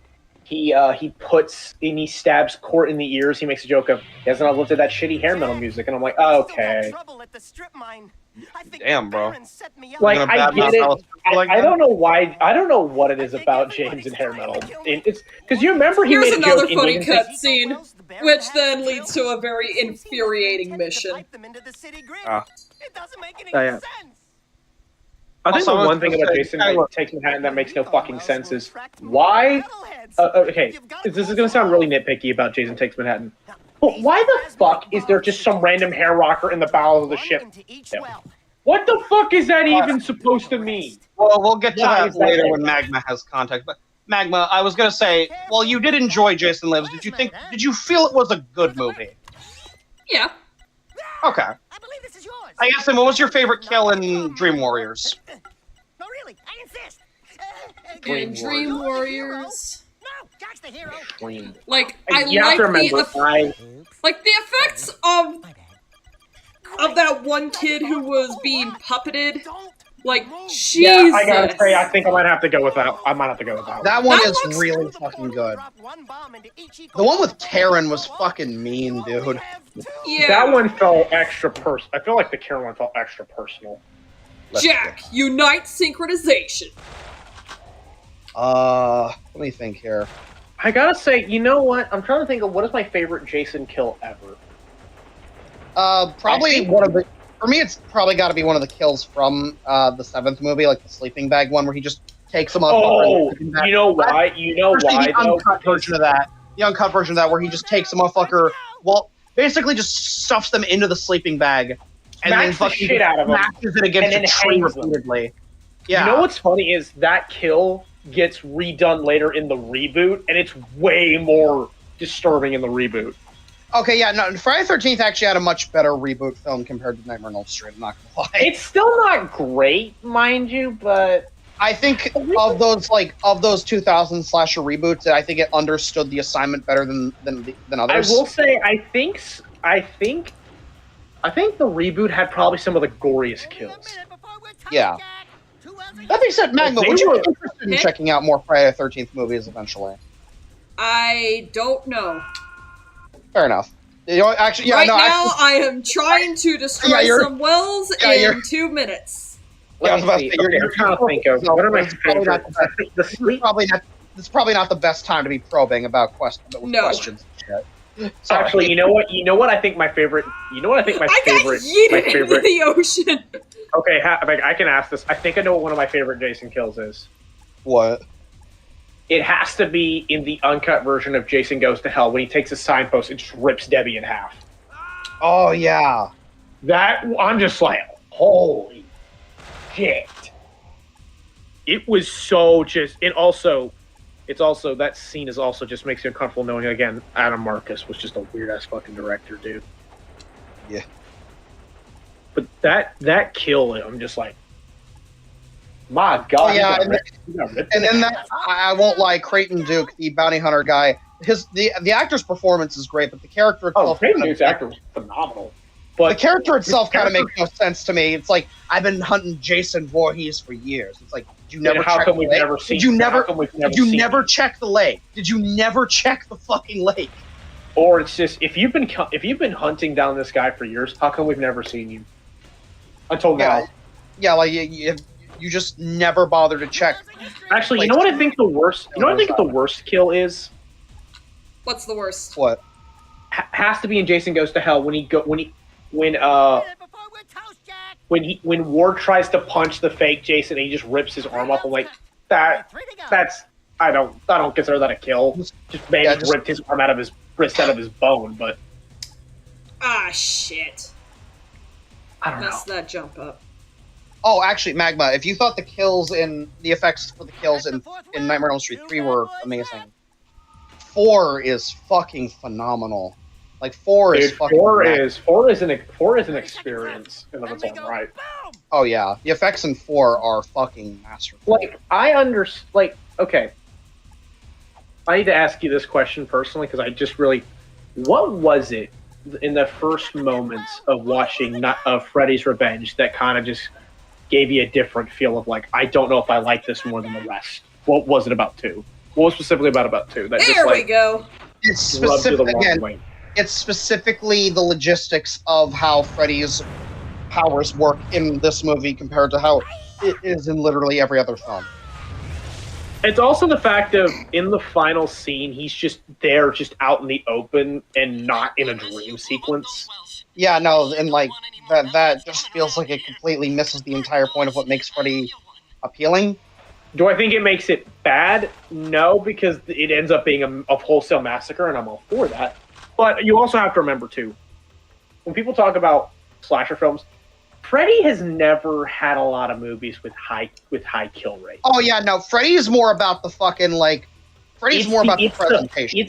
he puts and he stabs Court in the ears. He makes a joke of, he hasn't looked at that shitty hair metal music, and I'm like, oh, okay. Damn, bro. Like, I get it. I don't know why. I don't know what it is about James and hair metal. It's because you remember he Here's made a another joke funny in cutscene, which then leads to a very infuriating mission. It doesn't make any yeah. sense. I think Also, the one thing about Jason Takes Manhattan that makes no fucking sense is why. Okay, this is going to sound really nitpicky about Jason Takes Manhattan, but why the fuck is there just some random hair rocker in the bowels of the ship? What the fuck is that even supposed to mean? Well, we'll get to that later when Magma has contact. But Magma, I was gonna say, well, you did enjoy Jason Lives. Did you feel it was a good movie? Yeah. Okay. I guess then, what was your favorite kill in Dream Warriors? No, really, I insist. In Dream Warriors. No, Jack's the hero. Like, You have to remember, like the effects of that one kid who was being puppeted. Like, Jesus. Yeah, I gotta say, I think I might have to go with that. I might have to go with that. That one is really fucking good. The one with Karen was fucking mean, dude. Yeah. That one felt extra personal. I feel like the Karen one felt extra personal. Jak, unite synchronization. Let me think here. I gotta say, you know what? I'm trying to think of what is my favorite Jason kill ever. Probably one of the. For me, it's probably got to be one of the kills from the 7th movie, like the sleeping bag one, where he just takes him up. Oh, you know why? You know why? The uncut version of that. The uncut version of that, where he just takes a motherfucker, well, basically just stuffs them into the sleeping bag, and then fucking shit out of him, smashes it against a tree repeatedly. Yeah. You know what's funny is that kill gets redone later in the reboot, and it's way more disturbing in the reboot. Okay, yeah, no, Friday the 13th actually had a much better reboot film compared to Nightmare on Elm Street, I'm not gonna lie. It's still not great, mind you, but I think of those 2000 slasher reboots, I think it understood the assignment better than others. I will say, I think the reboot had probably some of the goriest kills. Yeah. That being said, Magma, would you be interested in checking out more Friday the 13th movies eventually? I don't know. Fair enough. You know, actually, yeah, now I am trying to destroy some wells in 2 minutes. Yeah, I was about to say, you're trying to think of what are my favorite. It's probably not the best time to be probing about questions. Sorry. Actually, you know what? I think my favorite. You know what I think my favorite. My favorite. Into the ocean. Okay, I can ask this. I think I know what one of my favorite Jason kills is. What? It has to be in the uncut version of Jason Goes to Hell when he takes a signpost and just rips Debbie in half. Oh yeah, that I'm just like, holy shit! It was so just, and also, it's also that scene is also just makes you uncomfortable knowing again Adam Marcus was just a weird ass fucking director, dude. Yeah. But that kill, I'm just like, my God. Oh, yeah, and then that, I won't lie, Creighton Duke, the bounty hunter guy, the actor's performance is great, but the character itself... Creighton Duke's actor was phenomenal. But the character itself kind of makes no sense to me. It's like, I've been hunting Jason Voorhees for years. It's like, did you never check the lake? Did you never check the lake? Did you never check the fucking lake? Or it's just, if you've been hunting down this guy for years, how come we've never seen you? Until now. Yeah, like, you just never bother to check. Actually, you know what I think the worst? You know what I think the worst kill is? What's the worst? What? Has to be in Jason Goes to Hell when Ward tries to punch the fake Jason and he just rips his arm off. I'm like, that's I don't consider that a kill. Just ripped his arm out of his wrist, out of his bone, but shit. I don't know. Messed that jump up. Oh, actually, Magma, if you thought the effects for the kills in Nightmare on Elm Street 3 were amazing, 4 is fucking phenomenal. Like 4 is fucking. 4 is an experience in of its own right. Oh yeah, the effects in 4 are fucking masterful. Like okay, I need to ask you this question personally because I just really, what was it in the first moments of watching Freddy's Revenge that kind of just gave you a different feel of like, I don't know if I like this more than the rest? What was it about 2? What was specifically about 2? That there we go. It's specific again. It's specifically the logistics of how Freddy's powers work in this movie compared to how it is in literally every other film. It's also the fact of, in the final scene, he's just there, just out in the open, and not in a dream sequence. Yeah, no, and like that just feels like it completely misses the entire point of what makes Freddy appealing. Do I think it makes it bad? No, because it ends up being a wholesale massacre, and I'm all for that. But you also have to remember, too, when people talk about slasher films, Freddy has never had a lot of movies with high kill rate. Oh yeah, no, Freddy is more about the fucking Freddy's more about the presentation.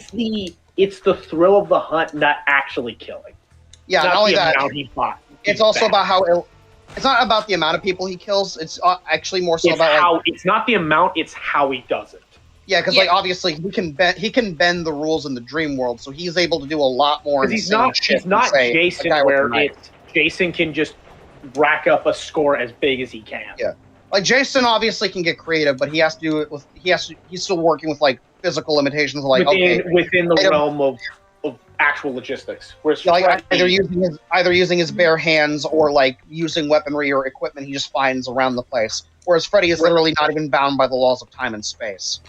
It's the thrill of the hunt, not actually killing. Yeah, not only that, it's also about how it's not about the amount of people he kills. It's actually more so about how it's not the amount; it's how he does it. Yeah, because like obviously he can bend the rules in the dream world, so he's able to do a lot more. He's not Jason, where Jason can just rack up a score as big as he can. Yeah, like Jason obviously can get creative, but he has to do it with he's still working with like physical limitations, like within the realm of actual logistics. Whereas like either using his bare hands or like using weaponry or equipment he just finds around the place. Whereas Freddy is literally not even bound by the laws of time and space.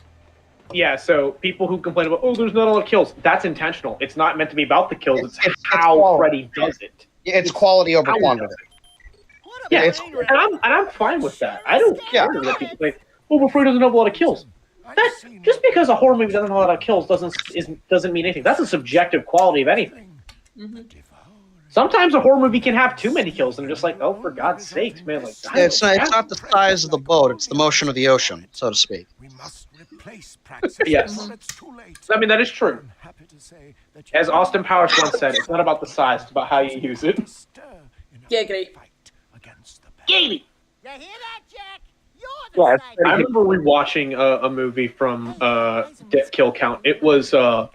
Yeah, so people who complain about, there's not a lot of kills, that's intentional. It's not meant to be about the kills, it's how Freddy does it. Yeah, it's quality over quantity. Yeah, and I'm fine with that. I don't care that people say, but Freddy doesn't have a lot of kills. Just because a horror movie doesn't have a lot of kills doesn't mean anything. That's a subjective quality of anything. Mm-hmm. Sometimes a horror movie can have too many kills, and I'm just like, oh, for God's sakes, man! Like, it's not the size of the boat; it's the motion of the ocean, so to speak. Yes, I mean that is true. As Austin Powers once said, it's not about the size; it's about how you use it. Giggity. Giggity. You hear that, Jack? Yeah, I remember rewatching a movie from Death Kill Count. It was a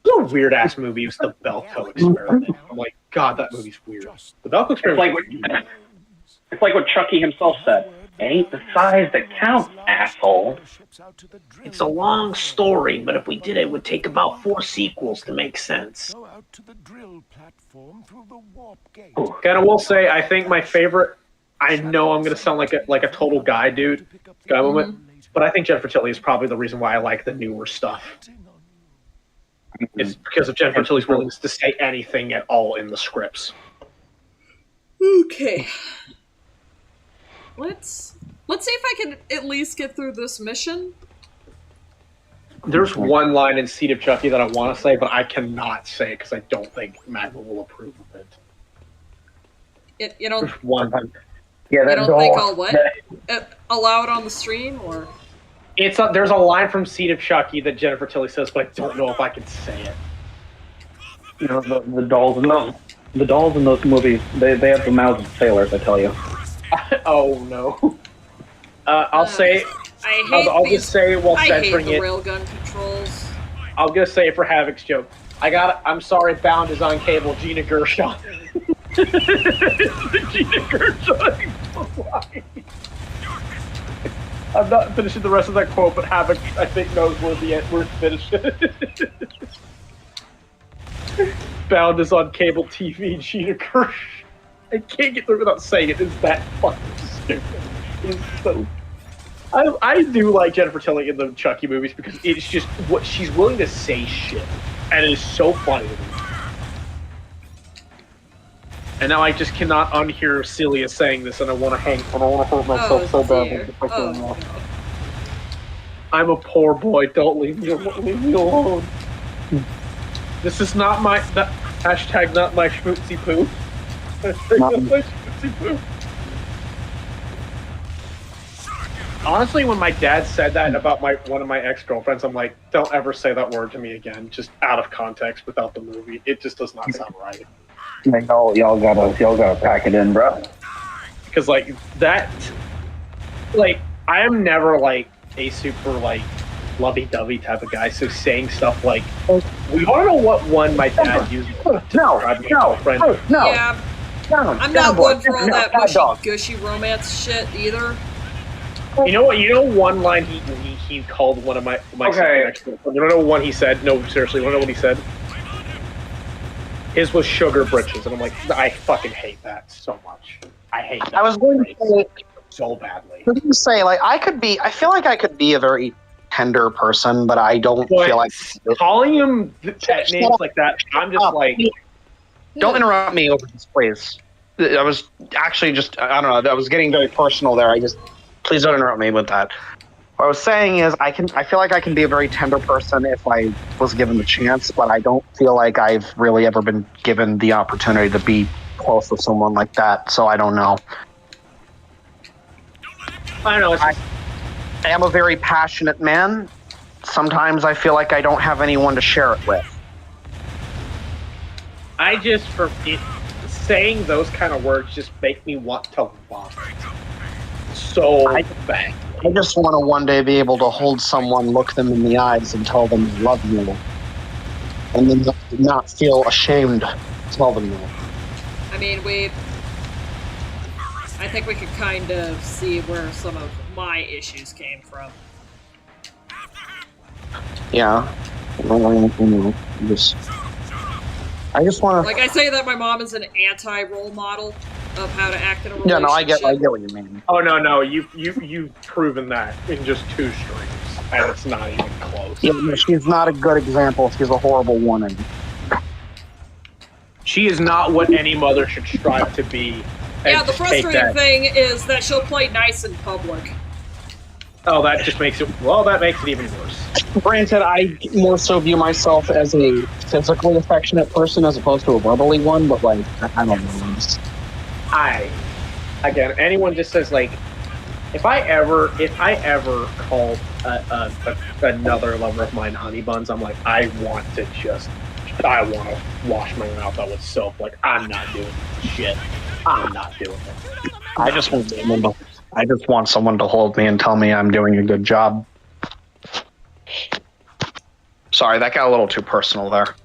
weird ass movie. It was the Belko Experiment. I'm like, God, that movie's weird. The Belko Experiment. It's like what Chucky himself said. It ain't the size that counts, asshole. It's a long story, but if we did it would take about 4 sequels to make sense. And I will say, I think my favorite. I know I'm gonna sound like a total guy moment, but I think Jennifer Tilly is probably the reason why I like the newer stuff. It's because of Jennifer Tilly's willingness to say anything at all in the scripts. Okay. Let's see if I can at least get through this mission. There's one line in Seed of Chucky that I want to say, but I cannot say it because I don't think Magma will approve of it. You don't. There's one. Yeah, you don't think I'll what? Allow it on the stream, or? There's a line from Seed of Chucky that Jennifer Tilly says, but I don't know if I can say it. You know, the dolls in those movies, they have the mouths of sailors, I tell you. Oh no. I'll say. I'll just say it while censoring it. I hate the railgun controls. I'll just say it for Havik's joke. I'm sorry, Bound is on cable. Gina Gershon. Gina Gershon. I'm not finishing the rest of that quote, but Havik, I think, knows where to finish it. Bound is on cable TV. Gina Gershon. I can't get through without saying it. It's that fucking stupid. It's so. I do like Jennifer Tilly in the Chucky movies because it's just what she's willing to say shit, and it is so funny to me. And now I just cannot unhear Celia saying this, and I want to hurt myself so badly. No. I'm a poor boy. Don't leave me alone. This is not my hashtag. Not my schmootsy poo. Not my schmootsy poo. Honestly, when my dad said that about one of my ex-girlfriends, I'm like, don't ever say that word to me again, just out of context without the movie. It just does not sound right. Y'all gotta pack it in, bro. Because like that, like I am never like a super like lovey-dovey type of guy. So saying stuff like, "We want to know what one my dad used." No. Yeah, I'm not one for all that gushy romance shit either. You know what? You know one line he called one of my ex-girlfriends. You don't know one he said? No, seriously, you don't know what he said? His was sugar britches, and I'm like, I fucking hate that so much. I hate that. I was going to say so badly. I was going to say, like, I feel like I could be a very tender person, but I don't feel like calling him pet names like that. I'm just like, don't interrupt me over this, please. I was actually I don't know. I was getting very personal there. Please don't interrupt me with that. What I was saying is, I feel like I can be a very tender person if I was given the chance, but I don't feel like I've really ever been given the opportunity to be close with someone like that. So I don't know. I don't know. I am a very passionate man. Sometimes I feel like I don't have anyone to share it with. Saying those kind of words just make me want to vomit. So bad. I just want to one day be able to hold someone, look them in the eyes, and tell them I love you, and then not feel ashamed to tell them that. I mean, I think we could kind of see where some of my issues came from. Yeah. I just want to. Like, I say that my mom is an anti-role model of how to act in a relationship. Yeah, no, I get what you mean. Oh no, you've proven that in just 2 streams, and it's not even close. Yeah, no, she's not a good example. She's a horrible woman. She is not what any mother should strive to be. Yeah, the frustrating thing is that she'll play nice in public. Oh, that just makes it. Well, that makes it even worse. Granted, I more so view myself as a physically affectionate person as opposed to a verbally one, but like, I don't know. Again, anyone just says like, if I ever called another lover of mine honey buns, I'm like, I want to wash my mouth out with soap. Like, I'm not doing this shit. I'm not doing it. I just want someone to hold me and tell me I'm doing a good job. Sorry, that got a little too personal there.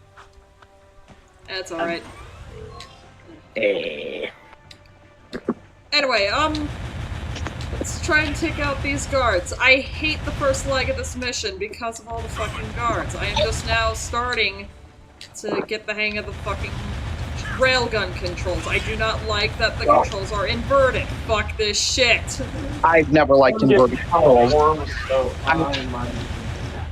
That's alright. Anyway, let's try and take out these guards. I hate the first leg of this mission because of all the fucking guards. I am just now starting to get the hang of the fucking railgun controls. I do not like that the controls are inverted. Fuck this shit. I've never liked inverted controls.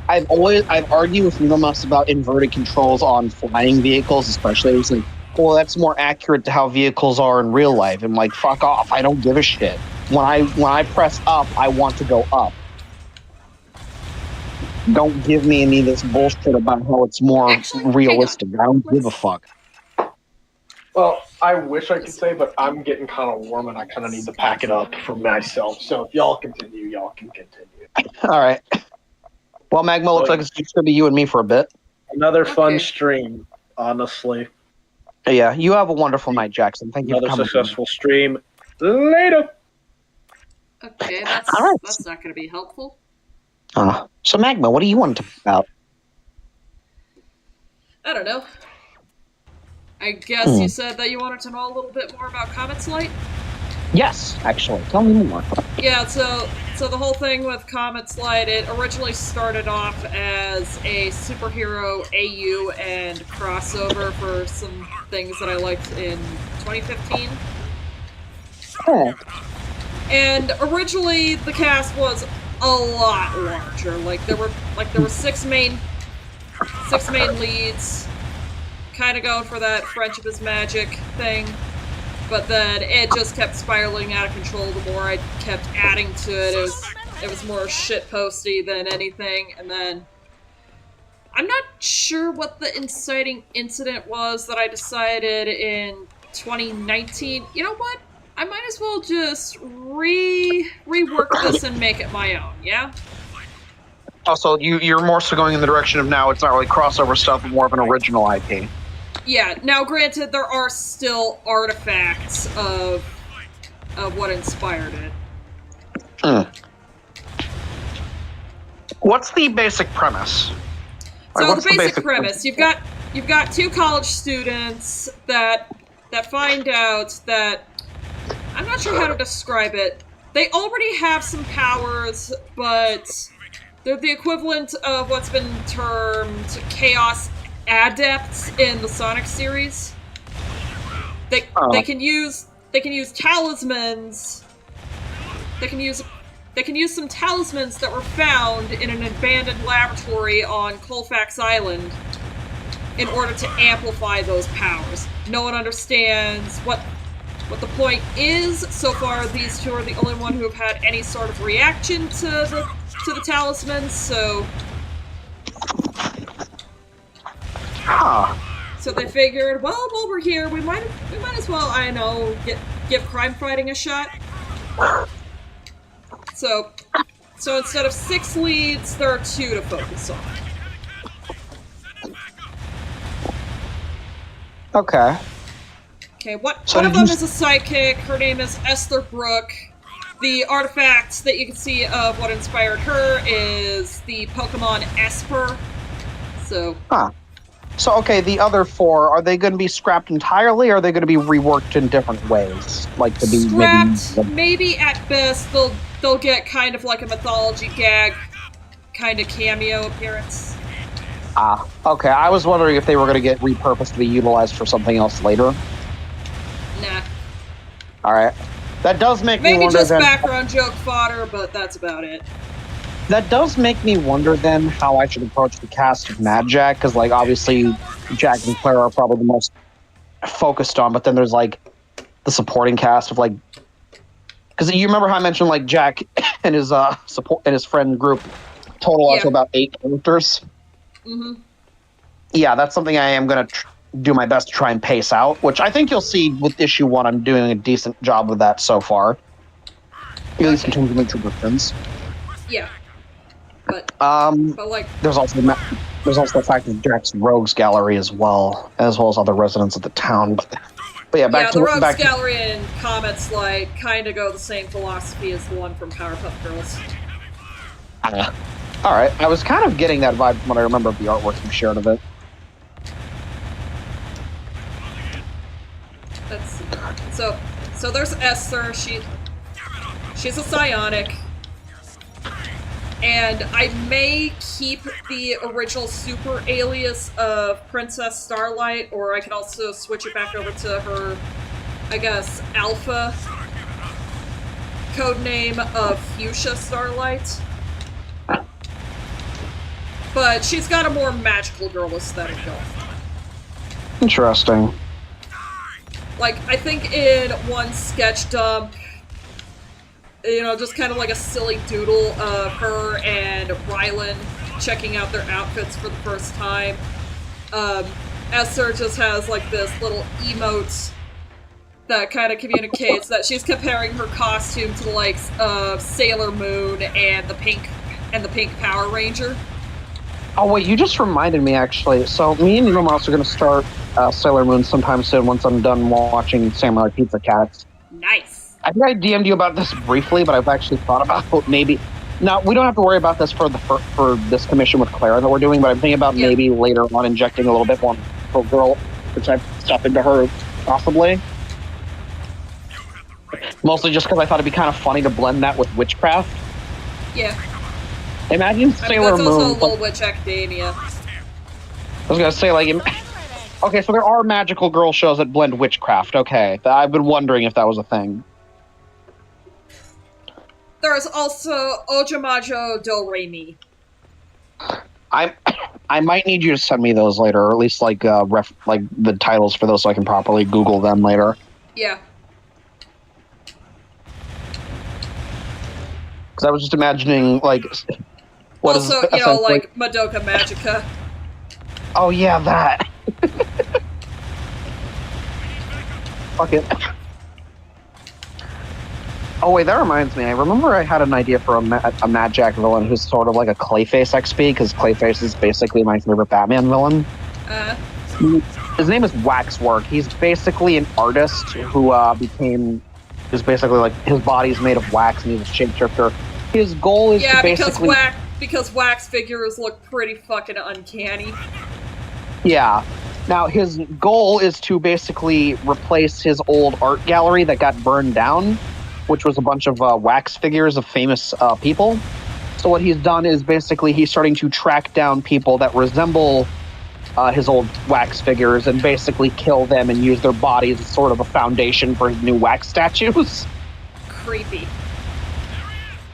I've argued with Numas about inverted controls on flying vehicles, especially. It's like, well, that's more accurate to how vehicles are in real life. I'm like, fuck off. I don't give a shit. When I press up, I want to go up. Don't give me any of this bullshit about how it's more realistic. I don't give a fuck. Well, I wish I could say, but I'm getting kind of warm and I kind of need to pack it up for myself. So if y'all continue, y'all can continue. All right. Well, Magma, looks like it's just going to be you and me for a bit. Another fun stream, honestly. Yeah, you have a wonderful night, Jackson. Thank you for coming. Another successful stream. Later. Okay, that's not going to be helpful. So, Magma, what do you want to talk about? I don't know. I guess you said that you wanted to know a little bit more about Comet's Light? Yes, actually. Tell me more. Yeah, so the whole thing with Comet's Light, it originally started off as a superhero AU and crossover for some things that I liked in 2015. Oh. And originally the cast was a lot larger. There were six main leads, kind of going for that friendship is magic thing. But then it just kept spiraling out of control the more I kept adding to it. It was more shitposty than anything. And then I'm not sure what the inciting incident was that I decided in 2019. You know what? I might as well just rework this and make it my own, yeah? Also, you're more so going in the direction of now it's not really crossover stuff, but more of an original IP. Yeah, now granted, there are still artifacts of what inspired it. What's the basic premise? So the basic premise, you've got 2 college students that find out that, I'm not sure how to describe it. They already have some powers, but they're the equivalent of what's been termed Chaos Adepts in the Sonic series. They can use talismans. They can use they can use some talismans that were found in an abandoned laboratory on Colfax Island in order to amplify those powers. No one understands what the point is. So far, these two are the only one who have had any sort of reaction to the talismans, so... Huh. So they figured, well, while we're here, we might as well, I know, give crime fighting a shot. So instead of 6 leads, there are 2 to focus on. Okay. Okay, one of them is a psychic. Her name is Esther Brooke. The artifact that you can see of what inspired her is the Pokemon Esper. So. Huh. So, okay, the other 4, are they going to be scrapped entirely, or are they going to be reworked in different ways? Like to be scrapped, maybe at best they'll get kind of like a mythology gag kind of cameo appearance. Ah, okay. I was wondering if they were going to get repurposed to be utilized for something else later. Nah. Alright. That does make me maybe wonder just then, background joke fodder, but that's about it. That does make me wonder then how I should approach the cast of Mad Jack, because like obviously Jack and Claire are probably the most focused on, but then there's like the supporting cast of like, because you remember how I mentioned like Jack and his support and his friend group total out to about 8 characters. Mm-hmm. Yeah, that's something I am gonna do my best to try and pace out, which I think you'll see with issue 1. I'm doing a decent job with that so far, at least in terms of introductions. Yeah. But like, there's also the fact that Jack's rogues gallery as well as other residents of the town. But yeah, the rogues gallery and Comet's Light kind of go the same philosophy as the one from Powerpuff Girls. All right, I was kind of getting that vibe from what I remember of the artwork you shared of it. Let's see. So there's Esther. She's a psionic. And I may keep the original super alias of Princess Starlight, or I can also switch it back over to her, I guess, alpha codename of Fuchsia Starlight. But she's got a more magical girl aesthetic going. Interesting. Like, I think in one sketch dump, you know, just kind of like a silly doodle of her and Rylan checking out their outfits for the first time. Esther just has like this little emote that kind of communicates that she's comparing her costume to the likes of Sailor Moon and the Pink Power Ranger. Oh wait, you just reminded me actually. So me and your mouse are going to start Sailor Moon sometime soon once I'm done watching Samurai Pizza Cats. Nice. I think I DM'd you about this briefly, but I've actually thought about maybe. Now we don't have to worry about this for this commission with Clara that we're doing, but I'm thinking about maybe later on injecting a little bit more girl type stuff into her, possibly. Mostly just because I thought it'd be kind of funny to blend that with witchcraft. Yeah. Imagine Sailor Moon. That's also Little Witch Academia. I was gonna say, like, okay, so there are magical girl shows that blend witchcraft. Okay, I've been wondering if that was a thing. There's also Ojamajo Do Re Mi. I might need you to send me those later, or at least like like the titles for those, so I can properly Google them later. Yeah. Because I was just imagining like what also, is you know, like Madoka Magica. Oh yeah, that. Fuck it. Oh wait, that reminds me. I remember I had an idea for a Mad Jack villain who's sort of like a Clayface XP, because Clayface is basically my favorite Batman villain. His name is Waxwork. He's basically an artist who is basically like his body's made of wax and he's a shapeshifter. His goal is to basically because wax figures look pretty fucking uncanny. Yeah. Now his goal is to basically replace his old art gallery that got burned down, which was a bunch of wax figures of famous people. So what he's done is basically he's starting to track down people that resemble his old wax figures and basically kill them and use their bodies as sort of a foundation for his new wax statues. Creepy.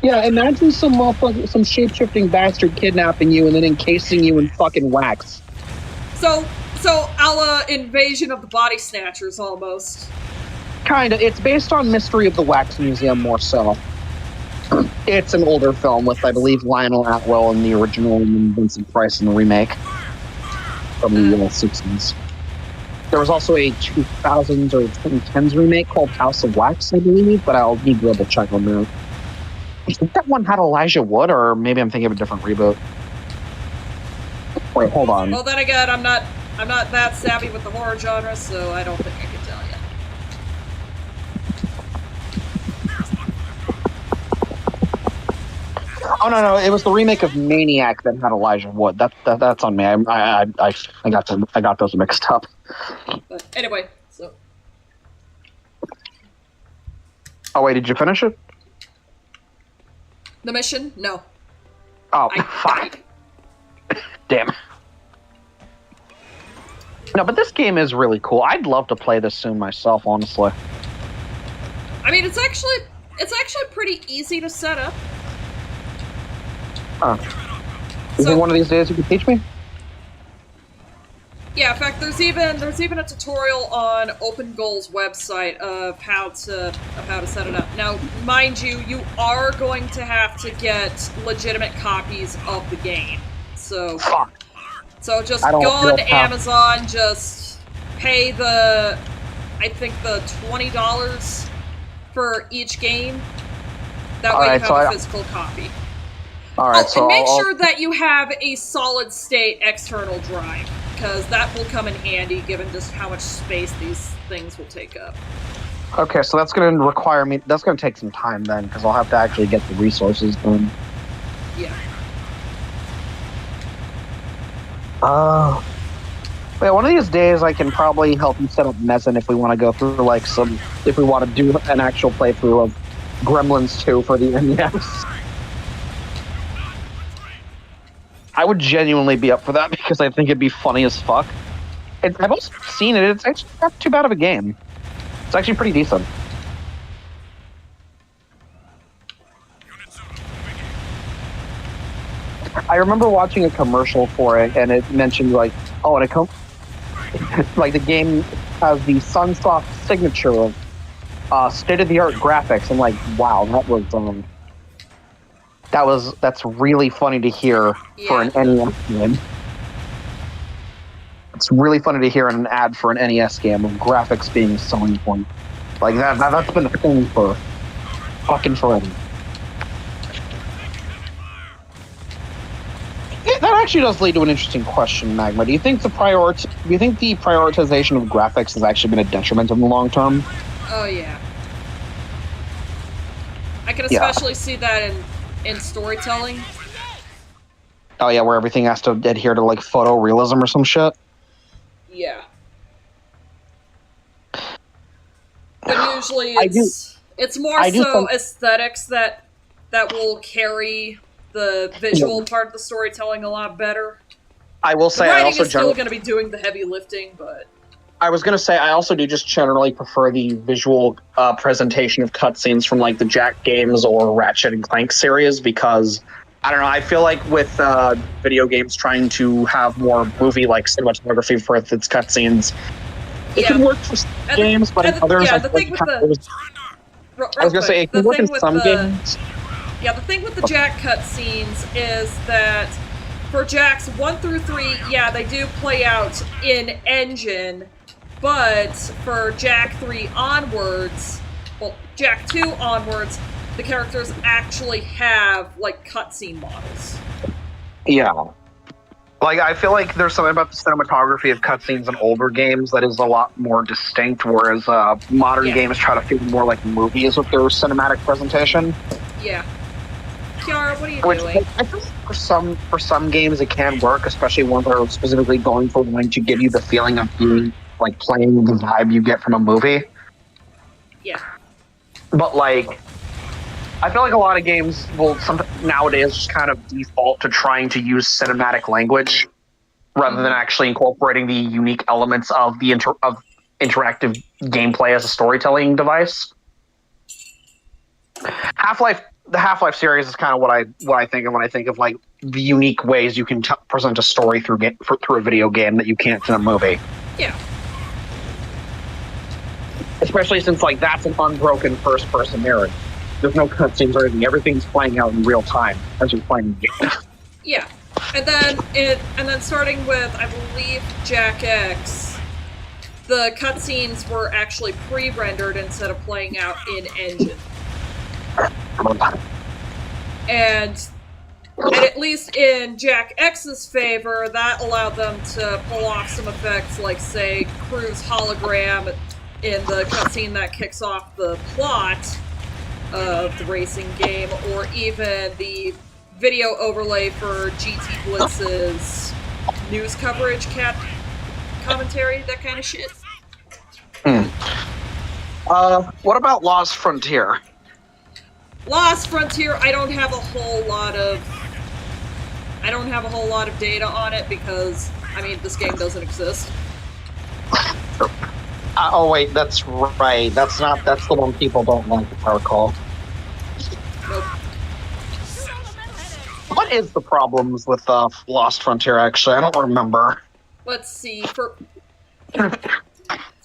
Yeah, imagine some motherfucker, some shape-shifting bastard kidnapping you and then encasing you in fucking wax. So a la Invasion of the Body Snatchers, almost. Kinda. It's based on Mystery of the Wax Museum more so. It's an older film with, I believe, Lionel Atwill in the original and Vincent Price in the remake from the 60s. There was also a 2000s or 2010s remake called House of Wax, I believe, but I'll need to double check on that. I think that one had Elijah Wood, or maybe I'm thinking of a different reboot. Wait, hold on. Well, then again, I'm not that savvy with the horror genre, so I don't think I can tell you. Oh no, it was the remake of Maniac that had Elijah Wood. That's on me. I got those mixed up. But anyway, so. Oh wait, did you finish it? The mission? No. Oh, fuck. Damn. No, but this game is really cool. I'd love to play this soon myself, honestly. I mean, it's actually pretty easy to set up. Is it one of these days you can teach me? Yeah, in fact, there's even a tutorial on OpenGoal's website of how to set it up. Now, mind you, you are going to have to get legitimate copies of the game. So just go on Amazon, just pay I think the $20 for each game. That way you have a physical copy. Alright, and make sure that you have a solid state external drive, because that will come in handy given just how much space these things will take up. Okay, so that's going to require me. That's going to take some time then, because I'll have to actually get the resources done. Yeah. Wait, one of these days I can probably help you set up Mezzan if we want to go through if we want to do an actual playthrough of Gremlins 2 for the NES. I would genuinely be up for that because I think it'd be funny as fuck. I've also seen it. It's actually not too bad of a game. It's actually pretty decent. I remember watching a commercial for it, and it mentioned like the game has the Sunsoft signature of state-of-the-art graphics. And like, wow, that's really funny to hear for an NES game. It's really funny to hear in an ad for an NES game of graphics being a selling point. Like that's been a thing for fucking forever. Yeah, that actually does lead to an interesting question, Magma. Do you think the prioritization of graphics has actually been a detriment in the long term? Oh yeah. I can especially see that in storytelling. Oh yeah, where everything has to adhere to like photorealism or some shit. Yeah. But usually it's more so aesthetics that will carry the visual part of the storytelling a lot better. I will say, the writing is still going to be doing the heavy lifting, but I was going to say I also do just generally prefer the visual presentation of cutscenes from like the Jak games or Ratchet and Clank series because I don't know. I feel like with video games trying to have more movie-like cinematography for its cutscenes, it can work for some games, but in others, I was going to say it can work in some games. Yeah, the thing with the Jak cutscenes is that for Jaks 1 through 3, yeah, they do play out in engine, but for Jak 3 onwards, well, Jak 2 onwards, the characters actually have, like, cutscene models. Yeah. Like, I feel like there's something about the cinematography of cutscenes in older games that is a lot more distinct, whereas modern games try to feel more like movies with their cinematic presentation. Yeah. Kiara, what are you doing? I think for some games it can work, especially ones that are specifically going for wanting to give you the feeling of being, like, playing the vibe you get from a movie. Yeah. But, like, I feel like a lot of games will nowadays just kind of default to trying to use cinematic language rather than actually incorporating the unique elements of the interactive gameplay as a storytelling device. Half-Life the Half-Life series is kind of what I think of when I think of like the unique ways you can present a story through a video game that you can't in a movie. Yeah. Especially since like that's an unbroken first-person narrative. There's no cutscenes or anything. Everything's playing out in real time as you're playing the game. Yeah, and then starting with I believe Jak X, the cutscenes were actually pre-rendered instead of playing out in engine. And at least in Jak X's favor, that allowed them to pull off some effects like, say, Crew's hologram in the cutscene that kicks off the plot of the racing game, or even the video overlay for GT Blitz's news coverage, commentary, that kind of shit. What about Lost Frontier? Lost Frontier, I don't have a whole lot of data on it because, I mean, this game doesn't exist. Oh wait, that's right. That's the one people don't like, if I recall. Nope. What is the problems with Lost Frontier, actually? I don't remember. Let's see. For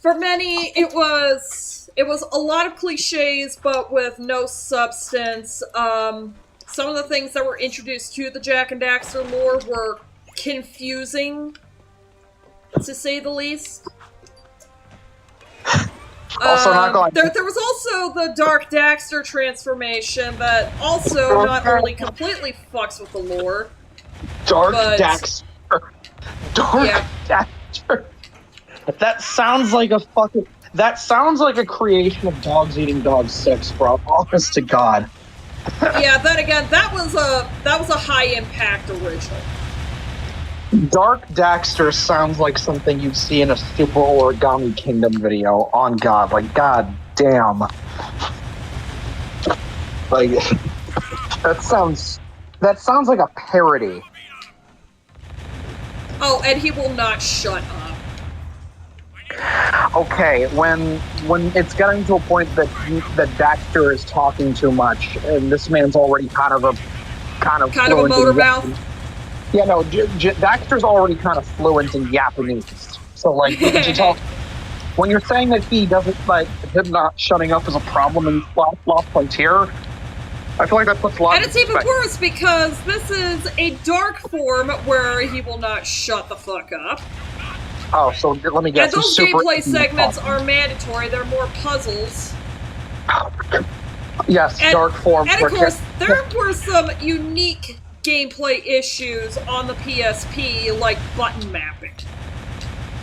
many, it was a lot of cliches, but with no substance. Some of the things that were introduced to the Jak and Daxter lore were confusing, to say the least. Also not going. There was also the Dark Daxter transformation that also not only completely fucks with the lore. Dark Daxter. Daxter. That sounds like a creation of Dogs Eating Dogs 6, bro. Honest to God. Yeah, then again, that was a high impact original. Dark Daxter sounds like something you'd see in a Super Origami Kingdom video. On God, like, god damn. Like, that sounds like a parody. Oh, and he will not shut up. Okay, when it's getting to a point that Daxter is talking too much, and this man's already kind of a motor mouth. Yeah, no, Daxter's already kind of fluent in Japanese. So, like, when you're saying that he doesn't, like, him not shutting up is a problem in Lost Frontier, I feel like that puts a lot And it's even worse because this is a dark form where he will not shut the fuck up. Oh, so let me guess. And those gameplay segments are mandatory. They're more puzzles. Yes, dark form. And of course, there were some unique gameplay issues on the PSP, like button mapping.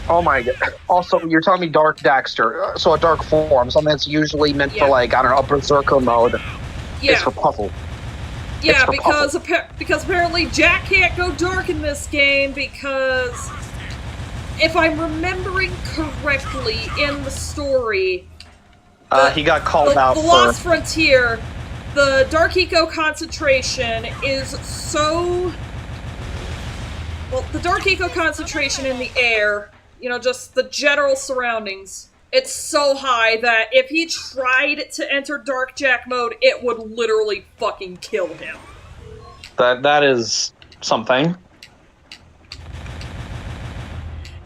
Oh my god. Also, you're telling me Dark Daxter, so a dark form, something that's usually meant for, like, I don't know, a berserker mode. Yeah. It's for puzzle. Yeah, because apparently Jak can't go dark in this game because, if I'm remembering correctly in the story, he got called out for... The Lost Frontier, the Dark Eco concentration is so... Well, the Dark Eco concentration in the air, you know, just the general surroundings, it's so high that if he tried to enter Dark Jak mode, it would literally fucking kill him. That is something.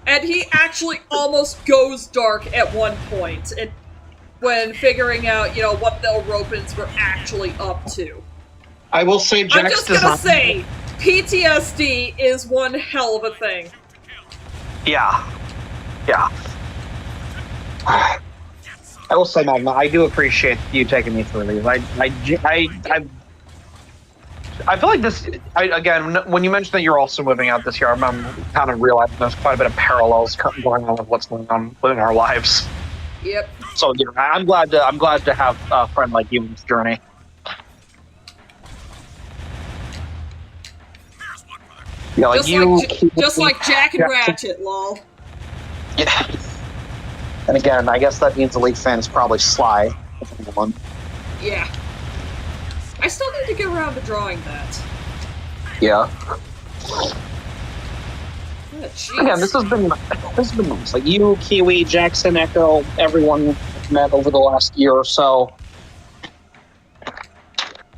And he actually almost goes dark at one point, when figuring out, you know, what the Europans were actually up to. I will say I'm just gonna say, PTSD is one hell of a thing. Yeah. Yeah. I will say, Magma, I do appreciate you taking me through these. I feel like this, again, when you mentioned that you're also moving out this year, I'm kind of realizing there's quite a bit of parallels going on with what's going on within our lives. Yep. So, you know, I'm glad to have a friend like you in this journey. Yeah, like just like Jak and Ratchet, lol. Yeah. And again, I guess that means the League fan is probably Sly. Yeah. I still need to get around to drawing that. Yeah. Oh, again, this has been nice. Like you, Kiwi, Jackson, Echo, everyone met over the last year or so.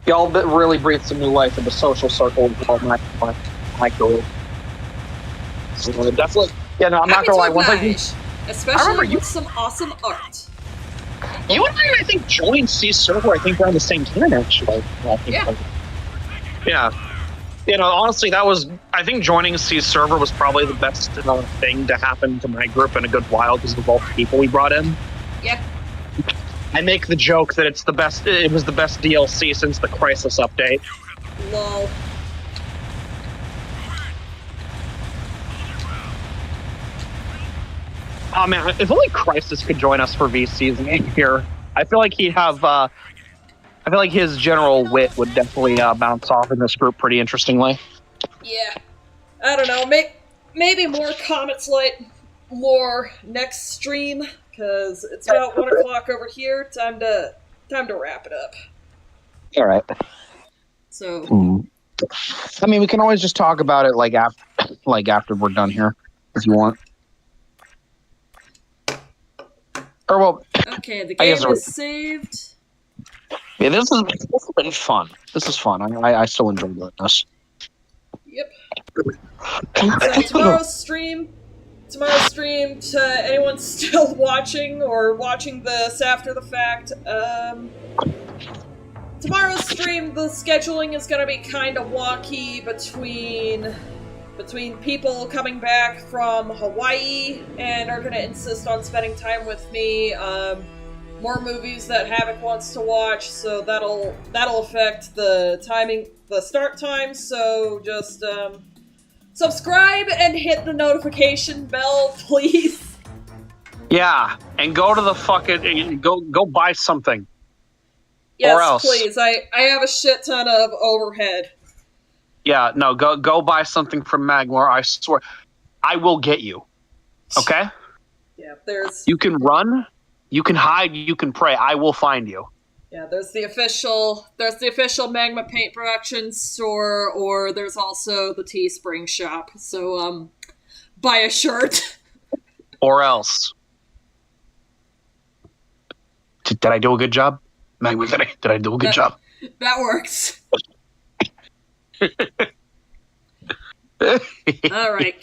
Y'all really breathed some new life into social circle of my career. So definitely. Yeah, no, I'm not gonna lie. Once Especially with some awesome art. You and I think, joined C server. I think around the same time, actually. Yeah. Yeah. You know, honestly, I think joining C server was probably the best thing to happen to my group in a good while because of all the people we brought in. Yeah. I make the joke that it was the best DLC since the Crisis update. Lol. Oh man, if only Crisis could join us for VCs here. I feel like he'd have. I feel like his general wit would definitely bounce off in this group pretty interestingly. Yeah, I don't know. Maybe more Comet's Light lore next stream because it's about 1 o'clock over here. Time to wrap it up. All right. So. I mean, we can always just talk about it after we're done here, if you want. Or well. Okay, the game is saved. Yeah, this has been fun. This is fun. I still enjoy doing this. Yep. So tomorrow's stream, to anyone still watching or watching this after the fact, tomorrow's stream, the scheduling is going to be kind of wonky between people coming back from Hawaii and are going to insist on spending time with me, more movies that Havik wants to watch, so that'll affect the timing, the start time, so just, subscribe and hit the notification bell, please. Yeah, and go to the fucking, go buy something. Yes, or else. Please, I have a shit ton of overhead. Yeah, no, go buy something from Magma, I swear, I will get you. Okay? Yeah, You can run, you can hide, you can pray. I will find you. Yeah, there's the official Magma Paint Production store, or there's also the Teespring shop. So, buy a shirt. Or else. Did I do a good job? Magma, did I do a good job? That works. All right,